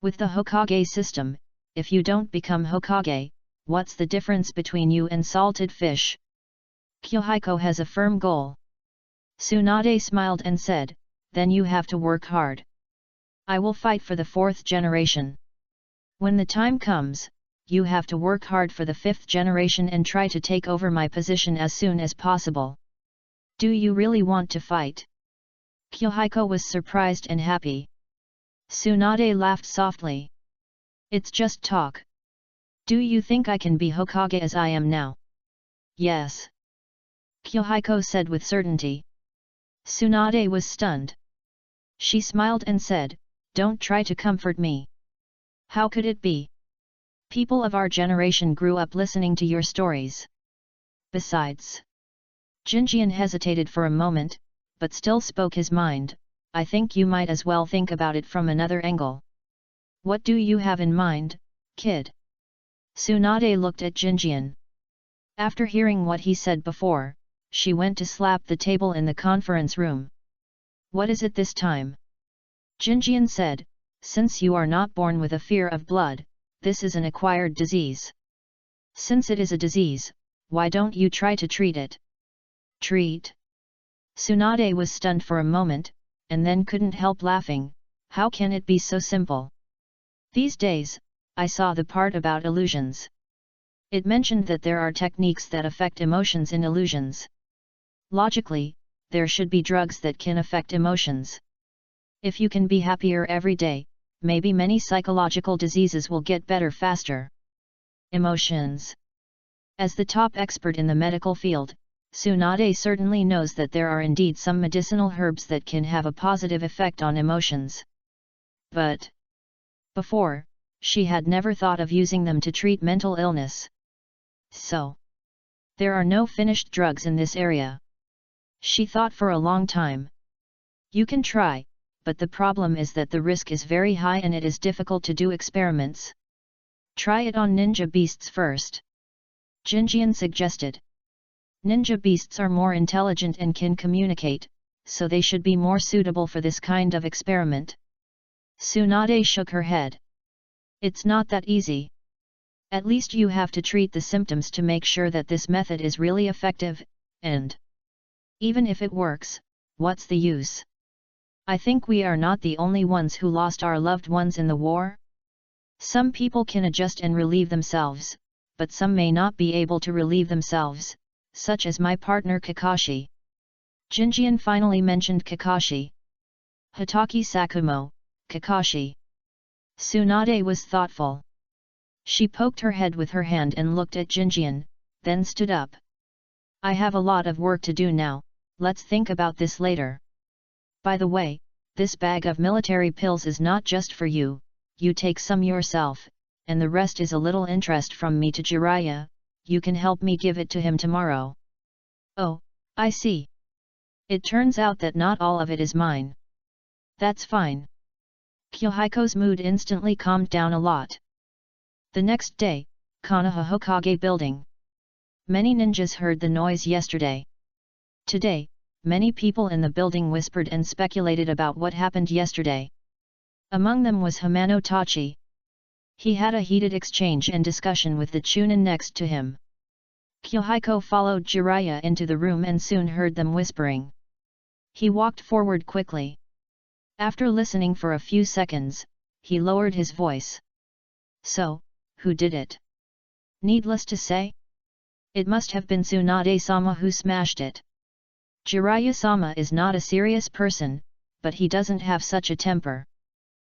With the Hokage system, if you don't become Hokage, what's the difference between you and salted fish? Yahiko has a firm goal. Tsunade smiled and said, then you have to work hard. I will fight for the 4th generation. When the time comes, you have to work hard for the 5th generation and try to take over my position as soon as possible. Do you really want to fight? Yahiko was surprised and happy. Tsunade laughed softly. It's just talk. Do you think I can be Hokage as I am now? Yes. Yahiko said with certainty. Tsunade was stunned. She smiled and said, don't try to comfort me. How could it be? People of our generation grew up listening to your stories. Besides. Jinjian hesitated for a moment, but still spoke his mind. I think you might as well think about it from another angle. What do you have in mind, kid? Tsunade looked at Jinjian. After hearing what he said before, she went to slap the table in the conference room. What is it this time? Jinjian said, since you are not born with a fear of blood, this is an acquired disease. Since it is a disease, why don't you try to treat it? Treat? Tsunade was stunned for a moment, and then couldn't help laughing. How can it be so simple? These days, I saw the part about illusions. It mentioned that there are techniques that affect emotions in illusions. Logically, there should be drugs that can affect emotions. If you can be happier every day, maybe many psychological diseases will get better faster. Emotions. As the top expert in the medical field, Tsunade certainly knows that there are indeed some medicinal herbs that can have a positive effect on emotions. But before, she had never thought of using them to treat mental illness. So, there are no finished drugs in this area. She thought for a long time. You can try, but the problem is that the risk is very high and it is difficult to do experiments. Try it on ninja beasts first. Jinjian suggested. Ninja beasts are more intelligent and can communicate, so they should be more suitable for this kind of experiment. Tsunade shook her head. It's not that easy. At least you have to treat the symptoms to make sure that this method is really effective, and even if it works, what's the use? I think we are not the only ones who lost our loved ones in the war. Some people can adjust and relieve themselves, but some may not be able to relieve themselves, such as my partner Kakashi. Jinjian finally mentioned Kakashi. Hitaki Sakumo, Kakashi. Tsunade was thoughtful. She poked her head with her hand and looked at Jinjian, then stood up. I have a lot of work to do now, let's think about this later. By the way, this bag of military pills is not just for you, you take some yourself, and the rest is a little interest from me to Jiraiya, you can help me give it to him tomorrow. Oh, I see. It turns out that not all of it is mine. That's fine. Yahiko's mood instantly calmed down a lot. The next day, Konoha Hokage building. Many ninjas heard the noise yesterday. Today, many people in the building whispered and speculated about what happened yesterday. Among them was Hamano Tachi. He had a heated exchange and discussion with the Chunin next to him. Yahiko followed Jiraiya into the room and soon heard them whispering. He walked forward quickly. After listening for a few seconds, he lowered his voice. So, who did it? Needless to say, it must have been Tsunade-sama who smashed it. Jiraiya-sama is not a serious person, but he doesn't have such a temper.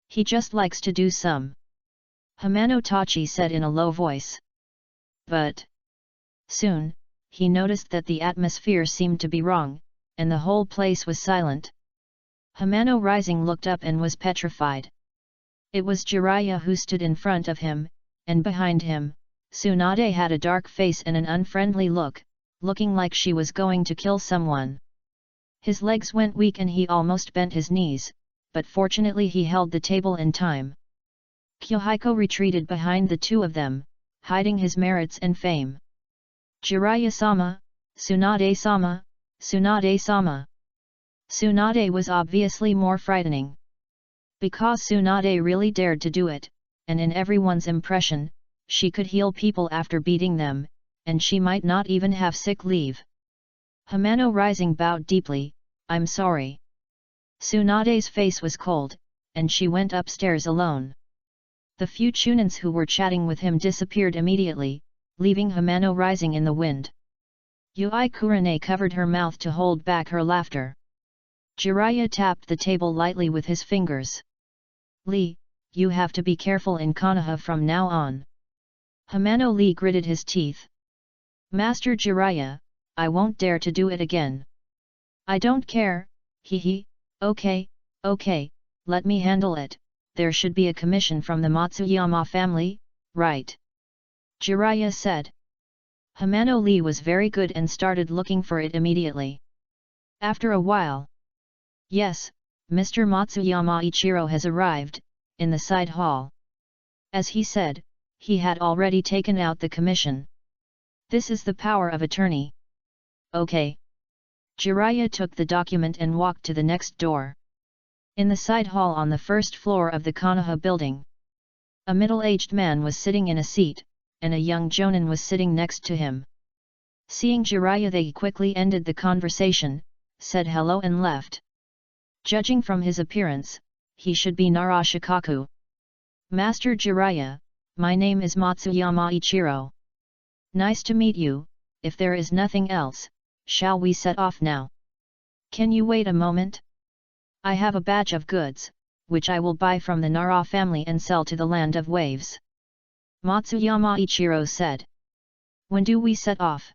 He just likes to do some. Hamano Tachi said in a low voice. But soon, he noticed that the atmosphere seemed to be wrong, and the whole place was silent. Hamano Rising looked up and was petrified. It was Jiraiya who stood in front of him, and behind him, Tsunade had a dark face and an unfriendly look, looking like she was going to kill someone. His legs went weak and he almost bent his knees, but fortunately he held the table in time. Yahiko retreated behind the two of them, hiding his merits and fame. Jiraiya-sama, Tsunade-sama, Tsunade-sama. Tsunade was obviously more frightening. Because Tsunade really dared to do it, and in everyone's impression, she could heal people after beating them, and she might not even have sick leave. Hamano Rising bowed deeply, I'm sorry. Tsunade's face was cold, and she went upstairs alone. The few Chunins who were chatting with him disappeared immediately, leaving Hamano Rising in the wind. Yui Kurane covered her mouth to hold back her laughter. Jiraiya tapped the table lightly with his fingers. Lee, you have to be careful in Konoha from now on. Hamano Lee gritted his teeth. Master Jiraiya, I won't dare to do it again. I don't care, hee. Okay, let me handle it, there should be a commission from the Matsuyama family, right? Jiraiya said. Hamano Lee was very good and started looking for it immediately. After a while, Yes, Mr. Matsuyama Ichiro has arrived, in the side hall. As he said, he had already taken out the commission. This is the power of attorney. Okay. Jiraiya took the document and walked to the next door. In the side hall on the first floor of the Konoha building, a middle-aged man was sitting in a seat, and a young jonin was sitting next to him. Seeing Jiraiya, they quickly ended the conversation, said hello and left. Judging from his appearance, he should be Narashikaku. Master Jiraiya, my name is Matsuyama Ichiro. Nice to meet you. If there is nothing else, shall we set off now? Can you wait a moment? I have a batch of goods, which I will buy from the Nara family and sell to the Land of Waves. Matsuyama Ichiro said. When do we set off?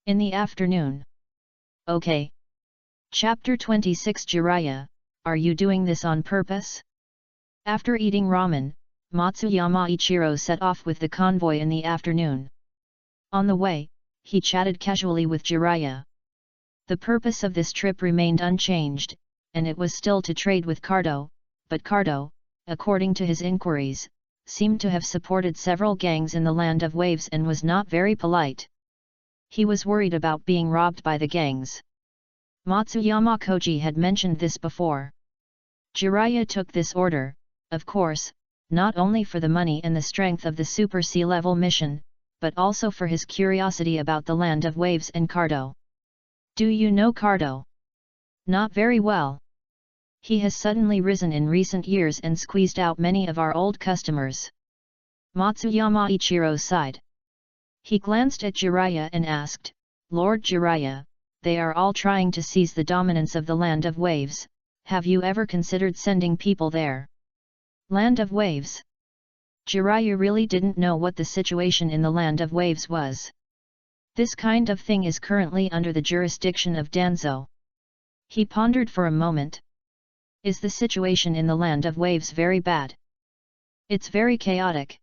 In the afternoon. Okay. Chapter 26 Jiraiya, are you doing this on purpose? After eating ramen, Matsuyama Ichiro set off with the convoy in the afternoon. On the way, he chatted casually with Jiraiya. The purpose of this trip remained unchanged, and it was still to trade with Cardo, but Cardo, according to his inquiries, seemed to have supported several gangs in the Land of Waves and was not very polite. He was worried about being robbed by the gangs. Matsuyama Koji had mentioned this before. Jiraiya took this order, of course, not only for the money and the strength of the Super Sea-level mission, but also for his curiosity about the Land of Waves and Cardo. Do you know Cardo? Not very well. He has suddenly risen in recent years and squeezed out many of our old customers. Matsuyama Ichiro sighed. He glanced at Jiraiya and asked, Lord Jiraiya, they are all trying to seize the dominance of the Land of Waves, have you ever considered sending people there? Land of Waves? Jiraiya really didn't know what the situation in the Land of Waves was. This kind of thing is currently under the jurisdiction of Danzo. He pondered for a moment. Is the situation in the Land of Waves very bad? It's very chaotic.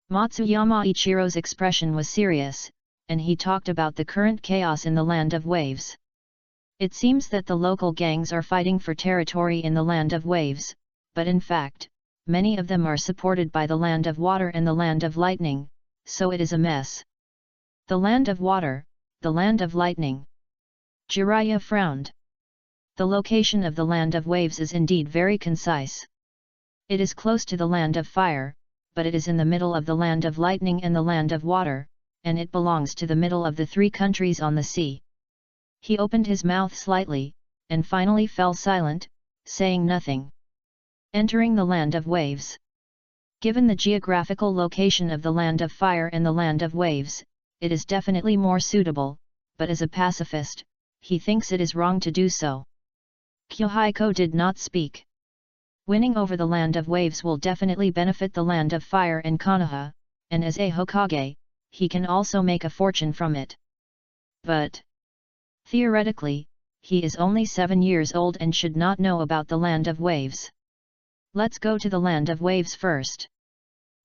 Matsuyama Ichiro's expression was serious, and he talked about the current chaos in the Land of Waves. It seems that the local gangs are fighting for territory in the Land of Waves, but in fact, many of them are supported by the Land of Water and the Land of Lightning, so it is a mess. The Land of Water, the Land of Lightning. Jiraiya frowned. The location of the Land of Waves is indeed very concise. It is close to the Land of Fire, but it is in the middle of the Land of Lightning and the Land of Water, and it belongs to the middle of the three countries on the sea. He opened his mouth slightly, and finally fell silent, saying nothing. Entering the Land of Waves. Given the geographical location of the Land of Fire and the Land of Waves, it is definitely more suitable, but as a pacifist, he thinks it is wrong to do so. Yahiko did not speak. Winning over the Land of Waves will definitely benefit the Land of Fire and Konoha, and as a Hokage, he can also make a fortune from it. But theoretically, he is only 7 years old and should not know about the Land of Waves. Let's go to the Land of Waves first.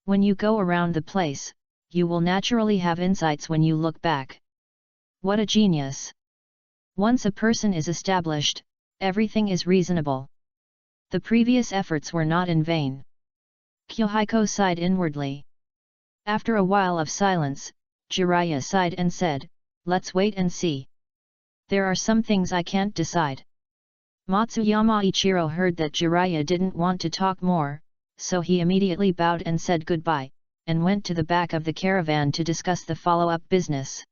When you go around the place, you will naturally have insights when you look back. What a genius! Once a person is established, everything is reasonable. The previous efforts were not in vain. Yahiko sighed inwardly. After a while of silence, Jiraiya sighed and said, let's wait and see. There are some things I can't decide. Matsuyama Ichiro heard that Jiraiya didn't want to talk more, so he immediately bowed and said goodbye, and went to the back of the caravan to discuss the follow-up business.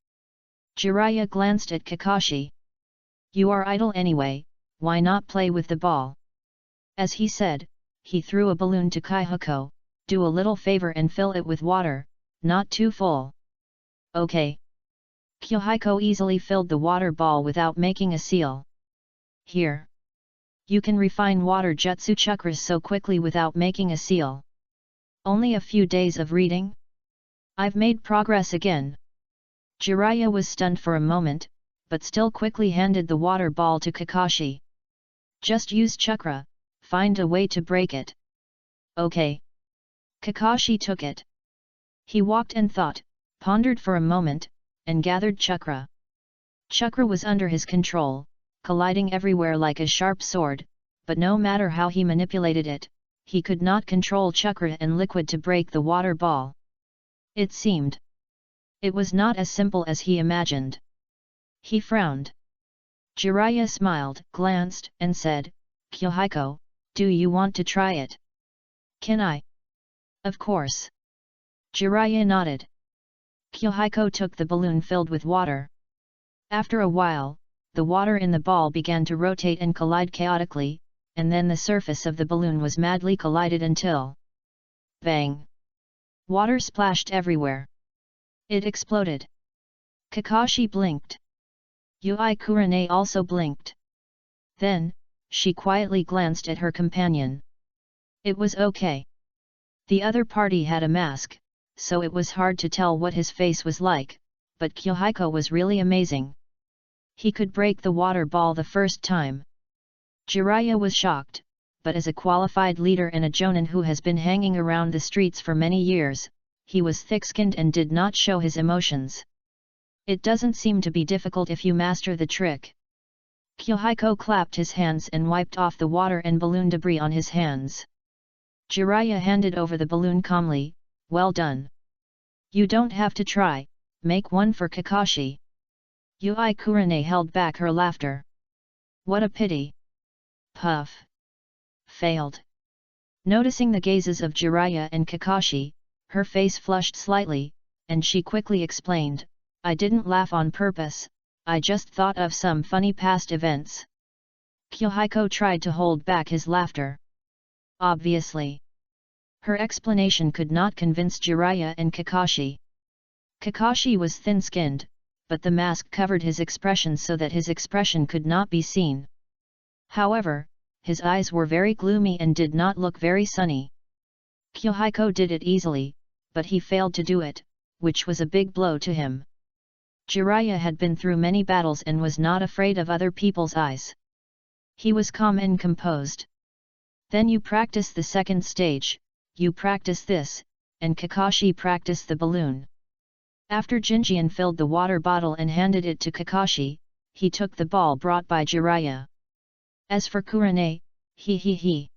Jiraiya glanced at Kakashi. You are idle anyway, why not play with the ball? As he said, he threw a balloon to Yahiko, do a little favor and fill it with water, not too full. Okay. Yahiko easily filled the water ball without making a seal. Here. You can refine water jutsu chakras so quickly without making a seal. Only a few days of reading? I've made progress again. Jiraiya was stunned for a moment, but still quickly handed the water ball to Kakashi. Just use chakra, find a way to break it. Okay. Kakashi took it. He walked and thought, pondered for a moment, and gathered chakra. Chakra was under his control, colliding everywhere like a sharp sword, but no matter how he manipulated it, he could not control chakra and liquid to break the water ball. It seemed it was not as simple as he imagined. He frowned. Jiraiya smiled, glanced, and said, "Yahiko, do you want to try it?" "Can I?" "Of course." Jiraiya nodded. Yahiko took the balloon filled with water. After a while, the water in the ball began to rotate and collide chaotically, and then the surface of the balloon was madly collided until bang! Water splashed everywhere. It exploded. Kakashi blinked. Yui Kurane also blinked. Then, she quietly glanced at her companion. It was okay. The other party had a mask, so it was hard to tell what his face was like, but Yahiko was really amazing. He could break the water ball the first time. Jiraiya was shocked, but as a qualified leader and a jonin who has been hanging around the streets for many years, he was thick-skinned and did not show his emotions. It doesn't seem to be difficult if you master the trick. Yahiko clapped his hands and wiped off the water and balloon debris on his hands. Jiraiya handed over the balloon calmly, "Well done. You don't have to try, make one for Kakashi." Yui Kurane held back her laughter. "What a pity." Puff. Failed. Noticing the gazes of Jiraiya and Kakashi, her face flushed slightly, and she quickly explained, "I didn't laugh on purpose, I just thought of some funny past events." Yahiko tried to hold back his laughter. Obviously, her explanation could not convince Jiraiya and Kakashi. Kakashi was thin-skinned, but the mask covered his expression so that his expression could not be seen. However, his eyes were very gloomy and did not look very sunny. Yahiko did it easily, but he failed to do it, which was a big blow to him. Jiraiya had been through many battles and was not afraid of other people's eyes. He was calm and composed. "Then you practice the second stage, you practice this," and Kakashi practiced the balloon. After Jinjian filled the water bottle and handed it to Kakashi, he took the ball brought by Jiraiya. As for Kurane, he.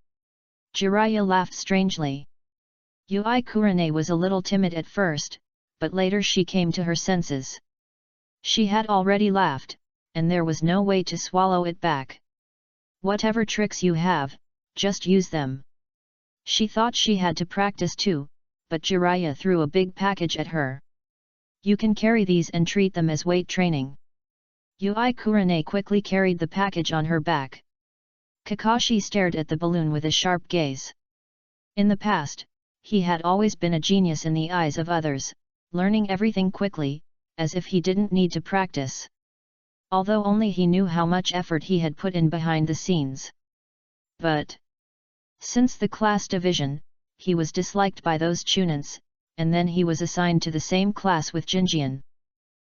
Jiraiya laughed strangely. Yui Kurane was a little timid at first, but later she came to her senses. She had already laughed, and there was no way to swallow it back. "Whatever tricks you have, just use them." She thought she had to practice too, but Jiraiya threw a big package at her. "You can carry these and treat them as weight training." Yui Kurane quickly carried the package on her back. Kakashi stared at the balloon with a sharp gaze. In the past, he had always been a genius in the eyes of others, learning everything quickly, as if he didn't need to practice. Although only he knew how much effort he had put in behind the scenes. But since the class division, he was disliked by those chunins, and then he was assigned to the same class with Jinjian.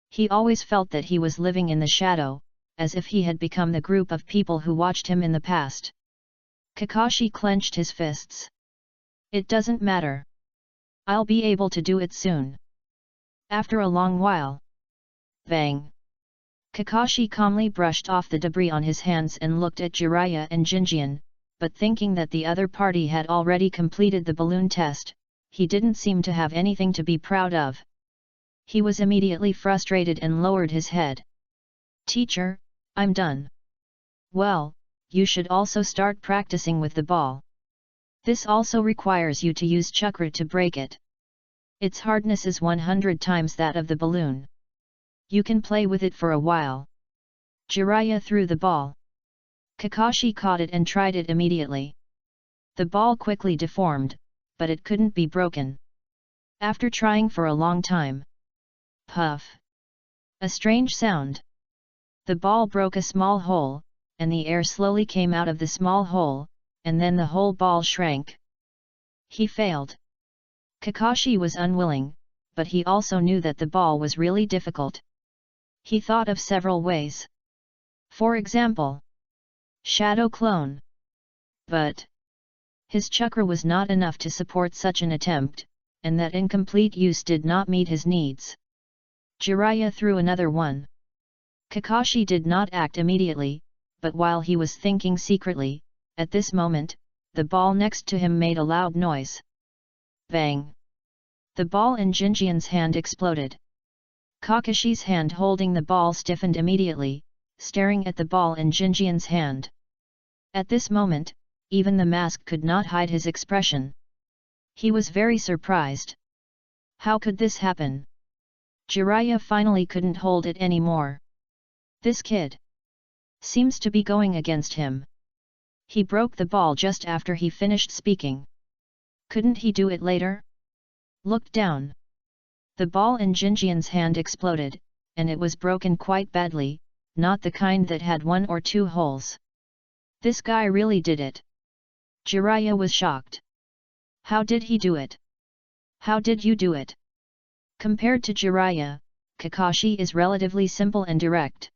He always felt that he was living in the shadow, as if he had become the group of people who watched him in the past. Kakashi clenched his fists. "It doesn't matter. I'll be able to do it soon." After a long while. Bang! Kakashi calmly brushed off the debris on his hands and looked at Jiraiya and Jinjian, but thinking that the other party had already completed the balloon test, he didn't seem to have anything to be proud of. He was immediately frustrated and lowered his head. "Teacher, I'm done." "Well, you should also start practicing with the ball. This also requires you to use chakra to break it. Its hardness is 100 times that of the balloon. You can play with it for a while." Jiraiya threw the ball. Kakashi caught it and tried it immediately. The ball quickly deformed, but it couldn't be broken. After trying for a long time. Puff! A strange sound. The ball broke a small hole, and the air slowly came out of the small hole, and then the whole ball shrank. He failed. Kakashi was unwilling, but he also knew that the ball was really difficult. He thought of several ways. For example, shadow clone. But his chakra was not enough to support such an attempt, and that incomplete use did not meet his needs. Jiraiya threw another one. Kakashi did not act immediately, but while he was thinking secretly, at this moment, the ball next to him made a loud noise. Bang! The ball in Jinjian's hand exploded. Kakashi's hand holding the ball stiffened immediately, staring at the ball in Jinjian's hand. At this moment, even the mask could not hide his expression. He was very surprised. How could this happen? Jiraiya finally couldn't hold it anymore. This kid seems to be going against him. He broke the ball just after he finished speaking. Couldn't he do it later? Looked down. The ball in Jinjian's hand exploded, and it was broken quite badly, not the kind that had 1 or 2 holes. This guy really did it. Jiraiya was shocked. How did he do it? How did you do it? Compared to Jiraiya, Kakashi is relatively simple and direct.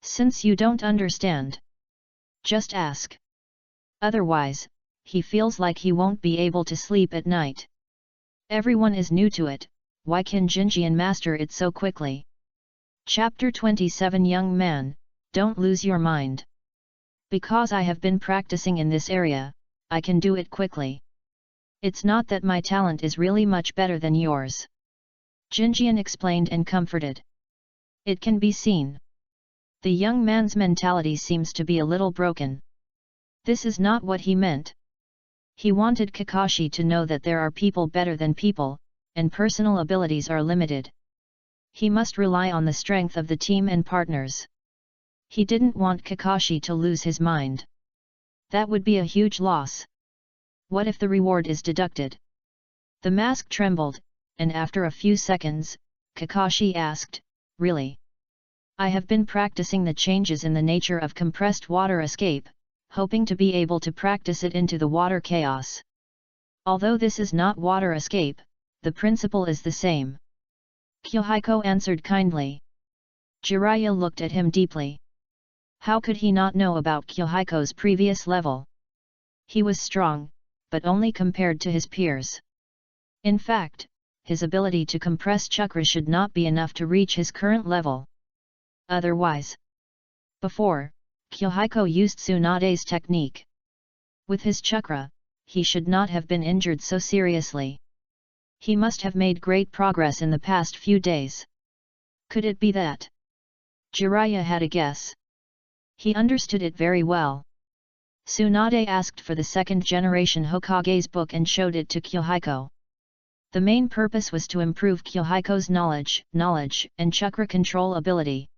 Since you don't understand, just ask. Otherwise, he feels like he won't be able to sleep at night. Everyone is new to it, why can Jinjian master it so quickly? Chapter 27 Young man, don't lose your mind. Because I have been practicing in this area, I can do it quickly. It's not that my talent is really much better than yours. Jinjian explained and comforted. It can be seen. The young man's mentality seems to be a little broken. This is not what he meant. He wanted Kakashi to know that there are people better than people, and personal abilities are limited. He must rely on the strength of the team and partners. He didn't want Kakashi to lose his mind. That would be a huge loss. What if the reward is deducted? The mask trembled, and after a few seconds, Kakashi asked, Really? I have been practicing the changes in the nature of compressed water escape, hoping to be able to practice it into the water chaos. Although this is not water escape, the principle is the same. Yahiko answered kindly. Jiraiya looked at him deeply. How could he not know about Yahiko's previous level? He was strong, but only compared to his peers. In fact, his ability to compress chakra should not be enough to reach his current level. Otherwise, before, Yahiko used Tsunade's technique. With his chakra, he should not have been injured so seriously. He must have made great progress in the past few days. Could it be that? Jiraiya had a guess. He understood it very well. Tsunade asked for the second-generation Hokage's book and showed it to Yahiko. The main purpose was to improve Yahiko's knowledge and chakra control ability.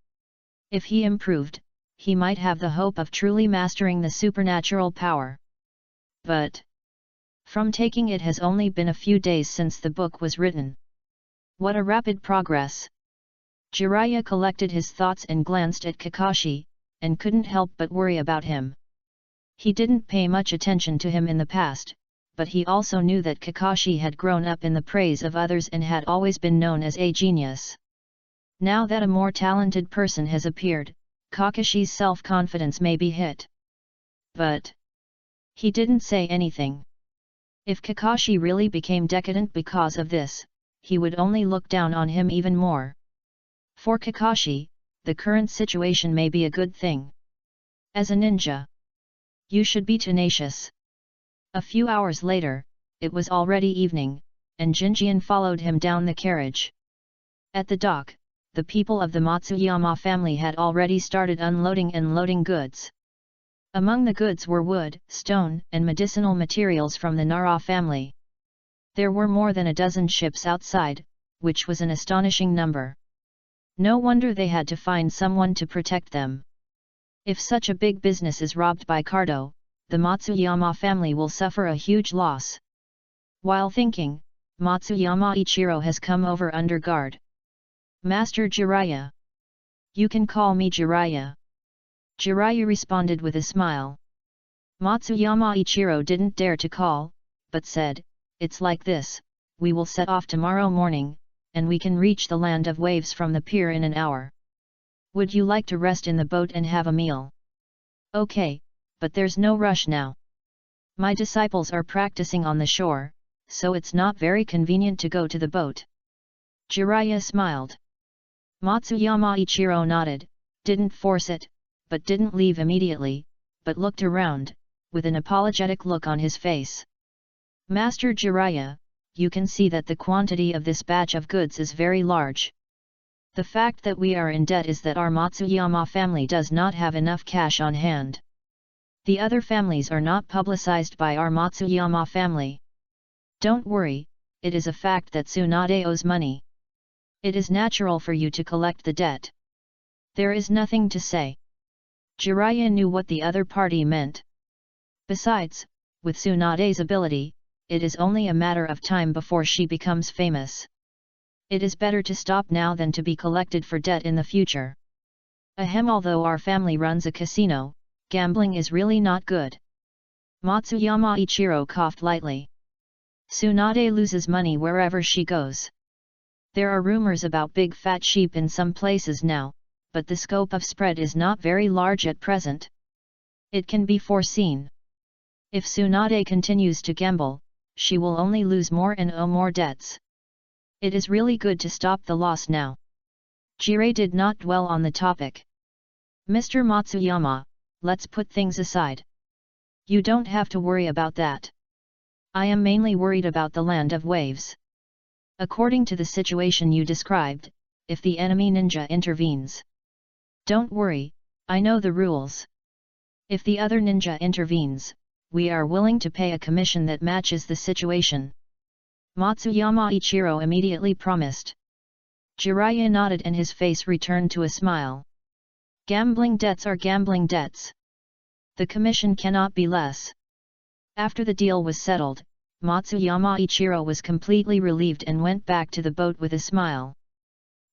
If he improved, he might have the hope of truly mastering the supernatural power. But from taking it has only been a few days since the book was written. What a rapid progress! Jiraiya collected his thoughts and glanced at Kakashi, and couldn't help but worry about him. He didn't pay much attention to him in the past, but he also knew that Kakashi had grown up in the praise of others and had always been known as a genius. Now that a more talented person has appeared, Kakashi's self-confidence may be hit. But he didn't say anything. If Kakashi really became decadent because of this, he would only look down on him even more. For Kakashi, the current situation may be a good thing. As a ninja, you should be tenacious. A few hours later, it was already evening, and Jinjian followed him down the carriage. At the dock, the people of the Matsuyama family had already started unloading and loading goods. Among the goods were wood, stone, and medicinal materials from the Nara family. There were more than a dozen ships outside, which was an astonishing number. No wonder they had to find someone to protect them. If such a big business is robbed by Cardo, the Matsuyama family will suffer a huge loss. While thinking, Matsuyama Ichiro has come over under guard. Master Jiraiya. You can call me Jiraiya. Jiraiya responded with a smile. Matsuyama Ichiro didn't dare to call, but said, It's like this, we will set off tomorrow morning, and we can reach the land of waves from the pier in an hour. Would you like to rest in the boat and have a meal? Okay, but there's no rush now. My disciples are practicing on the shore, so it's not very convenient to go to the boat. Jiraiya smiled. Matsuyama Ichiro nodded, didn't force it, but didn't leave immediately, but looked around, with an apologetic look on his face. Master Jiraiya, you can see that the quantity of this batch of goods is very large. The fact that we are in debt is that our Matsuyama family does not have enough cash on hand. The other families are not publicized by our Matsuyama family. Don't worry, it is a fact that Tsunade owes money. It is natural for you to collect the debt. There is nothing to say. Jiraiya knew what the other party meant. Besides, with Tsunade's ability, it is only a matter of time before she becomes famous. It is better to stop now than to be collected for debt in the future. Although our family runs a casino, gambling is really not good. Matsuyama Ichiro coughed lightly. Tsunade loses money wherever she goes. There are rumors about big fat sheep in some places now, but the scope of spread is not very large at present. It can be foreseen. If Tsunade continues to gamble, she will only lose more and owe more debts. It is really good to stop the loss now. Jiraiya did not dwell on the topic. Mr. Matsuyama, let's put things aside. You don't have to worry about that. I am mainly worried about the land of waves. According to the situation you described, if the enemy ninja intervenes. Don't worry, I know the rules. If the other ninja intervenes, we are willing to pay a commission that matches the situation. Matsuyama Ichiro immediately promised. Jiraiya nodded and his face returned to a smile. Gambling debts are gambling debts. The commission cannot be less. After the deal was settled, Matsuyama Ichiro was completely relieved and went back to the boat with a smile.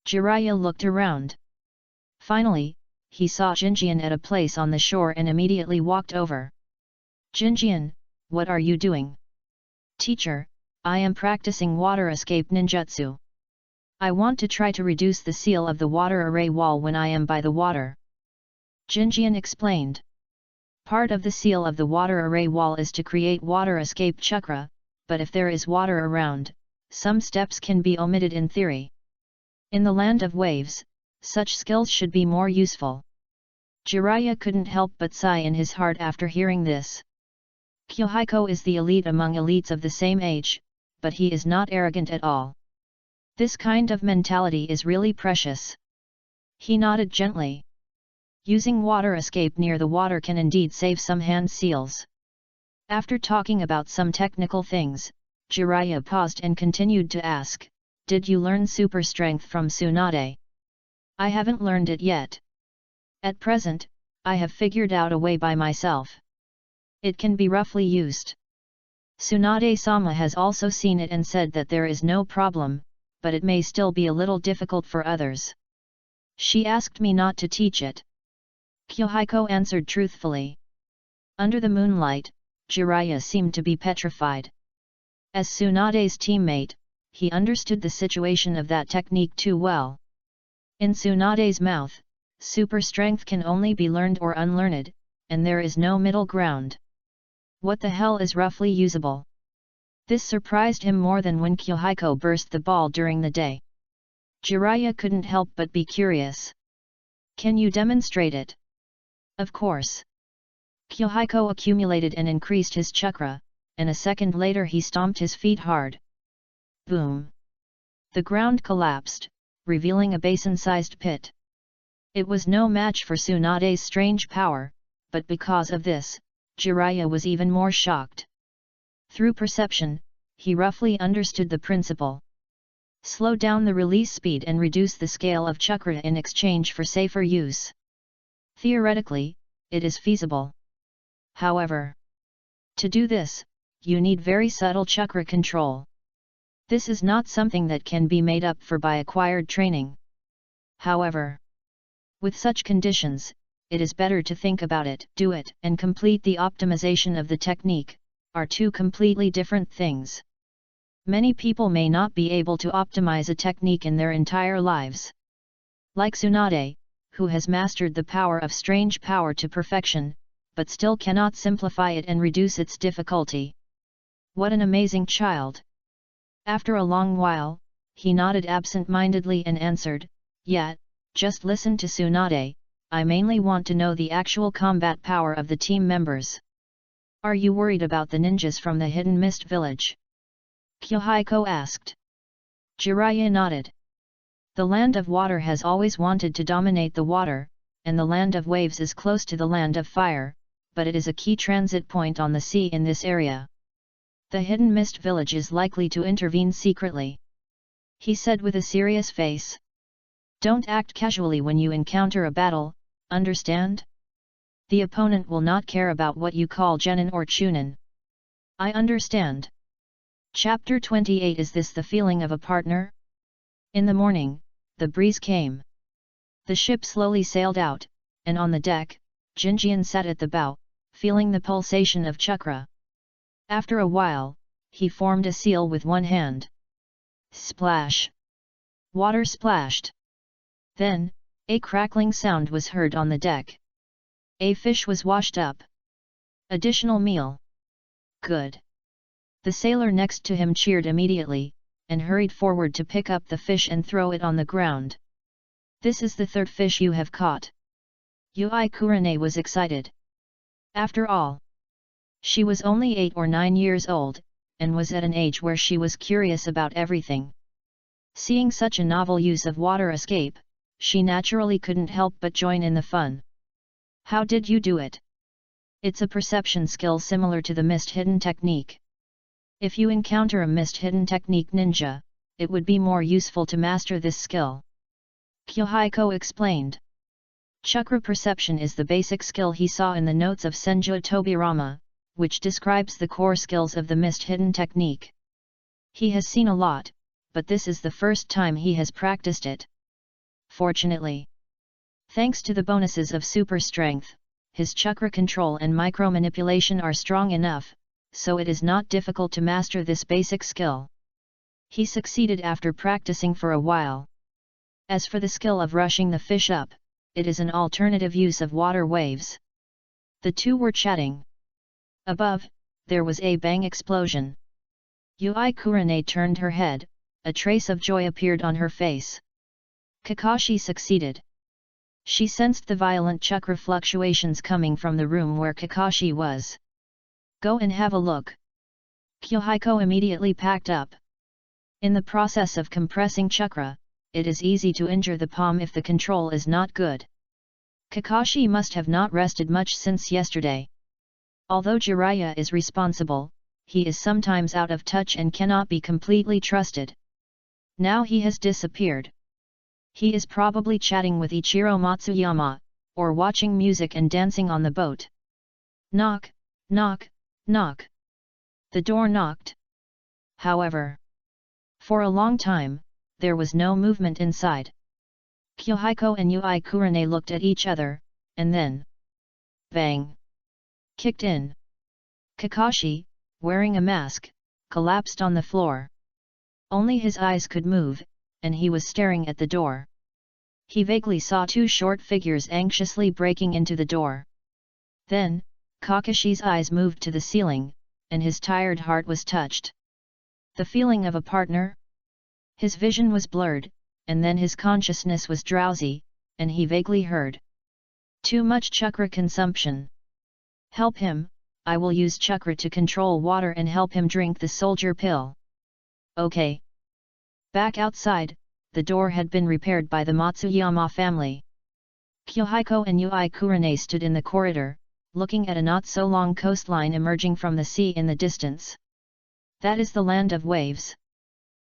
Jiraiya looked around. Finally, he saw Jinjian at a place on the shore and immediately walked over. Jinjian, what are you doing? Teacher, I am practicing water escape ninjutsu. I want to try to reduce the seal of the water array wall when I am by the water. Jinjian explained. Part of the seal of the water array wall is to create water escape chakra, but if there is water around, some steps can be omitted in theory. In the land of waves, such skills should be more useful. Jiraiya couldn't help but sigh in his heart after hearing this. Yahiko is the elite among elites of the same age, but he is not arrogant at all. This kind of mentality is really precious. He nodded gently. Using water escape near the water can indeed save some hand seals. After talking about some technical things, Jiraiya paused and continued to ask, did you learn super strength from Tsunade? I haven't learned it yet. At present, I have figured out a way by myself. It can be roughly used. Tsunade-sama has also seen it and said that there is no problem, but it may still be a little difficult for others. She asked me not to teach it. Yahiko answered truthfully. Under the moonlight, Jiraiya seemed to be petrified. As Tsunade's teammate, he understood the situation of that technique too well. In Tsunade's mouth, super strength can only be learned or unlearned, and there is no middle ground. What the hell is roughly usable? This surprised him more than when Yahiko burst the ball during the day. Jiraiya couldn't help but be curious. Can you demonstrate it? Of course. Yahiko accumulated and increased his chakra, and a second later he stomped his feet hard. Boom! The ground collapsed, revealing a basin-sized pit. It was no match for Tsunade's strange power, but because of this, Jiraiya was even more shocked. Through perception, he roughly understood the principle. Slow down the release speed and reduce the scale of chakra in exchange for safer use. Theoretically, it is feasible. However, to do this, you need very subtle chakra control. This is not something that can be made up for by acquired training. However, with such conditions, it is better to think about it, do it, and complete the optimization of the technique, are two completely different things. Many people may not be able to optimize a technique in their entire lives. Like Tsunade, who has mastered the power of strange power to perfection, but still cannot simplify it and reduce its difficulty. What an amazing child! After a long while, he nodded absent-mindedly and answered, yeah, just listen to Tsunade, I mainly want to know the actual combat power of the team members. Are you worried about the ninjas from the Hidden Mist Village? Yahiko asked. Jiraiya nodded. The land of water has always wanted to dominate the water, and the land of waves is close to the land of fire, but it is a key transit point on the sea in this area. The Hidden Mist Village is likely to intervene secretly, he said with a serious face. Don't act casually when you encounter a battle, understand? The opponent will not care about what you call genin or chunin. I understand. Chapter 28. Is this the feeling of a partner? In the morning, the breeze came. The ship slowly sailed out, and on the deck, Jinjian sat at the bow, feeling the pulsation of chakra. After a while, he formed a seal with one hand. Splash! Water splashed. Then, a crackling sound was heard on the deck. A fish was washed up. Additional meal. Good. The sailor next to him cheered immediately, and hurried forward to pick up the fish and throw it on the ground. This is the third fish you have caught. Yahiko was excited. After all, she was only 8 or 9 years old, and was at an age where she was curious about everything. Seeing such a novel use of water escape, she naturally couldn't help but join in the fun. How did you do it? It's a perception skill similar to the mist hidden technique. If you encounter a mist hidden technique ninja, it would be more useful to master this skill. Yahiko explained. Chakra perception is the basic skill he saw in the notes of Senju Tobirama, which describes the core skills of the mist hidden technique. He has seen a lot, but this is the first time he has practiced it. Fortunately, thanks to the bonuses of super strength, his chakra control and micromanipulation are strong enough, so it is not difficult to master this basic skill. He succeeded after practicing for a while. As for the skill of rushing the fish up, it is an alternative use of water waves. The two were chatting. Above, there was a bang explosion. Yahiko turned her head, a trace of joy appeared on her face. Kakashi succeeded. She sensed the violent chakra fluctuations coming from the room where Kakashi was. Go and have a look. Yahiko immediately packed up. In the process of compressing chakra, it is easy to injure the palm if the control is not good. Kakashi must have not rested much since yesterday. Although Jiraiya is responsible, he is sometimes out of touch and cannot be completely trusted. Now he has disappeared. He is probably chatting with Ichiro Matsuyama, or watching music and dancing on the boat. Knock, knock, knock. The door knocked. However, for a long time, there was no movement inside. Yahiko and Yahiko looked at each other, and then, bang! Kicked in. Kakashi, wearing a mask, collapsed on the floor. Only his eyes could move, and he was staring at the door. He vaguely saw two short figures anxiously breaking into the door. Then, Kakashi's eyes moved to the ceiling, and his tired heart was touched. The feeling of a partner? His vision was blurred, and then his consciousness was drowsy, and he vaguely heard. Too much chakra consumption. Help him, I will use chakra to control water and help him drink the soldier pill. Okay. Back outside, the door had been repaired by the Matsuyama family. Yahiko and Yahiko stood in the corridor, looking at a not-so-long coastline emerging from the sea in the distance. That is the land of waves.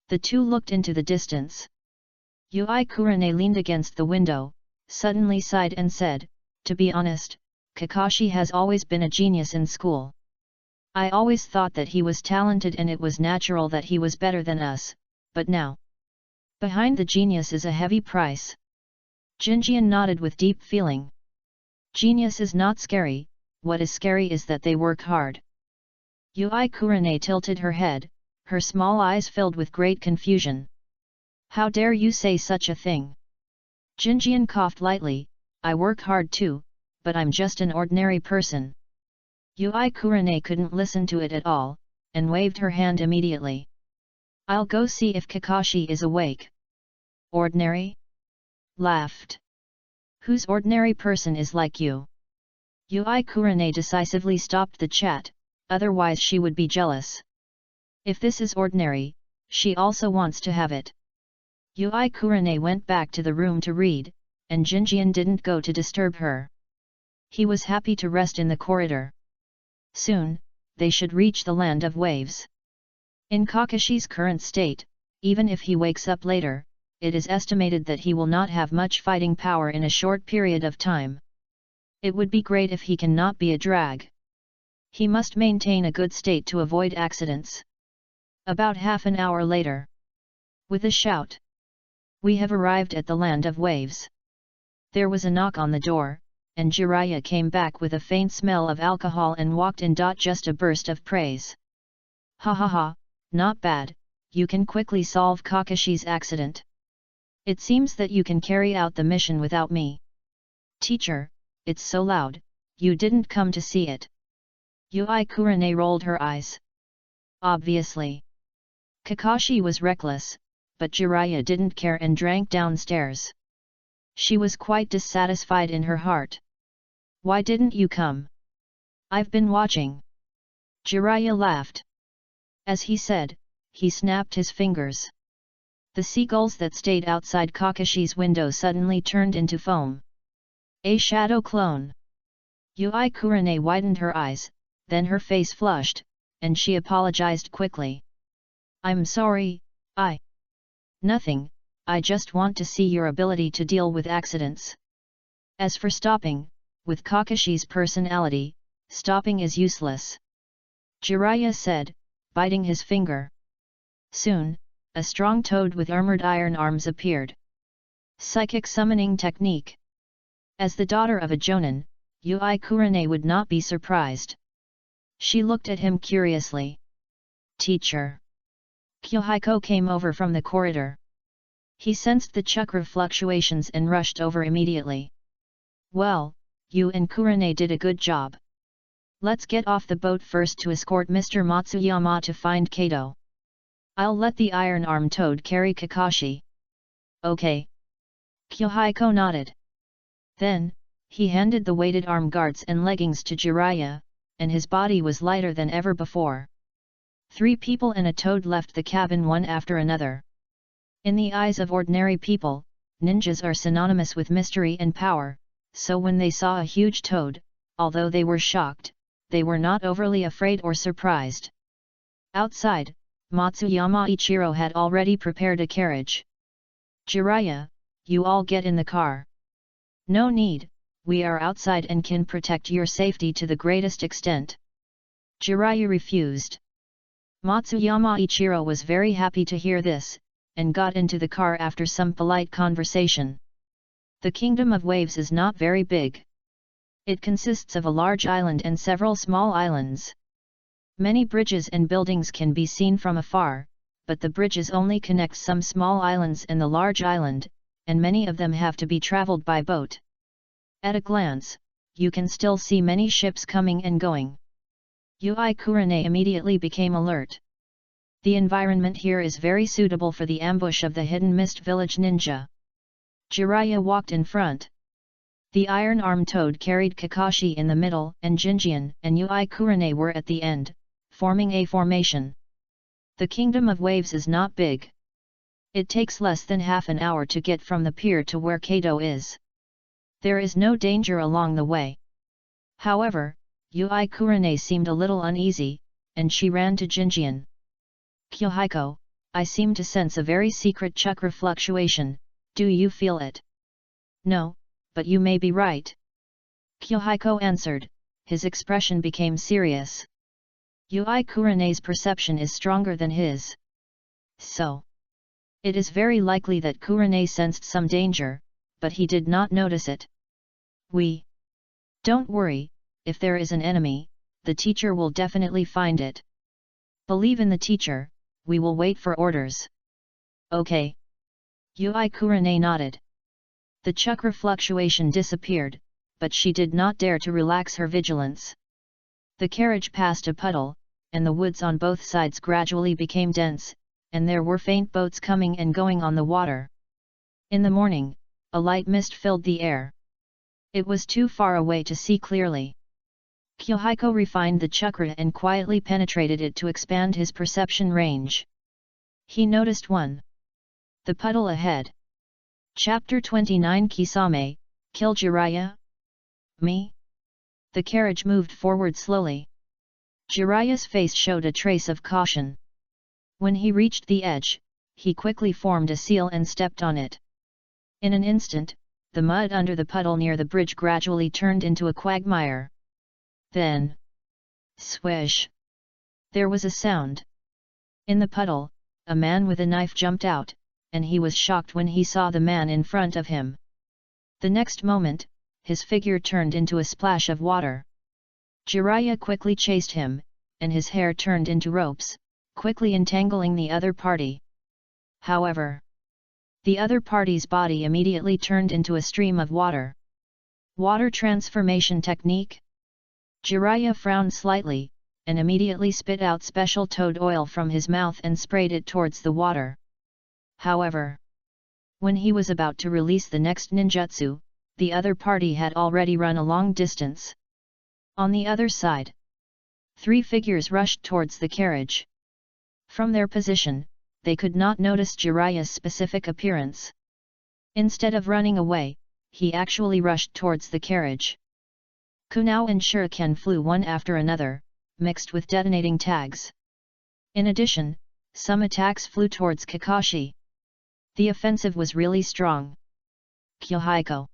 The two looked into the distance. Yahiko leaned against the window, suddenly sighed and said, to be honest, Kakashi has always been a genius in school. I always thought that he was talented and it was natural that he was better than us, but now, behind the genius is a heavy price. Jinjian nodded with deep feeling. Genius is not scary, what is scary is that they work hard. Yahiko tilted her head, her small eyes filled with great confusion. How dare you say such a thing? Jinjian coughed lightly, I work hard too, but I'm just an ordinary person. Yahiko couldn't listen to it at all, and waved her hand immediately. I'll go see if Kakashi is awake. Ordinary? Laughed. Whose ordinary person is like you? Yui Kurane decisively stopped the chat, otherwise she would be jealous. If this is ordinary, she also wants to have it. Yui Kurane went back to the room to read, and Jinjian didn't go to disturb her. He was happy to rest in the corridor. Soon, they should reach the land of waves. In Kakashi's current state, even if he wakes up later, it is estimated that he will not have much fighting power in a short period of time. It would be great if he cannot be a drag. He must maintain a good state to avoid accidents. About half an hour later. With a shout. We have arrived at the land of waves. There was a knock on the door, and Jiraiya came back with a faint smell of alcohol and walked in. Just a burst of praise. Ha ha ha, not bad, you can quickly solve Kakashi's accident. It seems that you can carry out the mission without me. Teacher, it's so loud, you didn't come to see it. Yui Kurane rolled her eyes. Obviously. Kakashi was reckless, but Jiraiya didn't care and drank downstairs. She was quite dissatisfied in her heart. Why didn't you come? I've been watching. Jiraiya laughed. As he said, he snapped his fingers. The seagulls that stayed outside Kakashi's window suddenly turned into foam. A shadow clone. Yui Kurane widened her eyes, then her face flushed, and she apologized quickly. I'm sorry, Nothing, I just want to see your ability to deal with accidents. As for stopping, with Kakashi's personality, stopping is useless. Jiraiya said, biting his finger. Soon, a strong toad with armored iron arms appeared. Psychic summoning technique. As the daughter of a jonin, Yui Kurane would not be surprised. She looked at him curiously. Teacher. Yahiko came over from the corridor. He sensed the chakra fluctuations and rushed over immediately. Well, you and Kurane did a good job. Let's get off the boat first to escort Mr. Matsuyama to find Kato. I'll let the Iron Arm Toad carry Kakashi. Okay. Yahiko nodded. Then, he handed the weighted arm guards and leggings to Jiraiya, and his body was lighter than ever before. 3 people and a toad left the cabin one after another. In the eyes of ordinary people, ninjas are synonymous with mystery and power, so when they saw a huge toad, although they were shocked, they were not overly afraid or surprised. Outside, Matsuyama Ichiro had already prepared a carriage. Jiraiya, you all get in the car. No need, we are outside and can protect your safety to the greatest extent. Jiraiya refused. Matsuyama Ichiro was very happy to hear this, and got into the car after some polite conversation. The Kingdom of Waves is not very big. It consists of a large island and several small islands. Many bridges and buildings can be seen from afar, but the bridges only connect some small islands and the large island, and many of them have to be traveled by boat. At a glance, you can still see many ships coming and going. Yui Kurane immediately became alert. The environment here is very suitable for the ambush of the hidden mist village ninja. Jiraiya walked in front. The Iron Arm Toad carried Kakashi in the middle and Jinjian and Yui Kurane were at the end, forming a formation. The Kingdom of Waves is not big. It takes less than half an hour to get from the pier to where Kato is. There is no danger along the way. However, Yui Kurane seemed a little uneasy, and she ran to Jinjian. Yahiko, I seem to sense a very secret chakra fluctuation, do you feel it? No, but you may be right. Yahiko answered, his expression became serious. Yui Kurane's perception is stronger than his. So. It is very likely that Kurane sensed some danger, but he did not notice it. Don't worry, if there is an enemy, the teacher will definitely find it. Believe in the teacher, we will wait for orders. Okay. Yui Kurane nodded. The chakra fluctuation disappeared, but she did not dare to relax her vigilance. The carriage passed a puddle, and the woods on both sides gradually became dense, and there were faint boats coming and going on the water. In the morning, a light mist filled the air. It was too far away to see clearly. Yahiko refined the chakra and quietly penetrated it to expand his perception range. He noticed the puddle ahead. Chapter 29 Kisame, Kill Jiraiya? Me? The carriage moved forward slowly. Jiraiya's face showed a trace of caution. When he reached the edge, he quickly formed a seal and stepped on it. In an instant, the mud under the puddle near the bridge gradually turned into a quagmire. Then, swish! There was a sound. In the puddle, a man with a knife jumped out, and he was shocked when he saw the man in front of him. The next moment, his figure turned into a splash of water. Jiraiya quickly chased him, and his hair turned into ropes, quickly entangling the other party. However, the other party's body immediately turned into a stream of water. Water transformation technique? Jiraiya frowned slightly, and immediately spit out special toad oil from his mouth and sprayed it towards the water. However, when he was about to release the next ninjutsu, the other party had already run a long distance. On the other side, 3 figures rushed towards the carriage. From their position, they could not notice Jiraiya's specific appearance. Instead of running away, he actually rushed towards the carriage. Kunao and shuriken flew one after another, mixed with detonating tags. In addition, some attacks flew towards Kakashi. The offensive was really strong. Yahiko!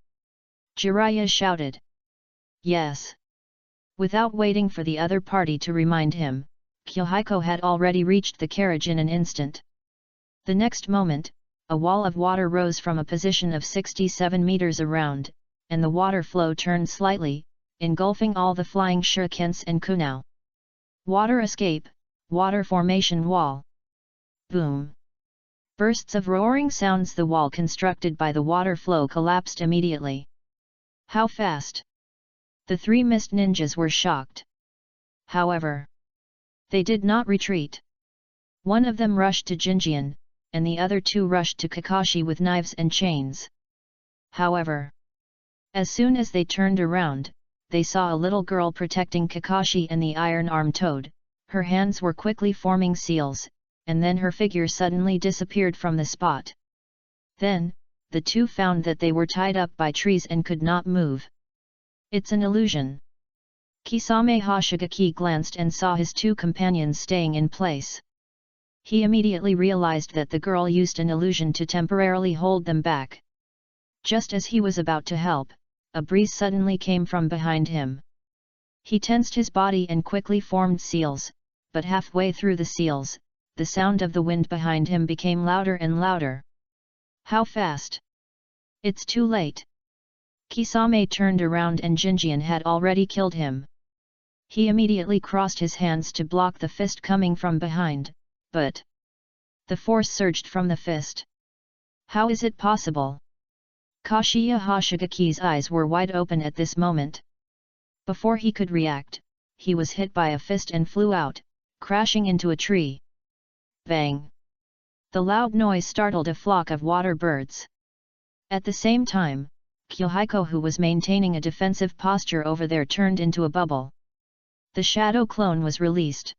Jiraiya shouted. Yes. Without waiting for the other party to remind him, Yahiko had already reached the carriage in an instant. The next moment, a wall of water rose from a position of 67 meters around, and the water flow turned slightly, engulfing all the flying shurikens and kunao. Water escape, water formation wall. Boom! Bursts of roaring sounds. The wall constructed by the water flow collapsed immediately. How fast? The 3 mist ninjas were shocked. However, they did not retreat. One of them rushed to Jinjian, and the other 2 rushed to Kakashi with knives and chains. However, as soon as they turned around, they saw a little girl protecting Kakashi and the iron-armed toad. Her hands were quickly forming seals, and then her figure suddenly disappeared from the spot. Then, the 2 found that they were tied up by trees and could not move. It's an illusion. Kisame Hoshigaki glanced and saw his 2 companions staying in place. He immediately realized that the girl used an illusion to temporarily hold them back. Just as he was about to help, a breeze suddenly came from behind him. He tensed his body and quickly formed seals, but halfway through the seals, the sound of the wind behind him became louder and louder. How fast? It's too late. Kisame turned around and Jinjian had already killed him. He immediately crossed his hands to block the fist coming from behind, but the force surged from the fist. How is it possible? Kashiya Hoshigaki's eyes were wide open at this moment. Before he could react, he was hit by a fist and flew out, crashing into a tree. Bang! The loud noise startled a flock of water birds. At the same time, Yahiko, who was maintaining a defensive posture over there, turned into a bubble. The shadow clone was released.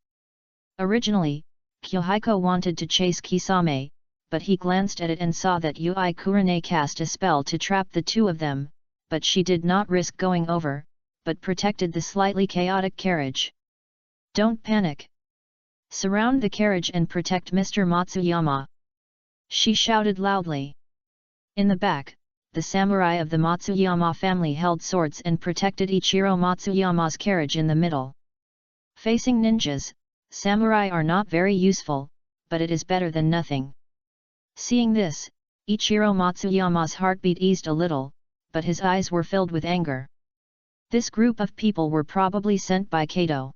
Originally, Yahiko wanted to chase Kisame, but he glanced at it and saw that Yui Kurane cast a spell to trap the 2 of them, but she did not risk going over, but protected the slightly chaotic carriage. Don't panic. Surround the carriage and protect Mr. Matsuyama. She shouted loudly. In the back, the samurai of the Matsuyama family held swords and protected Ichiro Matsuyama's carriage in the middle. Facing ninjas, samurai are not very useful, but it is better than nothing. Seeing this, Ichiro Matsuyama's heartbeat eased a little, but his eyes were filled with anger. This group of people were probably sent by Kato.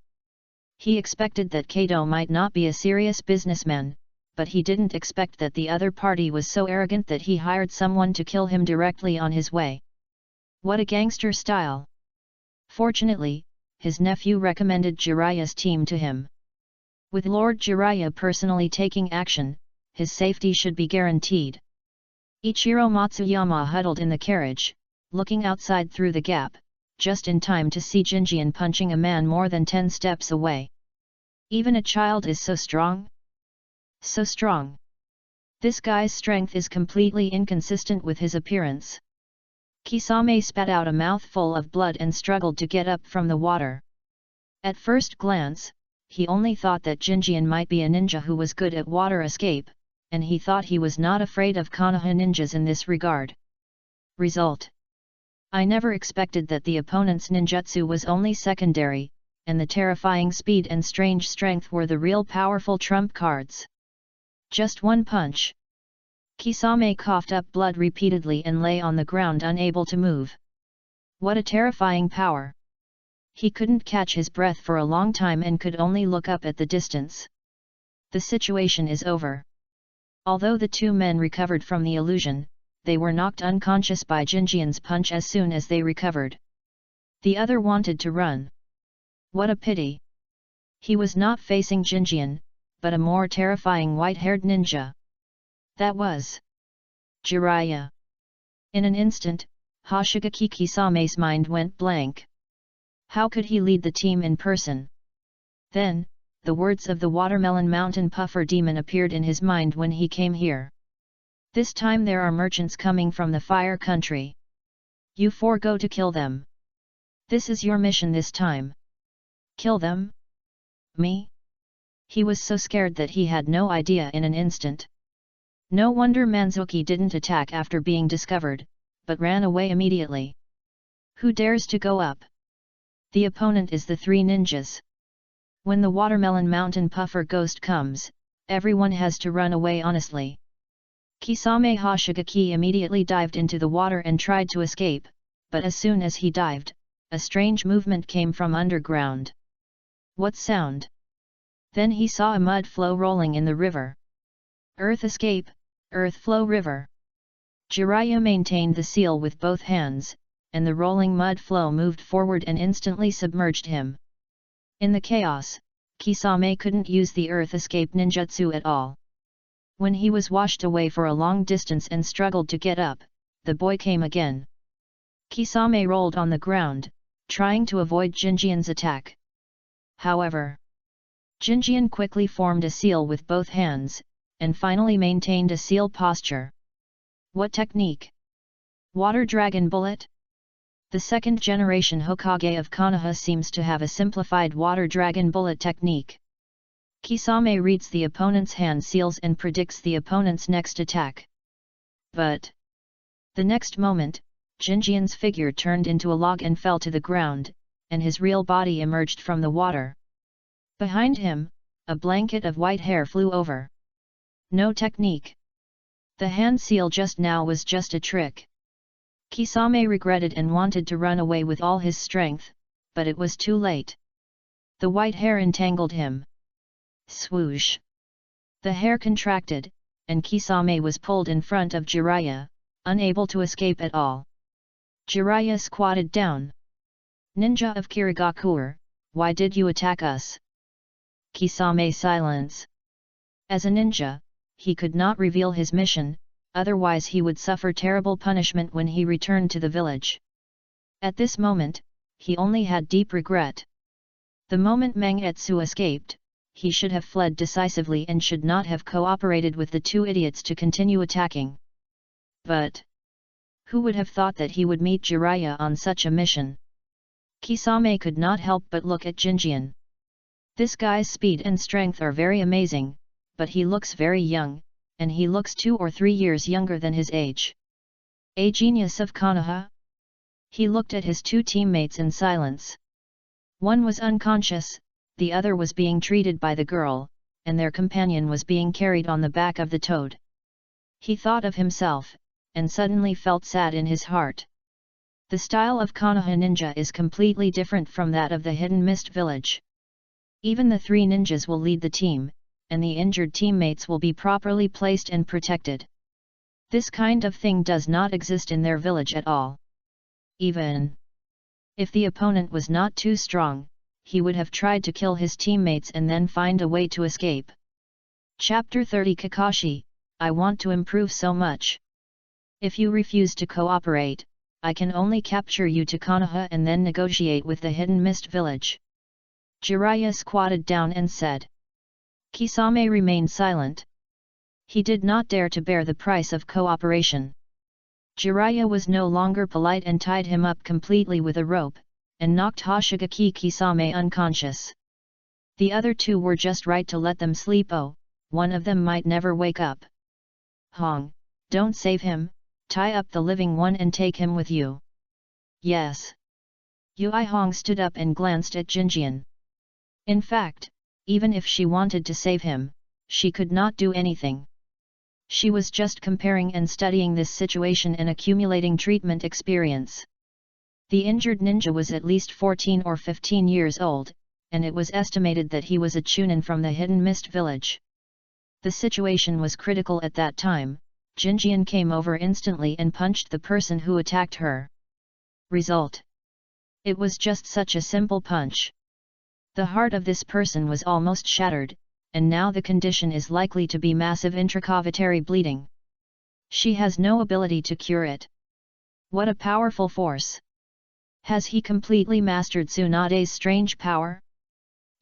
He expected that Kato might not be a serious businessman, but he didn't expect that the other party was so arrogant that he hired someone to kill him directly on his way. What a gangster style! Fortunately, his nephew recommended Jiraiya's team to him. With Lord Jiraiya personally taking action, his safety should be guaranteed. Ichiro Matsuyama huddled in the carriage, looking outside through the gap, just in time to see Jinjian punching a man more than 10 steps away. Even a child is so strong? So strong. This guy's strength is completely inconsistent with his appearance. Kisame spat out a mouthful of blood and struggled to get up from the water. At first glance, he only thought that Jinjian might be a ninja who was good at water escape, and he thought he was not afraid of Konoha ninjas in this regard. Result: I never expected that the opponent's ninjutsu was only secondary, and the terrifying speed and strange strength were the real powerful trump cards. Just one punch. Kisame coughed up blood repeatedly and lay on the ground unable to move. What a terrifying power! He couldn't catch his breath for a long time and could only look up at the distance. The situation is over. Although the two men recovered from the illusion, they were knocked unconscious by Jinjian's punch as soon as they recovered. The other wanted to run. What a pity! He was not facing Jinjian, but a more terrifying white-haired ninja. That was Jiraiya. In an instant, Hoshigaki Kisame's mind went blank. How could he lead the team in person? Then, the words of the Watermelon Mountain Puffer Demon appeared in his mind when he came here. This time there are merchants coming from the Fire Country. You four go to kill them. This is your mission this time. Kill them? Me? He was so scared that he had no idea in an instant. No wonder Manzuki didn't attack after being discovered, but ran away immediately. Who dares to go up? The opponent is the three ninjas. When the Watermelon Mountain Puffer ghost comes, everyone has to run away honestly. Kisame Hoshigaki immediately dived into the water and tried to escape, but as soon as he dived, a strange movement came from underground. What sound? Then he saw a mud flow rolling in the river. Earth escape, earth flow river. Jiraiya maintained the seal with both hands, and the rolling mud flow moved forward and instantly submerged him. In the chaos, Kisame couldn't use the earth escape ninjutsu at all. When he was washed away for a long distance and struggled to get up, the boy came again. Kisame rolled on the ground, trying to avoid Jinjian's attack. However, Jinjian quickly formed a seal with both hands, and finally maintained a seal posture. What technique? Water Dragon Bullet? The second generation Hokage of Konoha seems to have a simplified Water Dragon Bullet technique. Kisame reads the opponent's hand seals and predicts the opponent's next attack. But the next moment, Jinjian's figure turned into a log and fell to the ground, and his real body emerged from the water. Behind him, a blanket of white hair flew over. No technique. The hand seal just now was just a trick. Kisame regretted and wanted to run away with all his strength, but it was too late. The white hair entangled him. Swoosh! The hair contracted, and Kisame was pulled in front of Jiraiya, unable to escape at all. Jiraiya squatted down. Ninja of Kirigakure, why did you attack us? Kisame silence. As a ninja, he could not reveal his mission, otherwise he would suffer terrible punishment when he returned to the village. At this moment, he only had deep regret. The moment Mangetsu escaped, he should have fled decisively and should not have cooperated with the two idiots to continue attacking. But who would have thought that he would meet Jiraiya on such a mission? Kisame could not help but look at Jinjian. This guy's speed and strength are very amazing, but he looks very young, and he looks 2 or 3 years younger than his age. A genius of Konoha? He looked at his two teammates in silence. One was unconscious, the other was being treated by the girl, and their companion was being carried on the back of the toad. He thought of himself, and suddenly felt sad in his heart. The style of Konoha ninja is completely different from that of the Hidden Mist village. Even the 3 ninjas will lead the team, and the injured teammates will be properly placed and protected. This kind of thing does not exist in their village at all. Even if the opponent was not too strong, he would have tried to kill his teammates and then find a way to escape. Chapter 30 Kakashi, I want to improve so much. If you refuse to cooperate, I can only capture you to Konoha and then negotiate with the Hidden Mist Village. Jiraiya squatted down and said. Kisame remained silent. He did not dare to bear the price of cooperation. Jiraiya was no longer polite and tied him up completely with a rope, and knocked Hoshigaki Kisame unconscious. The other two were just right to let them sleep. Oh, one of them might never wake up. Hong, don't save him, tie up the living one and take him with you. Yes. Yui Hong stood up and glanced at Jinjian. In fact, even if she wanted to save him, she could not do anything. She was just comparing and studying this situation and accumulating treatment experience. The injured ninja was at least 14 or 15 years old, and it was estimated that he was a chunin from the Hidden Mist Village. The situation was critical at that time. Jinjian came over instantly and punched the person who attacked her. Result. It was just such a simple punch. The heart of this person was almost shattered, and now the condition is likely to be massive intracavitary bleeding. She has no ability to cure it. What a powerful force! Has he completely mastered Tsunade's strange power?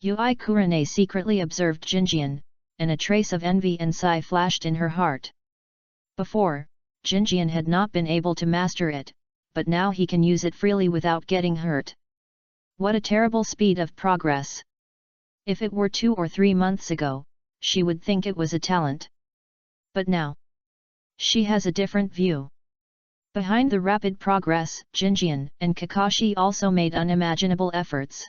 Yui Kurane secretly observed Jinjian, and a trace of envy and sigh flashed in her heart. Before, Jinjian had not been able to master it, but now he can use it freely without getting hurt. What a terrible speed of progress! If it were 2 or 3 months ago, she would think it was a talent. But now, she has a different view. Behind the rapid progress, Jinjian and Kakashi also made unimaginable efforts.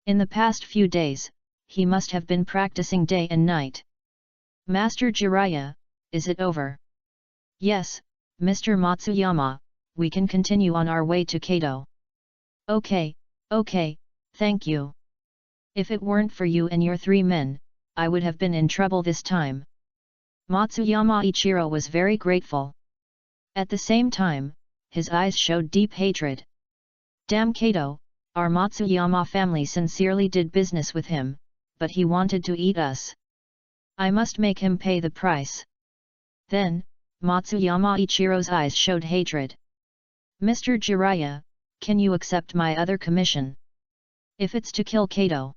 In the past few days, he must have been practicing day and night. Master Jiraiya, is it over? Yes, Mr. Matsuyama, we can continue on our way to Kado. Okay, thank you. If it weren't for you and your 3 men, I would have been in trouble this time. Matsuyama Ichiro was very grateful. At the same time, his eyes showed deep hatred. Damn Kado, our Matsuyama family sincerely did business with him, but he wanted to eat us. I must make him pay the price. Then, Matsuyama Ichiro's eyes showed hatred. Mr. Jiraiya, can you accept my other commission? If it's to kill Kado.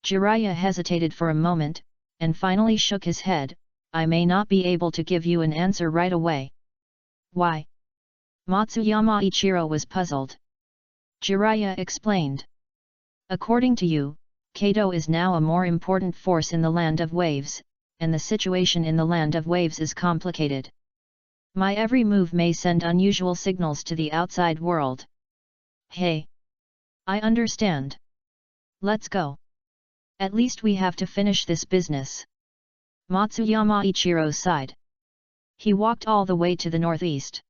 Jiraiya hesitated for a moment, and finally shook his head. I may not be able to give you an answer right away. Why? Matsuyama Ichiro was puzzled. Jiraiya explained. According to you, Kado is now a more important force in the Land of Waves, and the situation in the Land of Waves is complicated. My every move may send unusual signals to the outside world. Hey! I understand. Let's go. At least we have to finish this business. Matsuyama Ichiro sighed. He walked all the way to the northeast.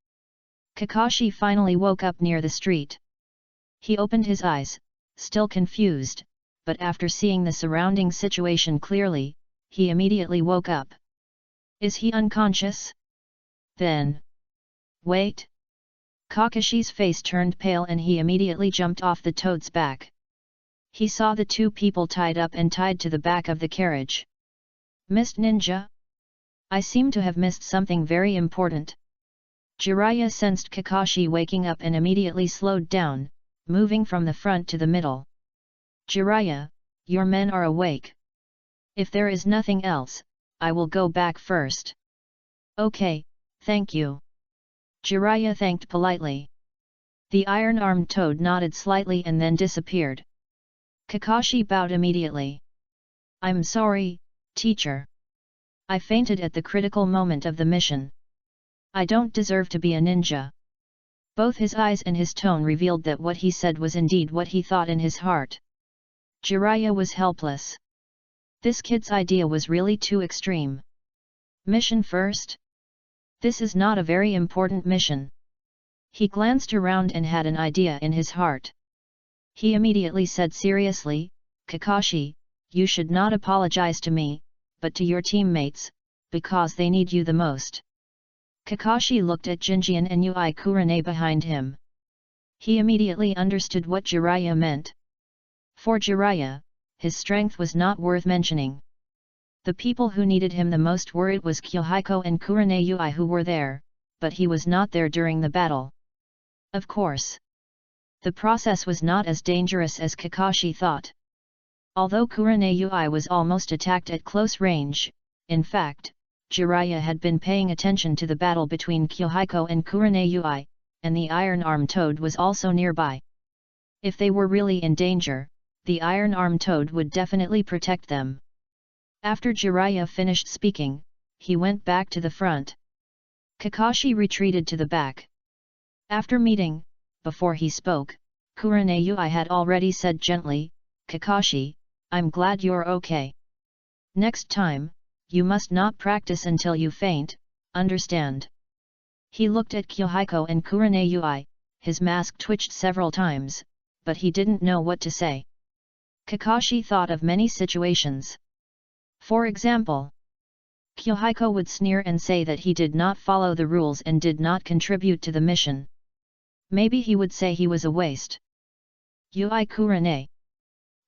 Kakashi finally woke up near the street. He opened his eyes, still confused, but after seeing the surrounding situation clearly, he immediately woke up. Is he unconscious? Then... Wait! Kakashi's face turned pale and he immediately jumped off the toad's back. He saw the 2 people tied up and tied to the back of the carriage. Missed ninja? I seem to have missed something very important. Jiraiya sensed Kakashi waking up and immediately slowed down, moving from the front to the middle. Jiraiya, your men are awake. If there is nothing else, I will go back first. Okay, thank you. Jiraiya thanked politely. The iron-armed toad nodded slightly and then disappeared. Kakashi bowed immediately. I'm sorry, teacher. I fainted at the critical moment of the mission. I don't deserve to be a ninja. Both his eyes and his tone revealed that what he said was indeed what he thought in his heart. Jiraiya was helpless. This kid's idea was really too extreme. Mission first? This is not a very important mission. He glanced around and had an idea in his heart. He immediately said seriously, Kakashi, you should not apologize to me, but to your teammates, because they need you the most. Kakashi looked at Jinjian and Yui Kurane behind him. He immediately understood what Jiraiya meant. For Jiraiya, his strength was not worth mentioning. The people who needed him the most were it was Yahiko and Kurane Yui who were there, but he was not there during the battle. Of course, the process was not as dangerous as Kakashi thought. Although Kurenai was almost attacked at close range, in fact, Jiraiya had been paying attention to the battle between Yahiko and Kurenai, and the iron-armed toad was also nearby. If they were really in danger, the iron-armed toad would definitely protect them. After Jiraiya finished speaking, he went back to the front. Kakashi retreated to the back. After meeting, before he spoke, Kurenai had already said gently, "Kakashi, I'm glad you're okay. Next time, you must not practice until you faint, understand?" He looked at Yahiko and Kurenai, his mask twitched several times, but he didn't know what to say. Kakashi thought of many situations. For example, Yahiko would sneer and say that he did not follow the rules and did not contribute to the mission. Maybe he would say he was a waste. Kurenai.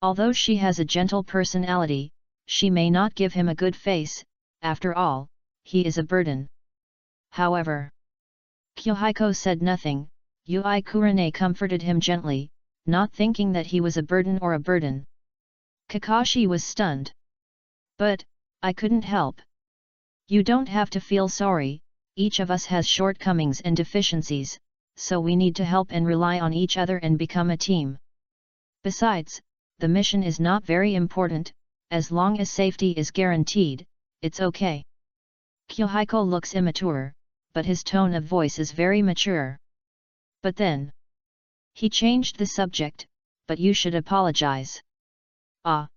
Although she has a gentle personality, she may not give him a good face, after all, he is a burden. However, Yahiko said nothing. Kurenai comforted him gently, not thinking that he was a burden or a burden. Kakashi was stunned. "But, I couldn't help." "You don't have to feel sorry, each of us has shortcomings and deficiencies, so we need to help and rely on each other and become a team. Besides, the mission is not very important, as long as safety is guaranteed, it's okay." Yahiko looks immature, but his tone of voice is very mature. But then, he changed the subject, "But you should apologize." Ah!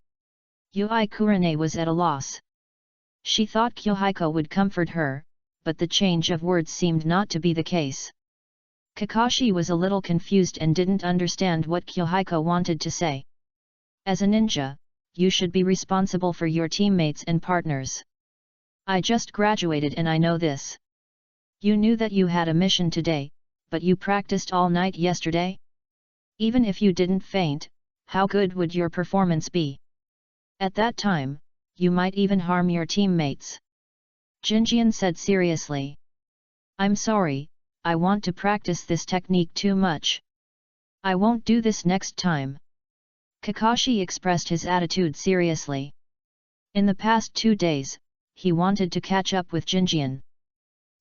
Kurenai was at a loss. She thought Yahiko would comfort her, but the change of words seemed not to be the case. Kakashi was a little confused and didn't understand what Yahiko wanted to say. "As a ninja, you should be responsible for your teammates and partners. I just graduated and I know this. You knew that you had a mission today, but you practiced all night yesterday? Even if you didn't faint, how good would your performance be? At that time, you might even harm your teammates." Jinjian said seriously. "I'm sorry, I want to practice this technique too much. I won't do this next time." Kakashi expressed his attitude seriously. In the past 2 days, he wanted to catch up with Jinjian.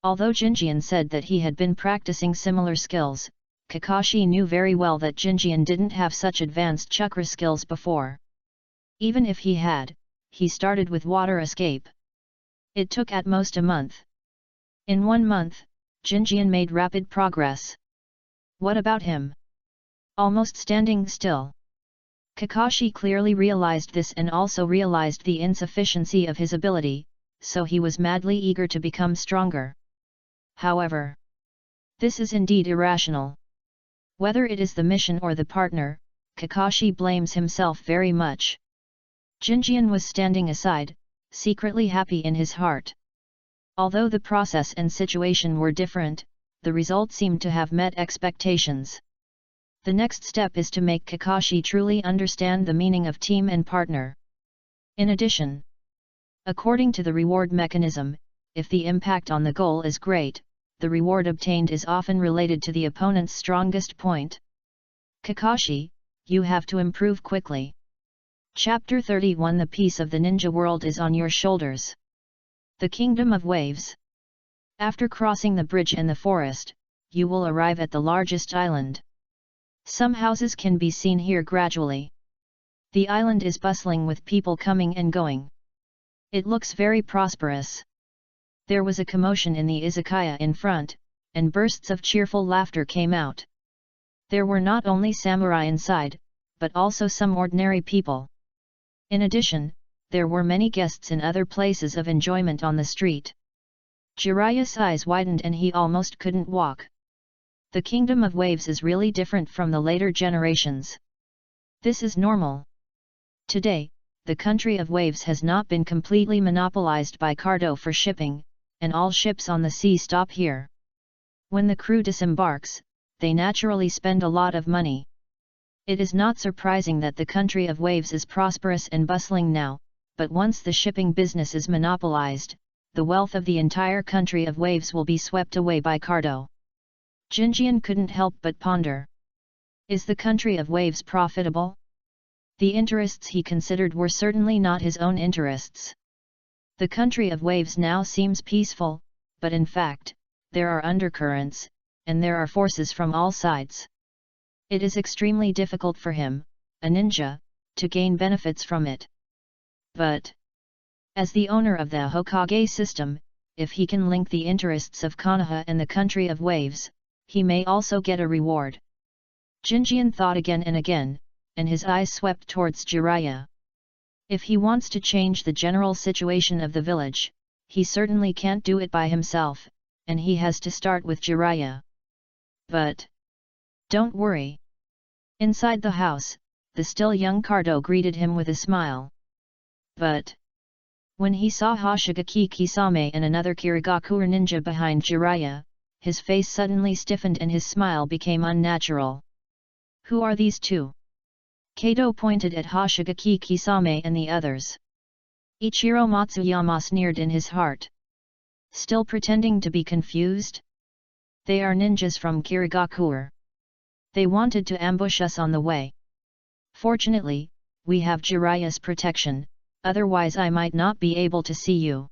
Although Jinjian said that he had been practicing similar skills, Kakashi knew very well that Jinjian didn't have such advanced chakra skills before. Even if he had, he started with water escape. It took at most a month. In 1 month, Jinjian made rapid progress. What about him? Almost standing still. Kakashi clearly realized this and also realized the insufficiency of his ability, so he was madly eager to become stronger. However, this is indeed irrational. Whether it is the mission or the partner, Kakashi blames himself very much. Jinjian was standing aside, secretly happy in his heart. Although the process and situation were different, the result seemed to have met expectations. The next step is to make Kakashi truly understand the meaning of team and partner. In addition, according to the reward mechanism, if the impact on the goal is great, the reward obtained is often related to the opponent's strongest point. Kakashi, you have to improve quickly. Chapter 31 The peace of the ninja world is on your shoulders. The Kingdom of Waves. After crossing the bridge and the forest, you will arrive at the largest island. Some houses can be seen here gradually. The island is bustling with people coming and going. It looks very prosperous. There was a commotion in the izakaya in front, and bursts of cheerful laughter came out. There were not only samurai inside, but also some ordinary people. In addition, there were many guests in other places of enjoyment on the street. Jiraiya's eyes widened and he almost couldn't walk. The Kingdom of Waves is really different from the later generations. This is normal. Today, the country of waves has not been completely monopolized by cargo for shipping, and all ships on the sea stop here. When the crew disembarks, they naturally spend a lot of money. It is not surprising that the country of waves is prosperous and bustling now, but once the shipping business is monopolized, the wealth of the entire country of waves will be swept away by cargo. Jinjian couldn't help but ponder. Is the country of waves profitable? The interests he considered were certainly not his own interests. The country of waves now seems peaceful, but in fact, there are undercurrents, and there are forces from all sides. It is extremely difficult for him, a ninja, to gain benefits from it. But, as the owner of the Hokage system, if he can link the interests of Konoha and the country of waves, he may also get a reward. Jinjian thought again and again, and his eyes swept towards Jiraiya. If he wants to change the general situation of the village, he certainly can't do it by himself, and he has to start with Jiraiya. But don't worry. Inside the house, the still young Cardo greeted him with a smile. But when he saw Hoshigaki Kisame and another Kirigakure ninja behind Jiraiya, his face suddenly stiffened and his smile became unnatural. Who are these two? Kato pointed at Hoshigaki Kisame and the others. Ichiro Matsuyama sneered in his heart. Still pretending to be confused? They are ninjas from Kirigakure. They wanted to ambush us on the way. Fortunately, we have Jiraiya's protection, otherwise I might not be able to see you.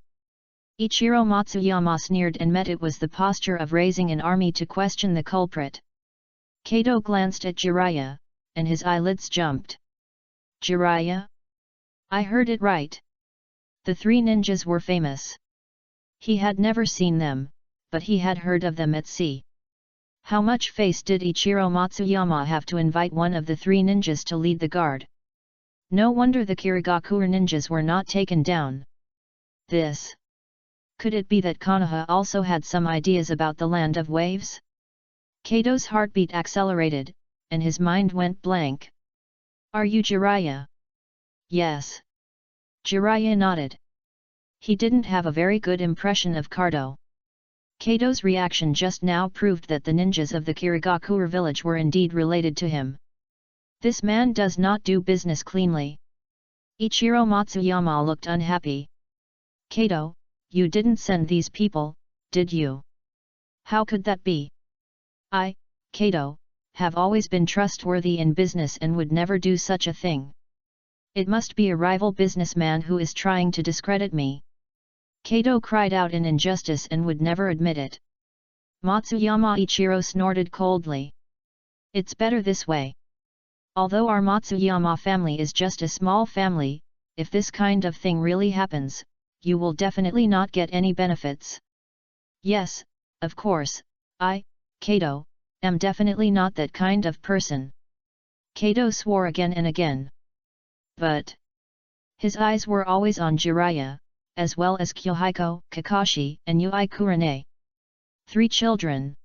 Ichiro Matsuyama sneered and met it was the posture of raising an army to question the culprit. Kato glanced at Jiraiya, and his eyelids jumped. Jiraiya? I heard it right. The three ninjas were famous. He had never seen them, but he had heard of them at sea. How much face did Ichiro Matsuyama have to invite one of the three ninjas to lead the guard? No wonder the Kirigakure ninjas were not taken down. This. Could it be that Konoha also had some ideas about the land of waves? Kato's heartbeat accelerated, and his mind went blank. Are you Jiraiya? Yes. Jiraiya nodded. He didn't have a very good impression of Cardo. Kato's reaction just now proved that the ninjas of the Kirigakure village were indeed related to him. This man does not do business cleanly. Ichiro Matsuyama looked unhappy. Kato, you didn't send these people, did you? How could that be? I, Kato, have always been trustworthy in business and would never do such a thing. It must be a rival businessman who is trying to discredit me. Kato cried out in injustice and would never admit it. Matsuyama Ichiro snorted coldly. It's better this way. Although our Matsuyama family is just a small family, if this kind of thing really happens, you will definitely not get any benefits. Yes, of course, I, Kato, am definitely not that kind of person. Kato swore again and again. But his eyes were always on Jiraiya, as well as Yahiko, Kakashi, and Yui Kurane. 3 children.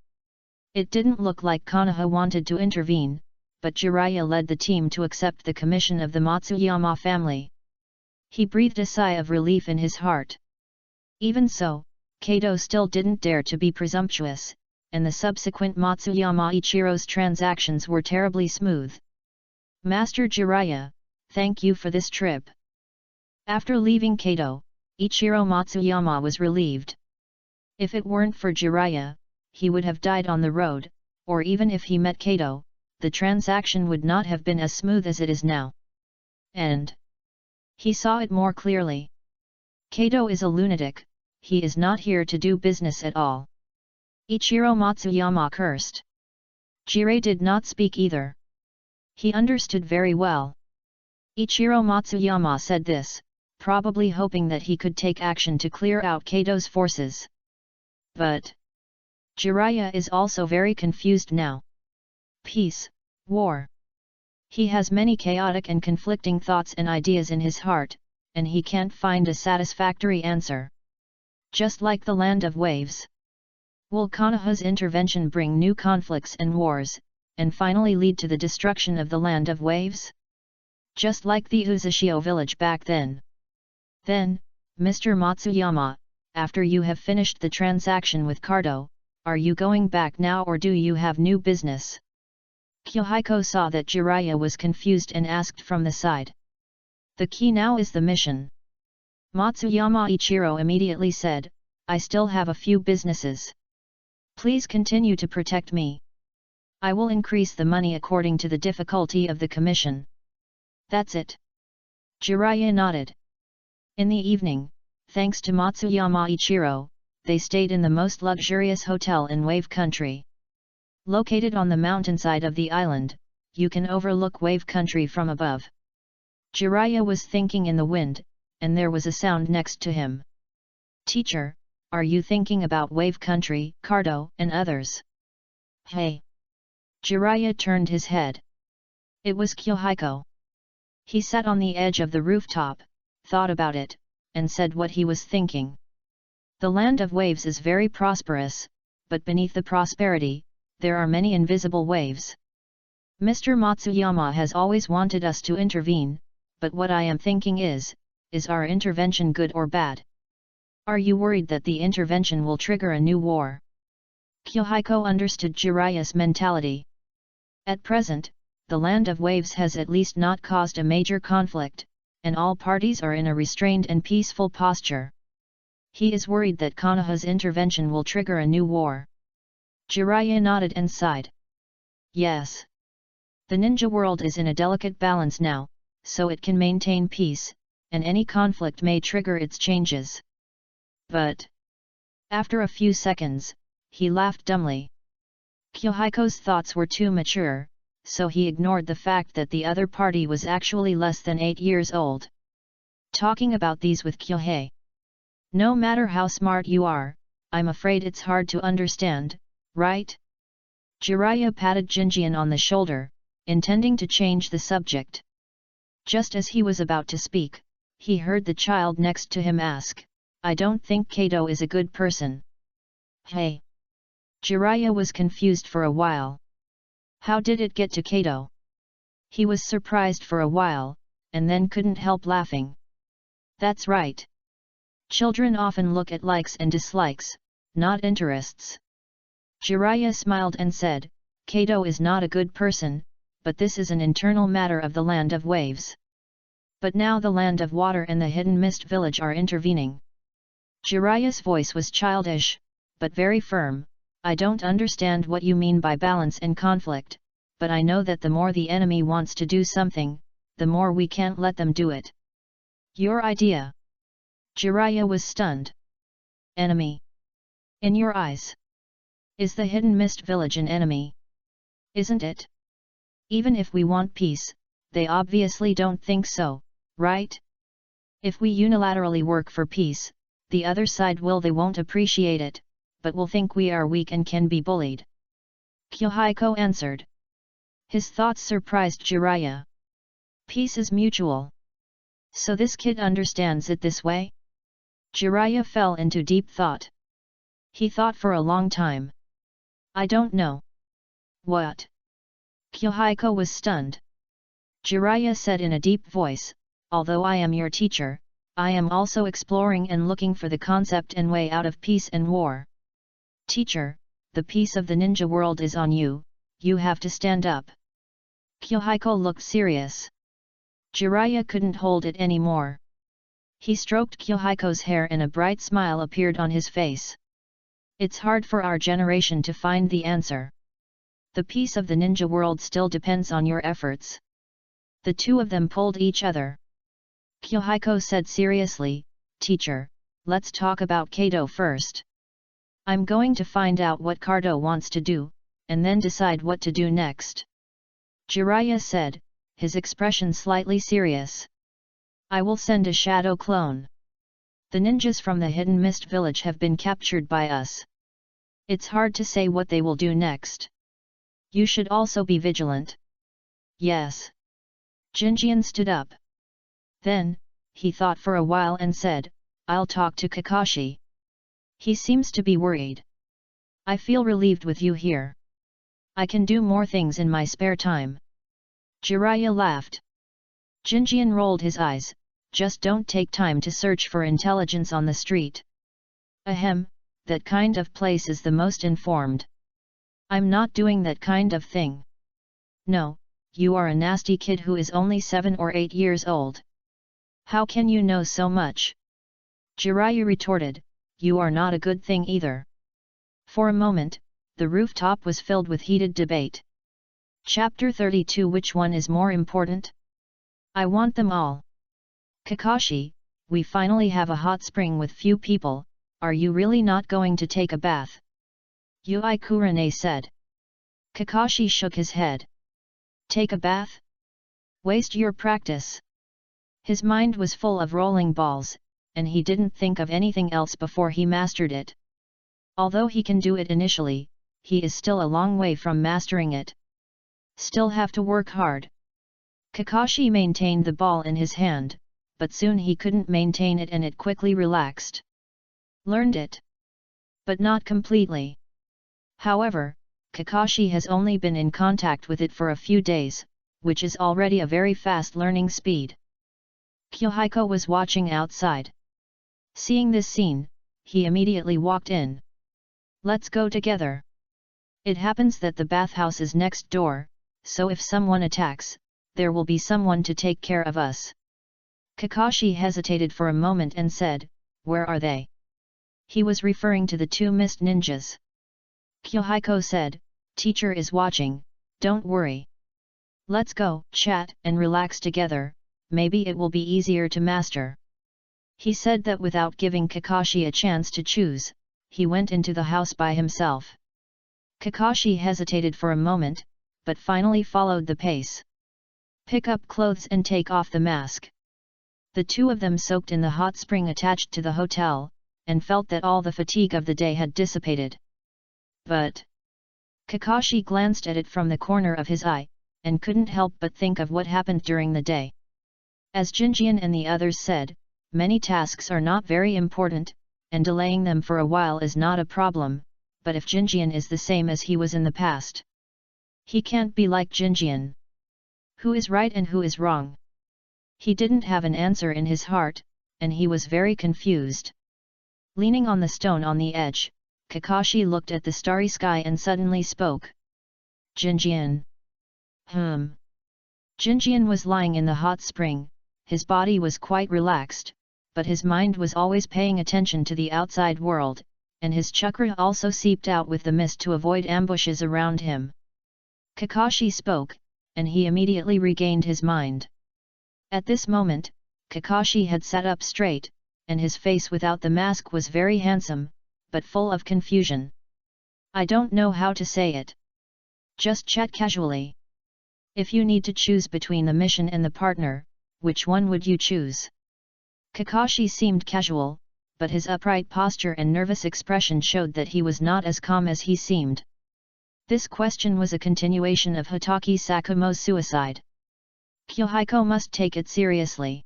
It didn't look like Konoha wanted to intervene, but Jiraiya led the team to accept the commission of the Matsuyama family. He breathed a sigh of relief in his heart. Even so, Kato still didn't dare to be presumptuous, and the subsequent Matsuyama Ichiro's transactions were terribly smooth. Master Jiraiya, thank you for this trip. After leaving Kato, Ichiro Matsuyama was relieved. If it weren't for Jiraiya, he would have died on the road, or even if he met Kato, the transaction would not have been as smooth as it is now. And he saw it more clearly. Kato is a lunatic, he is not here to do business at all. Ichiro Matsuyama cursed. Jiraiya did not speak either. He understood very well. Ichiro Matsuyama said this, probably hoping that he could take action to clear out Kato's forces. But Jiraiya is also very confused now. Peace, war. He has many chaotic and conflicting thoughts and ideas in his heart, and he can't find a satisfactory answer. Just like the land of waves. Will Konoha's intervention bring new conflicts and wars, and finally lead to the destruction of the land of waves? Just like the Uzashio village back then. Then, Mr. Matsuyama, after you have finished the transaction with Cardo, are you going back now or do you have new business? Yahiko saw that Jiraiya was confused and asked from the side. The key now is the mission. Matsuyama Ichiro immediately said, I still have a few businesses. Please continue to protect me. I will increase the money according to the difficulty of the commission. That's it. Jiraiya nodded. In the evening, thanks to Matsuyama Ichiro, they stayed in the most luxurious hotel in Wave Country. Located on the mountainside of the island, you can overlook Wave Country from above. Jiraiya was thinking in the wind, and there was a sound next to him. Teacher, are you thinking about Wave Country, Cardo, and others? Hey! Jiraiya turned his head. It was Yahiko. He sat on the edge of the rooftop, thought about it, and said what he was thinking. The land of waves is very prosperous, but beneath the prosperity, there are many invisible waves. Mr. Matsuyama has always wanted us to intervene, but what I am thinking is our intervention good or bad? Are you worried that the intervention will trigger a new war? Yahiko understood Jiraiya's mentality. At present, the land of waves has at least not caused a major conflict, and all parties are in a restrained and peaceful posture. He is worried that Konoha's intervention will trigger a new war. Jiraiya nodded and sighed. Yes. The ninja world is in a delicate balance now, so it can maintain peace, and any conflict may trigger its changes. But... After a few seconds, he laughed dumbly. Yahiko's thoughts were too mature, so he ignored the fact that the other party was actually less than 8 years old. Talking about these with Kyohei. No matter how smart you are, I'm afraid it's hard to understand, right? Jiraiya patted Jinjian on the shoulder, intending to change the subject. Just as he was about to speak, he heard the child next to him ask, I don't think Kato is a good person. Hey! Jiraiya was confused for a while. How did it get to Kato? He was surprised for a while, and then couldn't help laughing. That's right. Children often look at likes and dislikes, not interests. Jiraiya smiled and said, Kato is not a good person, but this is an internal matter of the land of waves. But now the land of water and the hidden mist village are intervening. Jiraiya's voice was childish, but very firm. I don't understand what you mean by balance and conflict, but I know that the more the enemy wants to do something, the more we can't let them do it. Your idea? Jiraiya was stunned. Enemy? In your eyes? Is the hidden mist village an enemy? Isn't it? Even if we want peace, they obviously don't think so, right? If we unilaterally work for peace, the other side they won't appreciate it, but will think we are weak and can be bullied. Yahiko answered. His thoughts surprised Jiraiya. Peace is mutual. So this kid understands it this way? Jiraiya fell into deep thought. He thought for a long time. I don't know. What? Yahiko was stunned. Jiraiya said in a deep voice, although I am your teacher, I am also exploring and looking for the concept and way out of peace and war. Teacher, the peace of the ninja world is on you, you have to stand up. Yahiko looked serious. Jiraiya couldn't hold it anymore. He stroked Yahiko's hair and a bright smile appeared on his face. It's hard for our generation to find the answer. The peace of the ninja world still depends on your efforts. The two of them pulled each other. Yahiko said seriously, Teacher, let's talk about Kato first. I'm going to find out what Cardo wants to do, and then decide what to do next. Jiraiya said, his expression slightly serious. I will send a shadow clone. The ninjas from the Hidden Mist village have been captured by us. It's hard to say what they will do next. You should also be vigilant. Yes. Jinjian stood up. Then, he thought for a while and said, I'll talk to Kakashi. He seems to be worried. I feel relieved with you here. I can do more things in my spare time. Jiraiya laughed. Jinjian rolled his eyes, just don't take time to search for intelligence on the street. Ahem, that kind of place is the most informed. I'm not doing that kind of thing. No, you are a nasty kid who is only 7 or 8 years old. How can you know so much? Jiraiya retorted, you are not a good thing either. For a moment, the rooftop was filled with heated debate. Chapter 32. Which one is more important? I want them all. Kakashi, we finally have a hot spring with few people, are you really not going to take a bath? Yahiko said. Kakashi shook his head. Take a bath? Waste your practice. His mind was full of rolling balls, and he didn't think of anything else before he mastered it. Although he can do it initially, he is still a long way from mastering it. Still have to work hard. Kakashi maintained the ball in his hand, but soon he couldn't maintain it and it quickly relaxed. Learned it. But not completely. However, Kakashi has only been in contact with it for a few days, which is already a very fast learning speed. Yahiko was watching outside. Seeing this scene, he immediately walked in. Let's go together. It happens that the bathhouse is next door, so if someone attacks, there will be someone to take care of us. Kakashi hesitated for a moment and said, where are they? He was referring to the two mist ninjas. Yahiko said, teacher is watching, don't worry. Let's go, chat and relax together, maybe it will be easier to master. He said that without giving Kakashi a chance to choose, he went into the house by himself. Kakashi hesitated for a moment, but finally followed the pace. Pick up clothes and take off the mask. The two of them soaked in the hot spring attached to the hotel, and felt that all the fatigue of the day had dissipated. But Kakashi glanced at it from the corner of his eye, and couldn't help but think of what happened during the day. As Jinjian and the others said, many tasks are not very important, and delaying them for a while is not a problem, but if Jinjian is the same as he was in the past, he can't be like Jinjian. Who is right and who is wrong? He didn't have an answer in his heart, and he was very confused. Leaning on the stone on the edge, Kakashi looked at the starry sky and suddenly spoke. Jinjian. Jinjian was lying in the hot spring, his body was quite relaxed, but his mind was always paying attention to the outside world, and his chakra also seeped out with the mist to avoid ambushes around him. Kakashi spoke, and he immediately regained his mind. At this moment, Kakashi had sat up straight, and his face without the mask was very handsome, but full of confusion. I don't know how to say it. Just chat casually. If you need to choose between the mission and the partner, which one would you choose? Kakashi seemed casual, but his upright posture and nervous expression showed that he was not as calm as he seemed. This question was a continuation of Hotaki Sakumo's suicide. Yahiko must take it seriously.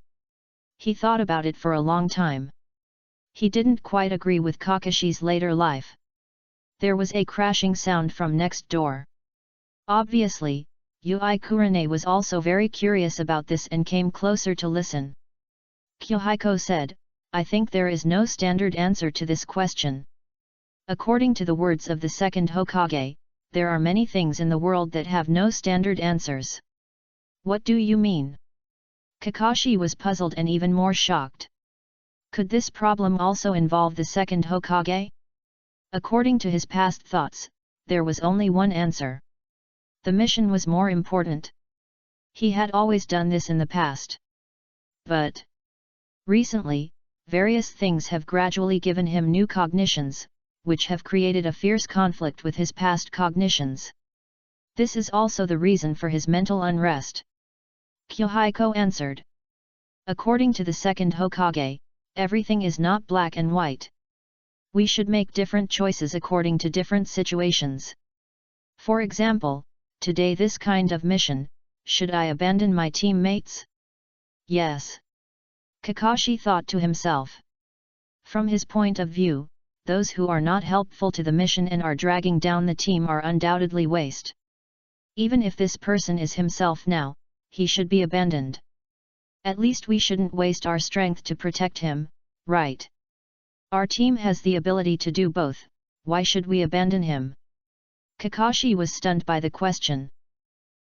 He thought about it for a long time. He didn't quite agree with Kakashi's later life. There was a crashing sound from next door. Obviously, Yahiko was also very curious about this and came closer to listen. Yahiko said, I think there is no standard answer to this question. According to the words of the second Hokage, there are many things in the world that have no standard answers. What do you mean? Kakashi was puzzled and even more shocked. Could this problem also involve the second Hokage? According to his past thoughts, there was only one answer. The mission was more important. He had always done this in the past. But recently, various things have gradually given him new cognitions, which have created a fierce conflict with his past cognitions. This is also the reason for his mental unrest. Yahiko answered. According to the second Hokage, everything is not black and white. We should make different choices according to different situations. For example, today this kind of mission, should I abandon my teammates? Yes. Kakashi thought to himself. From his point of view, those who are not helpful to the mission and are dragging down the team are undoubtedly waste. Even if this person is himself now, he should be abandoned. At least we shouldn't waste our strength to protect him, right? Our team has the ability to do both, why should we abandon him? Kakashi was stunned by the question.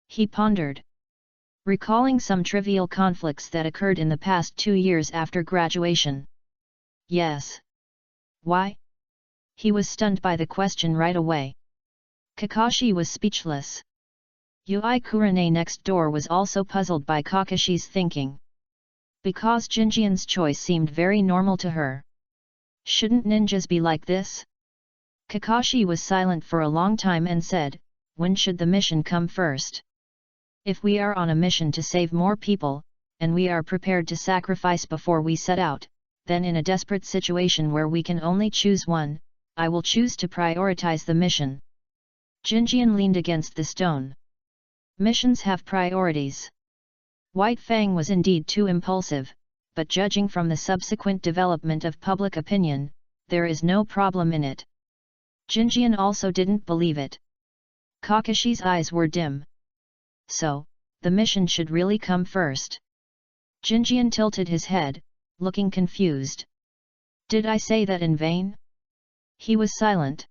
He pondered, recalling some trivial conflicts that occurred in the past 2 years after graduation. Yes. Why? He was stunned by the question right away. Kakashi was speechless. Yui Kurane next door was also puzzled by Kakashi's thinking. Because Jinjian's choice seemed very normal to her. Shouldn't ninjas be like this? Kakashi was silent for a long time and said, when should the mission come first? If we are on a mission to save more people, and we are prepared to sacrifice before we set out, then in a desperate situation where we can only choose one, I will choose to prioritize the mission. Jinjian leaned against the stone. Missions have priorities. White Fang was indeed too impulsive, but judging from the subsequent development of public opinion, there is no problem in it. Jinjian also didn't believe it. Kakashi's eyes were dim. So, the mission should really come first. Jinjian tilted his head, looking confused. Did I say that in vain? He was silent.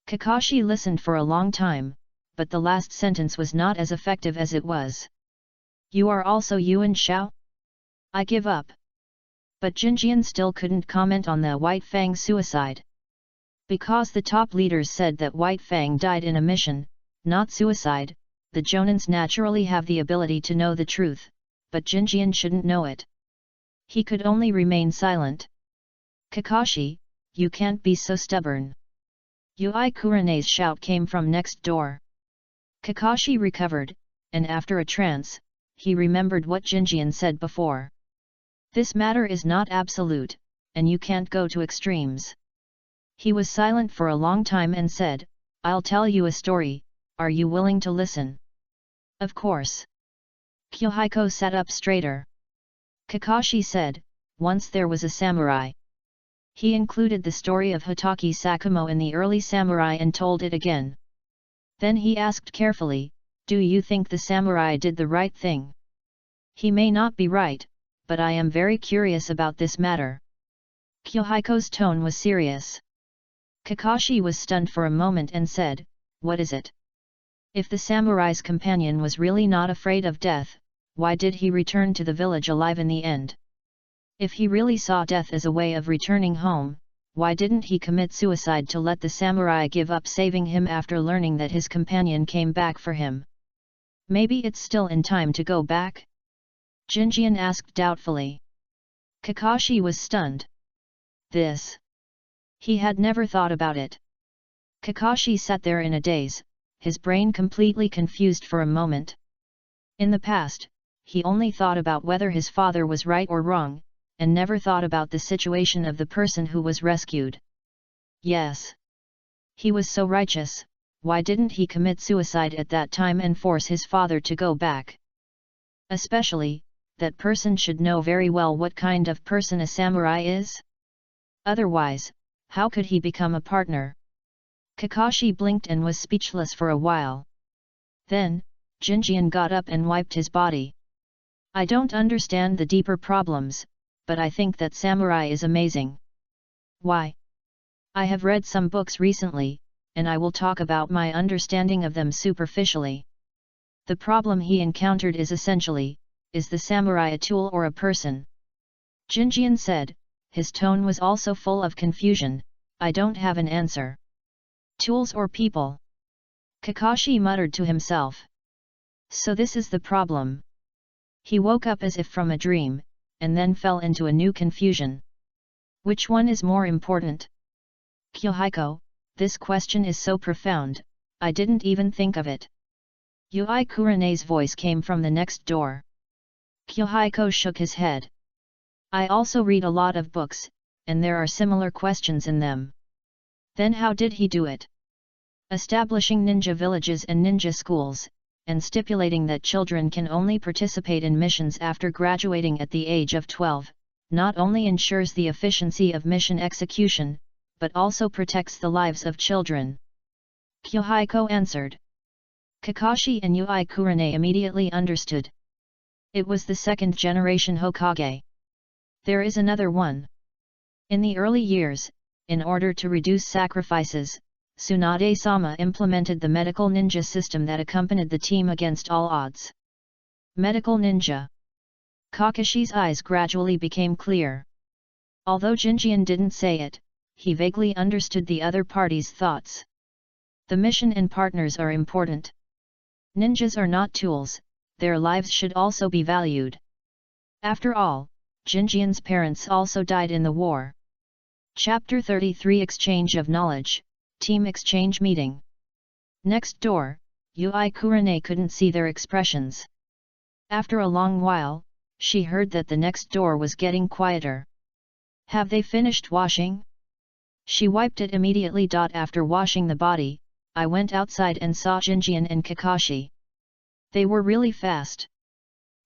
Kakashi listened for a long time, but the last sentence was not as effective as it was. You are also Yuan Shao? I give up. But Jinjian still couldn't comment on the White Fang suicide. Because the top leaders said that White Fang died in a mission, not suicide, the Jonins naturally have the ability to know the truth, but Jinjian shouldn't know it. He could only remain silent. Kakashi, you can't be so stubborn. Yui Kurane's shout came from next door. Kakashi recovered, and after a trance, he remembered what Jinjian said before. This matter is not absolute, and you can't go to extremes. He was silent for a long time and said, I'll tell you a story, are you willing to listen? Of course. Yahiko sat up straighter. Kakashi said, once there was a samurai. He included the story of Hotake Sakumo in the early samurai and told it again. Then he asked carefully, do you think the samurai did the right thing? He may not be right, but I am very curious about this matter. Yahiko's tone was serious. Kakashi was stunned for a moment and said, what is it? If the samurai's companion was really not afraid of death, why did he return to the village alive in the end? If he really saw death as a way of returning home, why didn't he commit suicide to let the samurai give up saving him after learning that his companion came back for him? Maybe it's still in time to go back? Jinjian asked doubtfully. Kakashi was stunned. This. He had never thought about it. Kakashi sat there in a daze, his brain completely confused for a moment. In the past, he only thought about whether his father was right or wrong, and never thought about the situation of the person who was rescued. Yes. He was so righteous, why didn't he commit suicide at that time and force his father to go back? Especially, that person should know very well what kind of person a samurai is. Otherwise, how could he become a partner? Kakashi blinked and was speechless for a while. Then, Jinjian got up and wiped his body. I don't understand the deeper problems, but I think that samurai is amazing. Why? I have read some books recently, and I will talk about my understanding of them superficially. The problem he encountered is essentially, is the samurai a tool or a person? Jinjian said, his tone was also full of confusion, I don't have an answer. Tools or people? Kakashi muttered to himself. So this is the problem. He woke up as if from a dream, and then fell into a new confusion. Which one is more important? Yahiko, this question is so profound, I didn't even think of it. Yui Kurane's voice came from the next door. Yahiko shook his head. I also read a lot of books, and there are similar questions in them. Then how did he do it? Establishing ninja villages and ninja schools, and stipulating that children can only participate in missions after graduating at the age of 12, not only ensures the efficiency of mission execution, but also protects the lives of children. Yahiko answered. Kakashi and Yui Kurane immediately understood. It was the second generation Hokage. There is another one. In the early years, in order to reduce sacrifices, Tsunade-sama implemented the medical ninja system that accompanied the team against all odds. Medical ninja. Kakashi's eyes gradually became clear. Although Jinjian didn't say it, he vaguely understood the other party's thoughts. The mission and partners are important. Ninjas are not tools, their lives should also be valued. After all, Jinjian's parents also died in the war. Chapter 33 Exchange of Knowledge, Team Exchange Meeting. Next door, Yui Kurane couldn't see their expressions. After a long while, she heard that the next door was getting quieter. Have they finished washing? She wiped it immediately. After washing the body, I went outside and saw Jinjian and Kakashi. They were really fast.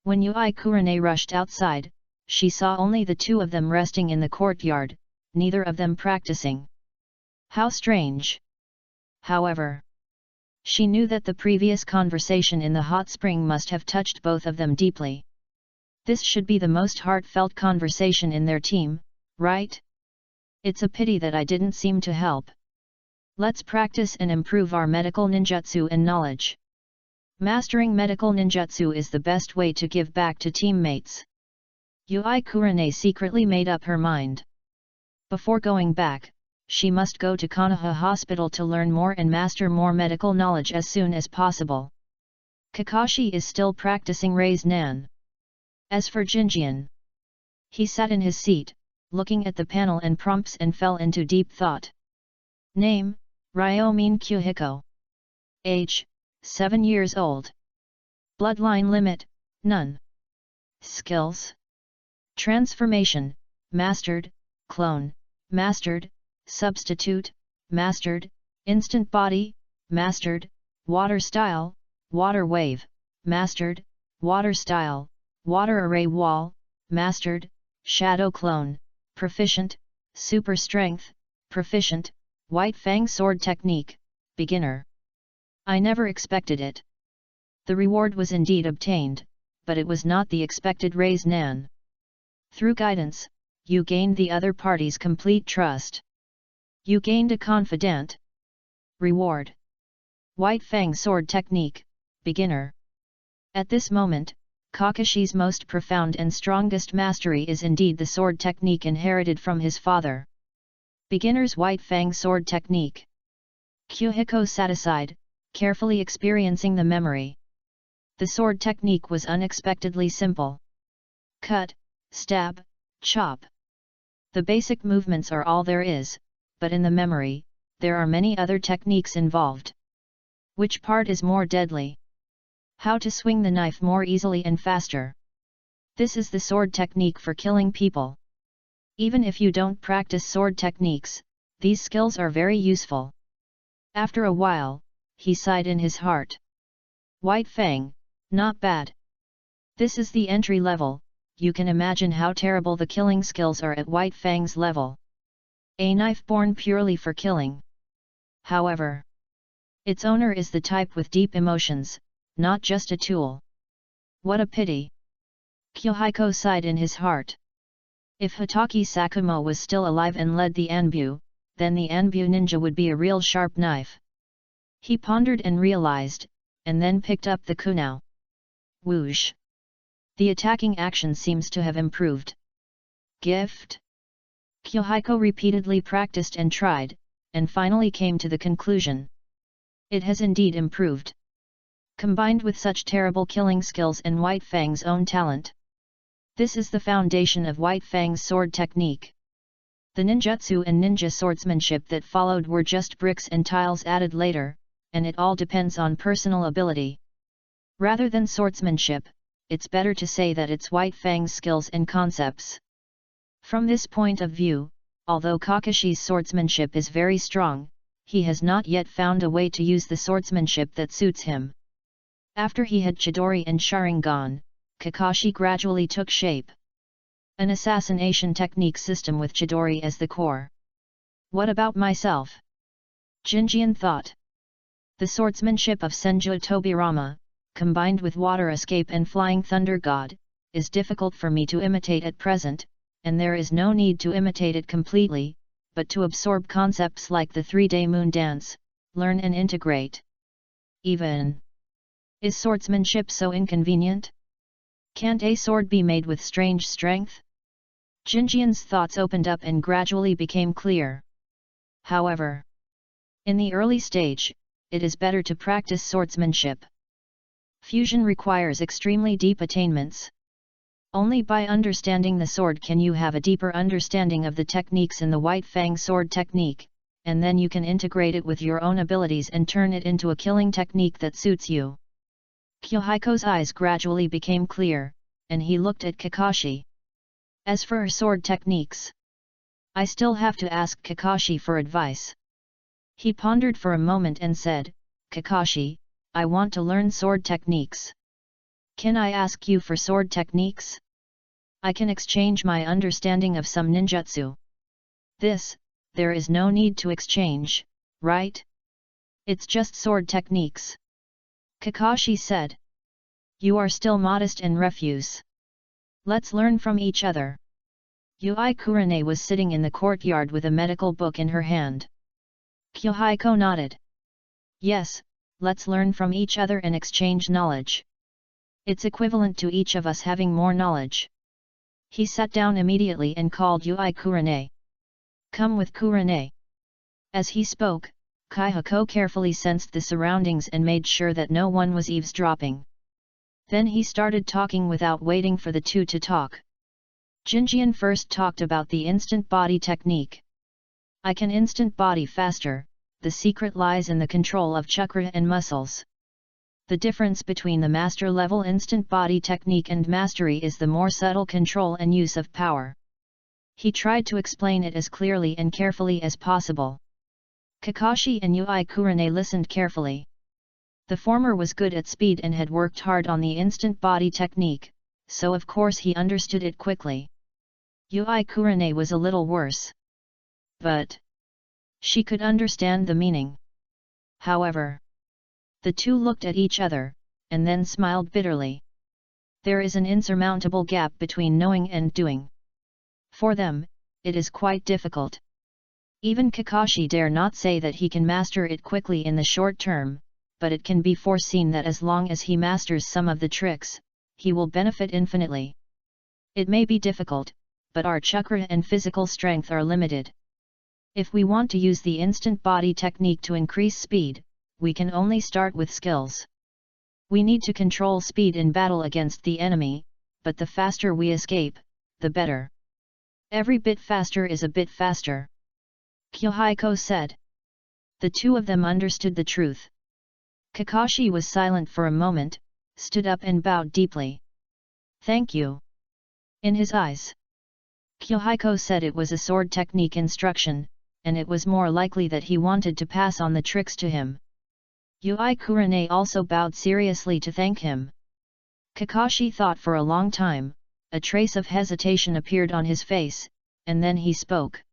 When Yui Kurane rushed outside, she saw only the two of them resting in the courtyard, neither of them practicing. How strange! However, she knew that the previous conversation in the hot spring must have touched both of them deeply. This should be the most heartfelt conversation in their team, right? It's a pity that I didn't seem to help. Let's practice and improve our medical ninjutsu and knowledge. Mastering medical ninjutsu is the best way to give back to teammates. Yui Kurane secretly made up her mind. Before going back, she must go to Konoha Hospital to learn more and master more medical knowledge as soon as possible. Kakashi is still practicing Raise Nan. As for Jinjian, he sat in his seat, looking at the panel and prompts and fell into deep thought. Name, Ryomin Kuhiko. Age, 7 years old. Bloodline limit, none. Skills. Transformation, mastered, clone, mastered, substitute, mastered, instant body, mastered, water style, water wave, mastered, water style, water array wall, mastered, shadow clone, proficient, super strength, proficient, white fang sword technique, beginner. I never expected it. The reward was indeed obtained, but it was not the expected Raise Nan. Through guidance, you gained the other party's complete trust. You gained a confidant. Reward. White Fang Sword Technique, Beginner. At this moment, Kakashi's most profound and strongest mastery is indeed the sword technique inherited from his father. Beginner's White Fang Sword Technique. Kuhiko sat aside, carefully experiencing the memory. The sword technique was unexpectedly simple. Cut, stab, chop. The basic movements are all there is, but in the memory, there are many other techniques involved. Which part is more deadly? How to swing the knife more easily and faster. This is the sword technique for killing people. Even if you don't practice sword techniques, these skills are very useful. After a while, he sighed in his heart. White Fang, not bad. This is the entry level, you can imagine how terrible the killing skills are at White Fang's level. A knife born purely for killing. However, its owner is the type with deep emotions, not just a tool. What a pity. Kuhiko sighed in his heart. If Hotaki Sakumo was still alive and led the Anbu, then the Anbu ninja would be a real sharp knife. He pondered and realized, and then picked up the kunao. Whoosh! The attacking action seems to have improved. Gift? Kuhiko repeatedly practiced and tried, and finally came to the conclusion. It has indeed improved. Combined with such terrible killing skills and White Fang's own talent. This is the foundation of White Fang's sword technique. The ninjutsu and ninja swordsmanship that followed were just bricks and tiles added later, and it all depends on personal ability. Rather than swordsmanship, it's better to say that it's White Fang's skills and concepts. From this point of view, although Kakashi's swordsmanship is very strong, he has not yet found a way to use the swordsmanship that suits him. After he had Chidori and Sharingan, Kakashi gradually took shape. An assassination technique system with Chidori as the core. What about myself? Jinjian thought. The swordsmanship of Senju Tobirama, combined with water escape and flying thunder god, is difficult for me to imitate at present, and there is no need to imitate it completely, but to absorb concepts like the 3-day moon dance, learn and integrate. Even. Is swordsmanship so inconvenient? Can't a sword be made with strange strength? Jinjian's thoughts opened up and gradually became clear. However, in the early stage, it is better to practice swordsmanship. Fusion requires extremely deep attainments. Only by understanding the sword can you have a deeper understanding of the techniques in the White Fang sword technique, and then you can integrate it with your own abilities and turn it into a killing technique that suits you. Yahiko's eyes gradually became clear, and he looked at Kakashi. As for her sword techniques, I still have to ask Kakashi for advice. He pondered for a moment and said, Kakashi, I want to learn sword techniques. Can I ask you for sword techniques? I can exchange my understanding of some ninjutsu. There is no need to exchange, right? It's just sword techniques. Kakashi said. You are still modest and refuse. Let's learn from each other. Yui Kurane was sitting in the courtyard with a medical book in her hand. Yahiko nodded. Yes, let's learn from each other and exchange knowledge. It's equivalent to each of us having more knowledge. He sat down immediately and called Yui Kurane. Come with Kurane. As he spoke, Yahiko carefully sensed the surroundings and made sure that no one was eavesdropping. Then he started talking without waiting for the two to talk. Jinjian first talked about the instant body technique. I can instant body faster, the secret lies in the control of chakra and muscles. The difference between the master level instant body technique and mastery is the more subtle control and use of power. He tried to explain it as clearly and carefully as possible. Kakashi and Yui Kurane listened carefully. The former was good at speed and had worked hard on the instant body technique, so of course he understood it quickly. Yui Kurane was a little worse. But she could understand the meaning. However, the two looked at each other, and then smiled bitterly. There is an insurmountable gap between knowing and doing. For them, it is quite difficult. Even Kakashi dare not say that he can master it quickly in the short term, but it can be foreseen that as long as he masters some of the tricks, he will benefit infinitely. It may be difficult, but our chakra and physical strength are limited. If we want to use the instant body technique to increase speed, we can only start with skills. We need to control speed in battle against the enemy, but the faster we escape, the better. Every bit faster is a bit faster. Yahiko said. The two of them understood the truth. Kakashi was silent for a moment, stood up and bowed deeply. Thank you. In his eyes, Yahiko said it was a sword technique instruction, and it was more likely that he wanted to pass on the tricks to him. Yui Kurane also bowed seriously to thank him. Kakashi thought for a long time, a trace of hesitation appeared on his face, and then he spoke.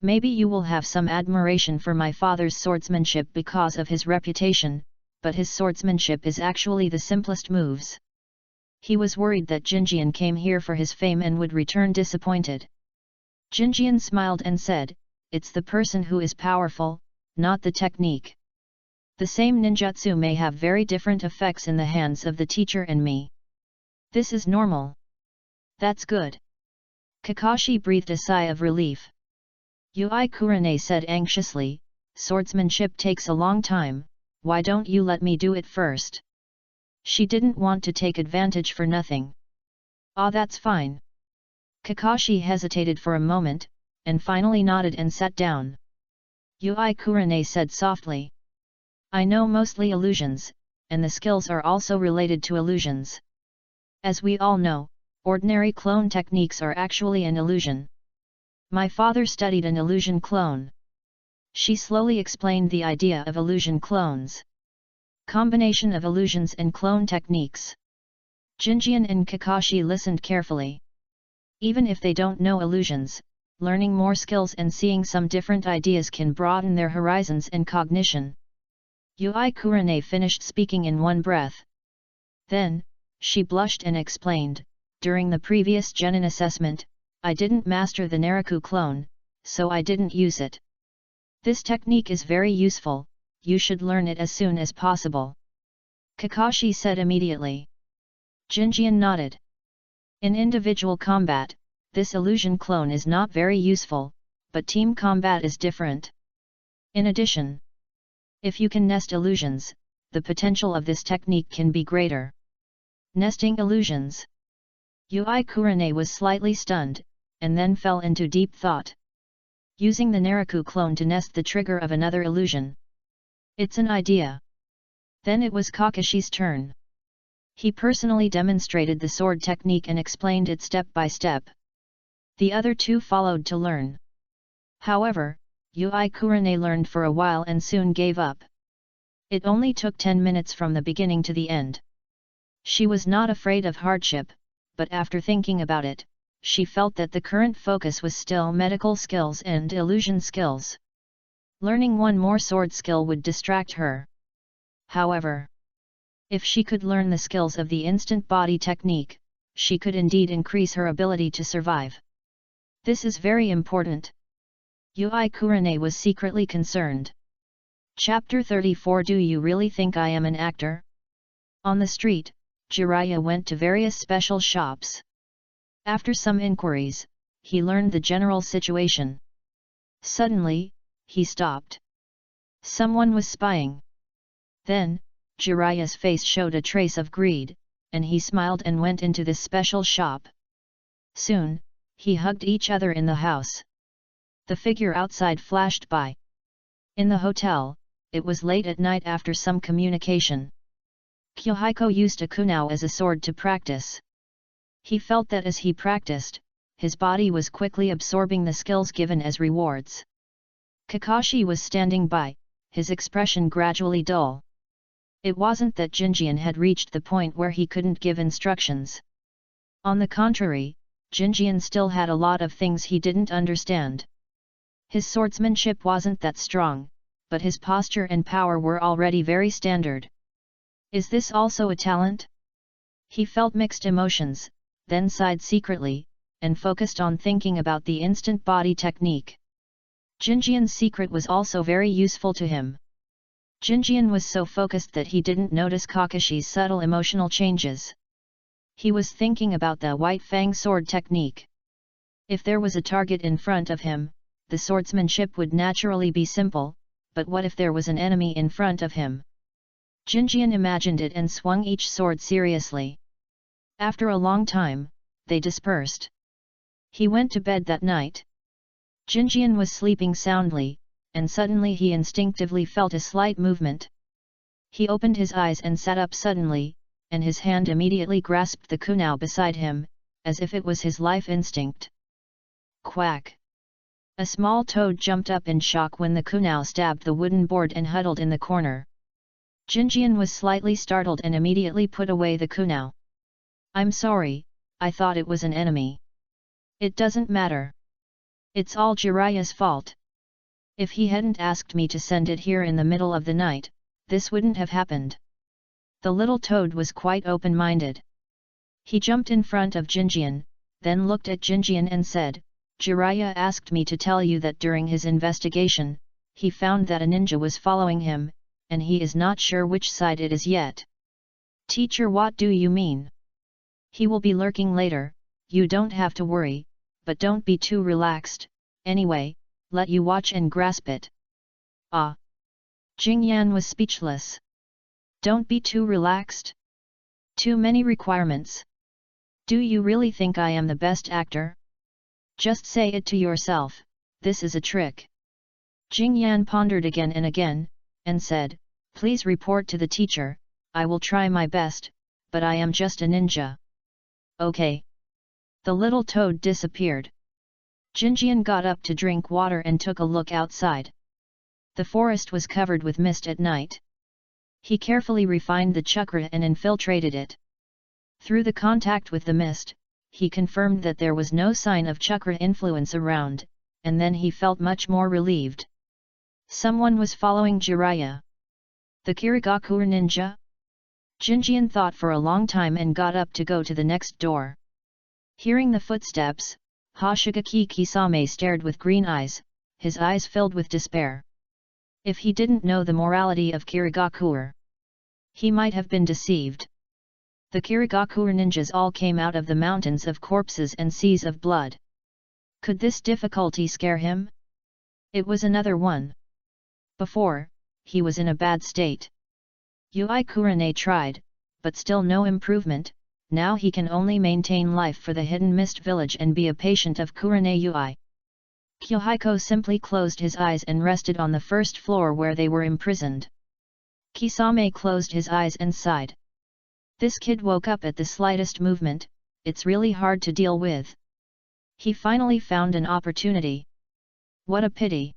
Maybe you will have some admiration for my father's swordsmanship because of his reputation, but his swordsmanship is actually the simplest moves. He was worried that Jinjian came here for his fame and would return disappointed. Jinjian smiled and said, it's the person who is powerful, not the technique. The same ninjutsu may have very different effects in the hands of the teacher and me. This is normal. That's good. Kakashi breathed a sigh of relief. Yui Kurane said anxiously, swordsmanship takes a long time, why don't you let me do it first? She didn't want to take advantage for nothing. Ah, that's fine. Kakashi hesitated for a moment, and finally nodded and sat down. Yui Kurane said softly. I know mostly illusions, and the skills are also related to illusions. As we all know, ordinary clone techniques are actually an illusion. My father studied an illusion clone. She slowly explained the idea of illusion clones. Combination of illusions and clone techniques. Jinjian and Kakashi listened carefully. Even if they don't know illusions, learning more skills and seeing some different ideas can broaden their horizons and cognition. Yui Kurane finished speaking in one breath. Then, she blushed and explained, during the previous genin assessment, I didn't master the Naraku clone, so I didn't use it. This technique is very useful, you should learn it as soon as possible. Kakashi said immediately. Jinjian nodded. In individual combat, this illusion clone is not very useful, but team combat is different. In addition, If you can nest illusions, the potential of this technique can be greater. Nesting illusions. Yui Kurane was slightly stunned, and then fell into deep thought. Using the Naraku clone to nest the trigger of another illusion. It's an idea. Then it was Kakashi's turn. He personally demonstrated the sword technique and explained it step by step. The other two followed to learn. However, Yui Kurane learned for a while and soon gave up. It only took 10 minutes from the beginning to the end. She was not afraid of hardship, but after thinking about it, she felt that the current focus was still medical skills and illusion skills. Learning one more sword skill would distract her. However, if she could learn the skills of the instant body technique, she could indeed increase her ability to survive. This is very important. Yui Kurane was secretly concerned. Chapter 34. Do you really think I am an actor? On the street, Jiraiya went to various special shops. After some inquiries, he learned the general situation. Suddenly, he stopped. Someone was spying. Then, Jiraiya's face showed a trace of greed, and he smiled and went into this special shop. Soon, he hugged each other in the house. The figure outside flashed by. In the hotel, it was late at night after some communication. Yahiko used a kunao as a sword to practice. He felt that as he practiced, his body was quickly absorbing the skills given as rewards. Kakashi was standing by, his expression gradually dull. It wasn't that Jinjian had reached the point where he couldn't give instructions. On the contrary, Jinjian still had a lot of things he didn't understand. His swordsmanship wasn't that strong, but his posture and power were already very standard. Is this also a talent? He felt mixed emotions, then sighed secretly, and focused on thinking about the instant body technique. Jinjian's secret was also very useful to him. Jinjian was so focused that he didn't notice Kakashi's subtle emotional changes. He was thinking about the White Fang sword technique. If there was a target in front of him, the swordsmanship would naturally be simple, but what if there was an enemy in front of him? Jinjian imagined it and swung each sword seriously. After a long time, they dispersed. He went to bed that night. Jinjian was sleeping soundly, and suddenly he instinctively felt a slight movement. He opened his eyes and sat up suddenly, and his hand immediately grasped the kunao beside him, as if it was his life instinct. Quack! A small toad jumped up in shock when the kunao stabbed the wooden board and huddled in the corner. Jinjian was slightly startled and immediately put away the kunao. I'm sorry, I thought it was an enemy. It doesn't matter. It's all Jiraiya's fault. If he hadn't asked me to send it here in the middle of the night, this wouldn't have happened. The little toad was quite open-minded. He jumped in front of Jinjian, then looked at Jinjian and said, Jiraiya asked me to tell you that during his investigation, he found that a ninja was following him, and he is not sure which side it is yet. Teacher, what do you mean? He will be lurking later, you don't have to worry, but don't be too relaxed, anyway, let you watch and grasp it. Ah! Jingyan was speechless. Don't be too relaxed? Too many requirements. Do you really think I am the best actor? Just say it to yourself, this is a trick. Jingyan pondered again and again, and said, please report to the teacher, I will try my best, but I am just a ninja. Okay. The little toad disappeared. Jinjian got up to drink water and took a look outside. The forest was covered with mist at night. He carefully refined the chakra and infiltrated it. Through the contact with the mist, he confirmed that there was no sign of chakra influence around, and then he felt much more relieved. Someone was following Jiraiya. The Kirigakure ninja? Jinjian thought for a long time and got up to go to the next door. Hearing the footsteps, Hoshigaki Kisame stared with green eyes, his eyes filled with despair. If he didn't know the morality of Kirigakure, he might have been deceived. The Kirigakure ninjas all came out of the mountains of corpses and seas of blood. Could this difficulty scare him? It was another one. Before, he was in a bad state. Kurane tried, but still no improvement. Now he can only maintain life for the Hidden Mist village and be a patient of Kurane. Yahiko simply closed his eyes and rested on the first floor where they were imprisoned. Kisame closed his eyes and sighed. This kid woke up at the slightest movement, it's really hard to deal with. He finally found an opportunity. What a pity.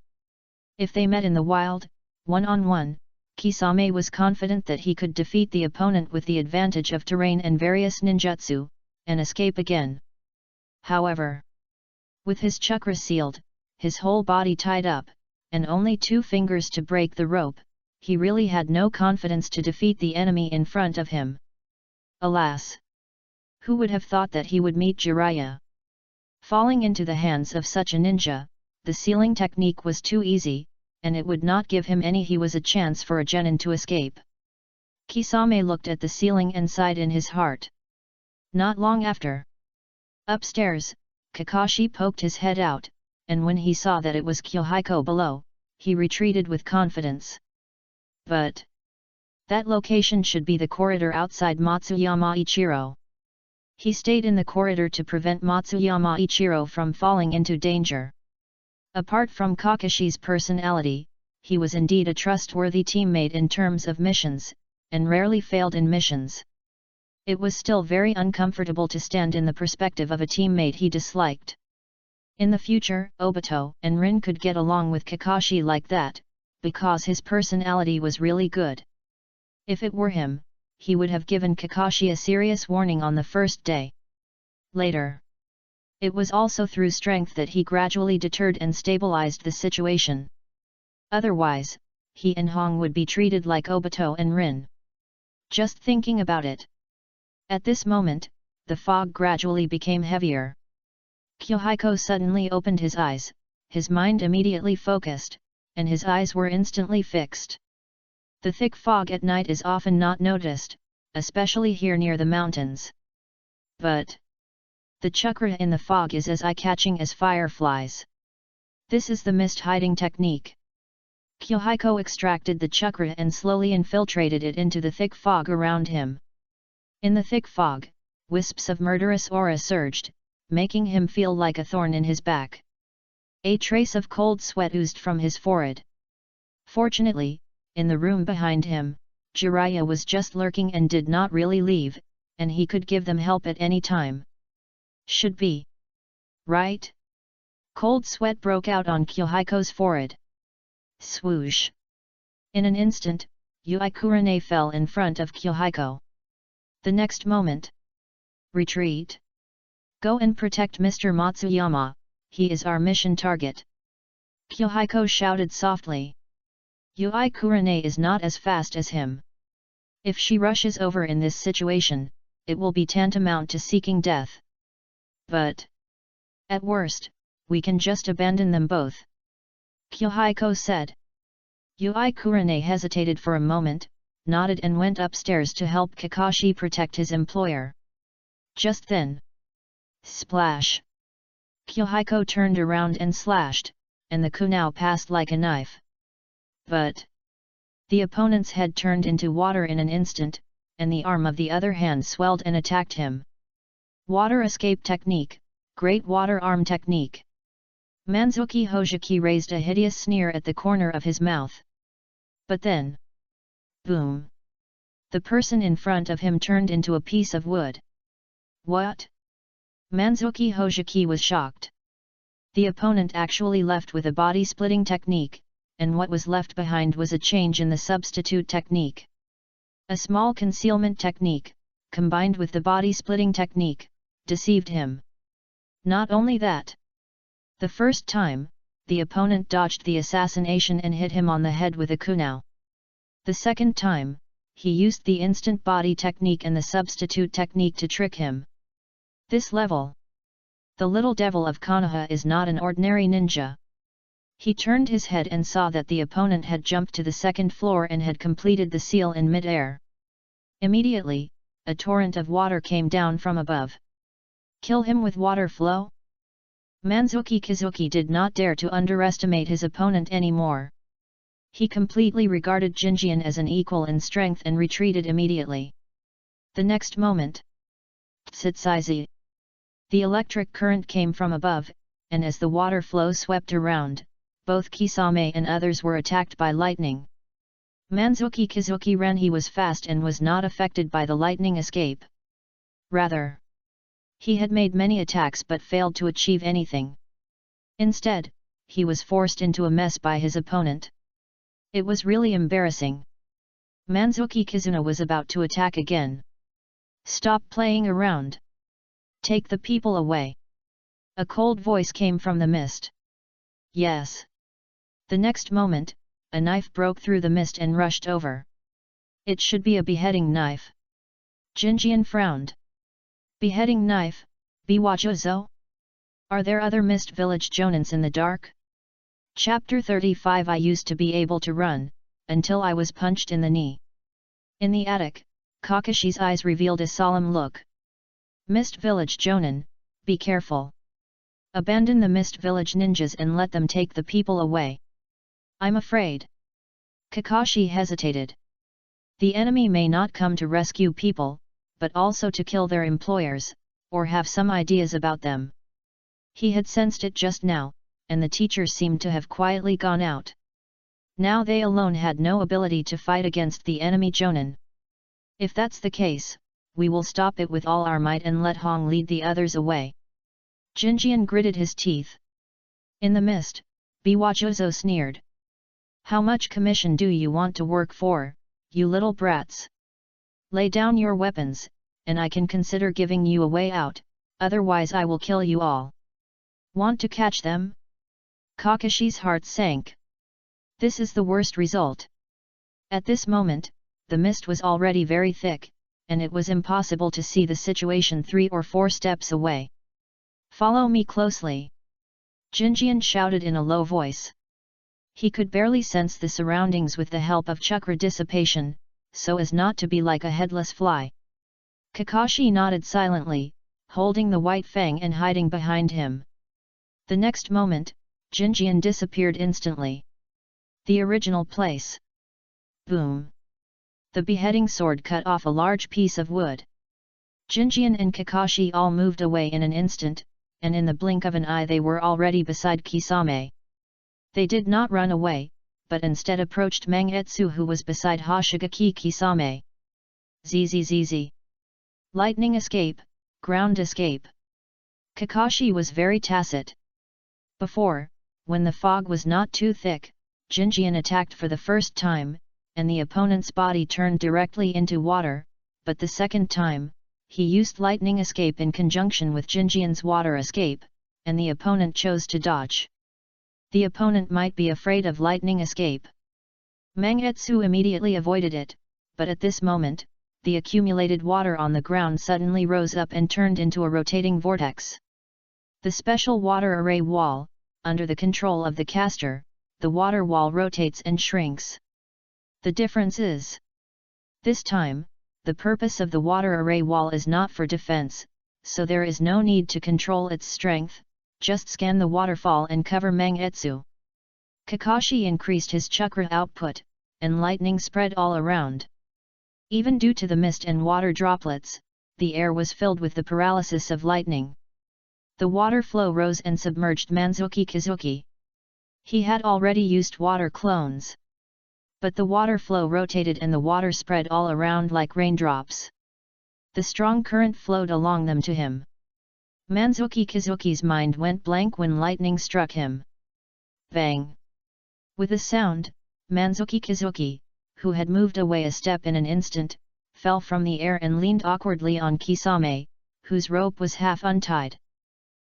If they met in the wild, one-on-one, Kisame was confident that he could defeat the opponent with the advantage of terrain and various ninjutsu, and escape again. However, with his chakra sealed, his whole body tied up, and only 2 fingers to break the rope, he really had no confidence to defeat the enemy in front of him. Alas! Who would have thought that he would meet Jiraiya? Falling into the hands of such a ninja, the sealing technique was too easy, and it would not give him any a chance for a genin to escape. Kisame looked at the ceiling and sighed in his heart. Not long after. Upstairs, Kakashi poked his head out, and when he saw that it was Yahiko below, he retreated with confidence. But that location should be the corridor outside Matsuyama Ichiro. He stayed in the corridor to prevent Matsuyama Ichiro from falling into danger. Apart from Kakashi's personality, he was indeed a trustworthy teammate in terms of missions, and rarely failed in missions. It was still very uncomfortable to stand in the perspective of a teammate he disliked. In the future, Obito and Rin could get along with Kakashi like that, because his personality was really good. If it were him, he would have given Kakashi a serious warning on the first day. Later. It was also through strength that he gradually deterred and stabilized the situation. Otherwise, he and Hong would be treated like Obito and Rin. Just thinking about it. At this moment, the fog gradually became heavier. Yahiko suddenly opened his eyes, his mind immediately focused, and his eyes were instantly fixed. The thick fog at night is often not noticed, especially here near the mountains. But the chakra in the fog is as eye-catching as fireflies. This is the mist hiding technique. Yahiko extracted the chakra and slowly infiltrated it into the thick fog around him. In the thick fog, wisps of murderous aura surged, making him feel like a thorn in his back. A trace of cold sweat oozed from his forehead. Fortunately, in the room behind him, Jiraiya was just lurking and did not really leave, and he could give them help at any time. Should be. Right? Cold sweat broke out on Yahiko's forehead. Swoosh! In an instant, Kurane fell in front of Yahiko. The next moment. Retreat! Go and protect Mr. Matsuyama, he is our mission target. Yahiko shouted softly. Kurane is not as fast as him. If she rushes over in this situation, it will be tantamount to seeking death. But at worst, we can just abandon them both. Yahiko said. Kurane hesitated for a moment, nodded and went upstairs to help Kakashi protect his employer. Just then. Splash! Yahiko turned around and slashed, and the kunai passed like a knife. But the opponent's head turned into water in an instant, and the arm of the other hand swelled and attacked him. Water escape technique, great water arm technique. Manzuki Hoseki raised a hideous sneer at the corner of his mouth. But then, boom! The person in front of him turned into a piece of wood. What? Manzuki Hoseki was shocked. The opponent actually left with a body-splitting technique, and what was left behind was a change in the substitute technique. A small concealment technique, combined with the body-splitting technique, deceived him. Not only that. The first time, the opponent dodged the assassination and hit him on the head with a kunai. The second time, he used the instant body technique and the substitute technique to trick him. This level. The little devil of Konoha is not an ordinary ninja. He turned his head and saw that the opponent had jumped to the second floor and had completed the seal in mid-air. Immediately, a torrent of water came down from above. Kill him with water flow? Manzuki Kizuki did not dare to underestimate his opponent anymore. He completely regarded Jinjian as an equal in strength and retreated immediately. The next moment, Tsitsaizi. The electric current came from above, and as the water flow swept around, both Kisame and others were attacked by lightning. Manzuki Kizuki ran. He was fast and was not affected by the lightning escape. Rather, he had made many attacks but failed to achieve anything. Instead, he was forced into a mess by his opponent. It was really embarrassing. Manzuki Kizuna was about to attack again. Stop playing around. Take the people away. A cold voice came from the mist. Yes. The next moment, a knife broke through the mist and rushed over. It should be a beheading knife. Jinjian frowned. Beheading knife, Biwajozo? Are there other mist village jonins in the dark? Chapter 35. I used to be able to run, until I was punched in the knee. In the attic, Kakashi's eyes revealed a solemn look. Mist village jonin, be careful. Abandon the mist village ninjas and let them take the people away. I'm afraid. Kakashi hesitated. The enemy may not come to rescue people, but also to kill their employers, or have some ideas about them. He had sensed it just now, and the teachers seemed to have quietly gone out. Now they alone had no ability to fight against the enemy jonin. If that's the case, we will stop it with all our might and let Hong lead the others away. Jinjian gritted his teeth. In the mist, Biwajozo sneered. How much commission do you want to work for, you little brats? Lay down your weapons, and I can consider giving you a way out, otherwise I will kill you all. Want to catch them? Kakashi's heart sank. This is the worst result. At this moment, the mist was already very thick, and it was impossible to see the situation 3 or 4 steps away. Follow me closely. Jinjian shouted in a low voice. He could barely sense the surroundings with the help of chakra dissipation, so as not to be like a headless fly. Kakashi nodded silently, holding the white fang and hiding behind him. The next moment, Jinjian disappeared instantly. The original place. Boom! The beheading sword cut off a large piece of wood. Jinjian and Kakashi all moved away in an instant, and in the blink of an eye they were already beside Kisame. They did not run away, but instead approached Mangetsu, who was beside Hoshigaki Kisame. Zzz. Lightning escape, ground escape. Kakashi was very tacit. Before, when the fog was not too thick, Jinjian attacked for the first time, and the opponent's body turned directly into water, but the second time, he used lightning escape in conjunction with Jinjian's water escape, and the opponent chose to dodge. The opponent might be afraid of lightning escape. Mangetsu immediately avoided it, but at this moment, the accumulated water on the ground suddenly rose up and turned into a rotating vortex. The special water array wall, under the control of the caster, the water wall rotates and shrinks. The difference is, this time, the purpose of the water array wall is not for defense, so there is no need to control its strength, just scan the waterfall and cover Mangetsu. Kakashi increased his chakra output, and lightning spread all around. Even due to the mist and water droplets, the air was filled with the paralysis of lightning. The water flow rose and submerged Manzuki Kizuki. He had already used water clones. But the water flow rotated and the water spread all around like raindrops. The strong current flowed along them to him. Manzuki Kizuki's mind went blank when lightning struck him. Bang! With a sound, Manzuki Kizuki, who had moved away a step in an instant, fell from the air and leaned awkwardly on Kisame, whose rope was half untied.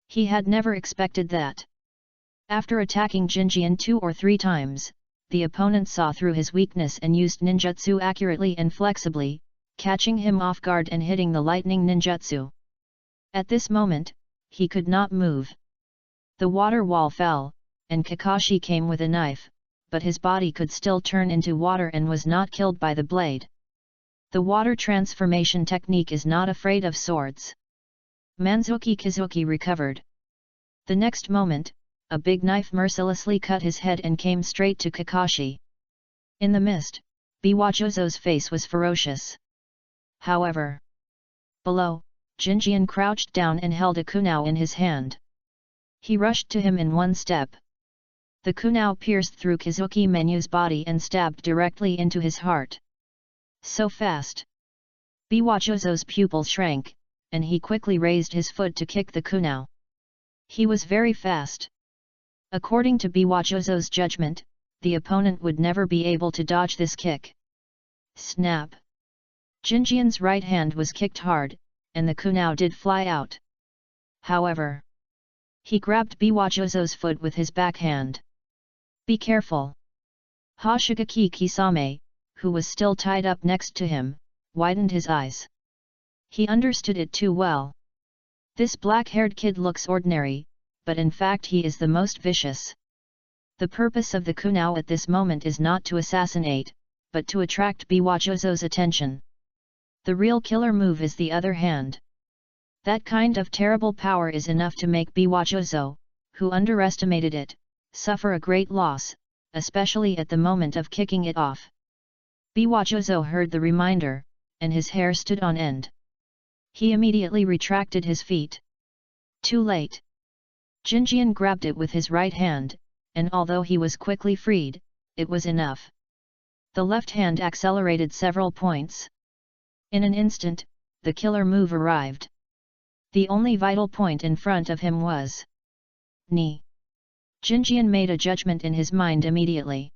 He had never expected that. After attacking Jinjian 2 or 3 times, the opponent saw through his weakness and used ninjutsu accurately and flexibly, catching him off guard and hitting the lightning ninjutsu. At this moment, he could not move. The water wall fell, and Kakashi came with a knife, but his body could still turn into water and was not killed by the blade. The water transformation technique is not afraid of swords. Manzuki Kizuki recovered. The next moment, a big knife mercilessly cut his head and came straight to Kakashi. In the mist, Biwajozo's face was ferocious. However, below, Jinjian crouched down and held a kunao in his hand. He rushed to him in one step. The kunao pierced through Kazuki Menyu's body and stabbed directly into his heart. So fast! Biwajozo's pupil shrank, and he quickly raised his foot to kick the kunao. He was very fast. According to Biwajozo's judgment, the opponent would never be able to dodge this kick. Snap! Jinjian's right hand was kicked hard, and the kunao did fly out. However, he grabbed Biwajozo's foot with his backhand. Be careful! Hokage Kisame, who was still tied up next to him, widened his eyes. He understood it too well. This black-haired kid looks ordinary, but in fact he is the most vicious. The purpose of the kunao at this moment is not to assassinate, but to attract Biwajozo's attention. The real killer move is the other hand. That kind of terrible power is enough to make Biwajozo, who underestimated it, suffer a great loss, especially at the moment of kicking it off. Biwajozo heard the reminder, and his hair stood on end. He immediately retracted his feet. Too late. Jinjian grabbed it with his right hand, and although he was quickly freed, it was enough. The left hand accelerated several points. In an instant, the killer move arrived. The only vital point in front of him was knee. Jinjian made a judgment in his mind immediately.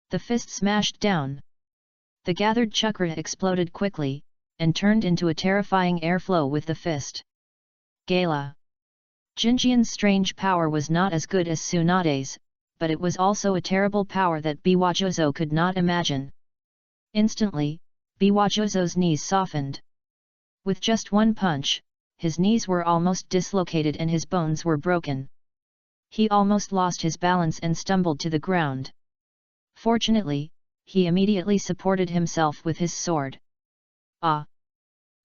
The fist smashed down. The gathered chakra exploded quickly, and turned into a terrifying airflow with the fist. Gala. Jinjian's strange power was not as good as Tsunade's, but it was also a terrible power that Biwajozo could not imagine. Instantly, Biwajozo's knees softened. With just one punch, his knees were almost dislocated and his bones were broken. He almost lost his balance and stumbled to the ground. Fortunately, he immediately supported himself with his sword. Ah!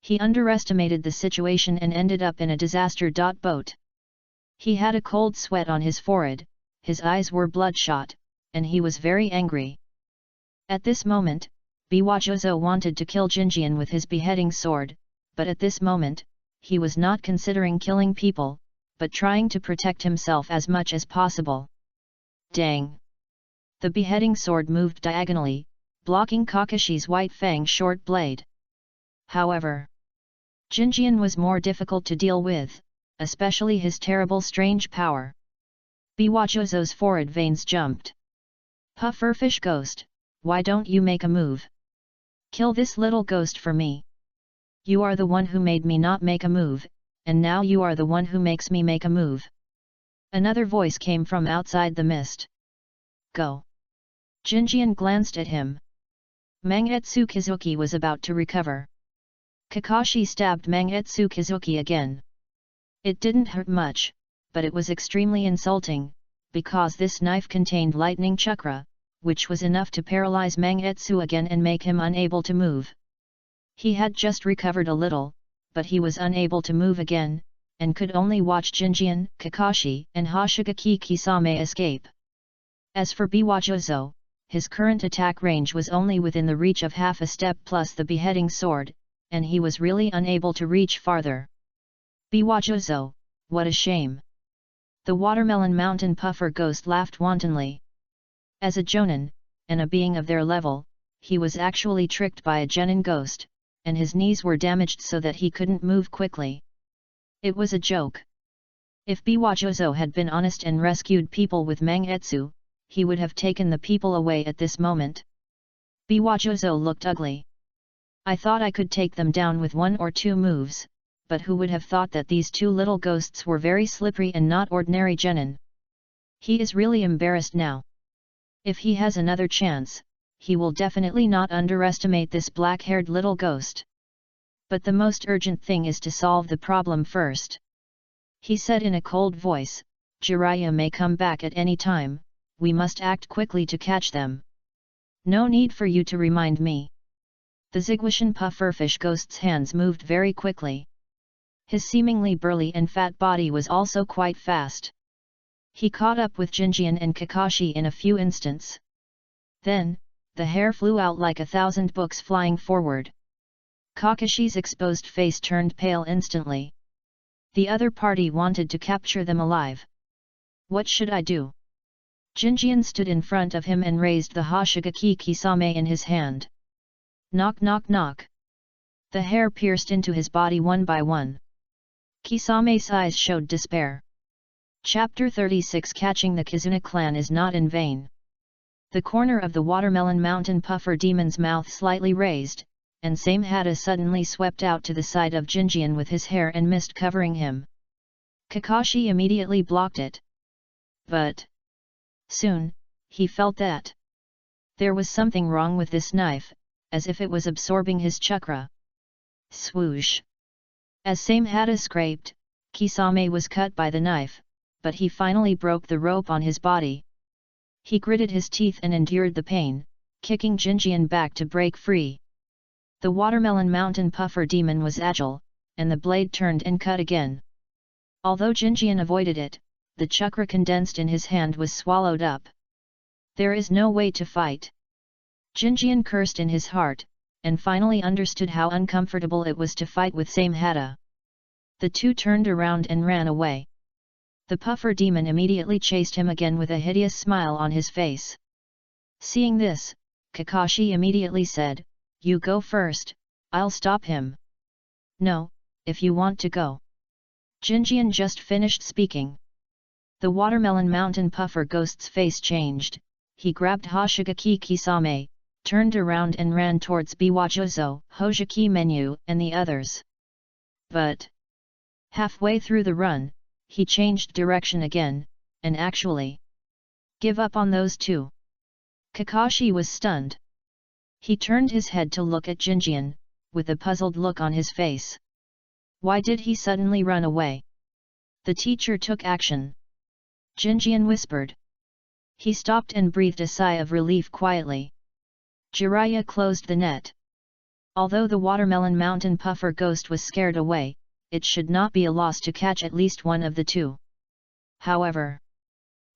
He underestimated the situation and ended up in a disaster. Boat. He had a cold sweat on his forehead, his eyes were bloodshot, and he was very angry. At this moment, Biwajozo wanted to kill Jinjian with his beheading sword, but at this moment, he was not considering killing people, but trying to protect himself as much as possible. Dang! The beheading sword moved diagonally, blocking Kakashi's white fang short blade. However, Jinjian was more difficult to deal with, especially his terrible strange power. Biwajozo's forehead veins jumped. Pufferfish ghost, why don't you make a move? Kill this little ghost for me. You are the one who made me not make a move, and now you are the one who makes me make a move. Another voice came from outside the mist. Go. Jinjian glanced at him. Mangetsu Kizuki was about to recover. Kakashi stabbed Mangetsu Kizuki again. It didn't hurt much, but it was extremely insulting, because this knife contained lightning chakra, which was enough to paralyze Mangetsu again and make him unable to move. He had just recovered a little, but he was unable to move again, and could only watch Jinjian, Kakashi and Hokage Kisame escape. As for Biwajozo, his current attack range was only within the reach of half a step plus the beheading sword, and he was really unable to reach farther. Biwajozo, what a shame! The Watermelon Mountain Puffer Ghost laughed wantonly. As a Jonin, and a being of their level, he was actually tricked by a genin ghost, and his knees were damaged so that he couldn't move quickly. It was a joke. If Biwajozo had been honest and rescued people with Mangetsu, he would have taken the people away at this moment. Biwajozo looked ugly. I thought I could take them down with 1 or 2 moves, but who would have thought that these 2 little ghosts were very slippery and not ordinary genin? He is really embarrassed now. If he has another chance, he will definitely not underestimate this black-haired little ghost. But the most urgent thing is to solve the problem first. He said in a cold voice, Jiraiya may come back at any time, we must act quickly to catch them. No need for you to remind me. The Zigwashan Pufferfish Ghost's hands moved very quickly. His seemingly burly and fat body was also quite fast. He caught up with Jinjian and Kakashi in a few instants. Then, the hair flew out like 1,000 books flying forward. Kakashi's exposed face turned pale instantly. The other party wanted to capture them alive. What should I do? Jinjian stood in front of him and raised the Hoshigaki Kisame in his hand. Knock knock knock. The hair pierced into his body one by one. Kisame's eyes showed despair. Chapter 36 Catching the Kizuna clan is not in vain. The corner of the watermelon mountain puffer demon's mouth slightly raised, and Samehada suddenly swept out to the side of Jinjian with his hair and mist covering him. Kakashi immediately blocked it. But soon, he felt that there was something wrong with this knife, as if it was absorbing his chakra. Swoosh! As Samehada scraped, Kisame was cut by the knife, but he finally broke the rope on his body. He gritted his teeth and endured the pain, kicking Jinjian back to break free. The watermelon mountain puffer demon was agile, and the blade turned and cut again. Although Jinjian avoided it, the chakra condensed in his hand was swallowed up. There is no way to fight. Jinjian cursed in his heart, and finally understood how uncomfortable it was to fight with Samehada. The two turned around and ran away. The puffer demon immediately chased him again with a hideous smile on his face. Seeing this, Kakashi immediately said, "You go first, I'll stop him." "No, if you want to go." Jinjian just finished speaking. The watermelon mountain puffer ghost's face changed, he grabbed Hoshigaki Kisame, turned around and ran towards Biwajuzo, Hojiki Menu, and the others. But halfway through the run, he changed direction again, and actually give up on those two. Kakashi was stunned. He turned his head to look at Jinjian, with a puzzled look on his face. Why did he suddenly run away? The teacher took action. Jinjian whispered. He stopped and breathed a sigh of relief quietly. Jiraiya closed the net. Although the watermelon mountain puffer ghost was scared away, it should not be a loss to catch at least one of the two. However,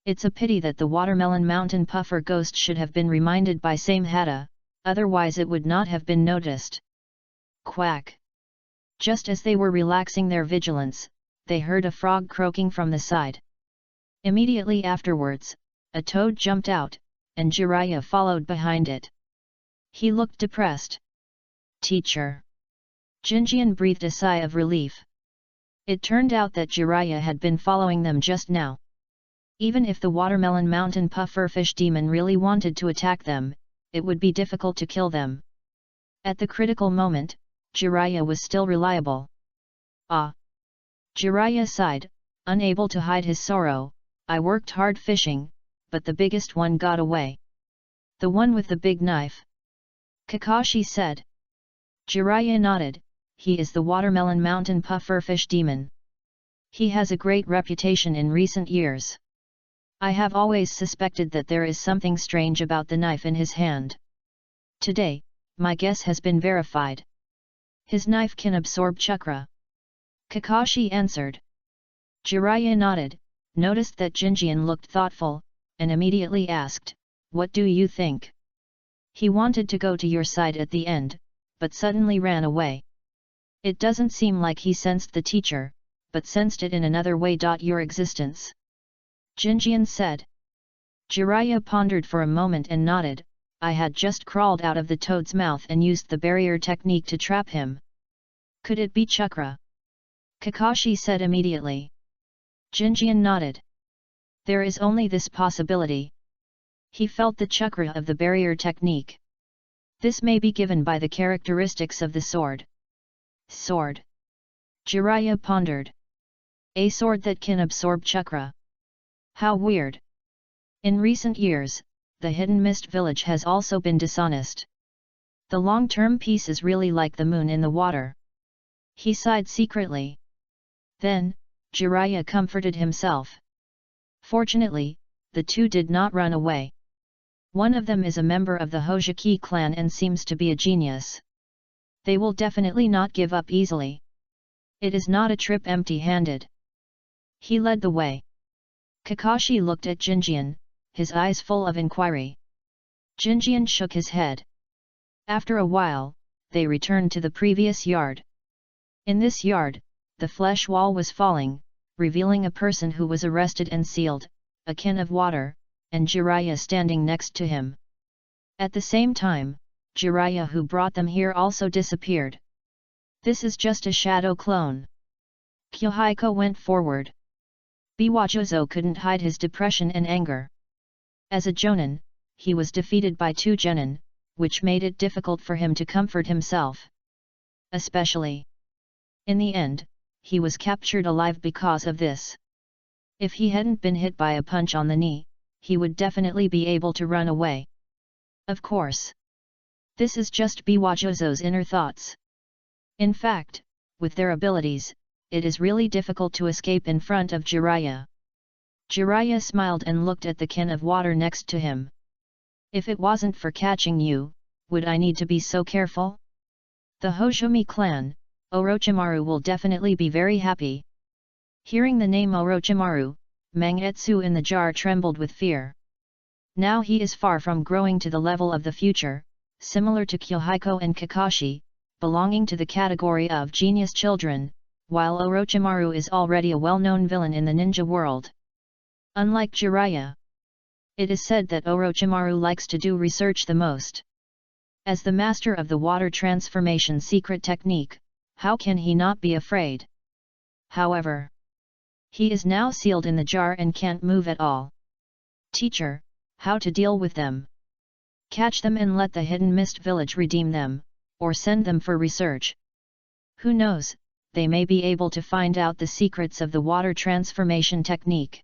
it's a pity that the watermelon mountain puffer ghost should have been reminded by Samehada, otherwise it would not have been noticed. Quack! Just as they were relaxing their vigilance, they heard a frog croaking from the side. Immediately afterwards, a toad jumped out, and Jiraiya followed behind it. He looked depressed. Teacher! Jinjian breathed a sigh of relief. It turned out that Jiraiya had been following them just now. Even if the watermelon mountain pufferfish demon really wanted to attack them, it would be difficult to kill them. At the critical moment, Jiraiya was still reliable. Ah! Jiraiya sighed, unable to hide his sorrow. I worked hard fishing, but the biggest one got away. The one with the big knife. Kakashi said. Jiraiya nodded. He is the watermelon mountain pufferfish demon. He has a great reputation in recent years. I have always suspected that there is something strange about the knife in his hand. Today, my guess has been verified. His knife can absorb chakra. Kakashi answered. Jiraiya nodded, noticed that Jinjian looked thoughtful, and immediately asked, "What do you think?" He wanted to go to your side at the end, but suddenly ran away. It doesn't seem like he sensed the teacher, but sensed it in another way. Your existence. Jinjian said. Jiraiya pondered for a moment and nodded. I had just crawled out of the toad's mouth and used the barrier technique to trap him. Could it be chakra? Kakashi said immediately. Jinjian nodded. There is only this possibility. He felt the chakra of the barrier technique. This may be given by the characteristics of the sword. Sword? Jiraiya pondered. A sword that can absorb chakra. How weird. In recent years, the Hidden Mist village has also been dishonest. The long-term peace is really like the moon in the water. He sighed secretly. Then, Jiraiya comforted himself. Fortunately, the two did not run away. One of them is a member of the Hojiki clan and seems to be a genius. They will definitely not give up easily. It is not a trip empty-handed. He led the way. Kakashi looked at Jinjian, his eyes full of inquiry. Jinjian shook his head. After a while, they returned to the previous yard. In this yard, the flesh wall was falling, revealing a person who was arrested and sealed, a can of water, and Jiraiya standing next to him. At the same time, Jiraiya who brought them here also disappeared. This is just a shadow clone. Yahiko went forward. Biwajozo couldn't hide his depression and anger. As a jonin, he was defeated by 2 genin, which made it difficult for him to comfort himself. Especially. In the end, he was captured alive because of this. If he hadn't been hit by a punch on the knee, he would definitely be able to run away. Of course. This is just Biwajozo's inner thoughts. In fact, with their abilities, it is really difficult to escape in front of Jiraiya. Jiraiya smiled and looked at the can of water next to him. If it wasn't for catching you, would I need to be so careful? The Hojumi clan, Orochimaru will definitely be very happy. Hearing the name Orochimaru, Mangetsu in the jar trembled with fear. Now he is far from growing to the level of the future, similar to Yahiko and Kakashi, belonging to the category of genius children, while Orochimaru is already a well-known villain in the ninja world. Unlike Jiraiya, it is said that Orochimaru likes to do research the most. As the master of the water transformation secret technique, how can he not be afraid? However, he is now sealed in the jar and can't move at all. Teacher, how to deal with them? Catch them and let the hidden mist village redeem them, or send them for research. Who knows, they may be able to find out the secrets of the water transformation technique.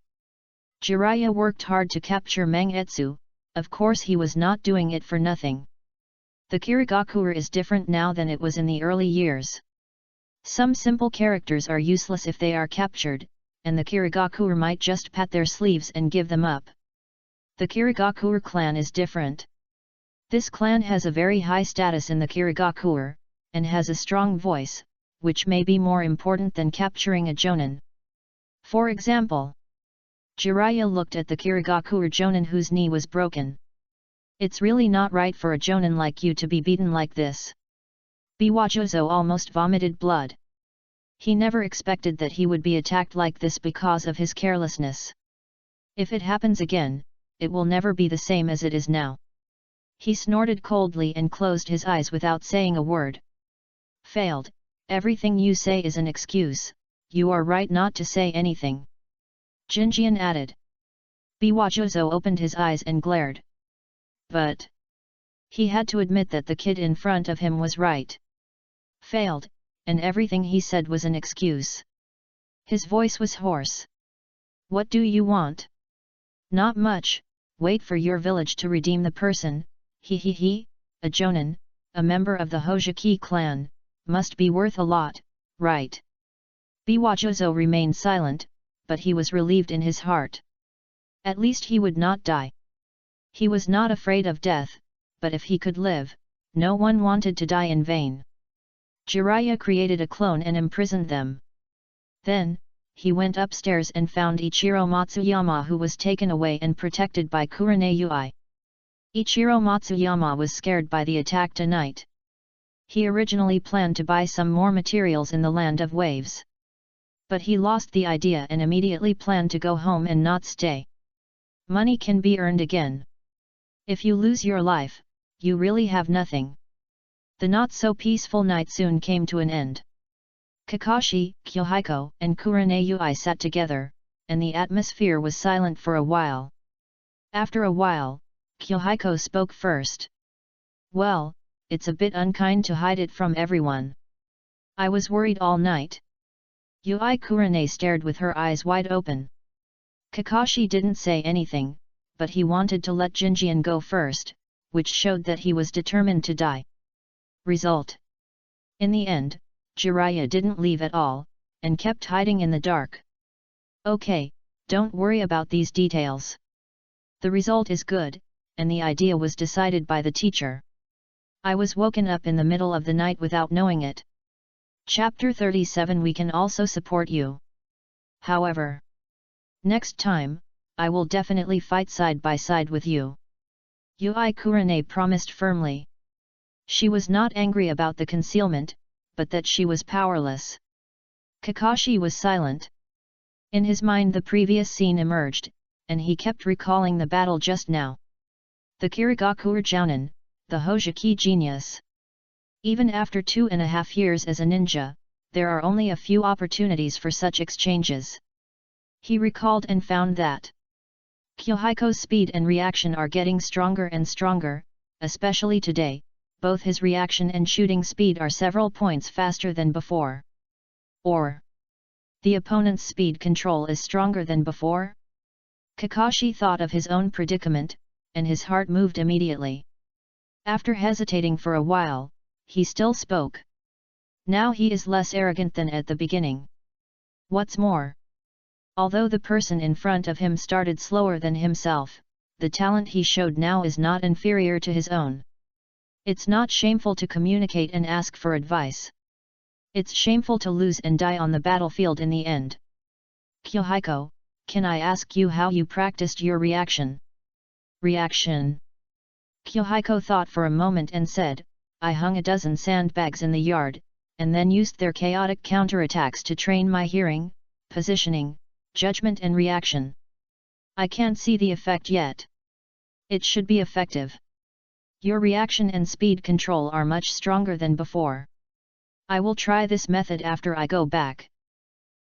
Jiraiya worked hard to capture Mangetsu, of course he was not doing it for nothing. The Kirigakure is different now than it was in the early years. Some simple characters are useless if they are captured, and the Kirigakure might just pat their sleeves and give them up. The Kirigakure clan is different. This clan has a very high status in the Kirigakure, and has a strong voice, which may be more important than capturing a jonin. For example, Jiraiya looked at the Kirigakure jonin whose knee was broken. It's really not right for a jonin like you to be beaten like this. Biwajozo almost vomited blood. He never expected that he would be attacked like this because of his carelessness. If it happens again, it will never be the same as it is now. He snorted coldly and closed his eyes without saying a word. Failed, everything you say is an excuse, you are right not to say anything. Jinjian added. Biwajozo opened his eyes and glared. But he had to admit that the kid in front of him was right. Failed, and everything he said was an excuse. His voice was hoarse. What do you want? Not much, wait for your village to redeem the person, a jonin, a member of the Hokage clan, must be worth a lot, right? Biwajozo remained silent, but he was relieved in his heart. At least he would not die. He was not afraid of death, but if he could live, no one wanted to die in vain. Jiraiya created a clone and imprisoned them. Then, he went upstairs and found Ichiro Matsuyama, who was taken away and protected by Kurane Ui. Ichiro Matsuyama was scared by the attack tonight. He originally planned to buy some more materials in the Land of Waves. But he lost the idea and immediately planned to go home and not stay. Money can be earned again. If you lose your life, you really have nothing. The not-so-peaceful night soon came to an end. Kakashi, Yahiko, and Kurane Ui sat together, and the atmosphere was silent for a while. After a while, Yahiko spoke first. Well, it's a bit unkind to hide it from everyone. I was worried all night. Ui Kurane stared with her eyes wide open. Kakashi didn't say anything, but he wanted to let Jinjian go first, which showed that he was determined to die. Result. In the end, Jiraiya didn't leave at all, and kept hiding in the dark. Okay, don't worry about these details. The result is good, and the idea was decided by the teacher. I was woken up in the middle of the night without knowing it. Chapter 37. We can also support you. However, next time, I will definitely fight side by side with you. Yui Kurane promised firmly. She was not angry about the concealment, but that she was powerless. Kakashi was silent. In his mind the previous scene emerged, and he kept recalling the battle just now. The Kirigaku Jounin, the Hokage genius. Even after 2.5 years as a ninja, there are only a few opportunities for such exchanges. He recalled and found that Yahiko's speed and reaction are getting stronger and stronger, especially today. Both his reaction and shooting speed are several points faster than before. Or the opponent's speed control is stronger than before? Kakashi thought of his own predicament, and his heart moved immediately. After hesitating for a while, he still spoke. Now he is less arrogant than at the beginning. What's more, although the person in front of him started slower than himself, the talent he showed now is not inferior to his own. It's not shameful to communicate and ask for advice. It's shameful to lose and die on the battlefield in the end. Yahiko, can I ask you how you practiced your reaction? Reaction? Yahiko thought for a moment and said, I hung a dozen sandbags in the yard, and then used their chaotic counterattacks to train my hearing, positioning, judgment and reaction. I can't see the effect yet. It should be effective. Your reaction and speed control are much stronger than before. I will try this method after I go back.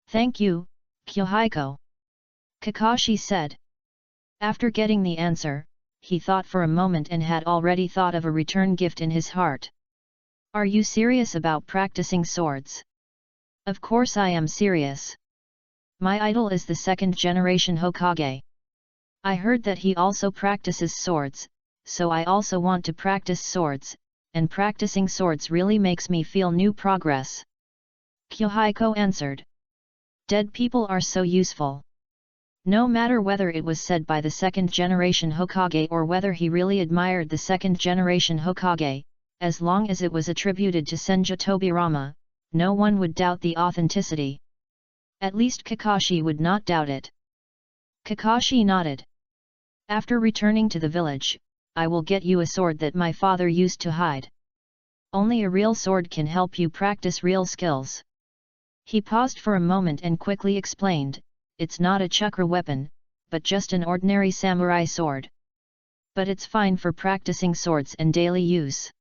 Thank you, Yahiko. Kakashi said. After getting the answer, he thought for a moment and had already thought of a return gift in his heart. Are you serious about practicing swords? Of course I am serious. My idol is the second generation Hokage. I heard that he also practices swords, so I also want to practice swords, and practicing swords really makes me feel new progress. Yahiko answered. Dead people are so useful. No matter whether it was said by the second generation Hokage or whether he really admired the second generation Hokage, as long as it was attributed to Senju Tobirama, no one would doubt the authenticity. At least Kakashi would not doubt it. Kakashi nodded. After returning to the village, I will get you a sword that my father used to hide. Only a real sword can help you practice real skills. He paused for a moment and quickly explained, it's not a chakra weapon, but just an ordinary samurai sword. But it's fine for practicing swords and daily use.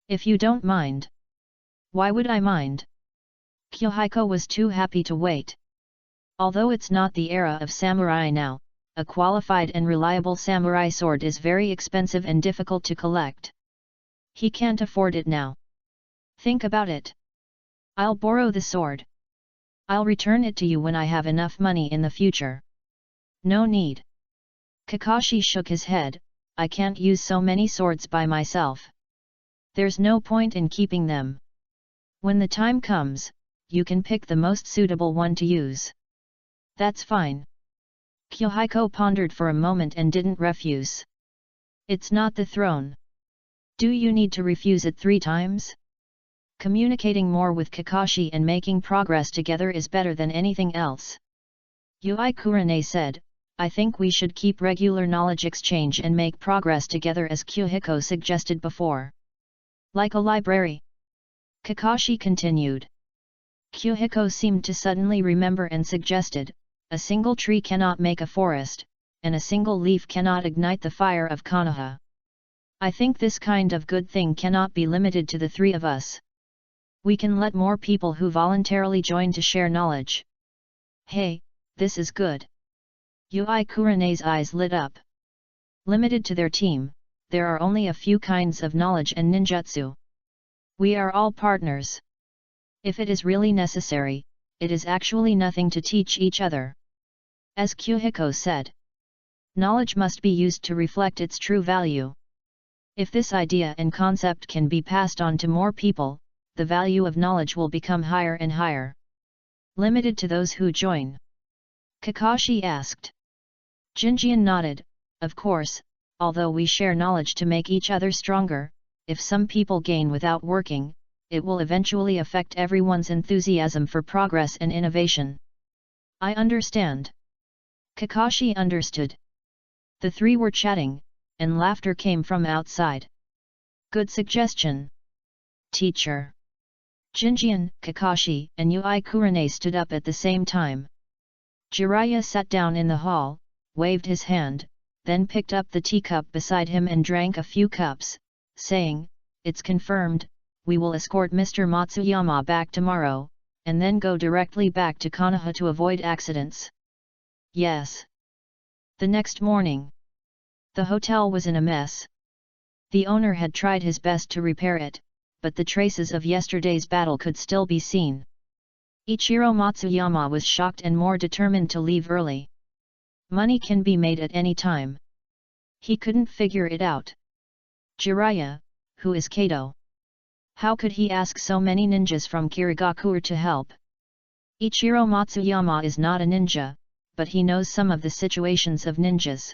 If you don't mind. Why would I mind? Yahiko was too happy to wait. Although it's not the era of samurai now, a qualified and reliable samurai sword is very expensive and difficult to collect. He can't afford it now. Think about it. I'll borrow the sword. I'll return it to you when I have enough money in the future. No need. Kakashi shook his head, I can't use so many swords by myself. There's no point in keeping them. When the time comes, you can pick the most suitable one to use. That's fine. Yahiko pondered for a moment and didn't refuse. It's not the throne. Do you need to refuse it 3 times? Communicating more with Kakashi and making progress together is better than anything else. Yui Kurane said, I think we should keep regular knowledge exchange and make progress together as Yahiko suggested before. Like a library. Kakashi continued. Yahiko seemed to suddenly remember and suggested, a single tree cannot make a forest, and a single leaf cannot ignite the fire of Konoha. I think this kind of good thing cannot be limited to the 3 of us. We can let more people who voluntarily join to share knowledge. Hey, this is good. Yui Kurane's eyes lit up. Limited to their team, there are only a few kinds of knowledge and ninjutsu. We are all partners. If it is really necessary, it is actually nothing to teach each other. As Yahiko said, knowledge must be used to reflect its true value. If this idea and concept can be passed on to more people, the value of knowledge will become higher and higher. Limited to those who join? Kakashi asked. Jinjian nodded, of course, although we share knowledge to make each other stronger, if some people gain without working, it will eventually affect everyone's enthusiasm for progress and innovation. I understand. Kakashi understood. The 3 were chatting, and laughter came from outside. Good suggestion, teacher. Jinjian, Kakashi, and Yahiko stood up at the same time. Jiraiya sat down in the hall, waved his hand, then picked up the teacup beside him and drank a few cups, saying, "It's confirmed, we will escort Mr. Matsuyama back tomorrow, and then go directly back to Konoha to avoid accidents." Yes. The next morning, the hotel was in a mess. The owner had tried his best to repair it, but the traces of yesterday's battle could still be seen. Ichiro Matsuyama was shocked and more determined to leave early. Money can be made at any time. He couldn't figure it out. Jiraiya, who is Kato? How could he ask so many ninjas from Kirigakure to help? Ichiro Matsuyama is not a ninja, but he knows some of the situations of ninjas.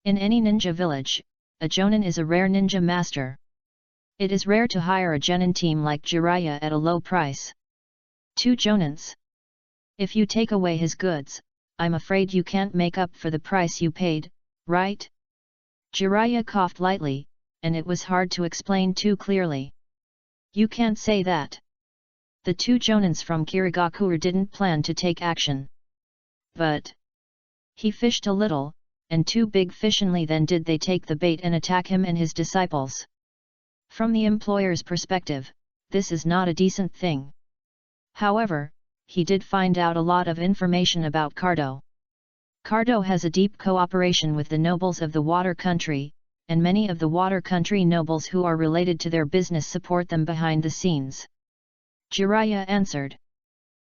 In any ninja village, a jonin is a rare ninja master. It is rare to hire a genin team like Jiraiya at a low price. 2 jonins. If you take away his goods, I'm afraid you can't make up for the price you paid, right? Jiraiya coughed lightly, and it was hard to explain too clearly. You can't say that. The 2 jonins from Kirigakure didn't plan to take action. But he fished a little, and 2 big fish only then did they take the bait and attack him and his disciples. From the employer's perspective, this is not a decent thing. However, he did find out a lot of information about Cardo. Cardo has a deep cooperation with the nobles of the water country, and many of the water country nobles who are related to their business support them behind the scenes. Jiraiya answered.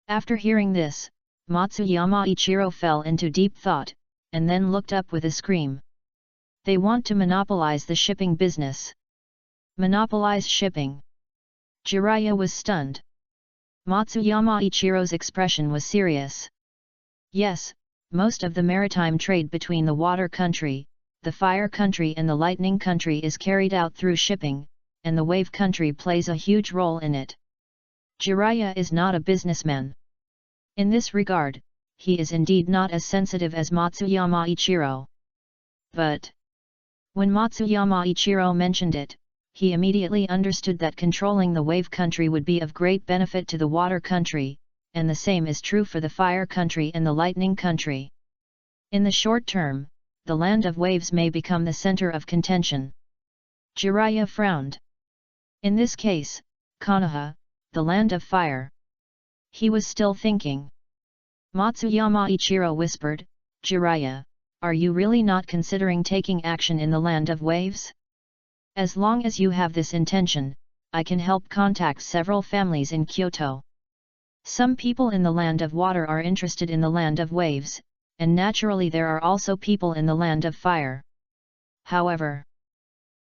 After hearing this, Matsuyama Ichiro fell into deep thought, and then looked up with a scream. They want to monopolize the shipping business. Monopolize shipping? Jiraiya was stunned. Matsuyama Ichiro's expression was serious. Yes, most of the maritime trade between the water country, the fire country and the lightning country is carried out through shipping, and the wave country plays a huge role in it. Jiraiya is not a businessman. In this regard, he is indeed not as sensitive as Matsuyama Ichiro. But when Matsuyama Ichiro mentioned it, he immediately understood that controlling the wave country would be of great benefit to the water country, and the same is true for the fire country and the lightning country. In the short term, the land of waves may become the center of contention. Jiraiya frowned. In this case, Konoha, the land of fire. He was still thinking. Matsuyama Ichiro whispered, "Jiraiya, are you really not considering taking action in the land of waves? As long as you have this intention, I can help contact several families in Kyoto. Some people in the land of water are interested in the land of waves, and naturally there are also people in the land of fire. However,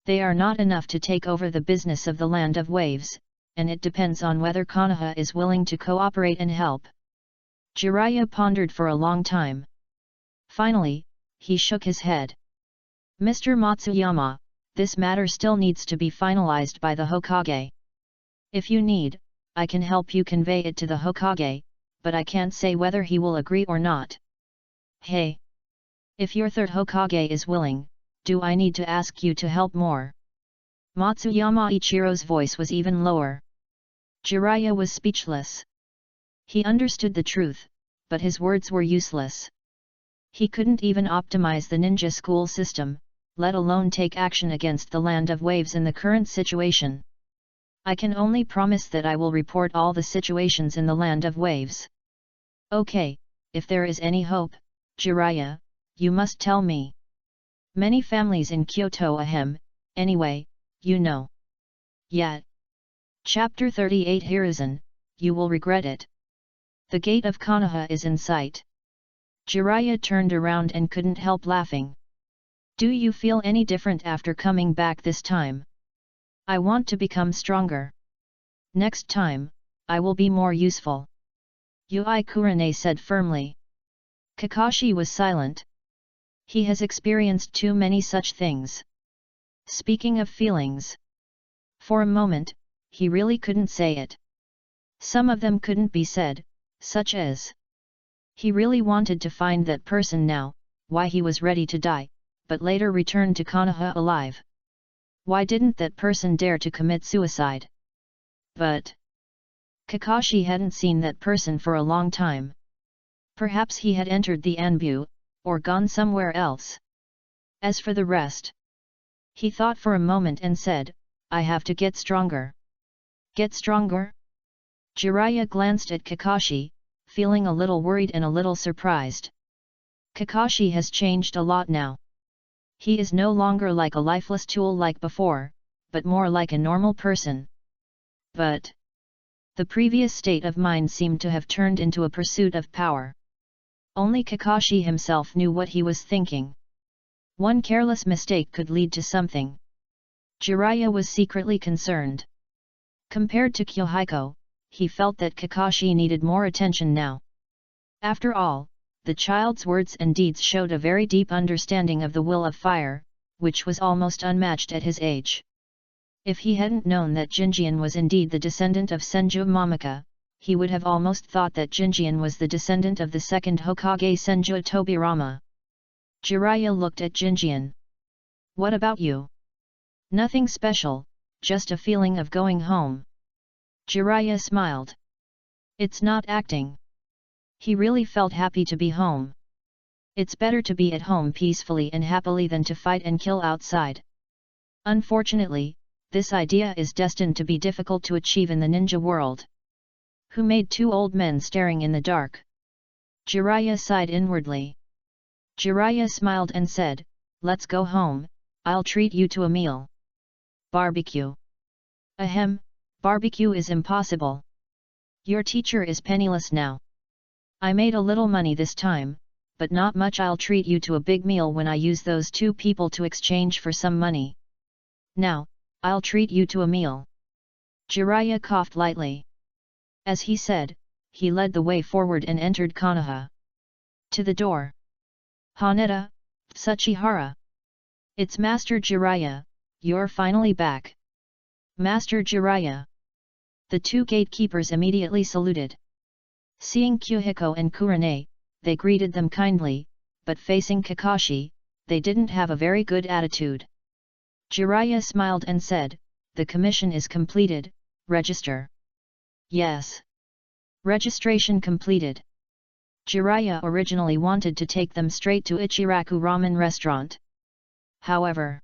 they are not enough to take over the business of the land of waves, and it depends on whether Konoha is willing to cooperate and help." Jiraiya pondered for a long time. Finally, he shook his head. "Mr. Matsuyama, this matter still needs to be finalized by the Hokage. If you need, I can help you convey it to the Hokage, but I can't say whether he will agree or not." "Hey! If your third Hokage is willing, do I need to ask you to help more?" Matsuyama Ichiro's voice was even lower. Jiraiya was speechless. He understood the truth, but his words were useless. He couldn't even optimize the ninja school system, let alone take action against the land of waves in the current situation. "I can only promise that I will report all the situations in the land of waves." "Okay, if there is any hope, Jiraiya, you must tell me. Many families in Kyoto ahem, anyway, you know." Yet. Chapter 38 Hiruzen, you will regret it. The gate of Konoha is in sight. Jiraiya turned around and couldn't help laughing. "Do you feel any different after coming back this time?" "I want to become stronger. Next time, I will be more useful," Yahiko said firmly. Kakashi was silent. He has experienced too many such things. Speaking of feelings. For a moment, he really couldn't say it. Some of them couldn't be said, such as he really wanted to find that person now, why he was ready to die, but later returned to Konoha alive. Why didn't that person dare to commit suicide? But Kakashi hadn't seen that person for a long time. Perhaps he had entered the Anbu, or gone somewhere else. As for the rest, he thought for a moment and said, I have to get stronger. Get stronger? Jiraiya glanced at Kakashi, feeling a little worried and a little surprised. Kakashi has changed a lot now. He is no longer like a lifeless tool like before, but more like a normal person. But the previous state of mind seemed to have turned into a pursuit of power. Only Kakashi himself knew what he was thinking. One careless mistake could lead to something. Jiraiya was secretly concerned. Compared to Yahiko, he felt that Kakashi needed more attention now. After all, the child's words and deeds showed a very deep understanding of the will of fire, which was almost unmatched at his age. If he hadn't known that Jinjian was indeed the descendant of Senju Momoka, he would have almost thought that Jinjian was the descendant of the second Hokage Senju Tobirama. Jiraiya looked at Jinjian. What about you? Nothing special, just a feeling of going home. Jiraiya smiled. It's not acting. He really felt happy to be home. It's better to be at home peacefully and happily than to fight and kill outside. Unfortunately, this idea is destined to be difficult to achieve in the ninja world. Who made two old men staring in the dark? Jiraiya sighed inwardly. Jiraiya smiled and said, let's go home, I'll treat you to a meal. Barbecue. Ahem, barbecue is impossible. Your teacher is penniless now. I made a little money this time, but not much. I'll treat you to a big meal when I use those two people to exchange for some money. Now, I'll treat you to a meal. Jiraiya coughed lightly. As he said, he led the way forward and entered Konoha. To the door. Haneda, Tsuchihara. It's Master Jiraiya, you're finally back. Master Jiraiya. The two gatekeepers immediately saluted. Seeing Yahiko and Kurane, they greeted them kindly, but facing Kakashi, they didn't have a very good attitude. Jiraiya smiled and said, the commission is completed, register. Yes. Registration completed. Jiraiya originally wanted to take them straight to Ichiraku Ramen restaurant. However,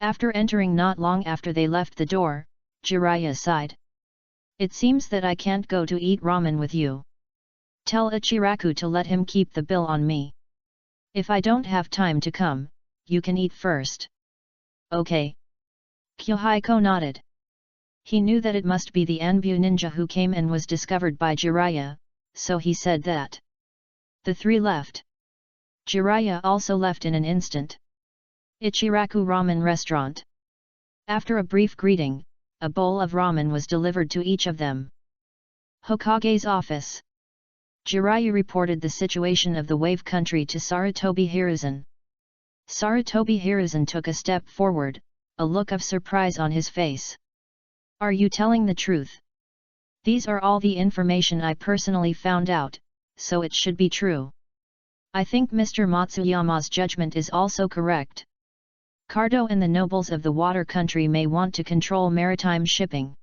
after entering not long after they left the door, Jiraiya sighed. It seems that I can't go to eat ramen with you. Tell Ichiraku to let him keep the bill on me. If I don't have time to come, you can eat first. Okay. Yahiko nodded. He knew that it must be the Anbu ninja who came and was discovered by Jiraiya, so he said that. The three left. Jiraiya also left in an instant. Ichiraku Ramen restaurant. After a brief greeting, a bowl of ramen was delivered to each of them. Hokage's office. Jiraiya reported the situation of the Wave Country to Sarutobi Hiruzen. Sarutobi Hiruzen took a step forward, a look of surprise on his face. Are you telling the truth? These are all the information I personally found out, so it should be true. I think Mr. Matsuyama's judgment is also correct. Cardo and the nobles of the water country may want to control maritime shipping.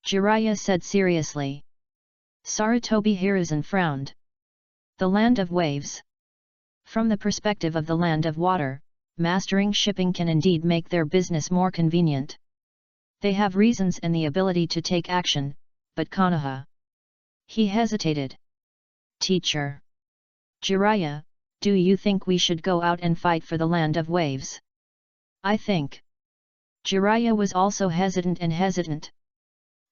Jiraiya said seriously. Sarutobi Hiruzen frowned. The land of waves. From the perspective of the land of water, mastering shipping can indeed make their business more convenient. They have reasons and the ability to take action, but Konoha. He hesitated. Teacher. Jiraiya, do you think we should go out and fight for the land of waves? I think. Jiraiya was also hesitant.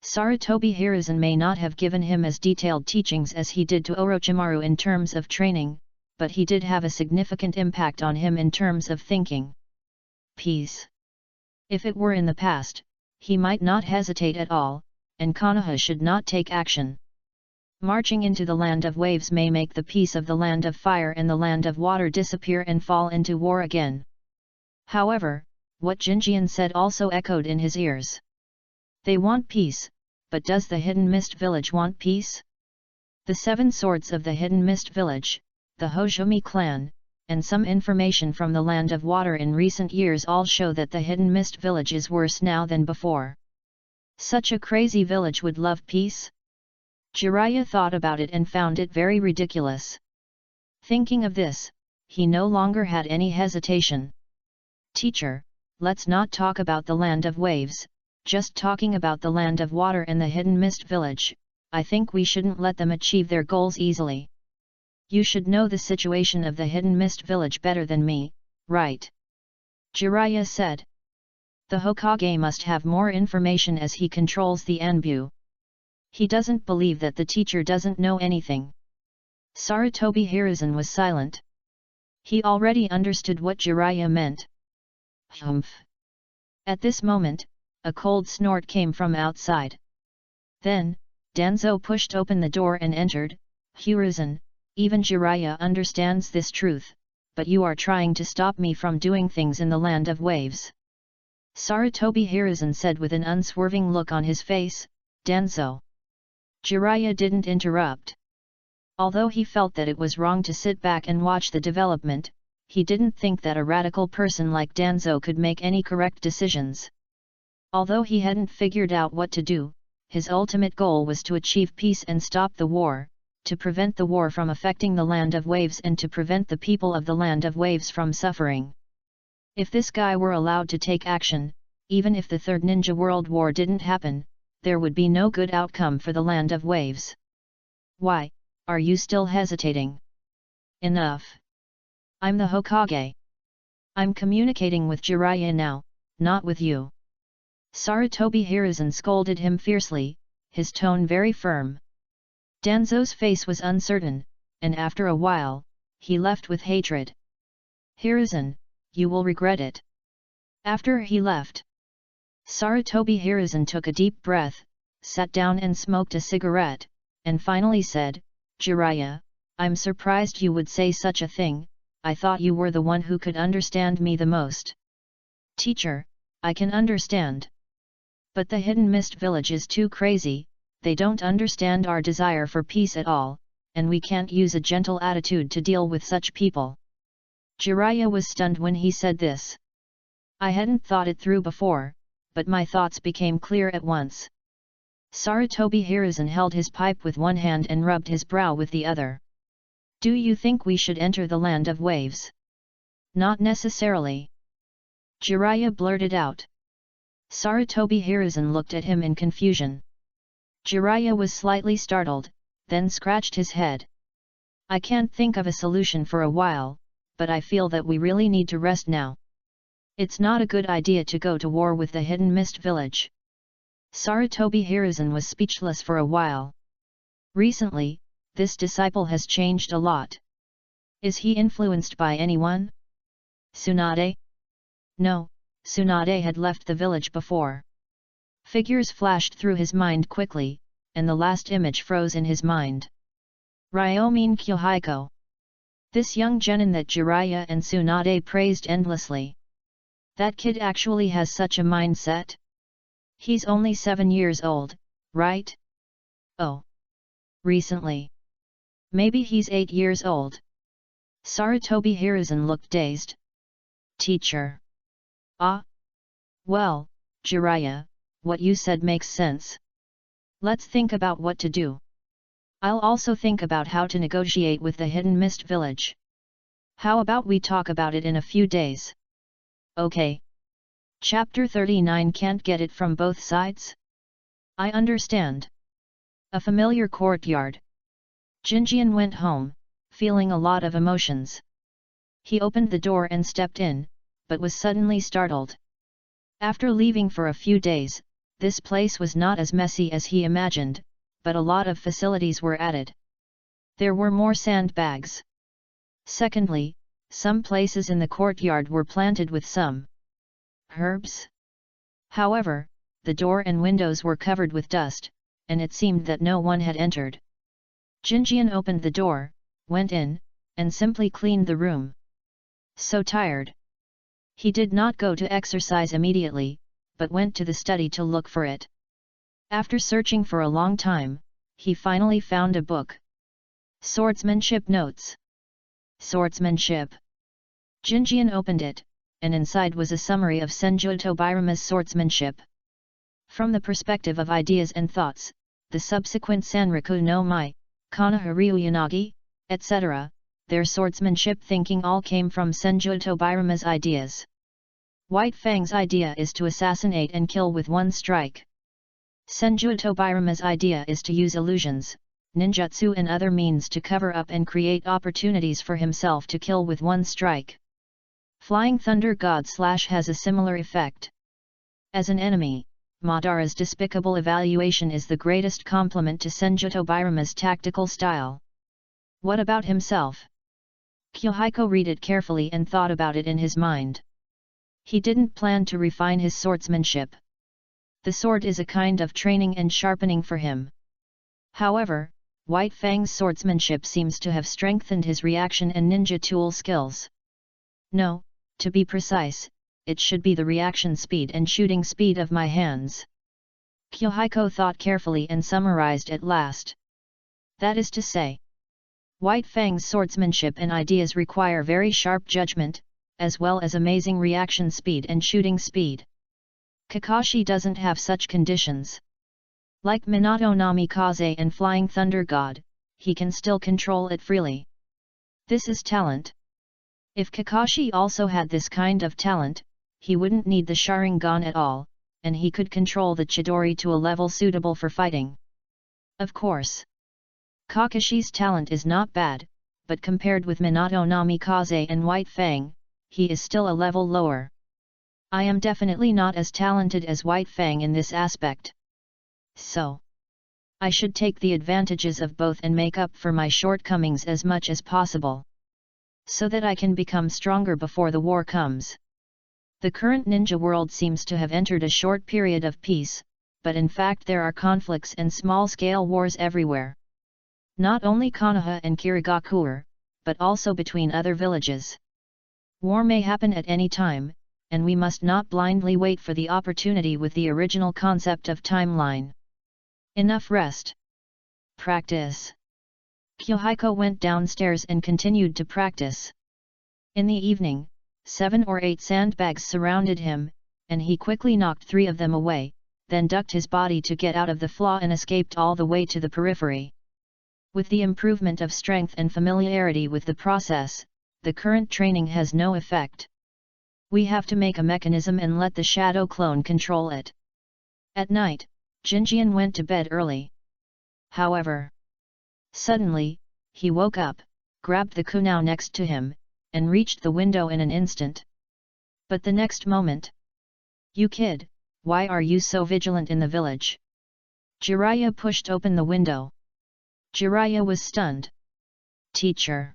Sarutobi Hiruzen may not have given him as detailed teachings as he did to Orochimaru in terms of training, but he did have a significant impact on him in terms of thinking. Peace. If it were in the past, he might not hesitate at all, and Konoha should not take action. Marching into the land of waves may make the peace of the land of fire and the land of water disappear and fall into war again. However, what Jinjian said also echoed in his ears. They want peace, but does the Hidden Mist Village want peace? The seven swords of the Hidden Mist Village, the Hojumi clan, and some information from the Land of Water in recent years all show that the Hidden Mist village is worse now than before. Such a crazy village would love peace? Jiraiya thought about it and found it very ridiculous. Thinking of this, he no longer had any hesitation. Teacher, let's not talk about the Land of Waves, just talking about the Land of Water and the Hidden Mist village. I think we shouldn't let them achieve their goals easily. You should know the situation of the Hidden Mist village better than me, right? Jiraiya said. The Hokage must have more information as he controls the Anbu. He doesn't believe that the teacher doesn't know anything. Sarutobi Hiruzen was silent. He already understood what Jiraiya meant. Humph. At this moment, a cold snort came from outside. Then, Danzo pushed open the door and entered. Hiruzen, even Jiraiya understands this truth, but you are trying to stop me from doing things in the Land of Waves. Sarutobi Hiruzen said with an unswerving look on his face. Danzo. Jiraiya didn't interrupt. Although he felt that it was wrong to sit back and watch the development, he didn't think that a radical person like Danzo could make any correct decisions. Although he hadn't figured out what to do, his ultimate goal was to achieve peace and stop the war, to prevent the war from affecting the Land of Waves and to prevent the people of the Land of Waves from suffering. If this guy were allowed to take action, even if the Third Ninja World War didn't happen, there would be no good outcome for the Land of Waves. Why, are you still hesitating? Enough. I'm the Hokage. I'm communicating with Jiraiya now, not with you. Sarutobi Hiruzen scolded him fiercely, his tone very firm. Danzo's face was uncertain, and after a while, he left with hatred. Hiruzen, you will regret it. After he left, Sarutobi Hiruzen took a deep breath, sat down and smoked a cigarette, and finally said, Jiraiya, I'm surprised you would say such a thing. I thought you were the one who could understand me the most. Teacher, I can understand. But the Hidden Mist village is too crazy, they don't understand our desire for peace at all, and we can't use a gentle attitude to deal with such people. Jiraiya was stunned when he said this. I hadn't thought it through before, but my thoughts became clear at once. Sarutobi Hiruzen held his pipe with one hand and rubbed his brow with the other. Do you think we should enter the Land of Waves? Not necessarily. Jiraiya blurted out. Sarutobi Hiruzen looked at him in confusion. Jiraiya was slightly startled, then scratched his head. I can't think of a solution for a while, but I feel that we really need to rest now. It's not a good idea to go to war with the Hidden Mist village. Sarutobi Hiruzen was speechless for a while. Recently, this disciple has changed a lot. Is he influenced by anyone? Tsunade? No, Tsunade had left the village before. Figures flashed through his mind quickly, and the last image froze in his mind. Ryomin Yahiko. This young genin that Jiraiya and Tsunade praised endlessly. That kid actually has such a mindset? He's only 7 years old, right? Oh. Recently. Maybe he's 8 years old. Sarutobi Hiruzen looked dazed. Teacher. Ah. Well, Jiraiya, what you said makes sense. Let's think about what to do. I'll also think about how to negotiate with the Hidden Mist village. How about we talk about it in a few days? Okay. Chapter 39 Can't get it from both sides? I understand. A familiar courtyard. Jinjian went home, feeling a lot of emotions. He opened the door and stepped in, but was suddenly startled. After leaving for a few days, this place was not as messy as he imagined, but a lot of facilities were added. There were more sandbags. Secondly, some places in the courtyard were planted with some herbs. However, the door and windows were covered with dust, and it seemed that no one had entered. Jinjian opened the door, went in, and simply cleaned the room. So tired. He did not go to exercise immediately, but went to the study to look for it. After searching for a long time, he finally found a book. Swordsmanship Notes. Swordsmanship. Jinjian opened it, and inside was a summary of Senju Tobirama's swordsmanship. From the perspective of ideas and thoughts, the subsequent Sanraku no Mai, Konoha Ryuyanagi, etc., their swordsmanship thinking all came from Senju Tobirama's ideas. White Fang's idea is to assassinate and kill with one strike. Senju Tobirama's idea is to use illusions, ninjutsu and other means to cover up and create opportunities for himself to kill with one strike. Flying Thunder God / has a similar effect. As an enemy, Madara's despicable evaluation is the greatest compliment to Senju Tobirama's tactical style. What about himself? Yahiko read it carefully and thought about it in his mind. He didn't plan to refine his swordsmanship. The sword is a kind of training and sharpening for him. However, White Fang's swordsmanship seems to have strengthened his reaction and ninja tool skills. No, to be precise, it should be the reaction speed and shooting speed of my hands. Yahiko thought carefully and summarized at last. That is to say, White Fang's swordsmanship and ideas require very sharp judgment, as well as amazing reaction speed and shooting speed. Kakashi doesn't have such conditions. Like Minato Namikaze and Flying Thunder God, he can still control it freely. This is talent. If Kakashi also had this kind of talent, he wouldn't need the Sharingan at all, and he could control the Chidori to a level suitable for fighting. Of course, Kakashi's talent is not bad, but compared with Minato Namikaze and White Fang, he is still a level lower. I am definitely not as talented as White Fang in this aspect. So, I should take the advantages of both and make up for my shortcomings as much as possible, so that I can become stronger before the war comes. The current ninja world seems to have entered a short period of peace, but in fact there are conflicts and small-scale wars everywhere. Not only Konoha and Kirigakure, but also between other villages. War may happen at any time, and we must not blindly wait for the opportunity with the original concept of timeline. Enough rest. Practice. Yahiko went downstairs and continued to practice. In the evening, 7 or 8 sandbags surrounded him, and he quickly knocked 3 of them away, then ducked his body to get out of the flaw and escaped all the way to the periphery. With the improvement of strength and familiarity with the process, the current training has no effect. We have to make a mechanism and let the shadow clone control it. At night, Jinjian went to bed early. However, suddenly, he woke up, grabbed the kunai next to him, and reached the window in an instant. But the next moment, "You kid, why are you so vigilant in the village?" Jiraiya pushed open the window. Jiraiya was stunned. "Teacher."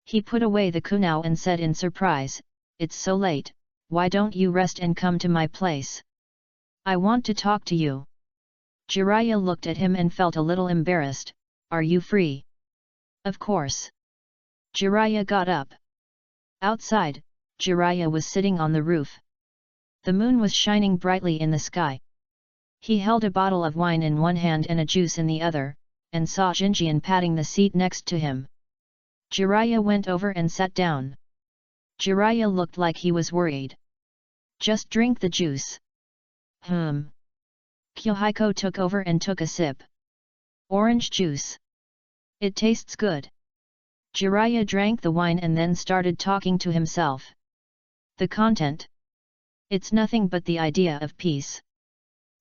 He put away the kunai and said in surprise, "It's so late, why don't you rest and come to my place? I want to talk to you." Jiraiya looked at him and felt a little embarrassed. "Are you free?" "Of course." Jiraiya got up. Outside, Jiraiya was sitting on the roof. The moon was shining brightly in the sky. He held a bottle of wine in one hand and a juice in the other, and saw Jinjian patting the seat next to him. Jiraiya went over and sat down. Jiraiya looked like he was worried. "Just drink the juice." Yahiko took over and took a sip. "Orange juice. It tastes good." Jiraiya drank the wine and then started talking to himself. The content? It's nothing but the idea of peace.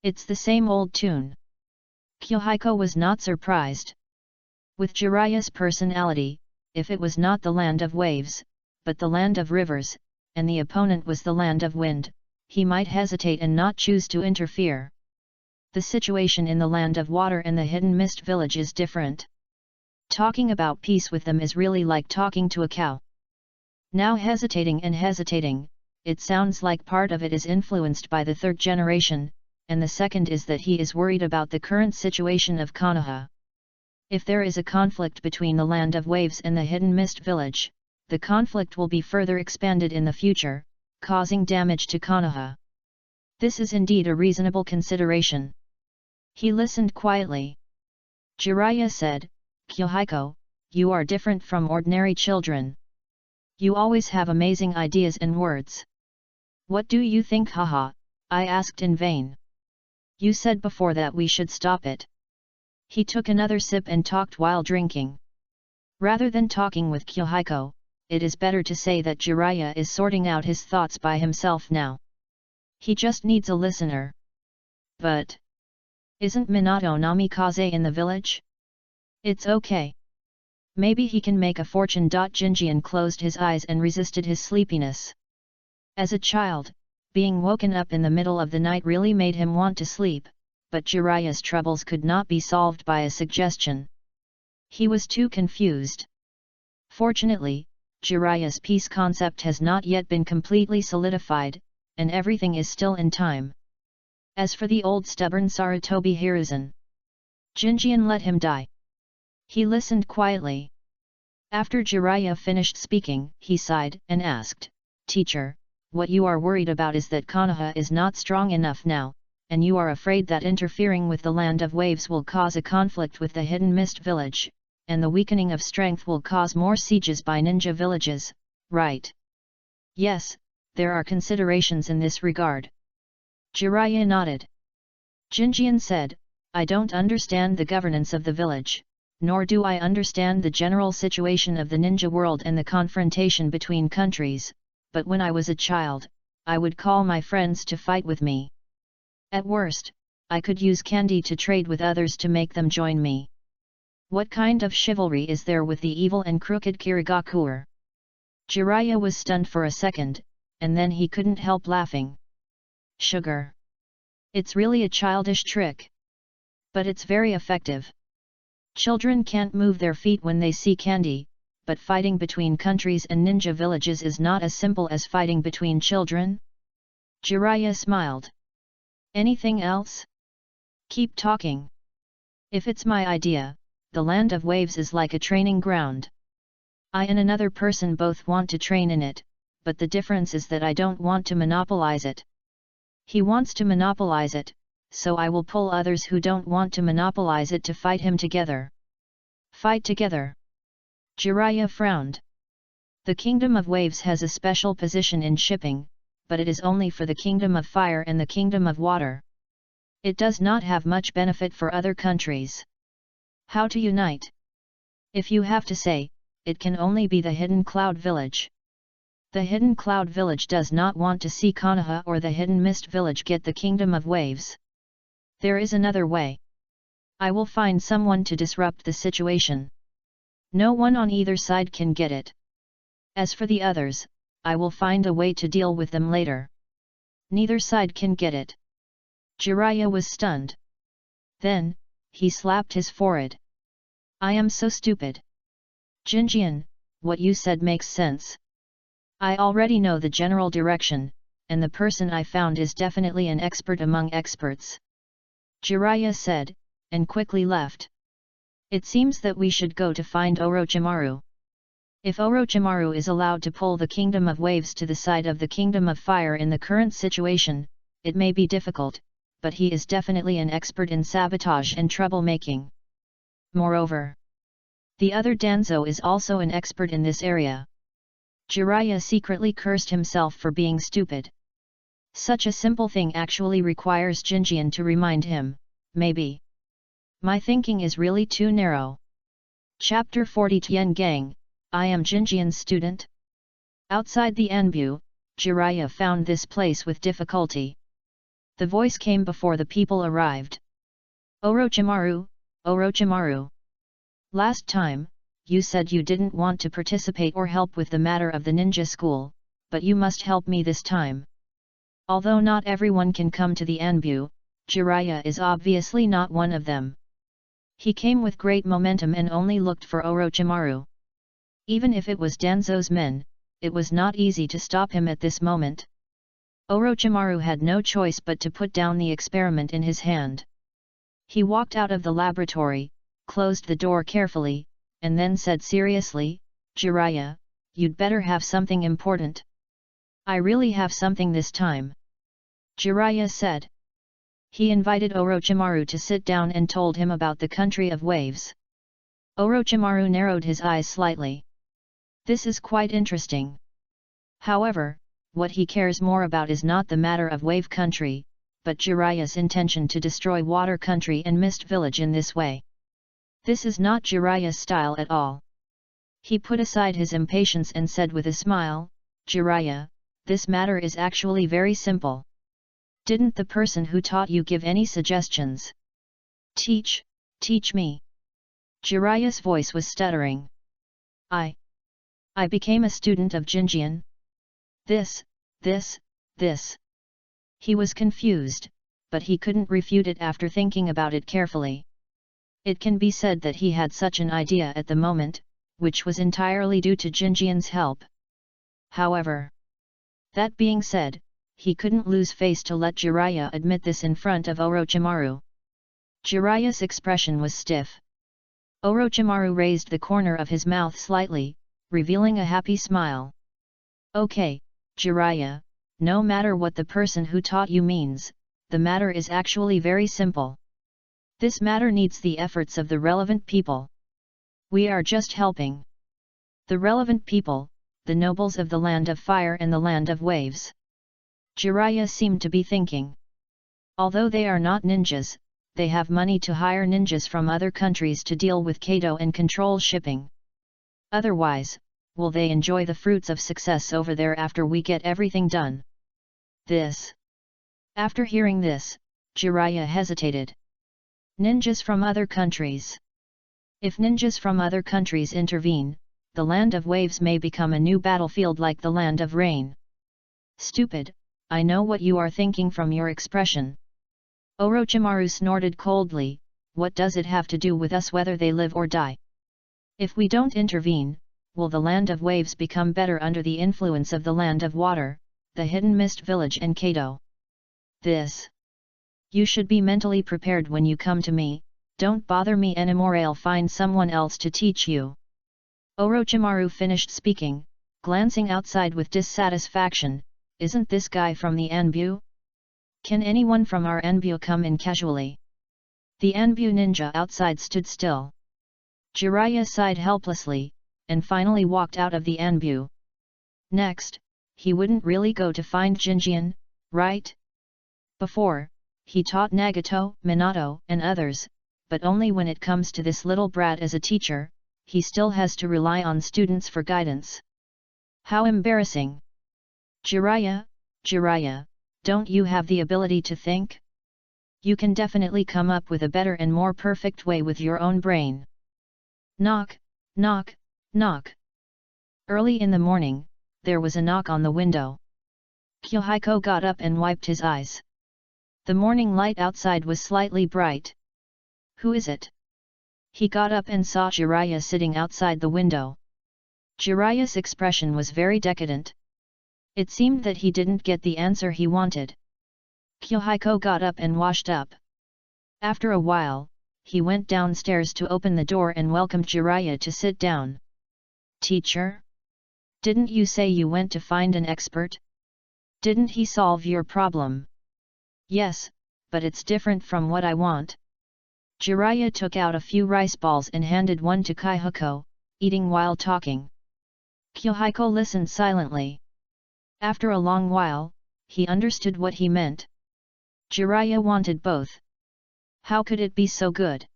It's the same old tune. Yahiko was not surprised. With Jiraiya's personality, if it was not the land of waves, but the land of rivers, and the opponent was the land of wind, he might hesitate and not choose to interfere. The situation in the land of water and the hidden mist village is different. Talking about peace with them is really like talking to a cow. Now hesitating, it sounds like part of it is influenced by the third generation, and the second is that he is worried about the current situation of Konoha. If there is a conflict between the land of waves and the hidden mist village, the conflict will be further expanded in the future, causing damage to Konoha. This is indeed a reasonable consideration. He listened quietly. Jiraiya said, "Yahiko, you are different from ordinary children. You always have amazing ideas and words. What do you think, haha? I asked in vain. You said before that we should stop it. He took another sip and talked while drinking. Rather than talking with Yahiko, it is better to say that Jiraiya is sorting out his thoughts by himself now. He just needs a listener. But isn't Minato Namikaze in the village? It's okay. Maybe he can make a fortune. Jinjian closed his eyes and resisted his sleepiness. As a child, being woken up in the middle of the night really made him want to sleep, but Jiraiya's troubles could not be solved by a suggestion. He was too confused. Fortunately, Jiraiya's peace concept has not yet been completely solidified, and everything is still in time. As for the old stubborn Sarutobi Hiruzen, Jinjian let him die. He listened quietly. After Jiraiya finished speaking, he sighed and asked, "Teacher, what you are worried about is that Konoha is not strong enough now, and you are afraid that interfering with the Land of Waves will cause a conflict with the Hidden Mist village, and the weakening of strength will cause more sieges by ninja villages, right?" "Yes, there are considerations in this regard." Jiraiya nodded. Jinjian said, "I don't understand the governance of the village, nor do I understand the general situation of the ninja world and the confrontation between countries, but when I was a child, I would call my friends to fight with me. At worst, I could use candy to trade with others to make them join me. What kind of chivalry is there with the evil and crooked Kirigakuer?" Jiraiya was stunned for a second, and then he couldn't help laughing. "Sugar. It's really a childish trick. But it's very effective. Children can't move their feet when they see candy, but fighting between countries and ninja villages is not as simple as fighting between children." Jiraiya smiled. "Anything else? Keep talking. If it's my idea, the Land of Waves is like a training ground. I and another person both want to train in it, but the difference is that I don't want to monopolize it. He wants to monopolize it, so I will pull others who don't want to monopolize it to fight him together." "Fight together?" Jiraiya frowned. "The Kingdom of Waves has a special position in shipping, but it is only for the Kingdom of Fire and the Kingdom of Water. It does not have much benefit for other countries. How to unite? If you have to say, it can only be the Hidden Cloud Village. The Hidden Cloud Village does not want to see Konoha or the Hidden Mist Village get the Kingdom of Waves. There is another way. I will find someone to disrupt the situation. No one on either side can get it. As for the others, I will find a way to deal with them later. Neither side can get it." Jiraiya was stunned. Then, he slapped his forehead. "I am so stupid. Jinjian, what you said makes sense. I already know the general direction, and the person I found is definitely an expert among experts." Jiraiya said, and quickly left. "It seems that we should go to find Orochimaru. If Orochimaru is allowed to pull the Kingdom of Waves to the side of the Kingdom of Fire in the current situation, it may be difficult, but he is definitely an expert in sabotage and troublemaking. Moreover, the other Danzo is also an expert in this area." Jiraiya secretly cursed himself for being stupid. Such a simple thing actually requires Jinjian to remind him, maybe. My thinking is really too narrow. Chapter 40 Tien Gang, I am Jinjian's student? Outside the Anbu, Jiraiya found this place with difficulty. The voice came before the people arrived. "Orochimaru, Orochimaru. Last time, you said you didn't want to participate or help with the matter of the ninja school, but you must help me this time." Although not everyone can come to the Anbu, Jiraiya is obviously not one of them. He came with great momentum and only looked for Orochimaru. Even if it was Danzo's men, it was not easy to stop him at this moment. Orochimaru had no choice but to put down the experiment in his hand. He walked out of the laboratory, closed the door carefully, and then said seriously, "Jiraiya, you'd better have something important." "I really have something this time," Jiraiya said. He invited Orochimaru to sit down and told him about the country of waves. Orochimaru narrowed his eyes slightly. This is quite interesting. However, what he cares more about is not the matter of Wave Country, but Jiraiya's intention to destroy Water Country and Mist Village in this way. This is not Jiraiya's style at all. He put aside his impatience and said with a smile, Jiraiya, this matter is actually very simple. Didn't the person who taught you give any suggestions? Teach me. Jiraiya's voice was stuttering. I became a student of Jinjian. This. He was confused, but he couldn't refute it after thinking about it carefully. It can be said that he had such an idea at the moment, which was entirely due to Jinjian's help. However, that being said, he couldn't lose face to let Jiraiya admit this in front of Orochimaru. Jiraiya's expression was stiff. Orochimaru raised the corner of his mouth slightly, revealing a happy smile. Okay, Jiraiya, no matter what the person who taught you means, the matter is actually very simple. This matter needs the efforts of the relevant people. We are just helping. The relevant people, the nobles of the Land of Fire and the Land of Waves. Jiraiya seemed to be thinking. Although they are not ninjas, they have money to hire ninjas from other countries to deal with Kado and control shipping. Otherwise, will they enjoy the fruits of success over there after we get everything done? After hearing this, Jiraiya hesitated. Ninjas from other countries. If ninjas from other countries intervene, the Land of Waves may become a new battlefield like the Land of Rain. Stupid, I know what you are thinking from your expression. Orochimaru snorted coldly, what does it have to do with us whether they live or die? If we don't intervene, will the Land of Waves become better under the influence of the Land of Water, the Hidden Mist Village and Kado? You should be mentally prepared when you come to me, don't bother me anymore, I'll find someone else to teach you. Orochimaru finished speaking, glancing outside with dissatisfaction, isn't this guy from the Anbu? Can anyone from our Anbu come in casually? The Anbu ninja outside stood still. Jiraiya sighed helplessly, and finally walked out of the Anbu. Next, he wouldn't really go to find Jinjian, right? Before, he taught Nagato, Minato and others, but only when it comes to this little brat as a teacher, he still has to rely on students for guidance. How embarrassing! Jiraiya, don't you have the ability to think? You can definitely come up with a better and more perfect way with your own brain. Knock, knock, knock. Early in the morning, there was a knock on the window. Yahiko got up and wiped his eyes. The morning light outside was slightly bright. Who is it? He got up and saw Jiraiya sitting outside the window. Jiraiya's expression was very decadent. It seemed that he didn't get the answer he wanted. Yahiko got up and washed up. After a while, he went downstairs to open the door and welcomed Jiraiya to sit down. Teacher? Didn't you say you went to find an expert? Didn't he solve your problem? Yes, but it's different from what I want. Jiraiya took out a few rice balls and handed one to Yahiko, eating while talking. Yahiko listened silently. After a long while, he understood what he meant. Jiraiya wanted both. How could it be so good?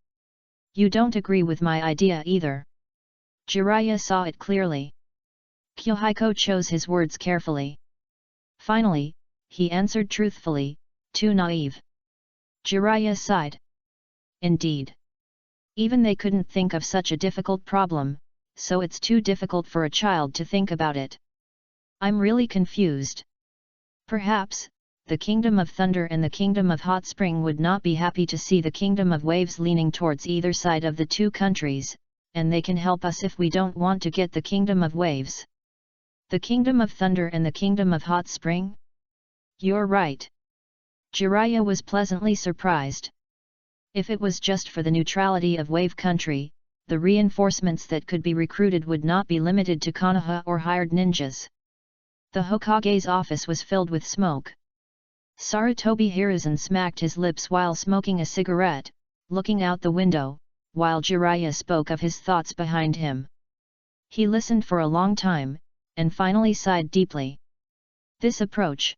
You don't agree with my idea either. Jiraiya saw it clearly. Yahiko chose his words carefully. Finally, he answered truthfully, too naive. Jiraiya sighed. Indeed. Even they couldn't think of such a difficult problem, so it's too difficult for a child to think about it. I'm really confused. Perhaps, the Kingdom of Thunder and the Kingdom of Hot Spring would not be happy to see the Kingdom of Waves leaning towards either side of the two countries, and they can help us if we don't want to get the Kingdom of Waves. The Kingdom of Thunder and the Kingdom of Hot Spring? You're right. Jiraiya was pleasantly surprised. If it was just for the neutrality of Wave Country, the reinforcements that could be recruited would not be limited to Konoha or hired ninjas. The Hokage's office was filled with smoke. Sarutobi Hiruzen smacked his lips while smoking a cigarette, looking out the window, while Jiraiya spoke of his thoughts behind him. He listened for a long time, and finally sighed deeply. This approach.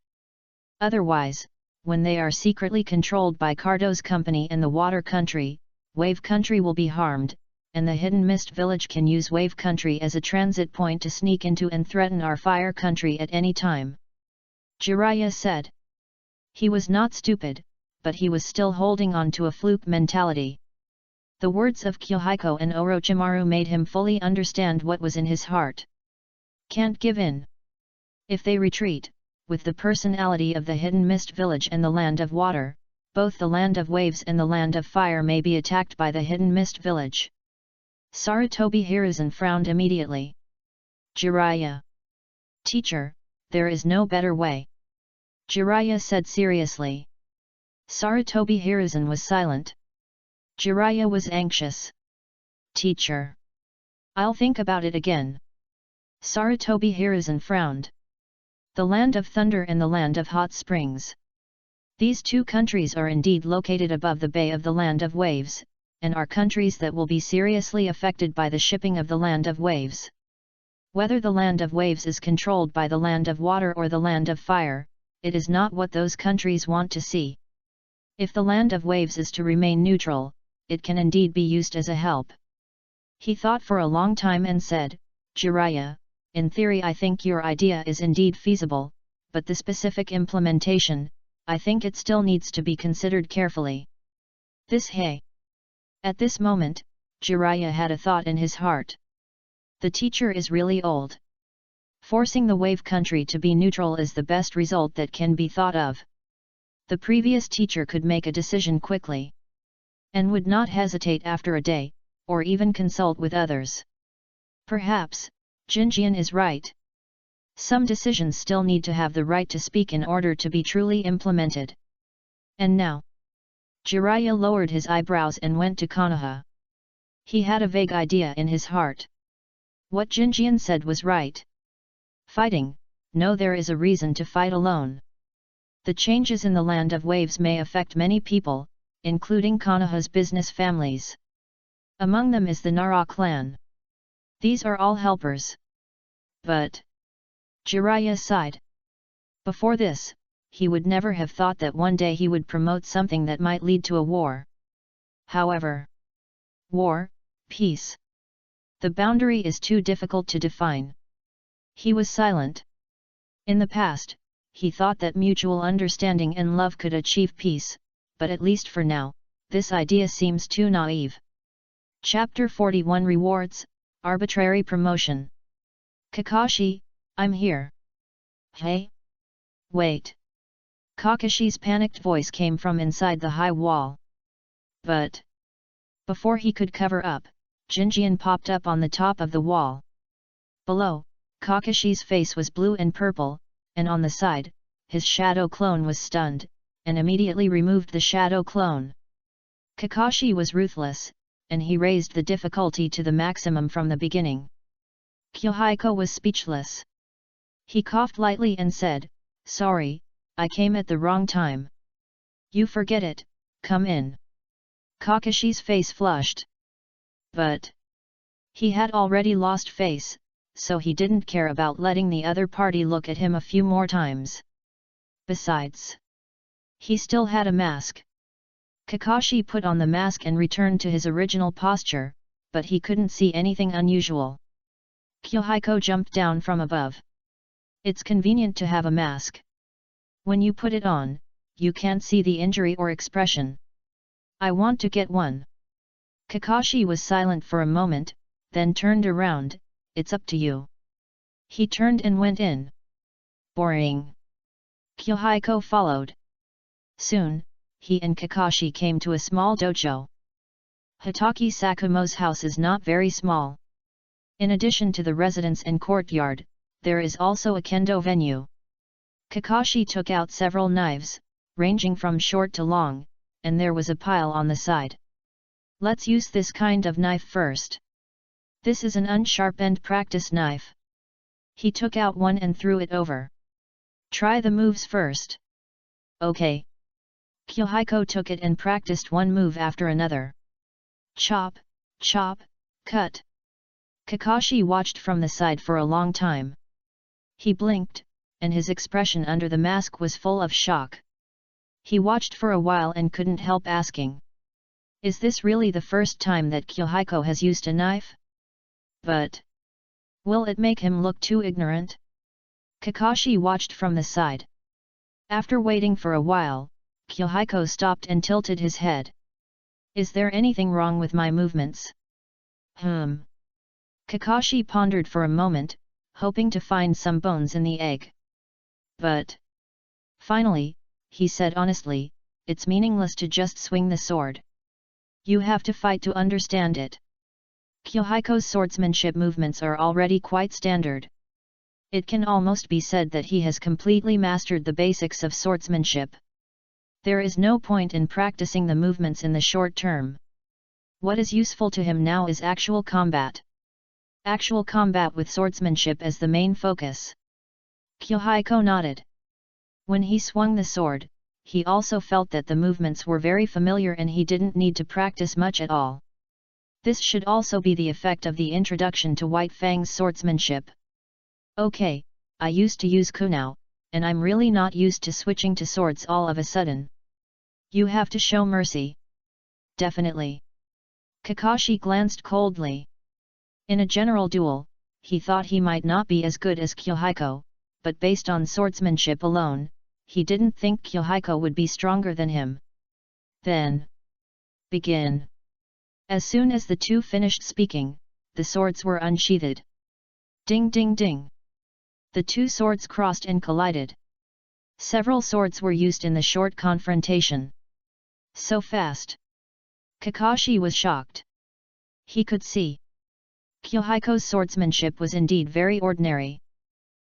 Otherwise, when they are secretly controlled by Cardo's company in the water country, wave country will be harmed, and the hidden mist village can use wave country as a transit point to sneak into and threaten our fire country at any time. Jiraiya said. He was not stupid, but he was still holding on to a fluke mentality. The words of Yahiko and Orochimaru made him fully understand what was in his heart. Can't give in. If they retreat, with the personality of the hidden mist village and the land of water, both the land of waves and the land of fire may be attacked by the hidden mist village. Sarutobi Hiruzen frowned immediately. Jiraiya. Teacher, there is no better way. Jiraiya said seriously. Sarutobi Hiruzen was silent. Jiraiya was anxious. Teacher. I'll think about it again. Sarutobi Hiruzen frowned. The land of thunder and the land of hot springs. These two countries are indeed located above the bay of the land of waves, and are countries that will be seriously affected by the shipping of the land of waves. Whether the land of waves is controlled by the land of water or the land of fire, it is not what those countries want to see. If the land of waves is to remain neutral, it can indeed be used as a help. He thought for a long time and said, Jiraiya, in theory I think your idea is indeed feasible, but the specific implementation, I think it still needs to be considered carefully. At this moment, Jiraiya had a thought in his heart. The teacher is really old. Forcing the wave country to be neutral is the best result that can be thought of. The previous teacher could make a decision quickly, and would not hesitate after a day, or even consult with others. Perhaps, Jinjian is right. Some decisions still need to have the right to speak in order to be truly implemented. And now? Jiraiya lowered his eyebrows and went to Konoha. He had a vague idea in his heart. What Jinjian said was right. Fighting, no, there is a reason to fight alone. The changes in the land of waves may affect many people, including Konoha's business families. Among them is the Nara clan. These are all helpers. But... Jiraiya sighed. Before this, he would never have thought that one day he would promote something that might lead to a war. However, war, peace. The boundary is too difficult to define. He was silent. In the past, he thought that mutual understanding and love could achieve peace, but at least for now, this idea seems too naive. Chapter 41 Rewards, Arbitrary Promotion. Kakashi, I'm here. Hey? Wait. Kakashi's panicked voice came from inside the high wall. But... Before he could cover up, Jinjian popped up on the top of the wall. Below, Kakashi's face was blue and purple, and on the side, his shadow clone was stunned, and immediately removed the shadow clone. Kakashi was ruthless, and he raised the difficulty to the maximum from the beginning. Yahiko was speechless. He coughed lightly and said, Sorry, I came at the wrong time. You forget it, come in. Kakashi's face flushed. But... He had already lost face, so he didn't care about letting the other party look at him a few more times. Besides, he still had a mask. Kakashi put on the mask and returned to his original posture, but he couldn't see anything unusual. Yahiko jumped down from above. It's convenient to have a mask. When you put it on, you can't see the injury or expression. I want to get one. Kakashi was silent for a moment, then turned around, It's up to you. He turned and went in. Boring. Yahiko followed. Soon, he and Kakashi came to a small dojo. Hatake Sakumo's house is not very small. In addition to the residence and courtyard, there is also a kendo venue. Kakashi took out several knives, ranging from short to long, and there was a pile on the side. Let's use this kind of knife first. This is an unsharpened practice knife. He took out one and threw it over. Try the moves first. Okay. Yahiko took it and practiced one move after another. Chop, chop, cut. Kakashi watched from the side for a long time. He blinked, and his expression under the mask was full of shock. He watched for a while and couldn't help asking. Is this really the first time that Yahiko has used a knife? But will it make him look too ignorant? Kakashi watched from the side. After waiting for a while, Yahiko stopped and tilted his head. Is there anything wrong with my movements? Kakashi pondered for a moment, hoping to find some bones in the egg. But finally, he said honestly, it's meaningless to just swing the sword. You have to fight to understand it. Yahiko's swordsmanship movements are already quite standard. It can almost be said that he has completely mastered the basics of swordsmanship. There is no point in practicing the movements in the short term. What is useful to him now is actual combat. Actual combat with swordsmanship as the main focus. Yahiko nodded. When he swung the sword, he also felt that the movements were very familiar and he didn't need to practice much at all. This should also be the effect of the introduction to White Fang's swordsmanship. Okay, I used to use kunao, and I'm really not used to switching to swords all of a sudden. You have to show mercy. Definitely. Kakashi glanced coldly. In a general duel, he thought he might not be as good as Yahiko, but based on swordsmanship alone, he didn't think Yahiko would be stronger than him. Then begin. As soon as the two finished speaking, the swords were unsheathed. Ding ding ding. The two swords crossed and collided. Several swords were used in the short confrontation. So fast. Kakashi was shocked. He could see Yahiko's swordsmanship was indeed very ordinary.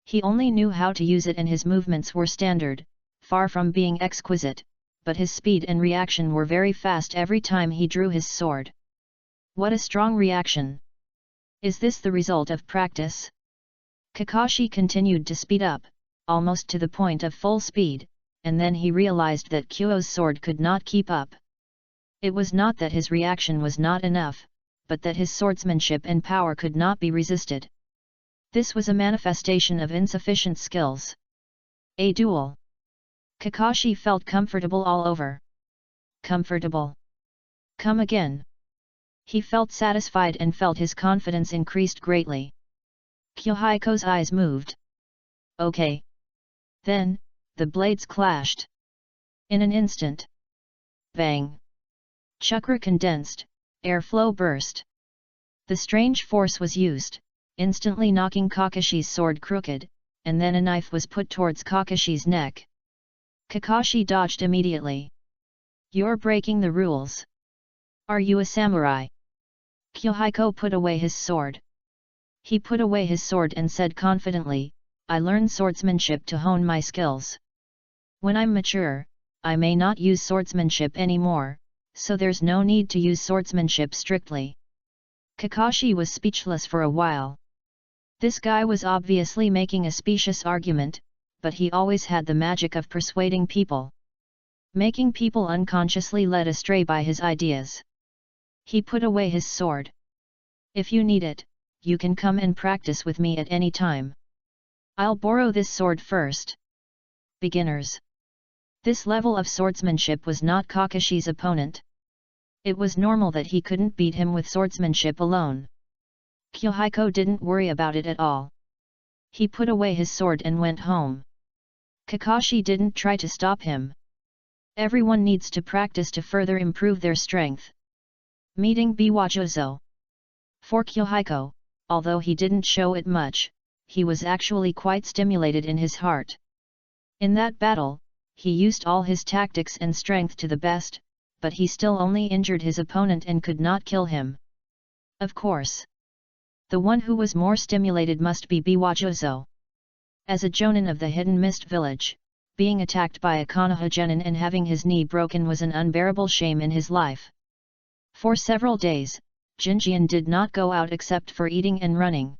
He only knew how to use it and his movements were standard, far from being exquisite, but his speed and reaction were very fast every time he drew his sword. What a strong reaction! Is this the result of practice? Kakashi continued to speed up, almost to the point of full speed, and then he realized that Kyo's sword could not keep up. It was not that his reaction was not enough, but that his swordsmanship and power could not be resisted. This was a manifestation of insufficient skills. A duel. Kakashi felt comfortable all over. Comfortable. Come again. He felt satisfied and felt his confidence increased greatly. Yahiko's eyes moved. Okay. Then, the blades clashed. In an instant. Bang. Chakra condensed, airflow burst. The strange force was used, instantly knocking Kakashi's sword crooked, and then a knife was put towards Kakashi's neck. Kakashi dodged immediately. You're breaking the rules. Are you a samurai? Yahiko put away his sword. He put away his sword and said confidently, I learned swordsmanship to hone my skills. When I'm mature, I may not use swordsmanship anymore, so there's no need to use swordsmanship strictly. Kakashi was speechless for a while. This guy was obviously making a specious argument, but he always had the magic of persuading people. Making people unconsciously led astray by his ideas. He put away his sword. If you need it, you can come and practice with me at any time. I'll borrow this sword first. Beginners. This level of swordsmanship was not Kakashi's opponent. It was normal that he couldn't beat him with swordsmanship alone. Yahiko didn't worry about it at all. He put away his sword and went home. Kakashi didn't try to stop him. Everyone needs to practice to further improve their strength. Meeting Biwajozo. For Yahiko, although he didn't show it much, he was actually quite stimulated in his heart. In that battle, he used all his tactics and strength to the best, but he still only injured his opponent and could not kill him. Of course. The one who was more stimulated must be Biwajozo. As a jonin of the Hidden Mist village, being attacked by a Konoha genin and having his knee broken was an unbearable shame in his life. For several days, Jinjian did not go out except for eating and running.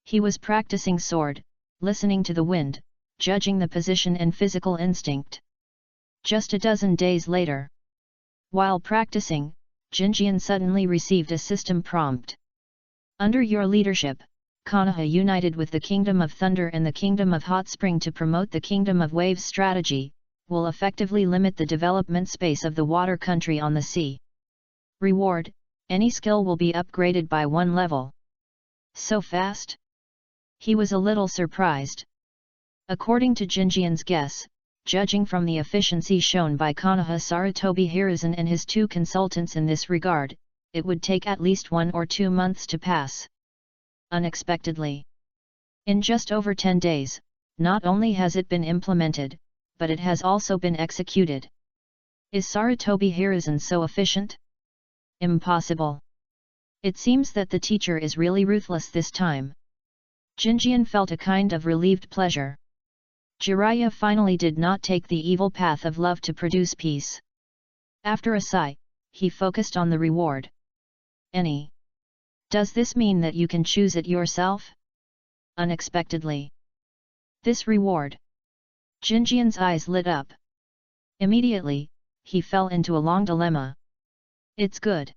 He was practicing sword, listening to the wind, judging the position and physical instinct. Just a dozen days later, while practicing, Jinjian suddenly received a system prompt. Under your leadership, Konoha united with the Kingdom of Thunder and the Kingdom of Hot Spring to promote the Kingdom of Waves strategy, will effectively limit the development space of the water country on the sea. Reward: any skill will be upgraded by 1 level. So fast? He was a little surprised. According to Jinjian's guess, judging from the efficiency shown by Konoha Sarutobi Hiruzen and his 2 consultants in this regard, it would take at least 1 or 2 months to pass. Unexpectedly, in just over 10 days, not only has it been implemented, but it has also been executed. Is Sarutobi Hiruzen so efficient? Impossible. It seems that the teacher is really ruthless this time. Jinjian felt a kind of relieved pleasure. Jiraiya finally did not take the evil path of love to produce peace. After a sigh, he focused on the reward. Any. Does this mean that you can choose it yourself? Unexpectedly. This reward. Jinjian's eyes lit up. Immediately, he fell into a long dilemma. It's good.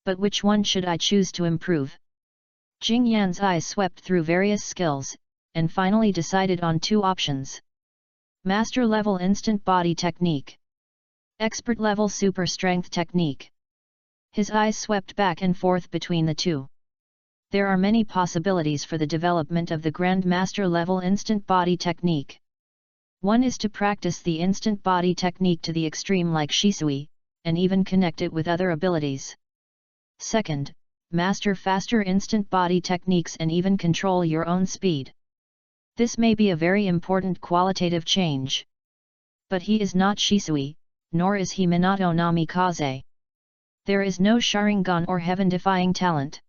But which one should I choose to improve? Jingyan's eyes swept through various skills, and finally decided on 2 options. Master level instant body technique. Expert level super strength technique. His eyes swept back and forth between the 2. There are many possibilities for the development of the Grand Master level instant body technique. One is to practice the instant body technique to the extreme like Shisui, and even connect it with other abilities. Second, master faster instant body techniques and even control your own speed. This may be a very important qualitative change. But he is not Shisui, nor is he Minato Namikaze. There is no Sharingan or heaven-defying talent.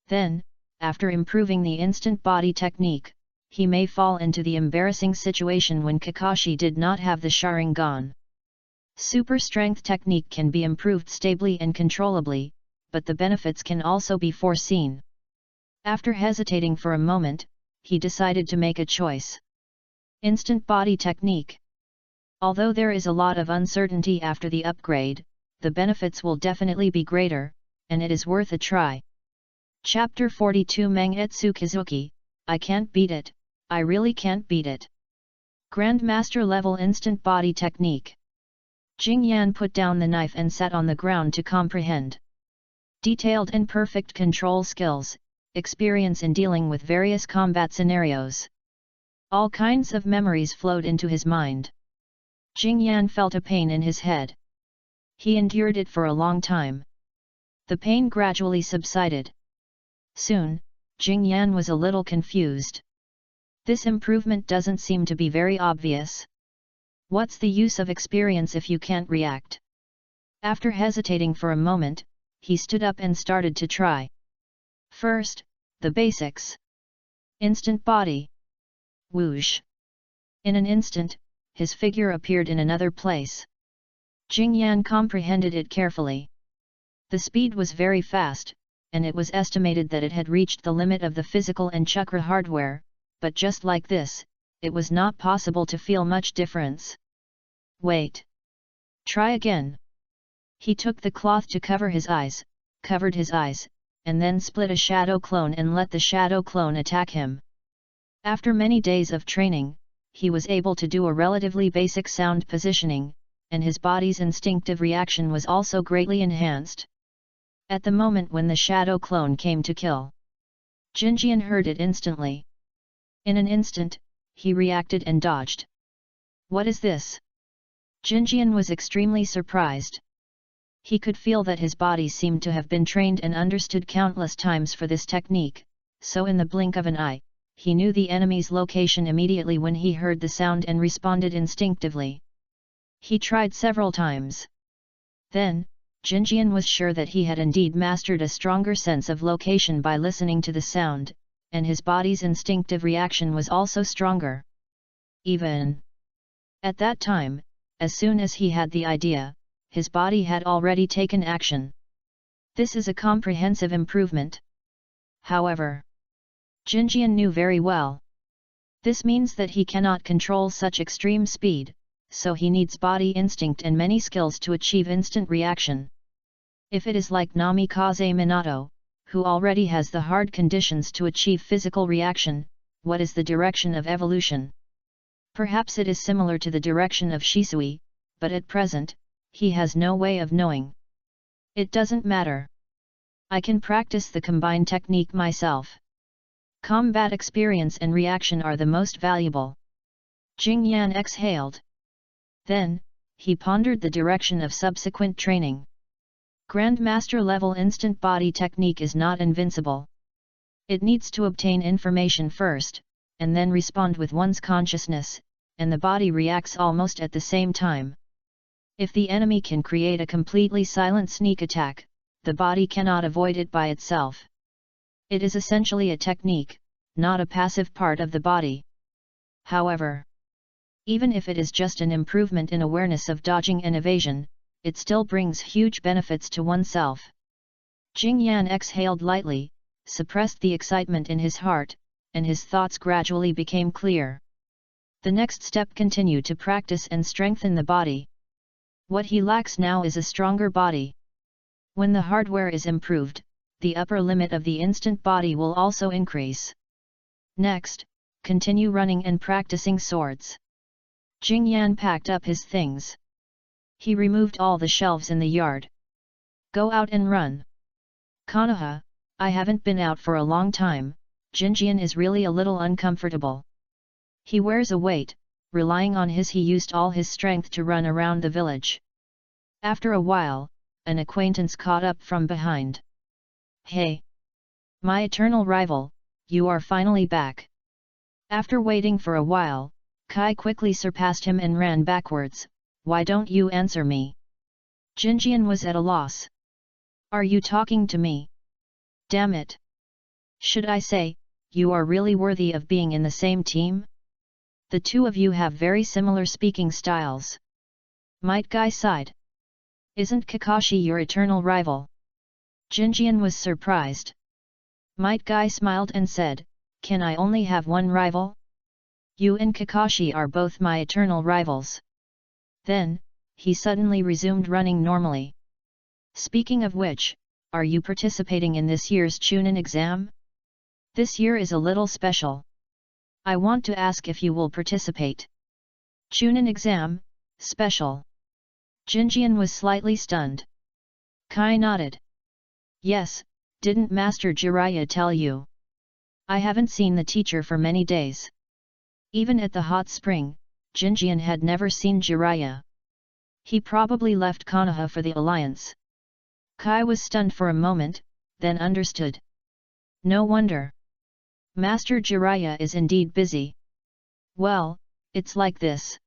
Then, after improving the instant body technique, he may fall into the embarrassing situation when Kakashi did not have the Sharingan. Super strength technique can be improved stably and controllably, but the benefits can also be foreseen. After hesitating for a moment, he decided to make a choice. Instant body technique. Although there is a lot of uncertainty after the upgrade, the benefits will definitely be greater, and it is worth a try. Chapter 42 Mangetsu Kizuki, I can't beat it, I really can't beat it. Grandmaster level instant body technique. Jingyan put down the knife and sat on the ground to comprehend. Detailed and perfect control skills, experience in dealing with various combat scenarios. All kinds of memories flowed into his mind. Jingyan felt a pain in his head. He endured it for a long time. The pain gradually subsided. Soon, Jingyan was a little confused. This improvement doesn't seem to be very obvious. What's the use of experience if you can't react? After hesitating for a moment, he stood up and started to try. First, the basics. Instant body. Whoosh. In an instant, his figure appeared in another place. Jingyan comprehended it carefully. The speed was very fast, and it was estimated that it had reached the limit of the physical and chakra hardware, but just like this, it was not possible to feel much difference. Wait. Try again. He took the cloth to cover his eyes, covered his eyes, and then split a shadow clone and let the shadow clone attack him. After many days of training, he was able to do a relatively basic sound positioning, and his body's instinctive reaction was also greatly enhanced. At the moment when the shadow clone came to kill, Jinjian heard it instantly. In an instant, he reacted and dodged. What is this? Jinjian was extremely surprised. He could feel that his body seemed to have been trained and understood countless times for this technique, so in the blink of an eye, he knew the enemy's location immediately when he heard the sound and responded instinctively. He tried several times. Then, Jinjian was sure that he had indeed mastered a stronger sense of location by listening to the sound, and his body's instinctive reaction was also stronger. Even at that time, as soon as he had the idea, his body had already taken action. This is a comprehensive improvement. However, Jinjian knew very well. This means that he cannot control such extreme speed, so he needs body instinct and many skills to achieve instant reaction. If it is like Namikaze Minato, who already has the hard conditions to achieve physical reaction, what is the direction of evolution? Perhaps it is similar to the direction of Shisui, but at present, he has no way of knowing. It doesn't matter. I can practice the combined technique myself. Combat experience and reaction are the most valuable. Jing Yan exhaled. Then, he pondered the direction of subsequent training. Grandmaster level instant body technique is not invincible. It needs to obtain information first, and then respond with one's consciousness, and the body reacts almost at the same time. If the enemy can create a completely silent sneak attack, the body cannot avoid it by itself. It is essentially a technique, not a passive part of the body. However, even if it is just an improvement in awareness of dodging and evasion, it still brings huge benefits to oneself. Jing Yan exhaled lightly, suppressed the excitement in his heart, and his thoughts gradually became clear. The next step: continue to practice and strengthen the body. What he lacks now is a stronger body. When the hardware is improved, the upper limit of the instant body will also increase. Next, continue running and practicing swords. Jing Yan packed up his things. He removed all the shelves in the yard. Go out and run. Konoha, I haven't been out for a long time. Jinjian is really a little uncomfortable. He wears a weight, relying on he used all his strength to run around the village. After a while, an acquaintance caught up from behind. Hey! My eternal rival, you are finally back. After waiting for a while, Kai quickly surpassed him and ran backwards. Why don't you answer me? Jinjian was at a loss. Are you talking to me? Damn it! Should I say, you are really worthy of being in the same team? The two of you have very similar speaking styles. Might Guy sighed. Isn't Kakashi your eternal rival? Jinjian was surprised. Might Guy smiled and said, can I only have one rival? You and Kakashi are both my eternal rivals. Then, he suddenly resumed running normally. Speaking of which, are you participating in this year's Chunin exam? This year is a little special. I want to ask if you will participate. Chunin exam, special. Jinjian was slightly stunned. Kai nodded. Yes, didn't Master Jiraiya tell you? I haven't seen the teacher for many days. Even at the hot spring, Jinjian had never seen Jiraiya. He probably left Konoha for the alliance. Kai was stunned for a moment, then understood. No wonder. Master Jiraiya is indeed busy. Well, it's like this.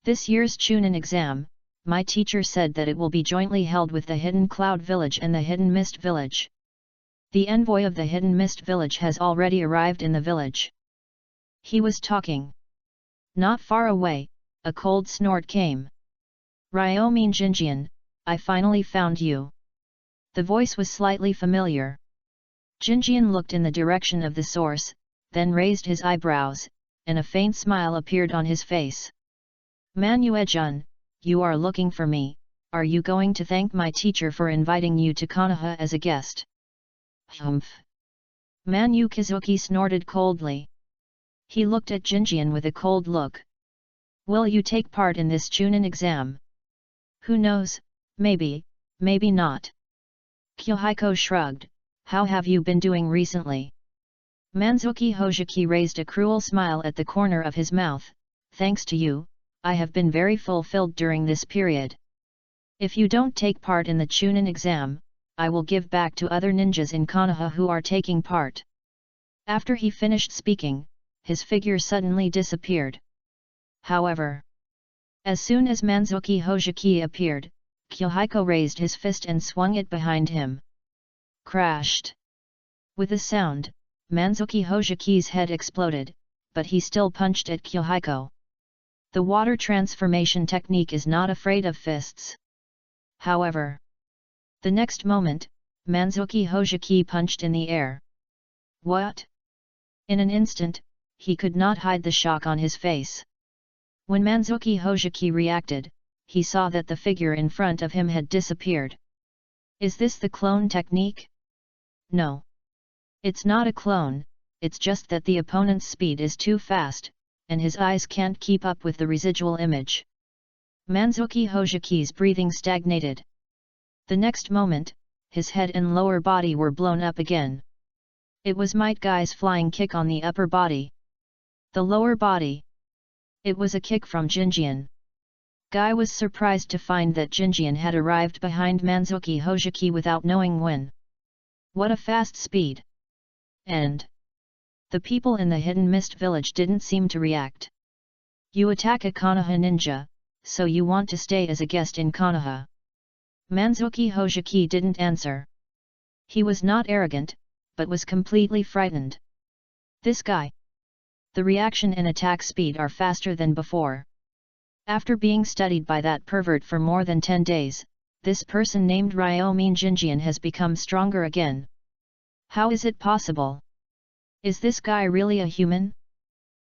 This year's Chunin exam, my teacher said that it will be jointly held with the Hidden Cloud Village and the Hidden Mist Village. The envoy of the Hidden Mist Village has already arrived in the village. He was talking. Not far away, a cold snort came. Ryomin Jinjian, I finally found you. The voice was slightly familiar. Jinjian looked in the direction of the source, then raised his eyebrows, and a faint smile appeared on his face. Manuejun, you are looking for me. Are you going to thank my teacher for inviting you to Konoha as a guest? Humph! Manu Kizuki snorted coldly. He looked at Jinjian with a cold look. Will you take part in this Chunin exam? Who knows, maybe, maybe not. Yahiko shrugged. How have you been doing recently? Manzuki Hojiki raised a cruel smile at the corner of his mouth. Thanks to you, I have been very fulfilled during this period. If you don't take part in the Chunin exam, I will give back to other ninjas in Konoha who are taking part. After he finished speaking, his figure suddenly disappeared. However, as soon as Manzuki Hojiki appeared, Yahiko raised his fist and swung it behind him. Crashed. With a sound, Manzuki Hojiki's head exploded, but he still punched at Yahiko. The water transformation technique is not afraid of fists. However, the next moment, Manzuki Hojiki punched in the air. What? In an instant, he could not hide the shock on his face. When Manzuki Hojiki reacted, he saw that the figure in front of him had disappeared. Is this the clone technique? No. It's not a clone, it's just that the opponent's speed is too fast, and his eyes can't keep up with the residual image. Manzuki Hojoki's breathing stagnated. The next moment, his head and lower body were blown up again. It was Might Guy's flying kick on the upper body. The lower body. It was a kick from Jinjian. Guy was surprised to find that Jinjian had arrived behind Manzuki Hojoki without knowing when. What a fast speed! And the people in the Hidden Mist village didn't seem to react. You attack a Konoha ninja, so you want to stay as a guest in Konoha? Manzuki Hojoki didn't answer. He was not arrogant, but was completely frightened. This guy. The reaction and attack speed are faster than before. After being studied by that pervert for more than 10 days, this person named Ryomin Jinjian has become stronger again. How is it possible? Is this guy really a human?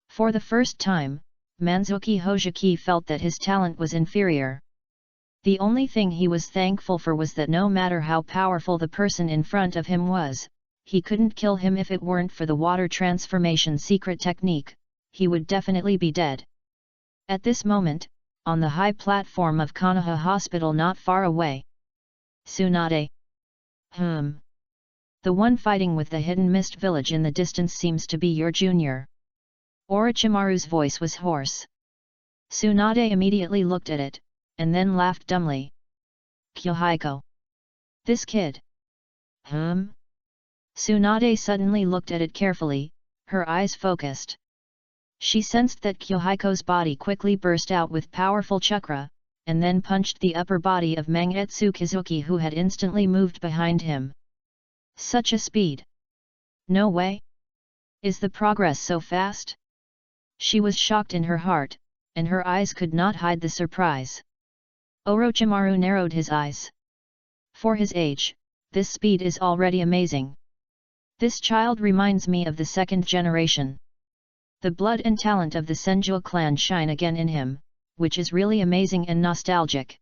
For the first time, Manzuki Hojoki felt that his talent was inferior. The only thing he was thankful for was that no matter how powerful the person in front of him was, he couldn't kill him if it weren't for the water transformation secret technique, he would definitely be dead. At this moment, on the high platform of Konoha Hospital not far away. Tsunade. The one fighting with the Hidden Mist village in the distance seems to be your junior. Orochimaru's voice was hoarse. Tsunade immediately looked at it, and then laughed dumbly. Yahiko. This kid. Tsunade suddenly looked at it carefully, her eyes focused. She sensed that Yahiko's body quickly burst out with powerful chakra, and then punched the upper body of Mangetsu Kizuki, who had instantly moved behind him. Such a speed! No way! Is the progress so fast? She was shocked in her heart, and her eyes could not hide the surprise. Orochimaru narrowed his eyes. For his age, this speed is already amazing. This child reminds me of the second generation. The blood and talent of the Senju clan shine again in him, which is really amazing and nostalgic.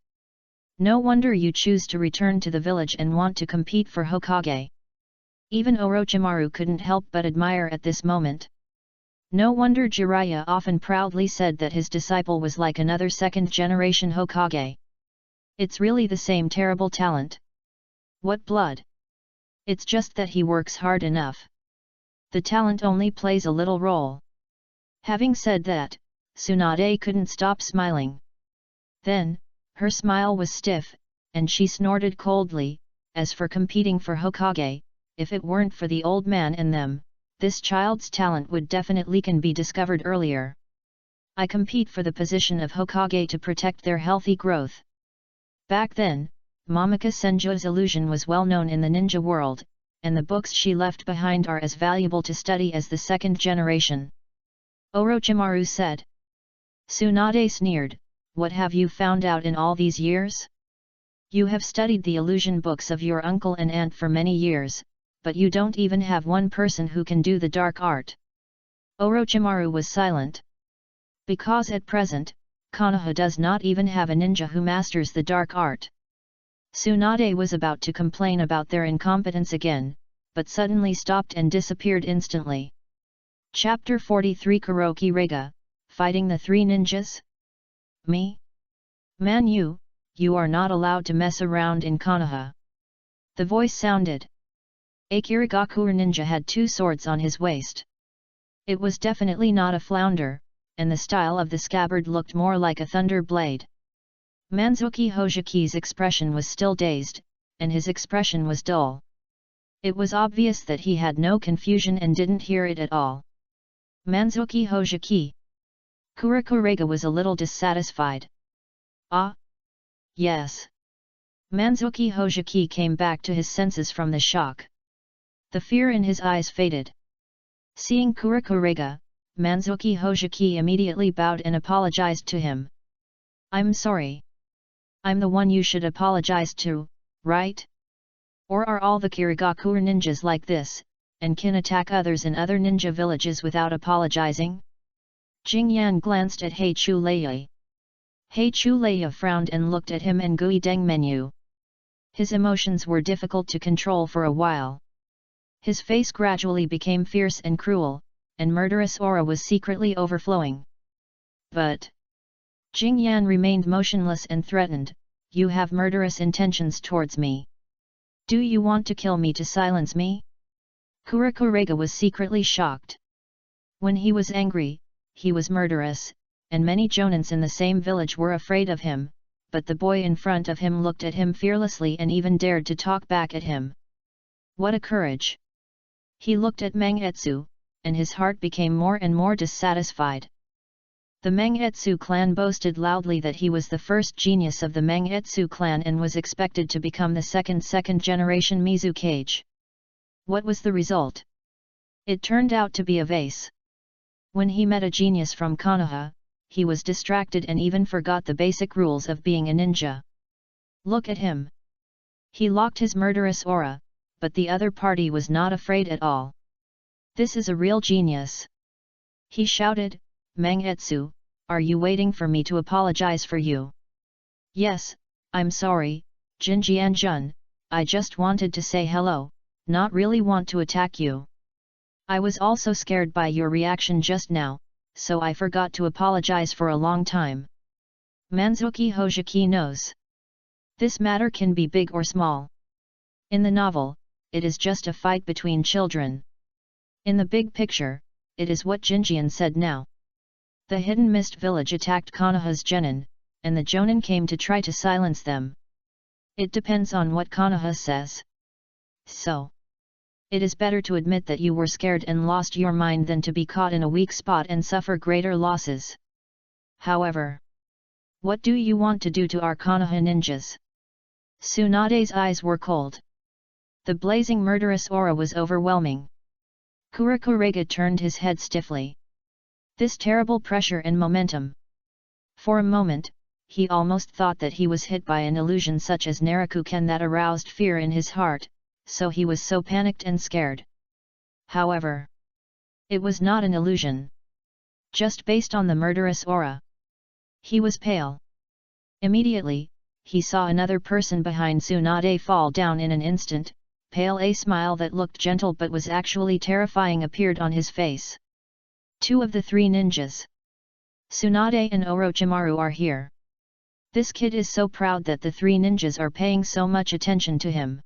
No wonder you choose to return to the village and want to compete for Hokage. Even Orochimaru couldn't help but admire at this moment. No wonder Jiraiya often proudly said that his disciple was like another second-generation Hokage. It's really the same terrible talent. What blood? It's just that he works hard enough. The talent only plays a little role. Having said that, Tsunade couldn't stop smiling. Then, her smile was stiff, and she snorted coldly, as for competing for Hokage, if it weren't for the old man and them, this child's talent would definitely can be discovered earlier. I compete for the position of Hokage to protect their healthy growth. Back then, Momika Senju's illusion was well known in the ninja world, and the books she left behind are as valuable to study as the second generation. Orochimaru said. Tsunade sneered, what have you found out in all these years? You have studied the illusion books of your uncle and aunt for many years, but you don't even have one person who can do the dark art. Orochimaru was silent. Because at present, Konoha does not even have a ninja who masters the dark art. Tsunade was about to complain about their incompetence again, but suddenly stopped and disappeared instantly. Chapter 43 Kuroki Reiga, Fighting the Three Ninjas? Me? Man, you are not allowed to mess around in Konoha. The voice sounded. A Kirigakuer ninja had two swords on his waist. It was definitely not a flounder, and the style of the scabbard looked more like a thunder blade. Manzuki Hojoki's expression was still dazed, and his expression was dull. It was obvious that he had no confusion and didn't hear it at all. Manzuki Hojoki. Kuroki was a little dissatisfied. Ah? Yes. Manzuki Hojoki came back to his senses from the shock. The fear in his eyes faded. Seeing Kuroki, Manzuki Hojoki immediately bowed and apologized to him. I'm sorry. I'm the one you should apologize to, right? Or are all the Kirigakuer ninjas like this, and can attack others in other ninja villages without apologizing? Jingyan glanced at Hei Chulei. Hei Chulei frowned and looked at him and Gui Dengmenu. His emotions were difficult to control for a while. His face gradually became fierce and cruel, and murderous aura was secretly overflowing. But Jing Yan remained motionless and threatened, "You have murderous intentions towards me. Do you want to kill me to silence me?" Kurika was secretly shocked. When he was angry, he was murderous, and many jonins in the same village were afraid of him, but the boy in front of him looked at him fearlessly and even dared to talk back at him. What a courage! He looked at Mangetsu, and his heart became more and more dissatisfied. The Mangetsu clan boasted loudly that he was the first genius of the Mangetsu clan and was expected to become the second generation Mizukage. What was the result? It turned out to be a vase. When he met a genius from Konoha, he was distracted and even forgot the basic rules of being a ninja. Look at him. He locked his murderous aura, but the other party was not afraid at all. This is a real genius. He shouted, "Mangetsu, are you waiting for me to apologize for you?" "Yes, I'm sorry, Jinjianjun, I just wanted to say hello, not really want to attack you. I was also scared by your reaction just now, so I forgot to apologize for a long time." Manzuki Hojiki knows. This matter can be big or small. In the novel, it is just a fight between children. In the big picture, it is what Jinjian said now. The Hidden Mist village attacked Konoha's genin, and the jonin came to try to silence them. It depends on what Konoha says. So, it is better to admit that you were scared and lost your mind than to be caught in a weak spot and suffer greater losses. However, what do you want to do to our Konoha ninjas? Tsunade's eyes were cold. The blazing murderous aura was overwhelming. Kurika turned his head stiffly. This terrible pressure and momentum. For a moment, he almost thought that he was hit by an illusion such as Narakuken that aroused fear in his heart, so he was so panicked and scared. However, it was not an illusion. Just based on the murderous aura. He was pale. Immediately, he saw another person behind Tsunade fall down in an instant. Pale, a smile that looked gentle but was actually terrifying appeared on his face. Two of the three ninjas. Tsunade and Orochimaru are here. This kid is so proud that the three ninjas are paying so much attention to him.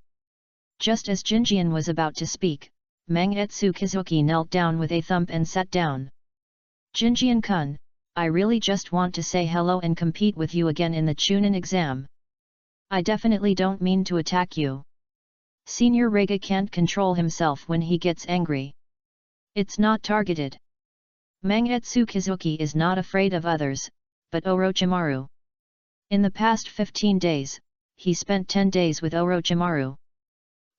Just as Jinjian was about to speak, Mangetsu Kizuki knelt down with a thump and sat down. "Jinjian-kun, I really just want to say hello and compete with you again in the Chunin exam. I definitely don't mean to attack you." Senior Rega can't control himself when he gets angry. It's not targeted. Mangetsu Kizuki is not afraid of others, but Orochimaru. In the past 15 days, he spent 10 days with Orochimaru.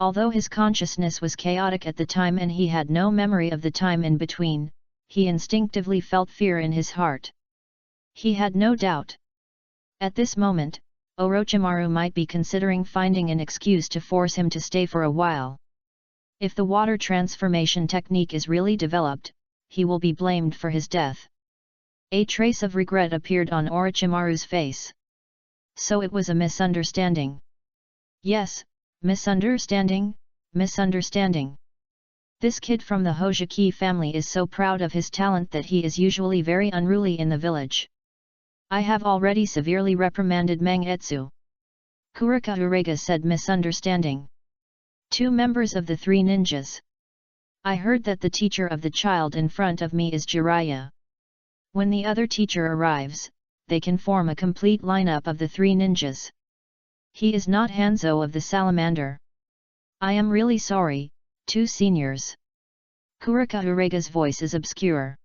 Although his consciousness was chaotic at the time and he had no memory of the time in between, he instinctively felt fear in his heart. He had no doubt. At this moment, Orochimaru might be considering finding an excuse to force him to stay for a while. If the water transformation technique is really developed, he will be blamed for his death. A trace of regret appeared on Orochimaru's face. So it was a misunderstanding. Yes, misunderstanding. This kid from the Hojiki family is so proud of his talent that he is usually very unruly in the village. I have already severely reprimanded Mangetsu. Kurika said, misunderstanding. Two members of the three ninjas. I heard that the teacher of the child in front of me is Jiraiya. When the other teacher arrives, they can form a complete lineup of the three ninjas. He is not Hanzo of the Salamander. I am really sorry, two seniors. Kurika's voice is obscure.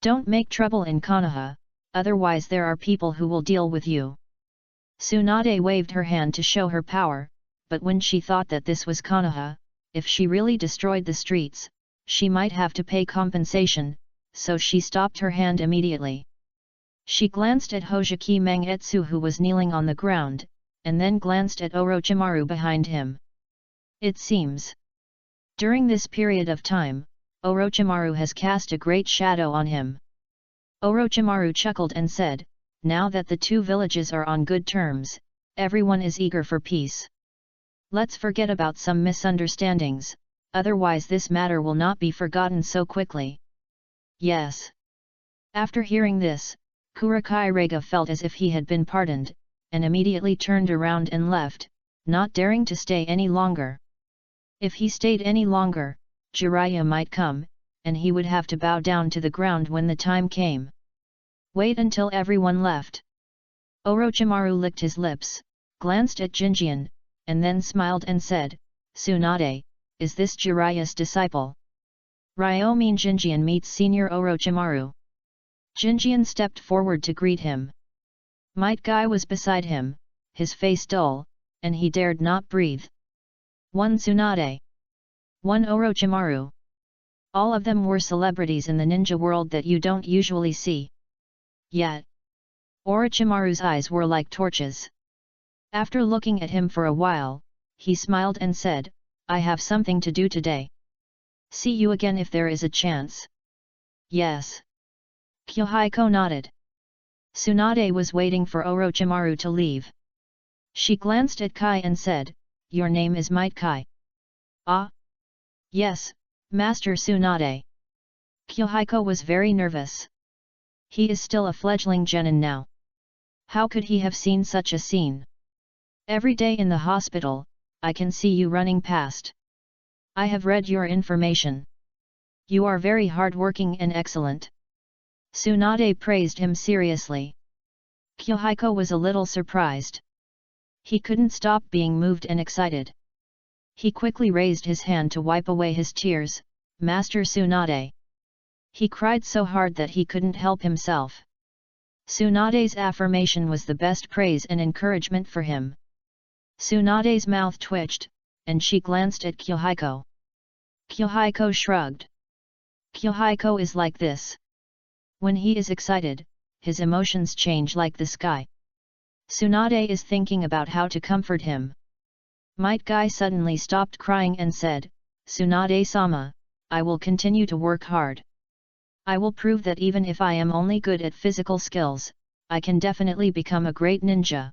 Don't make trouble in Konoha, otherwise there are people who will deal with you. Tsunade waved her hand to show her power, but when she thought that this was Konoha, if she really destroyed the streets, she might have to pay compensation, so she stopped her hand immediately. She glanced at Hojiki Mangetsu who was kneeling on the ground, and then glanced at Orochimaru behind him. It seems. During this period of time, Orochimaru has cast a great shadow on him. Orochimaru chuckled and said, now that the two villages are on good terms, everyone is eager for peace. Let's forget about some misunderstandings, otherwise this matter will not be forgotten so quickly. Yes. After hearing this, Kurakairega felt as if he had been pardoned, and immediately turned around and left, not daring to stay any longer. If he stayed any longer, Jiraiya might come, and he would have to bow down to the ground when the time came. Wait until everyone left. Orochimaru licked his lips, glanced at Jinjian, and then smiled and said, "Tsunade, is this Jiraiya's disciple?" Ryomin Jinjian meets Senior Orochimaru. Jinjian stepped forward to greet him. Might Guy was beside him, his face dull, and he dared not breathe. One Tsunade. One Orochimaru. All of them were celebrities in the ninja world that you don't usually see. Yet, Orochimaru's eyes were like torches. After looking at him for a while, he smiled and said, "I have something to do today. See you again if there is a chance." Yes. Yahiko nodded. Tsunade was waiting for Orochimaru to leave. She glanced at Kai and said, "Your name is Might Kai." "Ah? Yes, Master Tsunade." Yahiko was very nervous. He is still a fledgling genin now. How could he have seen such a scene? Every day in the hospital, I can see you running past. I have read your information. You are very hard-working and excellent. Tsunade praised him seriously. Yahiko was a little surprised. He couldn't stop being moved and excited. He quickly raised his hand to wipe away his tears. "Master Tsunade." He cried so hard that he couldn't help himself. Tsunade's affirmation was the best praise and encouragement for him. Tsunade's mouth twitched, and she glanced at Yahiko. Yahiko shrugged. Yahiko is like this. When he is excited, his emotions change like the sky. Tsunade is thinking about how to comfort him. Might Guy suddenly stopped crying and said, "Tsunade-sama, I will continue to work hard. I will prove that even if I am only good at physical skills, I can definitely become a great ninja."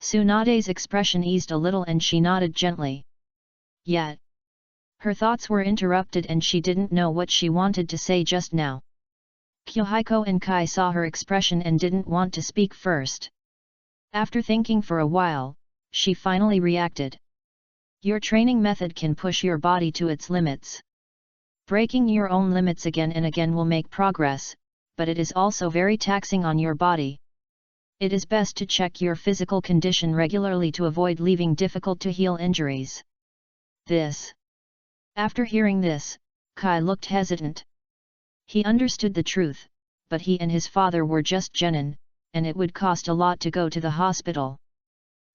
Tsunade's expression eased a little and she nodded gently. Yet, her thoughts were interrupted and she didn't know what she wanted to say just now. Yahiko and Kai saw her expression and didn't want to speak first. After thinking for a while, she finally reacted. "Your training method can push your body to its limits. Breaking your own limits again and again will make progress, but it is also very taxing on your body. It is best to check your physical condition regularly to avoid leaving difficult to heal injuries." This. After hearing this, Kai looked hesitant. He understood the truth, but he and his father were just genin, and it would cost a lot to go to the hospital.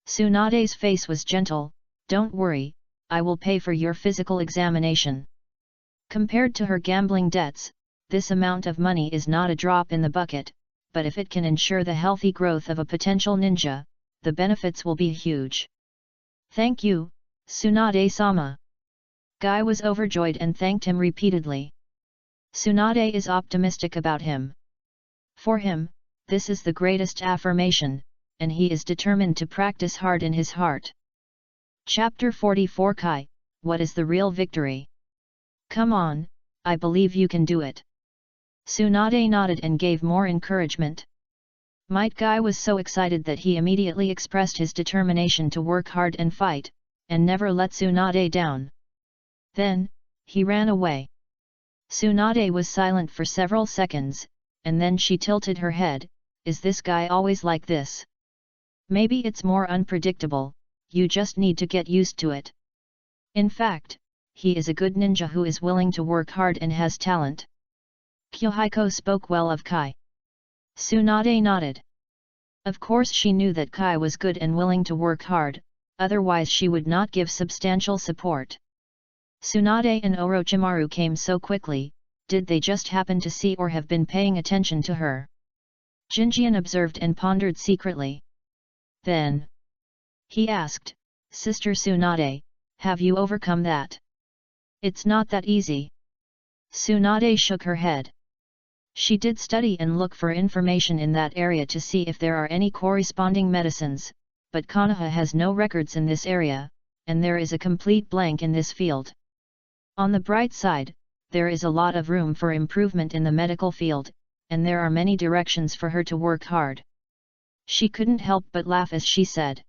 Tsunade's face was gentle. "Don't worry, I will pay for your physical examination." Compared to her gambling debts, this amount of money is not a drop in the bucket, but if it can ensure the healthy growth of a potential ninja, the benefits will be huge. "Thank you, Tsunade-sama." Guy was overjoyed and thanked him repeatedly. Tsunade is optimistic about him. For him, this is the greatest affirmation, and he is determined to practice hard in his heart. Chapter 44 Kai, what is the real victory? Come on, I believe you can do it. Tsunade nodded and gave more encouragement. Might Guy was so excited that he immediately expressed his determination to work hard and fight, and never let Tsunade down. Then, he ran away. Tsunade was silent for several seconds, and then she tilted her head. "Is this guy always like this? Maybe it's more unpredictable, you just need to get used to it. In fact, he is a good ninja who is willing to work hard and has talent." Yahiko spoke well of Kai. Tsunade nodded. Of course she knew that Kai was good and willing to work hard, otherwise she would not give substantial support. Tsunade and Orochimaru came so quickly, did they just happen to see or have been paying attention to her? Jinjian observed and pondered secretly. Then, he asked, "Sister Tsunade, have you overcome that? It's not that easy." Tsunade shook her head. She did study and look for information in that area to see if there are any corresponding medicines, but Konoha has no records in this area, and there is a complete blank in this field. On the bright side, there is a lot of room for improvement in the medical field, and there are many directions for her to work hard. She couldn't help but laugh as she said.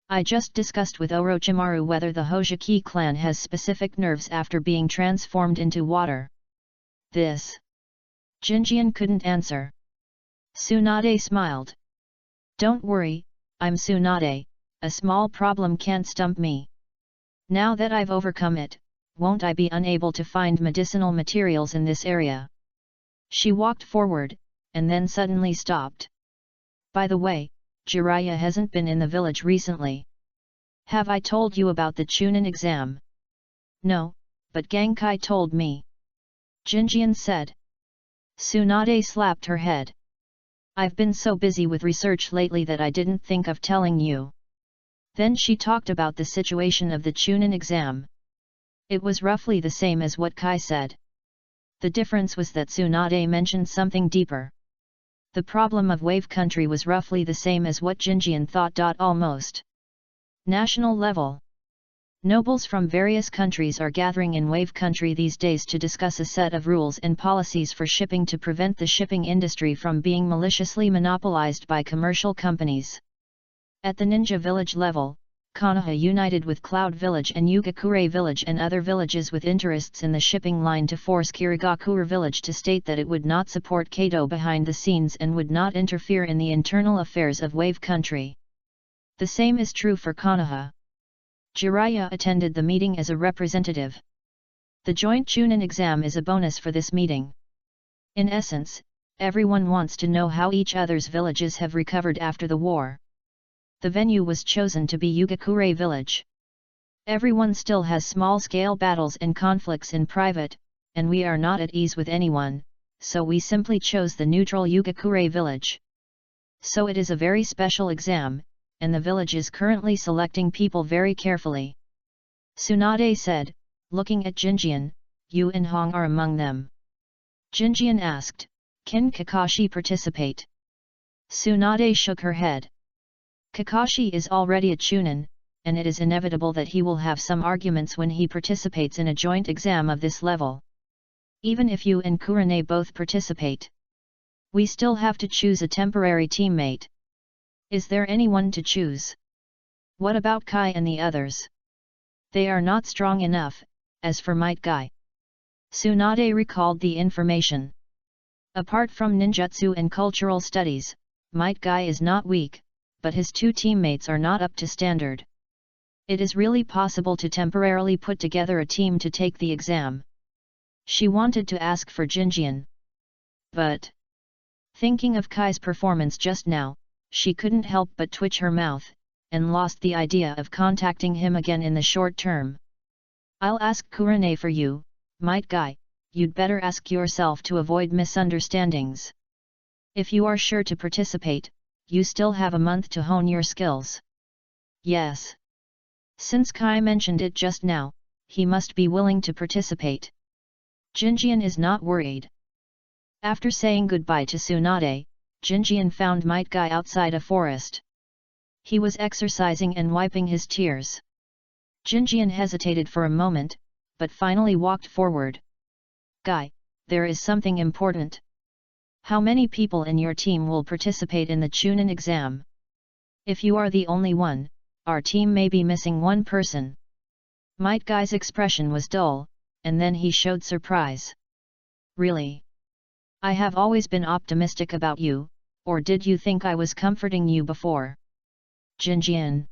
I just discussed with Orochimaru whether the Hokage clan has specific nerves after being transformed into water. This. Jinjian couldn't answer. Tsunade smiled. Don't worry, I'm Tsunade, a small problem can't stump me. Now that I've overcome it, won't I be unable to find medicinal materials in this area? She walked forward, and then suddenly stopped. By the way, Jiraiya hasn't been in the village recently. Have I told you about the Chunin exam? No, but Genkai told me. Jinjian said. Tsunade slapped her head. I've been so busy with research lately that I didn't think of telling you. Then she talked about the situation of the Chunin exam. It was roughly the same as what Kai said. The difference was that Tsunade mentioned something deeper. The problem of wave country was roughly the same as what Jinjian thought. Almost. National level. Nobles from various countries are gathering in wave country these days to discuss a set of rules and policies for shipping to prevent the shipping industry from being maliciously monopolized by commercial companies. At the ninja village level, Konoha united with Cloud Village and Yugakure Village and other villages with interests in the shipping line to force Kirigakure Village to state that it would not support Kato behind the scenes and would not interfere in the internal affairs of wave country. The same is true for Konoha. Jiraiya attended the meeting as a representative. The joint Chunin exam is a bonus for this meeting. In essence, everyone wants to know how each other's villages have recovered after the war. The venue was chosen to be Yugakure Village. Everyone still has small-scale battles and conflicts in private, and we are not at ease with anyone, so we simply chose the neutral Yugakure Village. So it is a very special exam, and the village is currently selecting people very carefully. Tsunade said, looking at Jinjian, you and Hong are among them. Jinjian asked, can Kakashi participate? Tsunade shook her head. Kakashi is already a Chunin, and it is inevitable that he will have some arguments when he participates in a joint exam of this level. Even if you and Kurane both participate, we still have to choose a temporary teammate. Is there anyone to choose? What about Kai and the others? They are not strong enough. As for Might Guy, Tsunade recalled the information. Apart from ninjutsu and cultural studies, Might Guy is not weak, but his two teammates are not up to standard. It is really possible to temporarily put together a team to take the exam. She wanted to ask for Jinjian. But, thinking of Kai's performance just now, she couldn't help but twitch her mouth, and lost the idea of contacting him again in the short term. I'll ask Kurane for you, Might Guy, you'd better ask yourself to avoid misunderstandings. If you are sure to participate, you still have a month to hone your skills. Yes. Since Kai mentioned it just now, he must be willing to participate. Jinjian is not worried. After saying goodbye to Tsunade, Jinjian found Might Guy outside a forest. He was exercising and wiping his tears. Jinjian hesitated for a moment, but finally walked forward. Guy, there is something important. How many people in your team will participate in the Chunin exam? If you are the only one, our team may be missing one person. Might Guy's expression was dull, and then he showed surprise. Really? I have always been optimistic about you, or did you think I was comforting you before? Jinjian.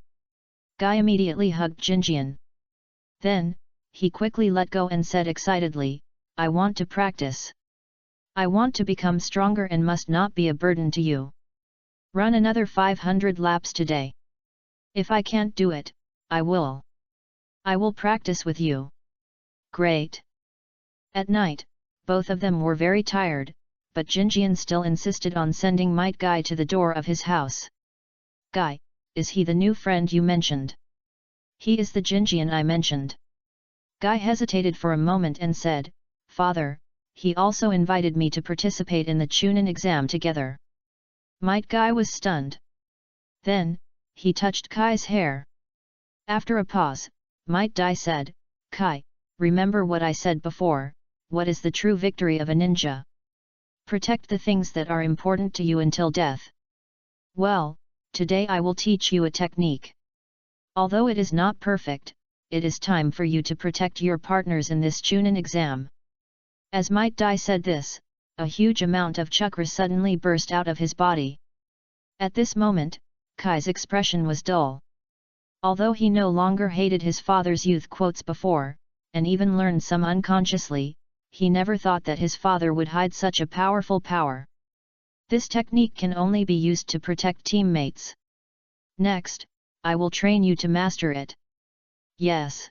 Guy immediately hugged Jinjian. Then, he quickly let go and said excitedly, I want to practice. I want to become stronger and must not be a burden to you. Run another 500 laps today. If I can't do it, I will. I will practice with you. Great. At night, both of them were very tired, but Jinjian still insisted on sending Might Guy to the door of his house. Guy, is he the new friend you mentioned? He is the Jinjian I mentioned. Guy hesitated for a moment and said, Father, he also invited me to participate in the Chunin exam together. Might Guy was stunned. Then, he touched Kai's hair. After a pause, Might Guy said, Kai, remember what I said before, what is the true victory of a ninja? Protect the things that are important to you until death. Well, today I will teach you a technique. Although it is not perfect, it is time for you to protect your partners in this Chunin exam. As Might Dai said this, a huge amount of chakra suddenly burst out of his body. At this moment, Kai's expression was dull. Although he no longer hated his father's youth quotes before, and even learned some unconsciously, he never thought that his father would hide such a powerful power. This technique can only be used to protect teammates. Next, I will train you to master it. Yes.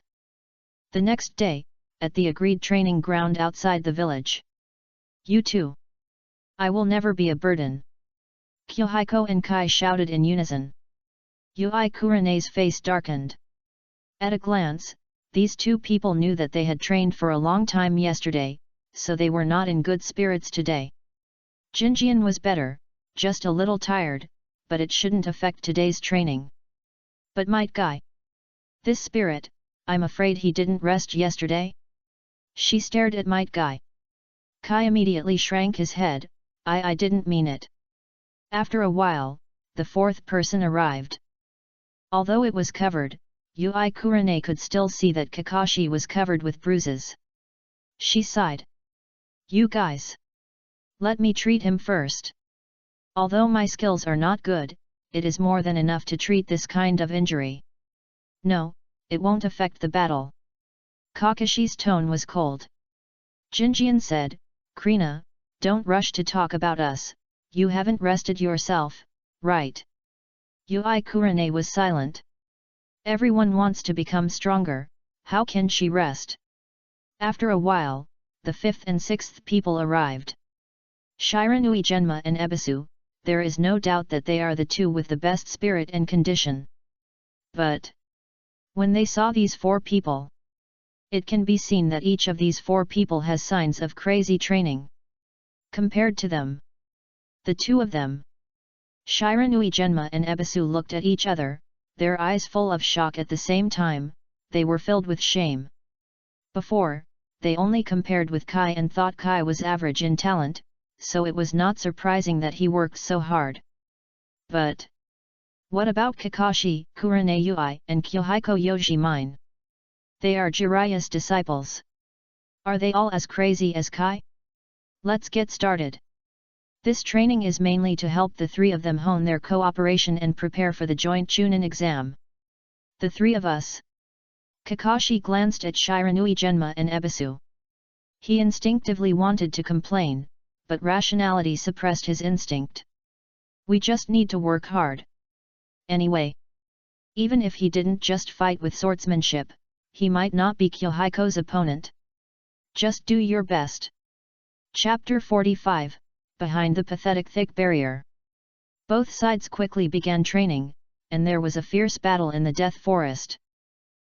The next day, at the agreed training ground outside the village. You too. I will never be a burden. Yahiko and Kai shouted in unison. Yui Kurane's face darkened. At a glance, these two people knew that they had trained for a long time yesterday, so they were not in good spirits today. Jinjian was better, just a little tired, but it shouldn't affect today's training. But Might Guy. This spirit, I'm afraid he didn't rest yesterday? She stared at Might Guy. Kai immediately shrank his head, I didn't mean it. After a while, the fourth person arrived. Although it was covered, Yui Kurane could still see that Kakashi was covered with bruises. She sighed. You guys. Let me treat him first. Although my skills are not good, it is more than enough to treat this kind of injury. No, it won't affect the battle. Kakashi's tone was cold. Jinjian said, Krina, don't rush to talk about us, you haven't rested yourself, right? Yui Kurane was silent. Everyone wants to become stronger, how can she rest? After a while, the fifth and sixth people arrived. Shiranui Genma and Ebisu, there is no doubt that they are the two with the best spirit and condition. But when they saw these four people, it can be seen that each of these four people has signs of crazy training. Compared to them, the two of them, Shiranui Genma and Ebisu, looked at each other, their eyes full of shock at the same time, they were filled with shame. Before, they only compared with Kai and thought Kai was average in talent, so it was not surprising that he worked so hard. But what about Kakashi, Kurane Yui, and Yahiko Yoji Mine? They are Jiraiya's disciples. Are they all as crazy as Kai? Let's get started. This training is mainly to help the three of them hone their cooperation and prepare for the joint Chunin exam. The three of us. Kakashi glanced at Shiranui Genma and Ebisu. He instinctively wanted to complain, but rationality suppressed his instinct. We just need to work hard. Anyway, even if he didn't just fight with swordsmanship, he might not be Yahiko's opponent. Just do your best. Chapter 45, Behind the Pathetic Thick Barrier. Both sides quickly began training, and there was a fierce battle in the Death Forest.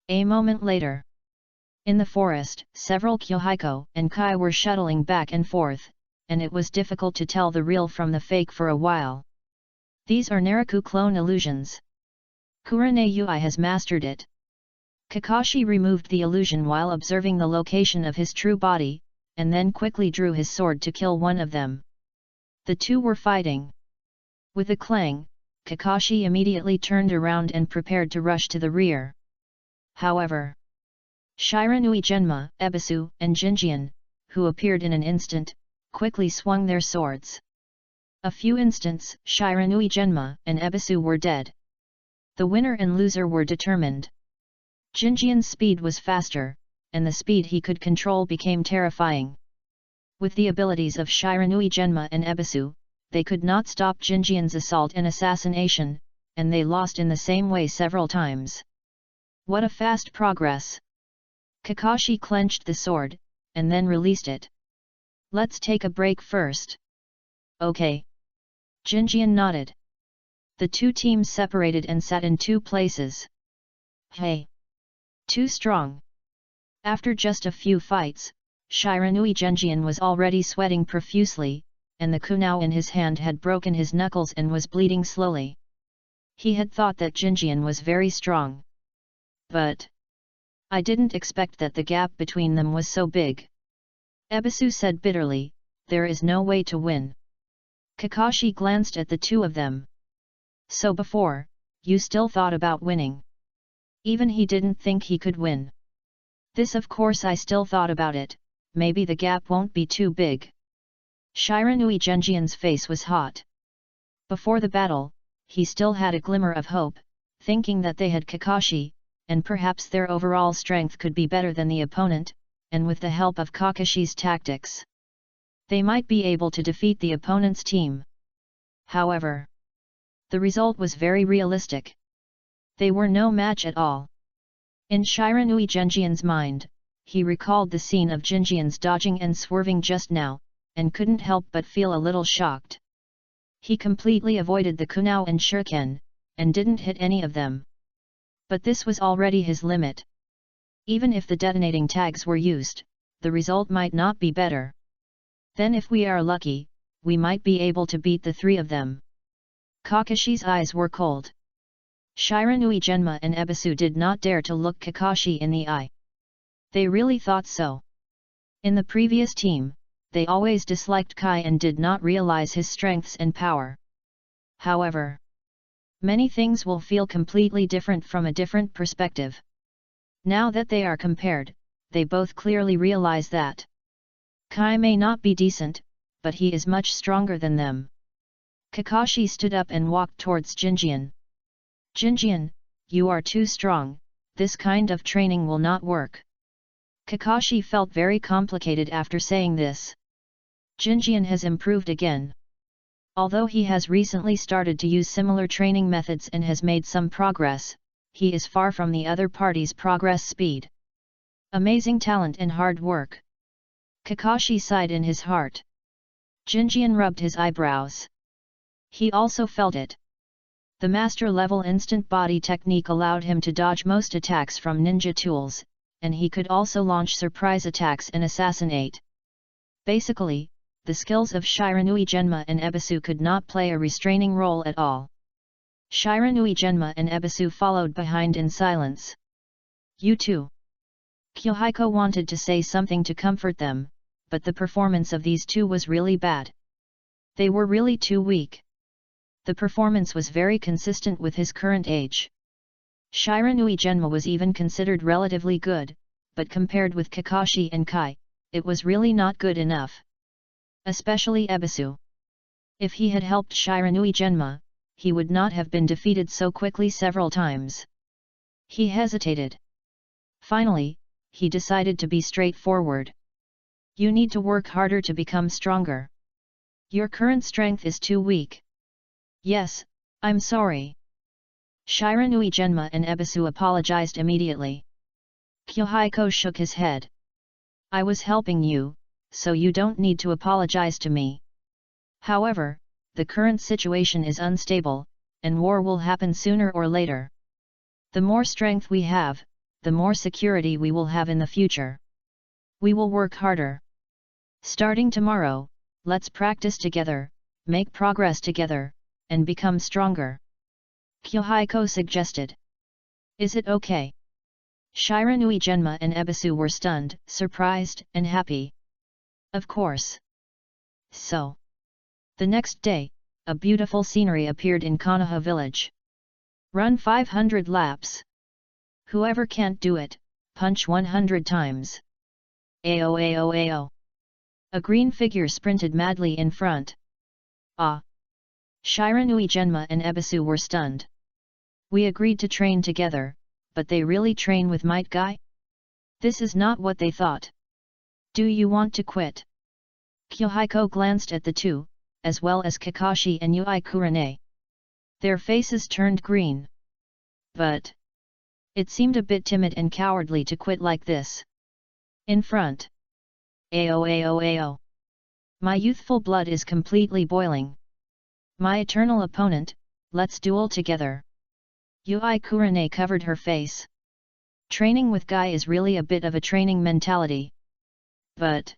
A moment later, in the forest, several Yahiko and Kai were shuttling back and forth, and it was difficult to tell the real from the fake for a while. These are Naraku clone illusions. Kurane Yui has mastered it. Kakashi removed the illusion while observing the location of his true body, and then quickly drew his sword to kill one of them. The two were fighting. With a clang, Kakashi immediately turned around and prepared to rush to the rear. However, Shiranui Genma, Ebisu, and Jinjian, who appeared in an instant, quickly swung their swords. A few instants, Shiranui Genma and Ebisu were dead. The winner and loser were determined. Jinjian's speed was faster, and the speed he could control became terrifying. With the abilities of Shiranui Genma and Ebisu, they could not stop Jinjian's assault and assassination, and they lost in the same way several times. What a fast progress! Kakashi clenched the sword, and then released it. Let's take a break first. Okay. Jinjian nodded. The two teams separated and sat in two places. Hey! Too strong. After just a few fights, Shiranui Jinjian was already sweating profusely, and the kunao in his hand had broken his knuckles and was bleeding slowly. He had thought that Jinjian was very strong. But I didn't expect that the gap between them was so big. Ebisu said bitterly, there is no way to win. Kakashi glanced at the two of them. So before, you still thought about winning. Even he didn't think he could win. This of course I still thought about it, maybe the gap won't be too big. Shiranui Genjian's face was hot. Before the battle, he still had a glimmer of hope, thinking that they had Kakashi, and perhaps their overall strength could be better than the opponent, and with the help of Kakashi's tactics, they might be able to defeat the opponent's team. However, the result was very realistic. They were no match at all. In Shiranui Genjian's mind, he recalled the scene of Genjian's dodging and swerving just now, and couldn't help but feel a little shocked. He completely avoided the Kunao and Shuriken, and didn't hit any of them. But this was already his limit. Even if the detonating tags were used, the result might not be better. Then if we are lucky, we might be able to beat the three of them. Kakashi's eyes were cold. Shiranui Genma and Ebisu did not dare to look Kakashi in the eye. They really thought so. In the previous team, they always disliked Kai and did not realize his strengths and power. However, many things will feel completely different from a different perspective. Now that they are compared, they both clearly realize that Kai may not be decent, but he is much stronger than them. Kakashi stood up and walked towards Jinjian. Jinjian, you are too strong, this kind of training will not work. Kakashi felt very complicated after saying this. Jinjian has improved again. Although he has recently started to use similar training methods and has made some progress, he is far from the other party's progress speed. Amazing talent and hard work. Kakashi sighed in his heart. Jinjian rubbed his eyebrows. He also felt it. The master-level instant body technique allowed him to dodge most attacks from ninja tools, and he could also launch surprise attacks and assassinate. Basically, the skills of Shiranui Genma and Ebisu could not play a restraining role at all. Shiranui Genma and Ebisu followed behind in silence. You too. Yahiko wanted to say something to comfort them, but the performance of these two was really bad. They were really too weak. The performance was very consistent with his current age. Shiranui Genma was even considered relatively good, but compared with Kakashi and Kai, it was really not good enough. Especially Ebisu. If he had helped Shiranui Genma, he would not have been defeated so quickly several times. He hesitated. Finally, he decided to be straightforward. You need to work harder to become stronger. Your current strength is too weak. Yes, I'm sorry. Shiranui Genma and Ebisu apologized immediately. Yahiko shook his head. I was helping you, so you don't need to apologize to me. However, the current situation is unstable, and war will happen sooner or later. The more strength we have, the more security we will have in the future. We will work harder. Starting tomorrow, let's practice together, make progress together, and become stronger. Yahiko suggested. Is it okay? Shiranui Genma and Ebisu were stunned, surprised, and happy. Of course. So. The next day, a beautiful scenery appeared in Konoha village. Run 500 laps. Whoever can't do it, punch 100 times. Ao ao ao. A green figure sprinted madly in front. Ah! Shiranui Genma and Ebisu were stunned. We agreed to train together, but they really train with Might Guy? This is not what they thought. Do you want to quit? Yahiko glanced at the two, as well as Kakashi and Yui Kurane. Their faces turned green. But it seemed a bit timid and cowardly to quit like this. In front. Ao ao ao. My youthful blood is completely boiling. My eternal opponent, let's duel together. Yui Kurane covered her face. Training with Guy is really a bit of a training mentality. But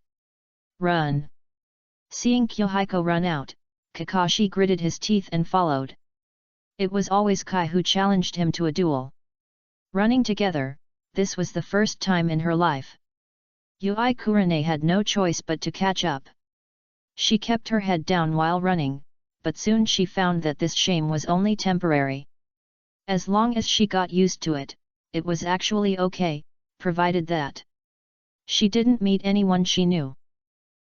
run. Seeing Yahiko run out, Kakashi gritted his teeth and followed. It was always Kai who challenged him to a duel. Running together, this was the first time in her life. Yui Kurane had no choice but to catch up. She kept her head down while running, but soon she found that this shame was only temporary. As long as she got used to it, it was actually okay, provided that she didn't meet anyone she knew.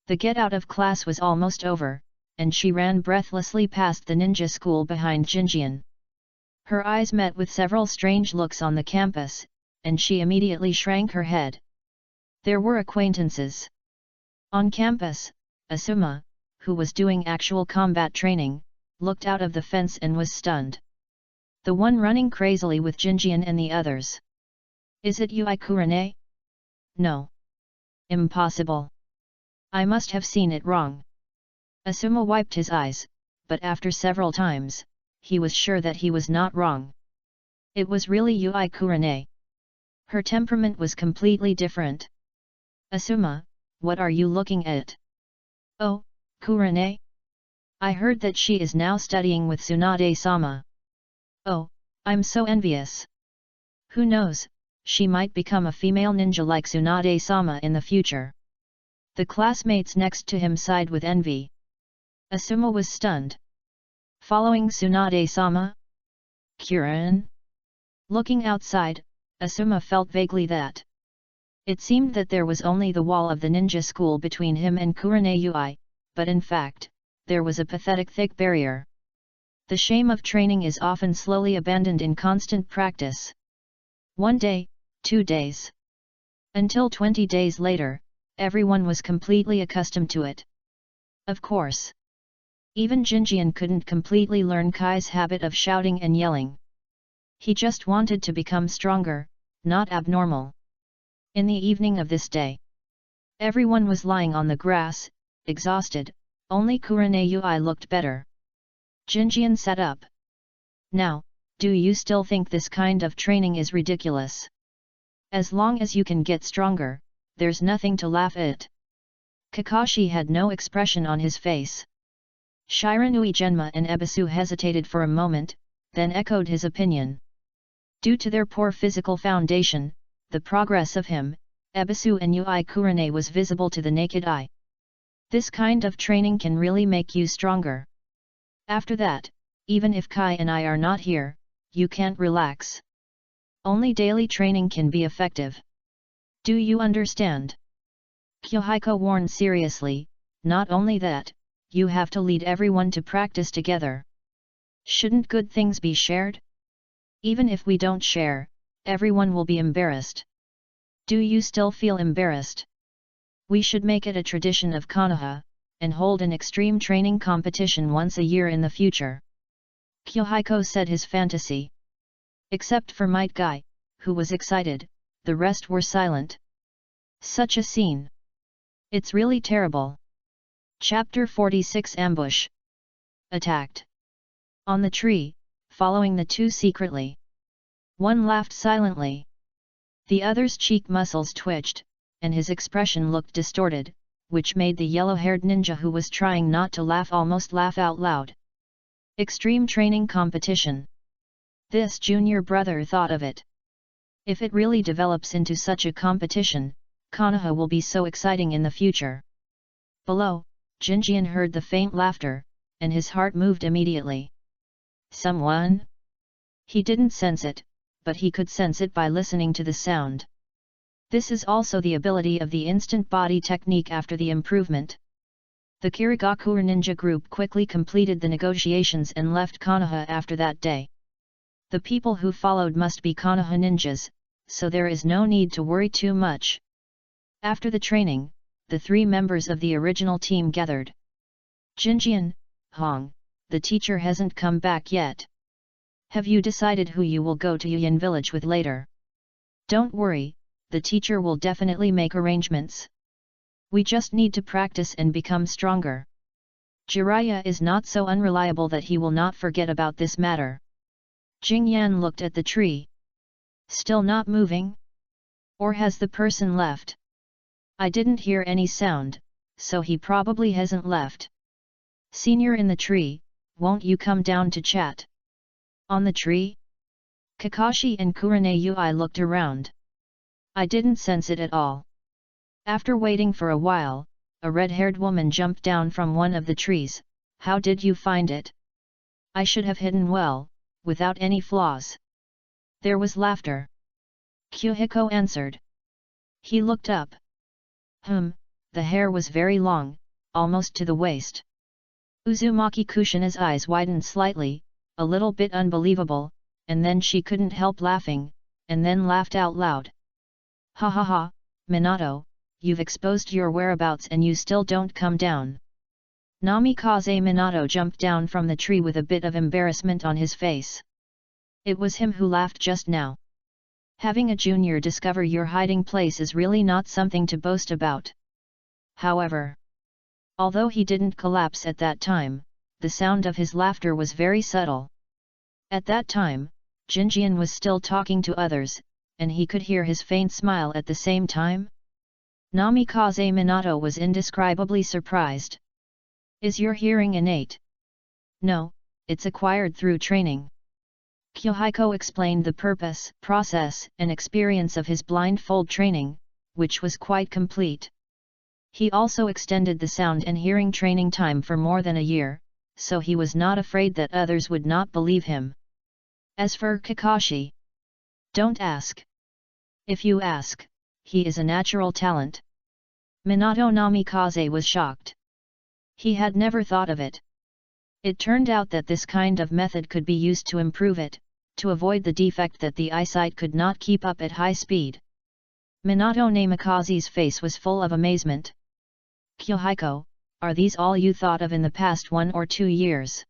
The get out of class was almost over, and she ran breathlessly past the ninja school behind Jinjian. Her eyes met with several strange looks on the campus, and she immediately shrank her head. There were acquaintances. On campus, Asuma, who was doing actual combat training, looked out of the fence and was stunned. The one running crazily with Jinjian and the others. Is it Yui Kurane? No. Impossible. I must have seen it wrong. Asuma wiped his eyes, but after several times, he was sure that he was not wrong. It was really Yui Kurane. Her temperament was completely different. Asuma, what are you looking at? Oh, Kurane? I heard that she is now studying with Tsunade-sama. Oh, I'm so envious. Who knows, she might become a female ninja like Tsunade-sama in the future. The classmates next to him sighed with envy. Asuma was stunned. Following Tsunade-sama? Kuren? Looking outside, Asuma felt vaguely that it seemed that there was only the wall of the ninja school between him and Kurane Yui, but in fact, there was a pathetic thick barrier. The shame of training is often slowly abandoned in constant practice. 1 day, 2 days. Until 20 days later, everyone was completely accustomed to it. Of course. Even Jinjian couldn't completely learn Kai's habit of shouting and yelling. He just wanted to become stronger, not abnormal. In the evening of this day, everyone was lying on the grass, exhausted, only Kurane Yui looked better. Jinjian sat up. Now, do you still think this kind of training is ridiculous? As long as you can get stronger, there's nothing to laugh at. Kakashi had no expression on his face. Shiranui Genma and Ebisu hesitated for a moment, then echoed his opinion. Due to their poor physical foundation, the progress of him, Ebisu and Yui Kurane was visible to the naked eye. This kind of training can really make you stronger. After that, even if Kai and I are not here, you can't relax. Only daily training can be effective. Do you understand? Yahiko warned seriously, not only that, you have to lead everyone to practice together. Shouldn't good things be shared? Even if we don't share, everyone will be embarrassed. Do you still feel embarrassed? We should make it a tradition of Konoha, and hold an extreme training competition once a year in the future. Yahiko said his fantasy. Except for Might Guy, who was excited, the rest were silent. Such a scene. It's really terrible. Chapter 46 Ambush. Attacked. On the tree, following the two secretly. One laughed silently. The other's cheek muscles twitched, and his expression looked distorted, which made the yellow-haired ninja who was trying not to laugh almost laugh out loud. Extreme training competition. This junior brother thought of it. If it really develops into such a competition, Konoha will be so exciting in the future. Below, Jinjian heard the faint laughter, and his heart moved immediately. Someone? He didn't sense it, but he could sense it by listening to the sound. This is also the ability of the instant body technique after the improvement. The Kirigakure ninja group quickly completed the negotiations and left Konoha after that day. The people who followed must be Konoha ninjas, so there is no need to worry too much. After the training, the 3 members of the original team gathered. Jinjian, Hong, the teacher hasn't come back yet. Have you decided who you will go to Yuyan village with later? Don't worry, the teacher will definitely make arrangements. We just need to practice and become stronger. Jiraiya is not so unreliable that he will not forget about this matter. Jingyan looked at the tree. Still not moving? Or has the person left? I didn't hear any sound, so he probably hasn't left. Senior in the tree, won't you come down to chat? On the tree? Kakashi and Kurane Yui looked around. I didn't sense it at all. After waiting for a while, a red-haired woman jumped down from one of the trees. How did you find it? I should have hidden well, without any flaws. There was laughter. Yahiko answered. He looked up. The hair was very long, almost to the waist. Uzumaki Kushina's eyes widened slightly, a little bit unbelievable, and then she couldn't help laughing, and then laughed out loud. Ha ha ha, Minato, you've exposed your whereabouts and you still don't come down. Namikaze Minato jumped down from the tree with a bit of embarrassment on his face. It was him who laughed just now. Having a junior discover your hiding place is really not something to boast about. However, although he didn't collapse at that time, the sound of his laughter was very subtle. At that time, Jinjian was still talking to others, and he could hear his faint smile at the same time. Namikaze Minato was indescribably surprised. Is your hearing innate? No, it's acquired through training. Yahiko explained the purpose, process, and experience of his blindfold training, which was quite complete. He also extended the sound and hearing training time for more than a year, so he was not afraid that others would not believe him. As for Kakashi, don't ask. If you ask, he is a natural talent. Minato Namikaze was shocked. He had never thought of it. It turned out that this kind of method could be used to improve it, to avoid the defect that the eyesight could not keep up at high speed. Minato Namikaze's face was full of amazement. Yahiko, are these all you thought of in the past 1 or 2 years?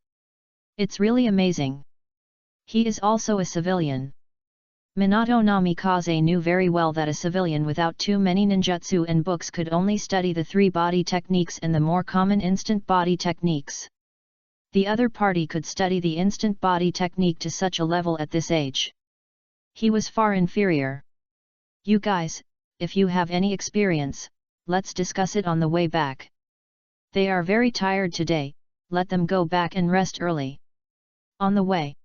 It's really amazing. He is also a civilian. Minato Namikaze knew very well that a civilian without too many ninjutsu and books could only study the 3 body techniques and the more common instant body techniques. The other party could study the instant body technique to such a level at this age. He was far inferior. You guys, if you have any experience, let's discuss it on the way back. They are very tired today, let them go back and rest early. On the way.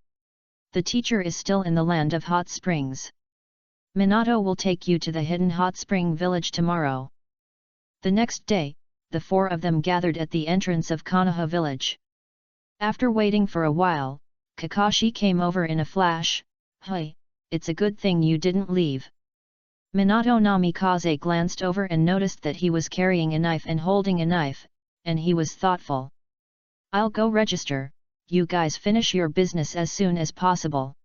The teacher is still in the land of hot springs. Minato will take you to the hidden hot spring village tomorrow. The next day, the 4 of them gathered at the entrance of Konoha village. After waiting for a while, Kakashi came over in a flash. Hey, it's a good thing you didn't leave. Minato Namikaze glanced over and noticed that he was carrying a knife and holding a knife, and he was thoughtful. I'll go register, you guys finish your business as soon as possible.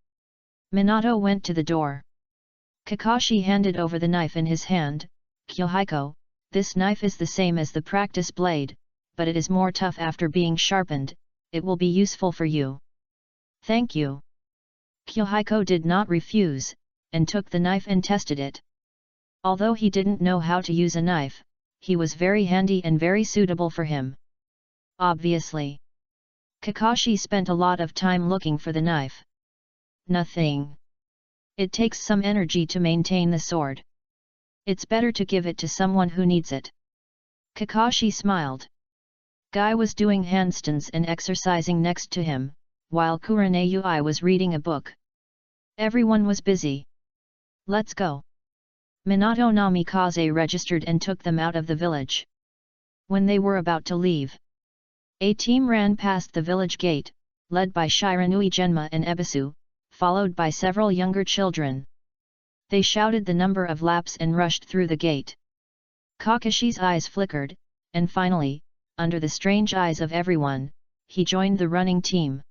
Minato went to the door. Kakashi handed over the knife in his hand. Yahiko, this knife is the same as the practice blade, but it is more tough after being sharpened, it will be useful for you. Thank you. Yahiko did not refuse, and took the knife and tested it. Although he didn't know how to use a knife, he was very handy and very suitable for him. Obviously. Kakashi spent a lot of time looking for the knife. Nothing. It takes some energy to maintain the sword. It's better to give it to someone who needs it. Kakashi smiled. Guy was doing handstands and exercising next to him, while Kurenai was reading a book. Everyone was busy. Let's go. Minato Namikaze registered and took them out of the village. When they were about to leave, a team ran past the village gate, led by Shiranui Genma and Ebisu, followed by several younger children. They shouted the number of laps and rushed through the gate. Kakashi's eyes flickered, and finally, under the strange eyes of everyone, he joined the running team.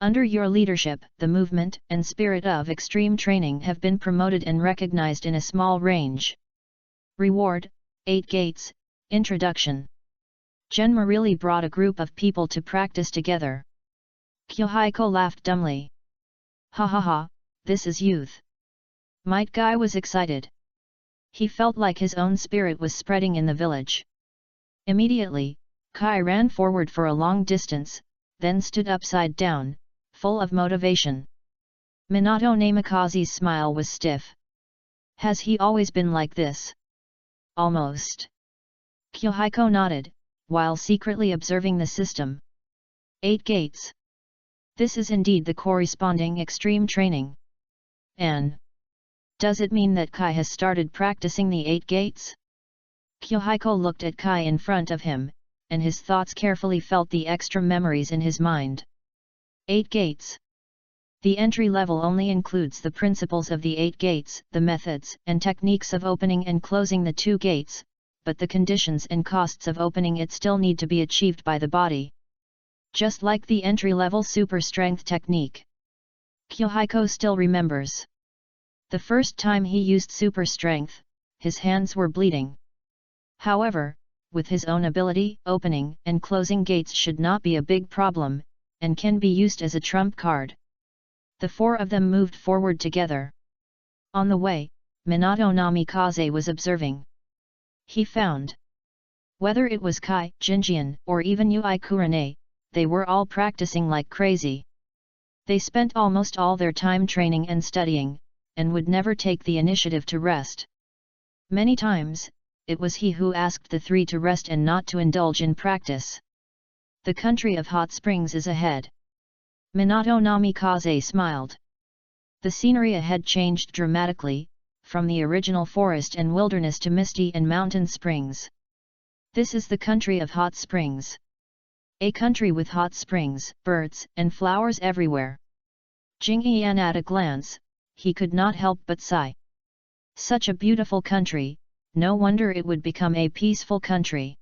Under your leadership, the movement and spirit of extreme training have been promoted and recognized in a small range. Reward, 8 gates, Introduction. Genma really brought a group of people to practice together. Yahiko laughed dumbly. Ha ha ha, this is youth. Might Guy was excited. He felt like his own spirit was spreading in the village. Immediately, Kai ran forward for a long distance, then stood upside down, full of motivation. Minato Namikaze's smile was stiff. Has he always been like this? Almost. Yahiko nodded, while secretly observing the system. 8 gates. This is indeed the corresponding extreme training. Does it mean that Kai has started practicing the 8 gates? Yahiko looked at Kai in front of him, and his thoughts carefully felt the extra memories in his mind. 8 gates. The entry level only includes the principles of the 8 gates, the methods and techniques of opening and closing the 2 gates, but the conditions and costs of opening it still need to be achieved by the body. Just like the entry-level super strength technique. Yahiko still remembers. The first time he used super strength, his hands were bleeding. However, with his own ability, opening and closing gates should not be a big problem, and can be used as a trump card. The 4 of them moved forward together. On the way, Minato Namikaze was observing. He found. Whether it was Kai, Jinjian, or even Ui Kurane, they were all practicing like crazy. They spent almost all their time training and studying, and would never take the initiative to rest. Many times, it was he who asked the 3 to rest and not to indulge in practice. The country of hot springs is ahead. Minato Namikaze smiled. The scenery ahead changed dramatically, from the original forest and wilderness to misty and mountain springs. This is the country of hot springs. A country with hot springs, birds, and flowers everywhere. Jingyan at a glance, he could not help but sigh. Such a beautiful country, no wonder it would become a peaceful country.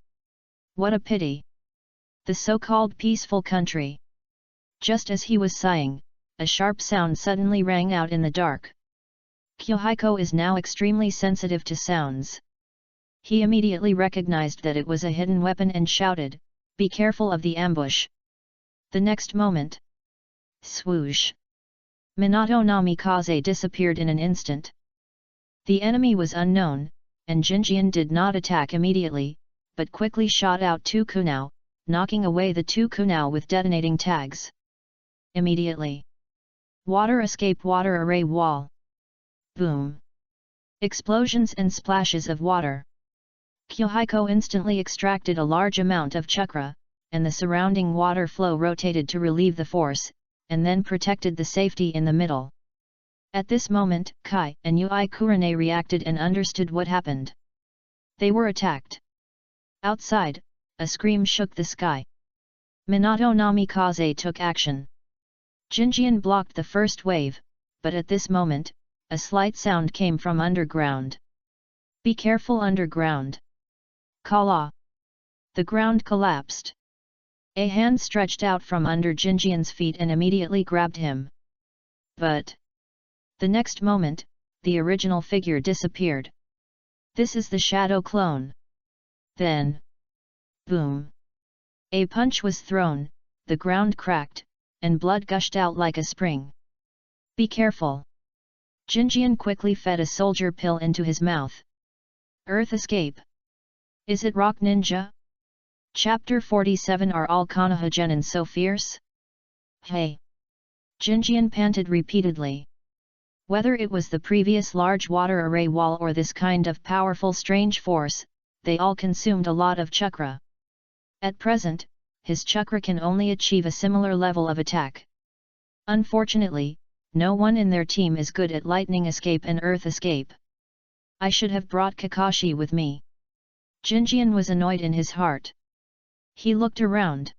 What a pity! The so-called peaceful country. Just as he was sighing, a sharp sound suddenly rang out in the dark. Yahiko is now extremely sensitive to sounds. He immediately recognized that it was a hidden weapon and shouted, "Be careful of the ambush!" The next moment, swoosh! Minato Namikaze disappeared in an instant. The enemy was unknown, and Jinjian did not attack immediately, but quickly shot out 2 kunao, knocking away the 2 kunao with detonating tags. Immediately. Water escape, water array wall. Boom! Explosions and splashes of water. Yahiko instantly extracted a large amount of chakra, and the surrounding water flow rotated to relieve the force, and then protected the safety in the middle. At this moment, Kai and Ui Kurane reacted and understood what happened. They were attacked. Outside, a scream shook the sky. Minato Namikaze took action. Jinjian blocked the first wave, but at this moment, a slight sound came from underground. "Be careful underground!" Kala! The ground collapsed. A hand stretched out from under Jinjian's feet and immediately grabbed him. But the next moment, the original figure disappeared. This is the shadow clone. Then, boom! A punch was thrown, the ground cracked, and blood gushed out like a spring. "Be careful!" Jinjian quickly fed a soldier pill into his mouth. Earth escape. Is it rock ninja? Chapter 47. Are all Konoha genin so fierce? Hey! Jinjian panted repeatedly. Whether it was the previous large water array wall or this kind of powerful strange force, they all consumed a lot of chakra. At present, his chakra can only achieve a similar level of attack. Unfortunately, no one in their team is good at lightning escape and earth escape. I should have brought Kakashi with me. Jinjian was annoyed in his heart. He looked around.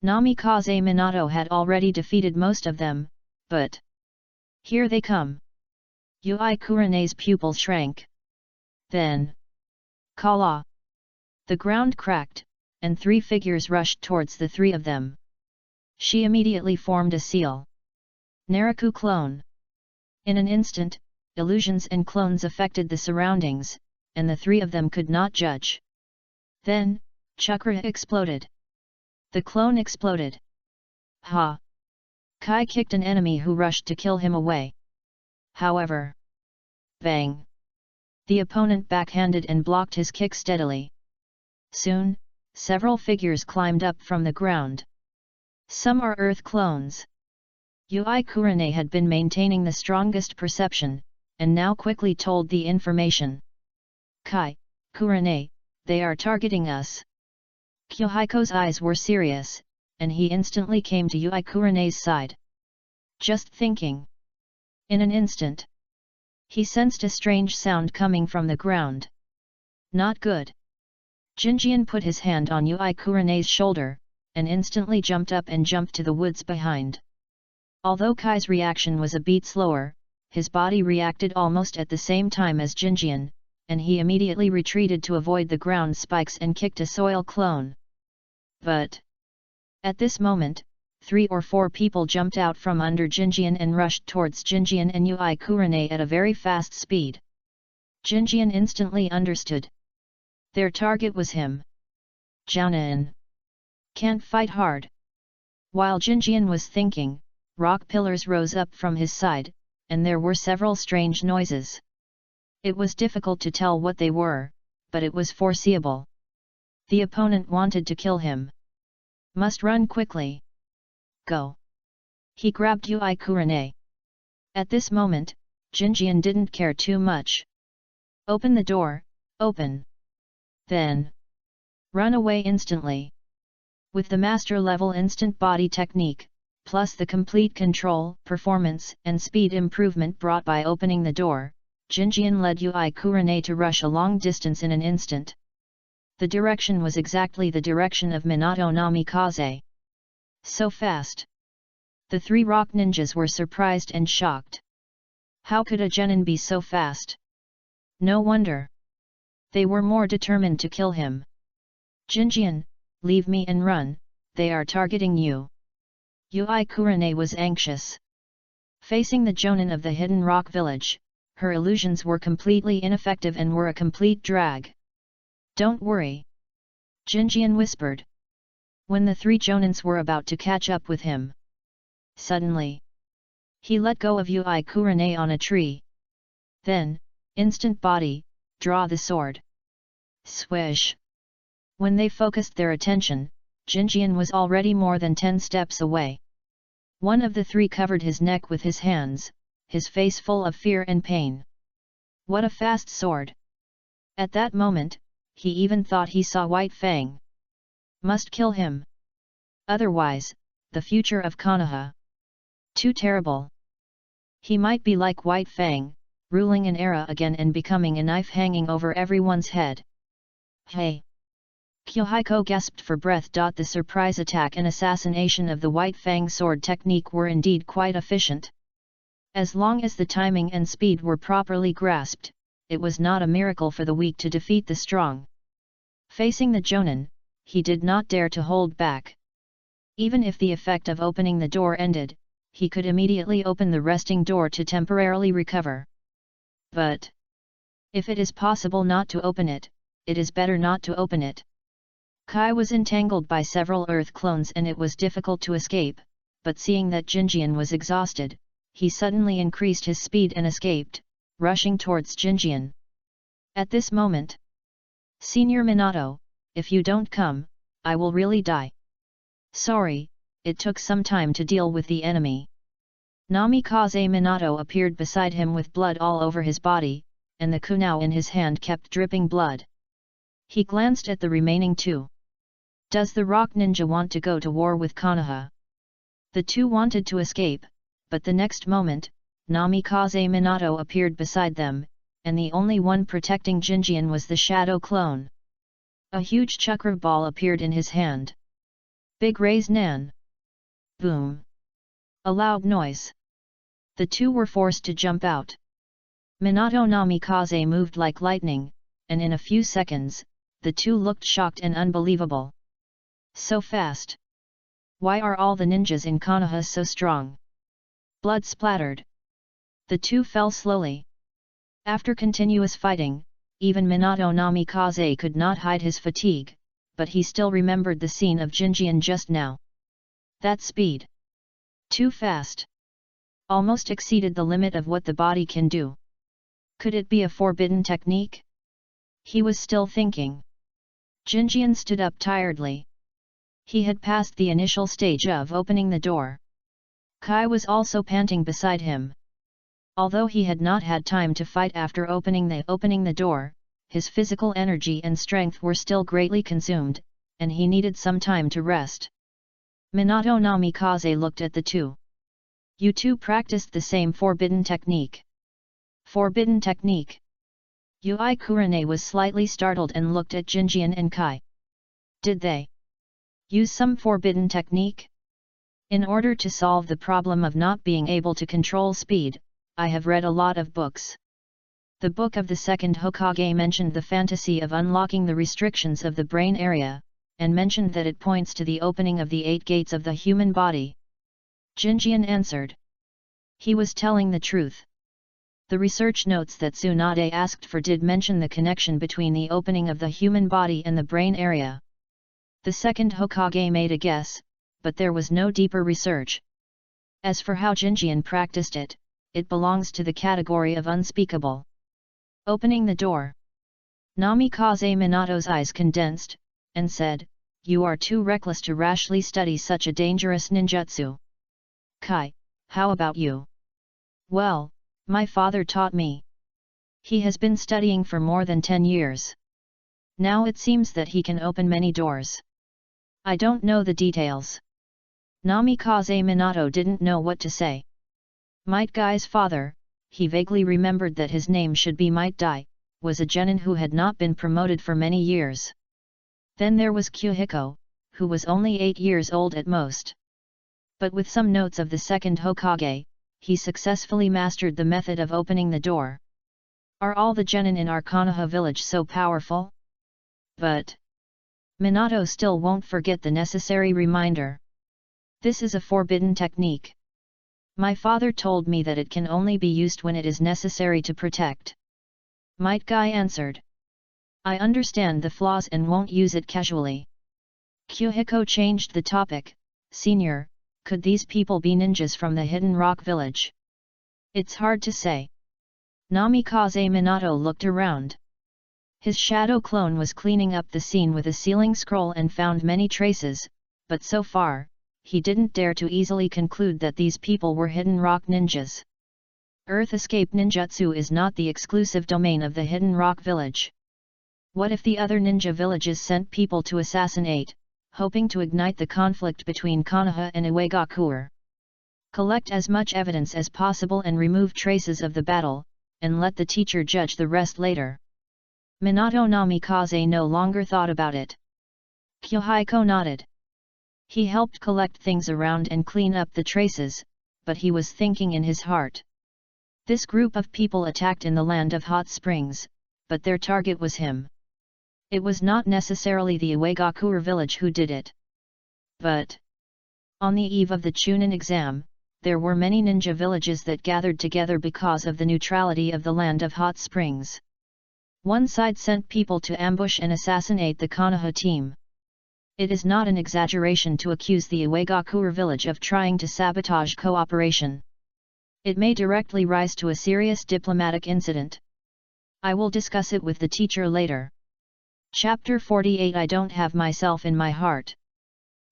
Namikaze Minato had already defeated most of them, but here they come. Ui Kurane's pupil shrank. Then, Kala! The ground cracked, and 3 figures rushed towards the 3 of them. She immediately formed a seal. Naraku clone. In an instant, illusions and clones affected the surroundings, and the 3 of them could not judge. Then, chakra exploded. The clone exploded. Ha! Kai kicked an enemy who rushed to kill him away. However, bang! The opponent backhanded and blocked his kick steadily. Soon, several figures climbed up from the ground. Some are earth clones. Ui Kurane had been maintaining the strongest perception, and now quickly told the information. Kai, Kurane, they are targeting us. Yahiko's eyes were serious, and he instantly came to Ui Kurane's side. Just thinking. In an instant, He sensed a strange sound coming from the ground. Not good. Jinjian put his hand on Yui Kurene's shoulder, and instantly jumped up and jumped to the woods behind. Although Kai's reaction was a beat slower, his body reacted almost at the same time as Jinjian, and he immediately retreated to avoid the ground spikes and kicked a soil clone. But at this moment, 3 or 4 people jumped out from under Jinjian and rushed towards Jinjian and Yui Kurene at a very fast speed. Jinjian instantly understood. Their target was him. Jianan can't fight hard. While Jinjian was thinking, rock pillars rose up from his side, and there were several strange noises. It was difficult to tell what they were, but it was foreseeable. The opponent wanted to kill him. Must run quickly. Go. He grabbed Yui Kurene. At this moment, Jinjian didn't care too much. Open the door, open. Then run away instantly. With the master-level instant body technique, plus the complete control, performance and speed improvement brought by opening the door, Jinjian led Yui Kurene to rush a long distance in an instant. The direction was exactly the direction of Minato Namikaze. So fast! The 3 rock ninjas were surprised and shocked. How could a genin be so fast? No wonder. They were more determined to kill him. Jinjian, leave me and run, they are targeting you. Yui Kurene was anxious. Facing the jonin of the hidden rock village, her illusions were completely ineffective and were a complete drag. Don't worry. Jinjian whispered. When the 3 jonins were about to catch up with him. Suddenly, he let go of Yui Kurene on a tree. Then, instant body, draw the sword. Swish! When they focused their attention, Jinjian was already more than 10 steps away. One of the 3 covered his neck with his hands, his face full of fear and pain. What a fast sword! At that moment, he even thought he saw White Fang. Must kill him. Otherwise, the future of Konoha. Too terrible. He might be like White Fang, ruling an era again and becoming a knife hanging over everyone's head. Hey! Yahiko gasped for breath. The surprise attack and assassination of the White Fang sword technique were indeed quite efficient. As long as the timing and speed were properly grasped, it was not a miracle for the weak to defeat the strong. Facing the jonin, he did not dare to hold back. Even if the effect of opening the door ended, he could immediately open the resting door to temporarily recover. But if it is possible not to open it, it is better not to open it. Kai was entangled by several earth clones and it was difficult to escape, but seeing that Jinjian was exhausted, he suddenly increased his speed and escaped, rushing towards Jinjian. At this moment, Senior Minato, if you don't come, I will really die. Sorry, it took some time to deal with the enemy. Namikaze Minato appeared beside him with blood all over his body, and the kunao in his hand kept dripping blood. He glanced at the remaining 2. Does the rock ninja want to go to war with Konoha? The 2 wanted to escape, but the next moment, Namikaze Minato appeared beside them, and the only one protecting Jinjian was the shadow clone. A huge chakra ball appeared in his hand. Big raise Nan! Boom! A loud noise. The 2 were forced to jump out. Minato Namikaze moved like lightning, and in a few seconds, the 2 looked shocked and unbelievable. So fast! Why are all the ninjas in Konoha so strong? Blood splattered. The 2 fell slowly. After continuous fighting, even Minato Namikaze could not hide his fatigue, but he still remembered the scene of Jinjian just now. That speed! Too fast! Almost exceeded the limit of what the body can do. Could it be a forbidden technique? He was still thinking. Jinjian stood up tiredly. He had passed the initial stage of opening the door. Kai was also panting beside him. Although he had not had time to fight after opening the door, his physical energy and strength were still greatly consumed, and he needed some time to rest. Minato Namikaze looked at the 2. You 2 practiced the same forbidden technique. Forbidden technique. Yui Kurane was slightly startled and looked at Jinjian and Kai. Did they use some forbidden technique? In order to solve the problem of not being able to control speed, I have read a lot of books. The book of the second Hokage mentioned the fantasy of unlocking the restrictions of the brain area, and mentioned that it points to the opening of the 8 gates of the human body. Jinjian answered. He was telling the truth. The research notes that Tsunade asked for did mention the connection between the opening of the human body and the brain area. The second Hokage made a guess, but there was no deeper research. As for how Jinjian practiced it, it belongs to the category of unspeakable. Opening the door. Namikaze Minato's eyes condensed, and said, "You are too reckless to rashly study such a dangerous ninjutsu. Kai, how about you?" "Well, my father taught me. He has been studying for more than 10 years. Now it seems that he can open many doors. I don't know the details." Namikaze Minato didn't know what to say. Might Guy's father, he vaguely remembered that his name should be Might Dai, was a genin who had not been promoted for many years. Then there was Yahiko, who was only 8 years old at most. But with some notes of the second Hokage, he successfully mastered the method of opening the door. Are all the genin in our Konoha village so powerful? But Minato still won't forget the necessary reminder. This is a forbidden technique. My father told me that it can only be used when it is necessary to protect. Might Guy answered. I understand the flaws and won't use it casually. Yahiko changed the topic. Senior, could these people be ninjas from the Hidden Rock village? It's hard to say. Namikaze Minato looked around. His shadow clone was cleaning up the scene with a sealing scroll and found many traces, but so far, he didn't dare to easily conclude that these people were Hidden Rock ninjas. Earth Escape Ninjutsu is not the exclusive domain of the Hidden Rock village. What if the other ninja villages sent people to assassinate, hoping to ignite the conflict between Konoha and Iwagakure? Collect as much evidence as possible and remove traces of the battle, and let the teacher judge the rest later. Minato Namikaze no longer thought about it. Yahiko nodded. He helped collect things around and clean up the traces, but he was thinking in his heart. This group of people attacked in the land of hot springs, but their target was him. It was not necessarily the Iwagakure village who did it. But on the eve of the Chunin exam, there were many ninja villages that gathered together because of the neutrality of the land of hot springs. One side sent people to ambush and assassinate the Konoha team. It is not an exaggeration to accuse the Iwagakure village of trying to sabotage cooperation. It may directly rise to a serious diplomatic incident. I will discuss it with the teacher later. Chapter 48 I don't have myself in my heart.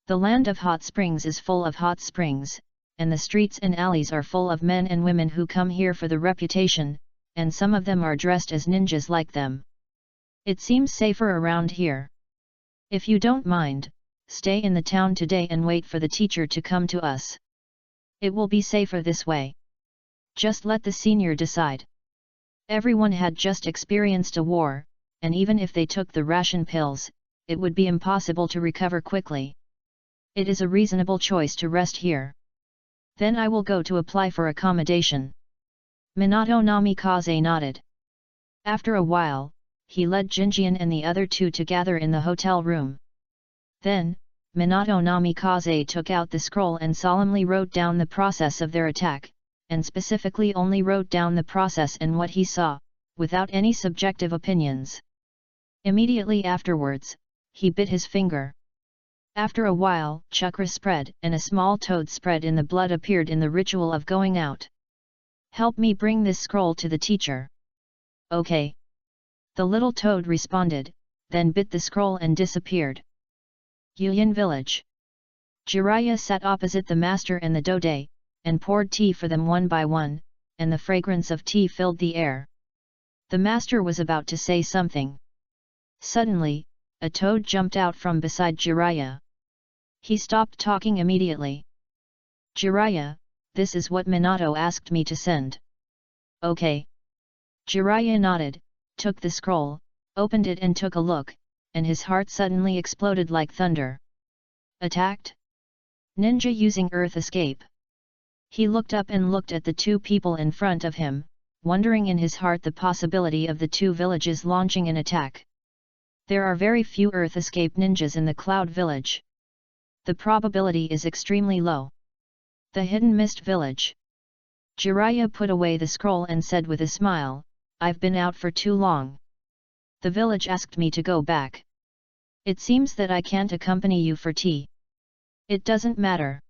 The land of hot springs is full of hot springs, and the streets and alleys are full of men and women who come here for the reputation, and some of them are dressed as ninjas like them. It seems safer around here. If you don't mind, stay in the town today and wait for the teacher to come to us. It will be safer this way. Just let the senior decide. Everyone had just experienced a war, and even if they took the ration pills, it would be impossible to recover quickly. It is a reasonable choice to rest here. Then I will go to apply for accommodation. Minato Namikaze nodded. After a while, he led Jinjian and the other two to gather in the hotel room. Then, Minato Namikaze took out the scroll and solemnly wrote down the process of their attack, and specifically only wrote down the process and what he saw, without any subjective opinions. Immediately afterwards, he bit his finger. After a while, chakra spread and a small toad spread in the blood appeared in the ritual of going out. Help me bring this scroll to the teacher. Okay. The little toad responded, then bit the scroll and disappeared. Yuyin village. Jiraiya sat opposite the master and the dode, and poured tea for them one by one, and the fragrance of tea filled the air. The master was about to say something. Suddenly, a toad jumped out from beside Jiraiya. He stopped talking immediately. Jiraiya, this is what Minato asked me to send. Okay. Jiraiya nodded, took the scroll, opened it and took a look, and his heart suddenly exploded like thunder. Attacked? Ninja using earth escape. He looked up and looked at the two people in front of him, wondering in his heart the possibility of the two villages launching an attack. There are very few earth escape ninjas in the Cloud Village. The probability is extremely low. The Hidden Mist Village. Jiraiya put away the scroll and said with a smile, I've been out for too long. The village asked me to go back. It seems that I can't accompany you for tea. It doesn't matter.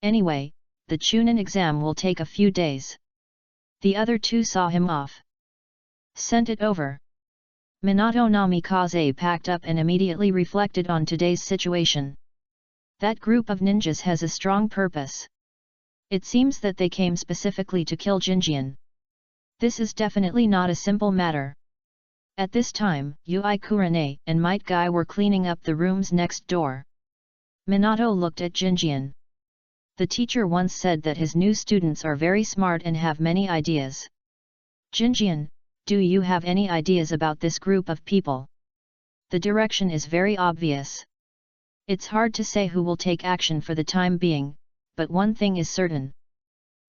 Anyway, the Chunin exam will take a few days. The other two saw him off. Sent it over. Minato Namikaze packed up and immediately reflected on today's situation. That group of ninjas has a strong purpose. It seems that they came specifically to kill Jinjian. This is definitely not a simple matter. At this time, Yui Kurane and Might Guy were cleaning up the rooms next door. Minato looked at Jinjian. The teacher once said that his new students are very smart and have many ideas. Jinjian, do you have any ideas about this group of people? The direction is very obvious. It's hard to say who will take action for the time being, but one thing is certain.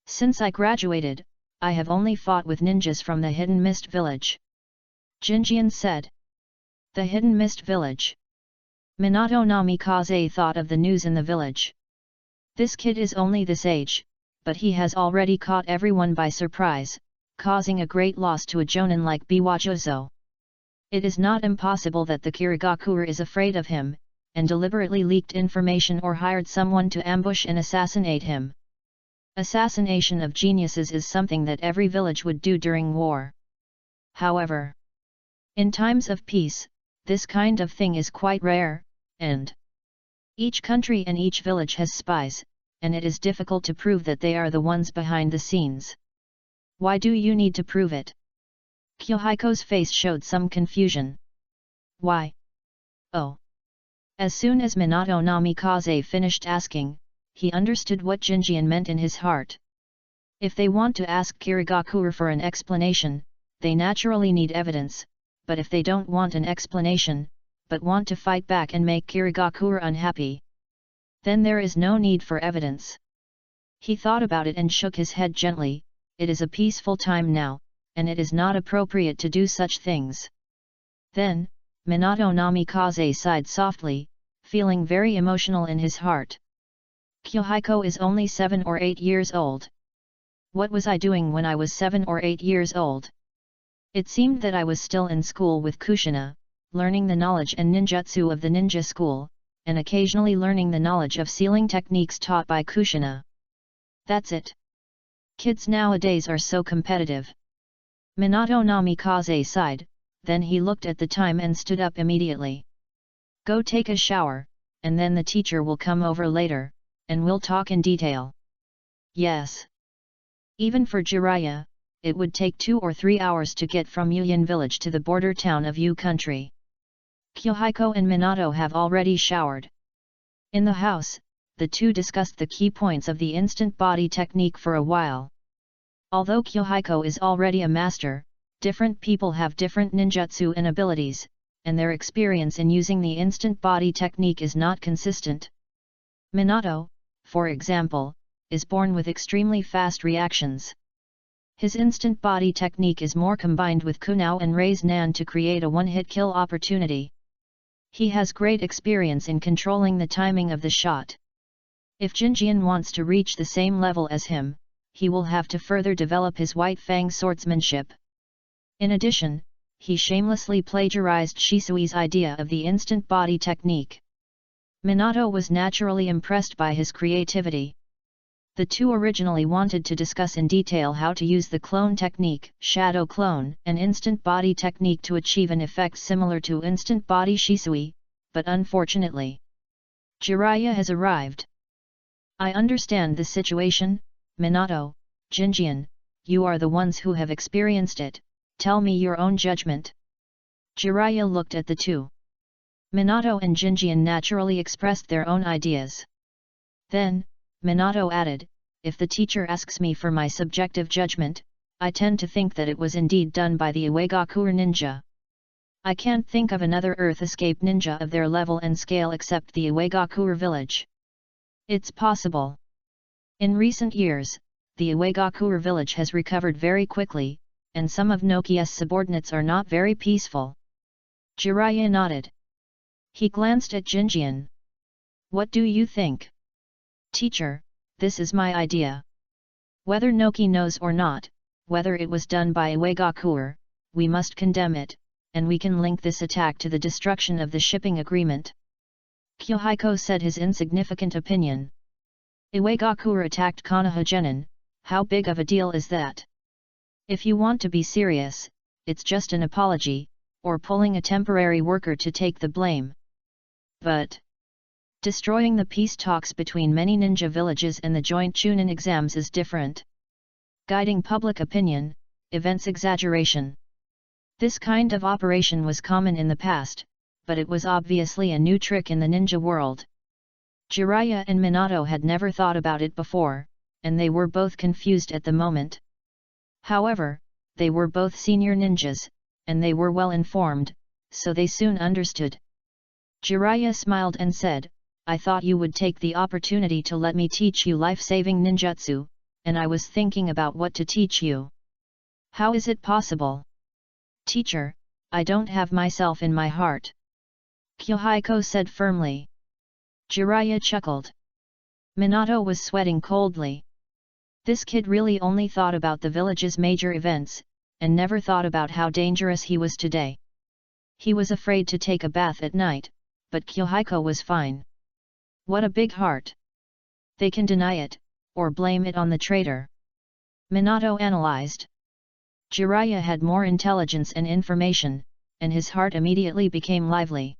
Since I graduated, I have only fought with ninjas from the Hidden Mist Village. Jinjian said. The Hidden Mist Village. Minato Namikaze thought of the news in the village. This kid is only this age, but he has already caught everyone by surprise, causing a great loss to a jonin like Biwajozo. It is not impossible that the Kirigakure is afraid of him, and deliberately leaked information or hired someone to ambush and assassinate him. Assassination of geniuses is something that every village would do during war. However, in times of peace, this kind of thing is quite rare, and each country and each village has spies, and it is difficult to prove that they are the ones behind the scenes. Why do you need to prove it? Yahiko's face showed some confusion. Why? Oh. As soon as Minato Namikaze finished asking, he understood what Jinjian meant in his heart. If they want to ask Kirigakure for an explanation, they naturally need evidence, but if they don't want an explanation, but want to fight back and make Kirigakure unhappy, then there is no need for evidence. He thought about it and shook his head gently. It is a peaceful time now, and it is not appropriate to do such things. Then, Minato Namikaze sighed softly, feeling very emotional in his heart. Yahiko is only 7 or 8 years old. What was I doing when I was 7 or 8 years old? It seemed that I was still in school with Kushina, learning the knowledge and ninjutsu of the ninja school, and occasionally learning the knowledge of sealing techniques taught by Kushina. That's it. Kids nowadays are so competitive. Minato Namikaze sighed, then he looked at the time and stood up immediately. Go take a shower, and then the teacher will come over later, and we'll talk in detail. Yes. Even for Jiraiya, it would take 2 or 3 hours to get from Yuyan village to the border town of Yu country. Yahiko and Minato have already showered. In the house, the two discussed the key points of the instant body technique for a while. Although Yahiko is already a master, different people have different ninjutsu and abilities, and their experience in using the instant body technique is not consistent. Minato, for example, is born with extremely fast reactions. His instant body technique is more combined with Kunao and Raise Nan to create a one-hit kill opportunity. He has great experience in controlling the timing of the shot. If Jinjian wants to reach the same level as him, he will have to further develop his White Fang swordsmanship. In addition, he shamelessly plagiarized Shisui's idea of the instant body technique. Minato was naturally impressed by his creativity. The two originally wanted to discuss in detail how to use the clone technique, shadow clone, and instant body technique to achieve an effect similar to instant body Shisui, but unfortunately, Jiraiya has arrived. I understand the situation, Minato, Jinjian, you are the ones who have experienced it, tell me your own judgment. Jiraiya looked at the two. Minato and Jinjian naturally expressed their own ideas. Then, Minato added, if the teacher asks me for my subjective judgment, I tend to think that it was indeed done by the Iwagakure ninja. I can't think of another Earth escape ninja of their level and scale except the Iwagakure village. It's possible. In recent years, the Iwagakure village has recovered very quickly, and some of Nokia's subordinates are not very peaceful. Jiraiya nodded. He glanced at Jinjian. What do you think? Teacher, this is my idea. Whether Noki knows or not, whether it was done by Iwagakure, we must condemn it, and we can link this attack to the destruction of the shipping agreement. Yahiko said his insignificant opinion. Iwagakure attacked Konoha genin, how big of a deal is that? If you want to be serious, it's just an apology, or pulling a temporary worker to take the blame. But destroying the peace talks between many ninja villages and the joint Chunin exams is different. Guiding public opinion, events exaggeration. This kind of operation was common in the past, but it was obviously a new trick in the ninja world. Jiraiya and Minato had never thought about it before, and they were both confused at the moment. However, they were both senior ninjas, and they were well informed, so they soon understood. Jiraiya smiled and said, I thought you would take the opportunity to let me teach you life-saving ninjutsu, and I was thinking about what to teach you. How is it possible? Teacher, I don't have myself in my heart. Yahiko said firmly. Jiraiya chuckled. Minato was sweating coldly. This kid really only thought about the village's major events, and never thought about how dangerous he was today. He was afraid to take a bath at night, but Yahiko was fine. What a big heart! They can deny it, or blame it on the traitor. Minato analyzed. Jiraiya had more intelligence and information, and his heart immediately became lively.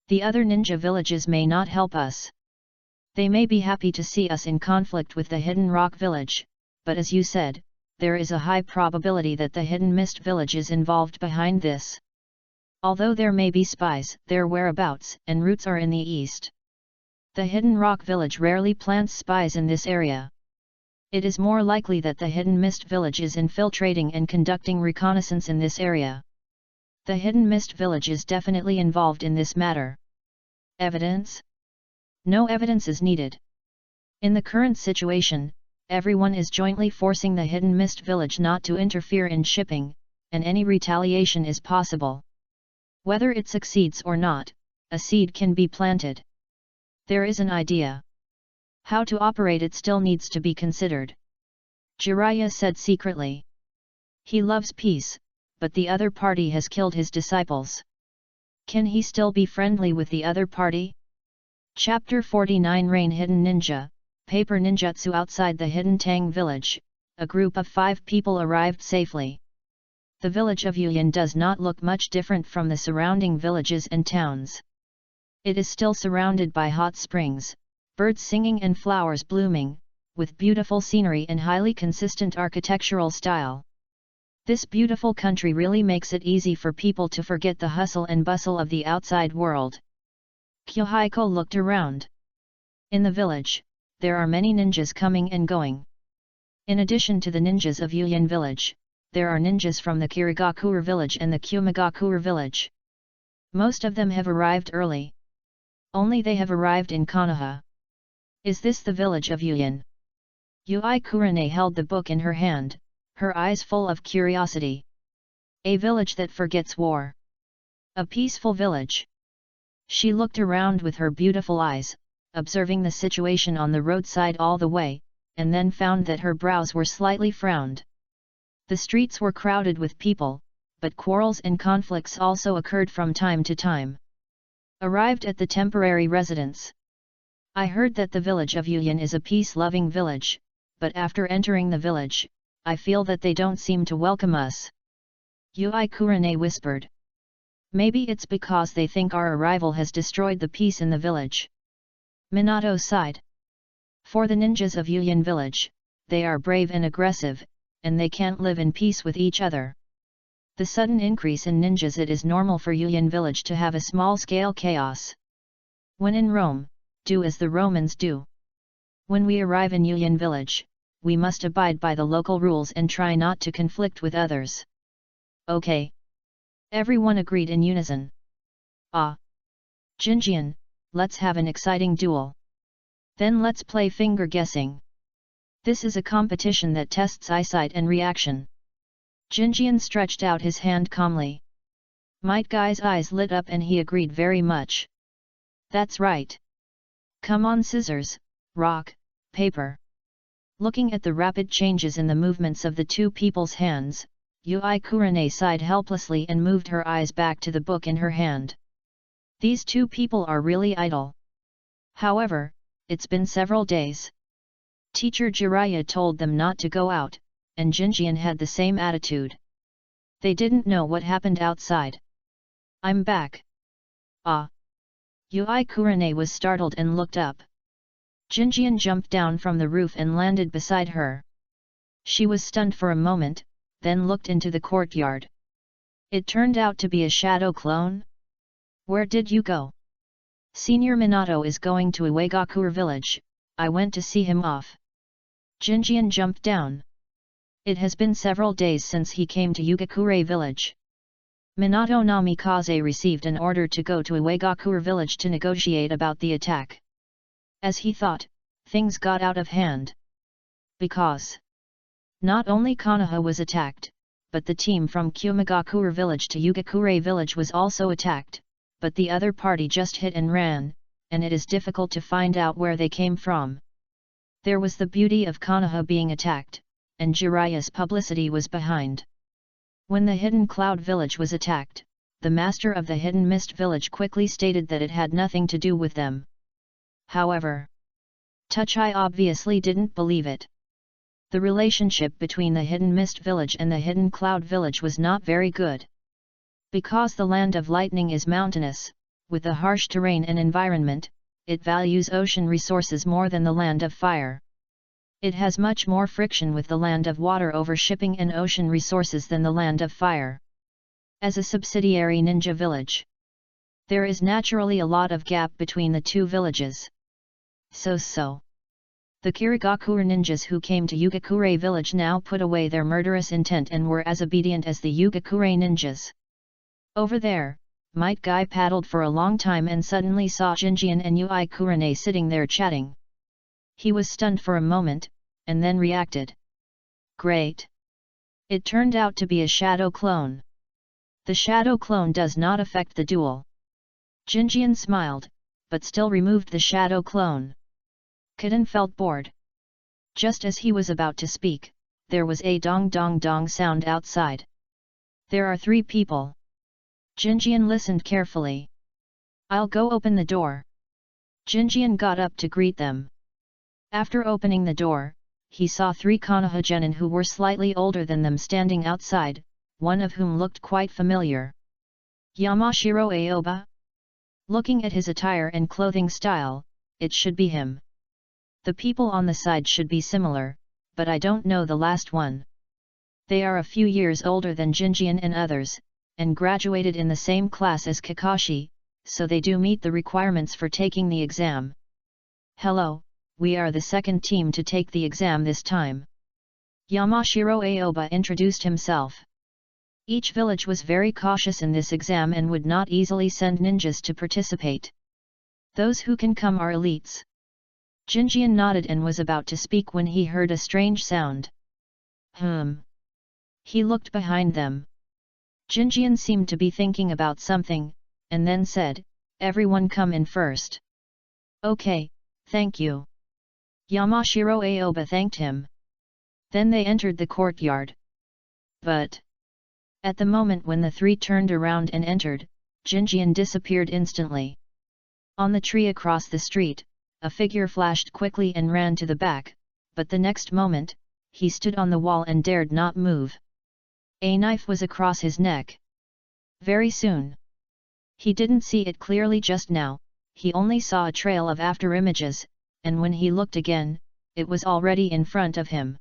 The other ninja villages may not help us. They may be happy to see us in conflict with the Hidden Rock village, but as you said, there is a high probability that the Hidden Mist village is involved behind this. Although there may be spies, their whereabouts and routes are in the east. The Hidden Rock village rarely plants spies in this area. It is more likely that the Hidden Mist village is infiltrating and conducting reconnaissance in this area. The Hidden Mist village is definitely involved in this matter. Evidence? No evidence is needed. In the current situation, everyone is jointly forcing the Hidden Mist village not to interfere in shipping, and any retaliation is possible. Whether it succeeds or not, a seed can be planted. There is an idea. How to operate it still needs to be considered. Jiraiya said secretly. He loves peace, but the other party has killed his disciples. Can he still be friendly with the other party? Chapter 49 Rain Hidden Ninja, Paper Ninjutsu. Outside the Hidden Tang village, a group of 5 people arrived safely. The village of Yuyan does not look much different from the surrounding villages and towns. It is still surrounded by hot springs, birds singing and flowers blooming, with beautiful scenery and highly consistent architectural style. This beautiful country really makes it easy for people to forget the hustle and bustle of the outside world. Yahiko looked around. In the village, there are many ninjas coming and going. In addition to the ninjas of Yuyan village, there are ninjas from the Kirigakure village and the Kumigakure village. Most of them have arrived early. Only they have arrived in Konoha. Is this the village of Yuyan? Yui Kurane held the book in her hand, her eyes full of curiosity. A village that forgets war. A peaceful village. She looked around with her beautiful eyes, observing the situation on the roadside all the way, and then found that her brows were slightly frowned. The streets were crowded with people, but quarrels and conflicts also occurred from time to time. Arrived at the temporary residence. I heard that the village of Yuyan is a peace-loving village, but after entering the village, I feel that they don't seem to welcome us. Yui Kurane whispered. Maybe it's because they think our arrival has destroyed the peace in the village. Minato sighed. For the ninjas of Yuyan village, they are brave and aggressive, and they can't live in peace with each other. The sudden increase in ninjas. It is normal for Yuyan village to have a small-scale chaos. When in Rome, do as the Romans do. When we arrive in Yuyan village, we must abide by the local rules and try not to conflict with others. Okay. Everyone agreed in unison. Ah. Jinjian, let's have an exciting duel. Then let's play finger guessing. This is a competition that tests eyesight and reaction. Jinjian stretched out his hand calmly. Might Guy's eyes lit up and he agreed very much. That's right. Come on, scissors, rock, paper. Looking at the rapid changes in the movements of the two people's hands, Yui Kurane sighed helplessly and moved her eyes back to the book in her hand. These two people are really idle. However, it's been several days. Teacher Jiraiya told them not to go out, and Jinjian had the same attitude. They didn't know what happened outside. I'm back. Ah. Yui Kurane was startled and looked up. Jinjian jumped down from the roof and landed beside her. She was stunned for a moment, then looked into the courtyard. It turned out to be a shadow clone? Where did you go? Senior Minato is going to Iwagakure village, I went to see him off. Jinjian jumped down. It has been several days since he came to Iwagakure village. Minato Namikaze received an order to go to Iwagakure village to negotiate about the attack. As he thought, things got out of hand. Because not only Konoha was attacked, but the team from Kumagakure village to Iwagakure village was also attacked, but the other party just hit and ran, and it is difficult to find out where they came from. There was the beauty of Konoha being attacked, and Jiraiya's publicity was behind. When the Hidden Cloud village was attacked, the master of the Hidden Mist village quickly stated that it had nothing to do with them. However, Touchai obviously didn't believe it. The relationship between the Hidden Mist village and the Hidden Cloud village was not very good. Because the land of lightning is mountainous, with a harsh terrain and environment, it values ocean resources more than the land of fire. It has much more friction with the land of water over shipping and ocean resources than the land of fire. As a subsidiary ninja village, there is naturally a lot of gap between the two villages. So. The Kirigakure ninjas who came to Iwagakure village now put away their murderous intent and were as obedient as the Iwagakure ninjas. Over there, Might Guy paddled for a long time and suddenly saw Jinjian and Yui Kurane sitting there chatting. He was stunned for a moment, and then reacted. Great! It turned out to be a shadow clone. The shadow clone does not affect the duel. Jinjian smiled, but still removed the shadow clone. Kiden felt bored. Just as he was about to speak, there was a dong dong dong sound outside. There are 3 people. Jinjian listened carefully. I'll go open the door. Jinjian got up to greet them. After opening the door, he saw 3 Konoha genin who were slightly older than them standing outside, one of whom looked quite familiar. Yamashiro Aoba? Looking at his attire and clothing style, it should be him. The people on the side should be similar, but I don't know the last one. They are a few years older than Jinjian and others, and graduated in the same class as Kakashi, so they do meet the requirements for taking the exam. Hello, we are the second team to take the exam this time. Yamashiro Aoba introduced himself. Each village was very cautious in this exam and would not easily send ninjas to participate. Those who can come are elites. Jinjian nodded and was about to speak when he heard a strange sound. He looked behind them. Jinjian seemed to be thinking about something, and then said, everyone come in first. Okay, thank you. Yamashiro Aoba thanked him. Then they entered the courtyard. But at the moment when the 3 turned around and entered, Jinjian disappeared instantly. On the tree across the street, a figure flashed quickly and ran to the back, but the next moment, he stood on the wall and dared not move. A knife was across his neck. Very soon. He didn't see it clearly just now, he only saw a trail of after images, and when he looked again, it was already in front of him.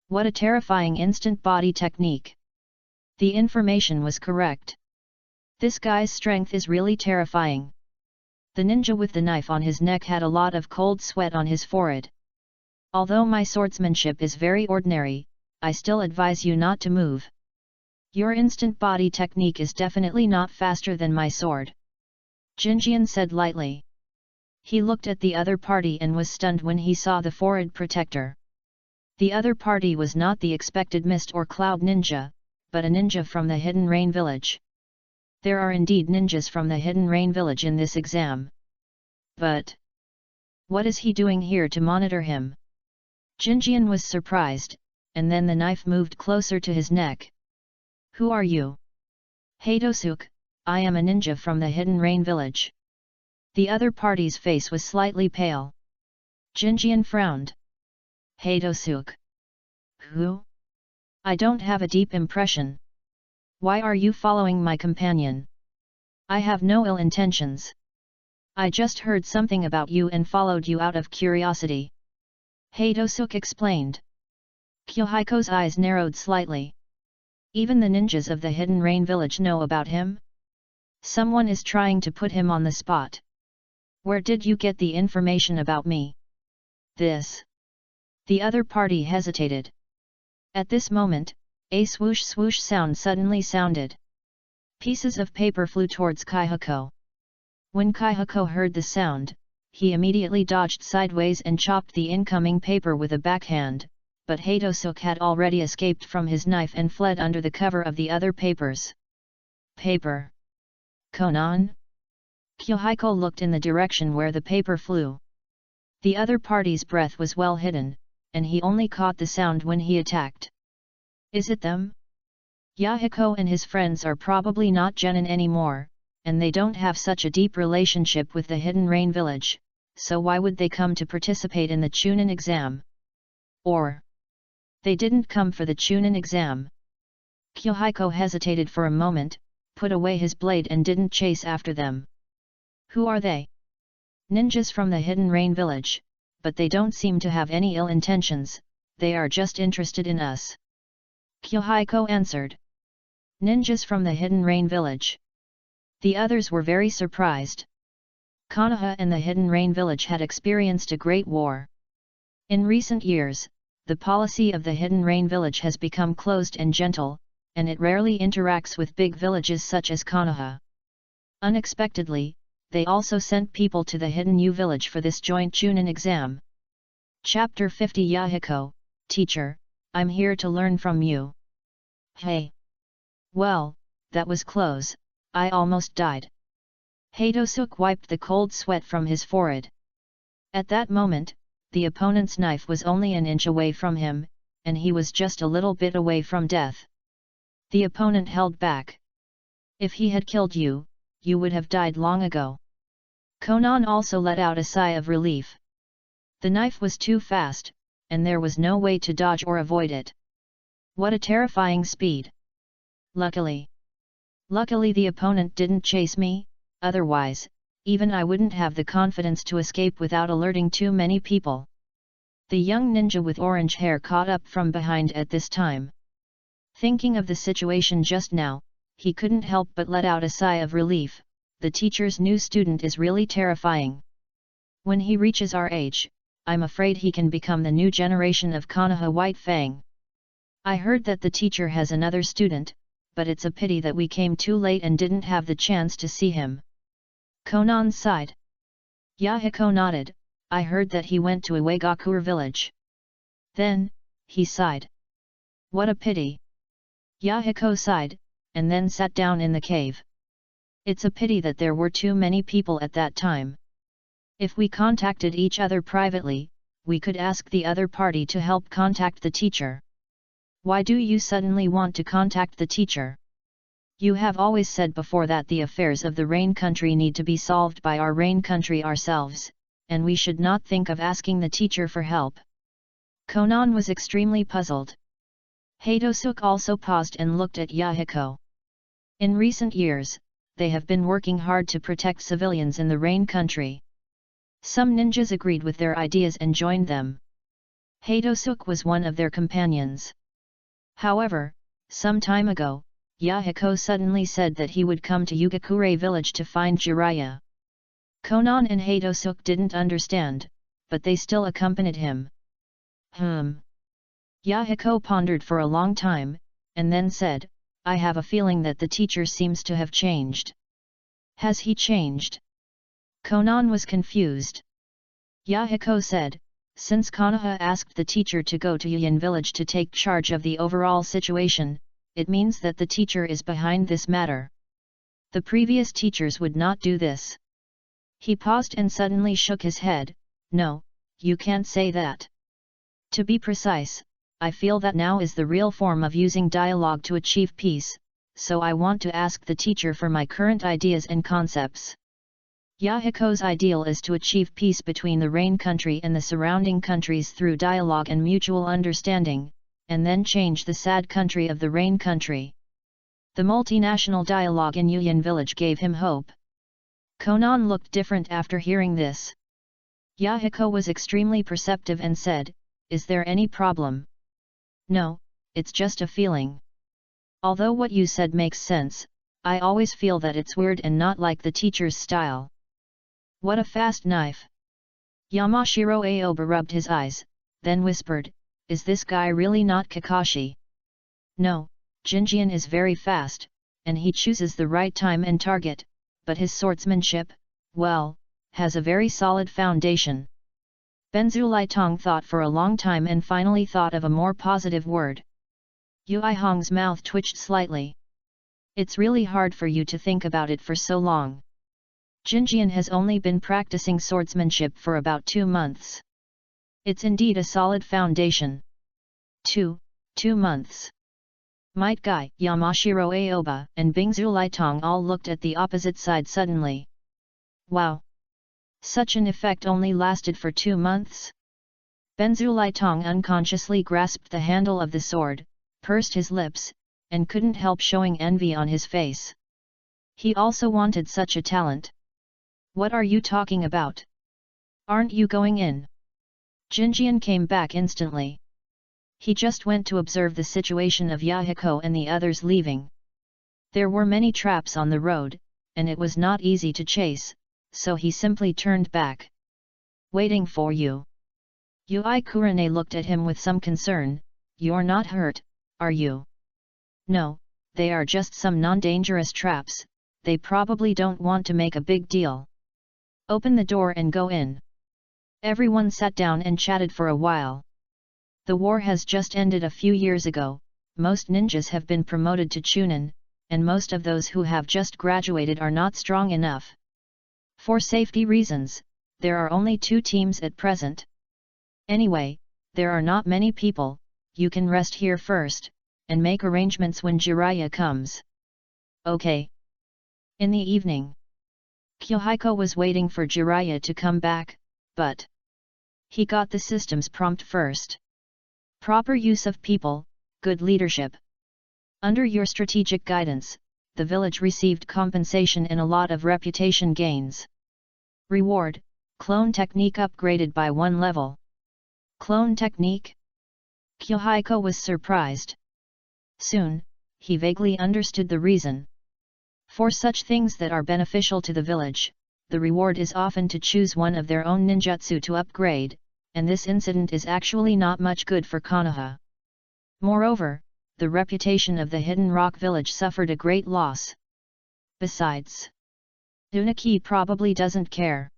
What a terrifying instant body technique! The information was correct. This guy's strength is really terrifying. The ninja with the knife on his neck had a lot of cold sweat on his forehead. Although my swordsmanship is very ordinary, I still advise you not to move. Your instant body technique is definitely not faster than my sword. Jinjian said lightly. He looked at the other party and was stunned when he saw the forehead protector. The other party was not the expected mist or cloud ninja, but a ninja from the Hidden Rain Village. There are indeed ninjas from the Hidden Rain Village in this exam. But what is he doing here to monitor him? Jinjian was surprised, and then the knife moved closer to his neck. Who are you? Hatosuk, I am a ninja from the Hidden Rain Village. The other party's face was slightly pale. Jinjian frowned. Hatosuk. Who? I don't have a deep impression. Why are you following my companion? I have no ill intentions. I just heard something about you and followed you out of curiosity. Hatosuk explained. Yahiko's eyes narrowed slightly. Even the ninjas of the Hidden Rain Village know about him? Someone is trying to put him on the spot. Where did you get the information about me? This. The other party hesitated. At this moment, a swoosh swoosh sound suddenly sounded. Pieces of paper flew towards Yahiko. When Yahiko heard the sound, he immediately dodged sideways and chopped the incoming paper with a backhand, but Hatosuk had already escaped from his knife and fled under the cover of the other papers. Paper. Konan? Yahiko looked in the direction where the paper flew. The other party's breath was well hidden, and he only caught the sound when he attacked. Is it them? Yahiko and his friends are probably not genin anymore, and they don't have such a deep relationship with the Hidden Rain Village, so why would they come to participate in the Chunin exam? Or they didn't come for the Chunin exam. Yahiko hesitated for a moment, put away his blade and didn't chase after them. Who are they? Ninjas from the Hidden Rain Village, but they don't seem to have any ill intentions, they are just interested in us. Yahiko answered. Ninjas from the Hidden Rain Village. The others were very surprised. Konoha and the Hidden Rain Village had experienced a great war. In recent years, the policy of the Hidden Rain Village has become closed and gentle, and it rarely interacts with big villages such as Konoha. Unexpectedly, they also sent people to the Hidden U Village for this joint Chunin exam. Chapter 50 Yahiko, Teacher, I'm here to learn from you. Hey! Well, that was close, I almost died. Hatosuk wiped the cold sweat from his forehead. At that moment, the opponent's knife was only an inch away from him, and he was just a little bit away from death. The opponent held back. If he had killed you, you would have died long ago. Konan also let out a sigh of relief. The knife was too fast, and there was no way to dodge or avoid it. What a terrifying speed! Luckily the opponent didn't chase me, otherwise, even I wouldn't have the confidence to escape without alerting too many people. The young ninja with orange hair caught up from behind at this time. Thinking of the situation just now, he couldn't help but let out a sigh of relief. The teacher's new student is really terrifying. When he reaches our age, I'm afraid he can become the new generation of Konoha White Fang. I heard that the teacher has another student, but it's a pity that we came too late and didn't have the chance to see him. Konan sighed. Yahiko nodded, I heard that he went to Iwagakure village. Then, he sighed. What a pity. Yahiko sighed, and then sat down in the cave. It's a pity that there were too many people at that time. If we contacted each other privately, we could ask the other party to help contact the teacher. Why do you suddenly want to contact the teacher? You have always said before that the affairs of the Rain Country need to be solved by our Rain Country ourselves, and we should not think of asking the teacher for help. Konan was extremely puzzled. Hatosuk also paused and looked at Yahiko. In recent years, they have been working hard to protect civilians in the Rain Country. Some ninjas agreed with their ideas and joined them. Hatosuk was one of their companions. However, some time ago, Yahiko suddenly said that he would come to Iwagakure village to find Jiraiya. Konan and Hatosuk didn't understand, but they still accompanied him. Yahiko pondered for a long time, and then said, I have a feeling that the teacher seems to have changed. Has he changed? Konan was confused. Yahiko said, since Konoha asked the teacher to go to Yin village to take charge of the overall situation, it means that the teacher is behind this matter. The previous teachers would not do this. He paused and suddenly shook his head. No, you can't say that. To be precise, I feel that now is the real form of using dialogue to achieve peace, so I want to ask the teacher for my current ideas and concepts. Yahiko's ideal is to achieve peace between the Rain country and the surrounding countries through dialogue and mutual understanding, and then change the sad country of the Rain country. The multinational dialogue in Yin village gave him hope. Konan looked different after hearing this. Yahiko was extremely perceptive and said, is there any problem? No, it's just a feeling. Although what you said makes sense, I always feel that it's weird and not like the teacher's style. What a fast knife! Yamashiro Aoba rubbed his eyes, then whispered, is this guy really not Kakashi? No, Jinjian is very fast, and he chooses the right time and target, but his swordsmanship, well, has a very solid foundation. Benzulai Tong thought for a long time and finally thought of a more positive word. Yui Hong's mouth twitched slightly. It's really hard for you to think about it for so long. Jinjian has only been practicing swordsmanship for about 2 months. It's indeed a solid foundation. 2 months. Might Guy, Yamashiro Aoba, and Bingzulai Tong all looked at the opposite side suddenly. Wow! Such an effect only lasted for 2 months? Benzulai Tong unconsciously grasped the handle of the sword, pursed his lips, and couldn't help showing envy on his face. He also wanted such a talent. What are you talking about? Aren't you going in? Jinjian came back instantly. He just went to observe the situation of Yahiko and the others leaving. There were many traps on the road, and it was not easy to chase, so he simply turned back. Waiting for you. Yui Kurane looked at him with some concern. You're not hurt, are you? No, they are just some non-dangerous traps, they probably don't want to make a big deal. Open the door and go in. Everyone sat down and chatted for a while. The war has just ended a few years ago, most ninjas have been promoted to Chunin, and most of those who have just graduated are not strong enough. For safety reasons, there are only 2 teams at present. Anyway, there are not many people, you can rest here first, and make arrangements when Jiraiya comes. Okay. In the evening, Yahiko was waiting for Jiraiya to come back, but he got the systems prompt first. Proper use of people, good leadership. Under your strategic guidance, the village received compensation and a lot of reputation gains. Reward, clone technique upgraded by 1 level. Clone technique? Yahiko was surprised. Soon, he vaguely understood the reason. For such things that are beneficial to the village, the reward is often to choose one of their own ninjutsu to upgrade, and this incident is actually not much good for Konoha. Moreover, the reputation of the Hidden Rock village suffered a great loss. Besides, Unaki probably doesn't care.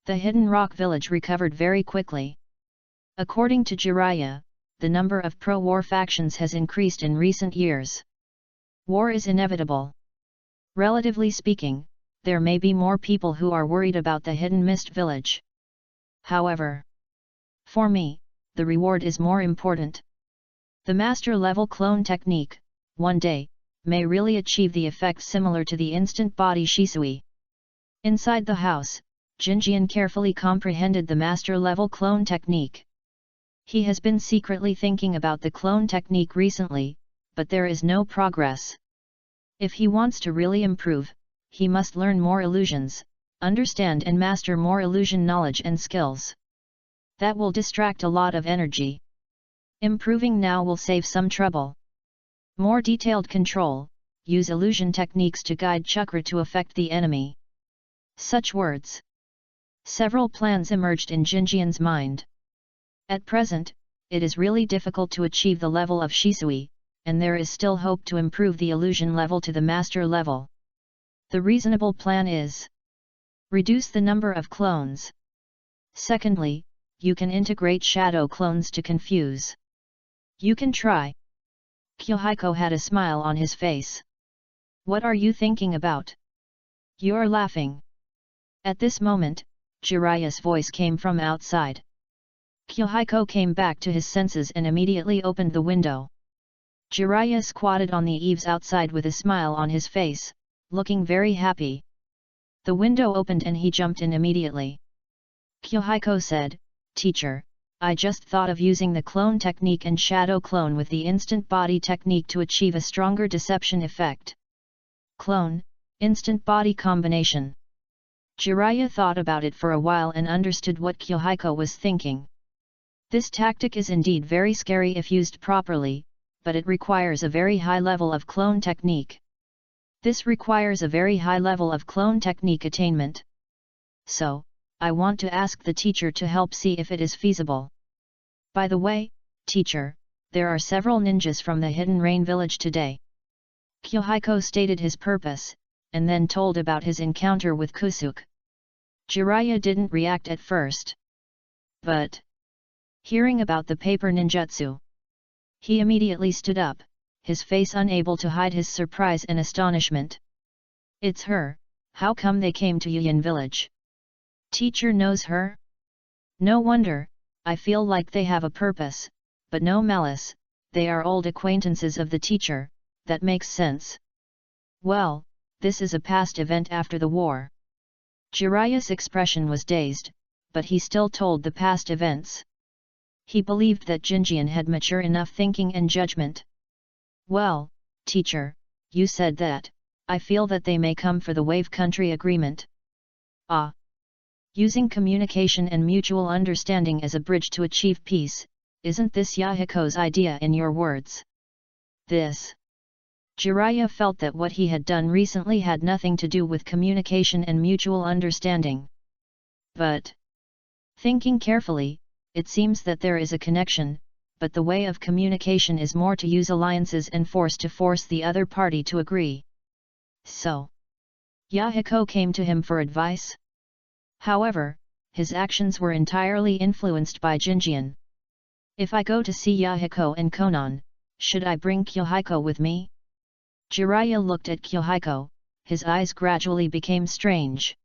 The Hidden Rock village recovered very quickly. According to Jiraiya, the number of pro-war factions has increased in recent years. War is inevitable. Relatively speaking, there may be more people who are worried about the Hidden Mist village. However, for me, the reward is more important. The master-level clone technique, one day, may really achieve the effect similar to the instant body Shisui. Inside the house, Jinjian carefully comprehended the master-level clone technique. He has been secretly thinking about the clone technique recently, but there is no progress. If he wants to really improve, he must learn more illusions, understand and master more illusion knowledge and skills. That will distract a lot of energy. Improving now will save some trouble. More detailed control, use illusion techniques to guide chakra to affect the enemy. Such words. Several plans emerged in Jinjian's mind. At present, it is really difficult to achieve the level of Shisui, and there is still hope to improve the illusion level to the master level. The reasonable plan is: reduce the number of clones. Secondly, you can integrate shadow clones to confuse. You can try. Yahiko had a smile on his face. What are you thinking about? You're laughing. At this moment, Jiraiya's voice came from outside. Yahiko came back to his senses and immediately opened the window. Jiraiya squatted on the eaves outside with a smile on his face, looking very happy. The window opened and he jumped in immediately. Yahiko said, "Teacher, I just thought of using the clone technique and shadow clone with the instant body technique to achieve a stronger deception effect." Clone, instant body combination. Jiraiya thought about it for a while and understood what Yahiko was thinking. This tactic is indeed very scary if used properly, but it requires a very high level of clone technique. This requires a very high level of clone technique attainment. So, I want to ask the teacher to help see if it is feasible. By the way, teacher, there are several ninjas from the Hidden Rain village today. Yahiko stated his purpose, and then told about his encounter with Kusuke. Jiraiya didn't react at first. But, hearing about the paper ninjutsu, he immediately stood up, his face unable to hide his surprise and astonishment. It's her, how come they came to Yuyan village? Teacher knows her? No wonder, I feel like they have a purpose, but no malice, they are old acquaintances of the teacher, that makes sense. Well, this is a past event after the war. Jiraiya's expression was dazed, but he still told the past events. He believed that Jinjian had mature enough thinking and judgment. Well, teacher, you said that, I feel that they may come for the Wave Country Agreement. Ah! Using communication and mutual understanding as a bridge to achieve peace, isn't this Yahiko's idea in your words? This. Jiraiya felt that what he had done recently had nothing to do with communication and mutual understanding. But, thinking carefully, it seems that there is a connection, but the way of communication is more to use alliances and force to force the other party to agree. So, Yahiko came to him for advice? However, his actions were entirely influenced by Jinjian. If I go to see Yahiko and Konan, should I bring Yahiko with me? Jiraiya looked at Yahiko, his eyes gradually became strange.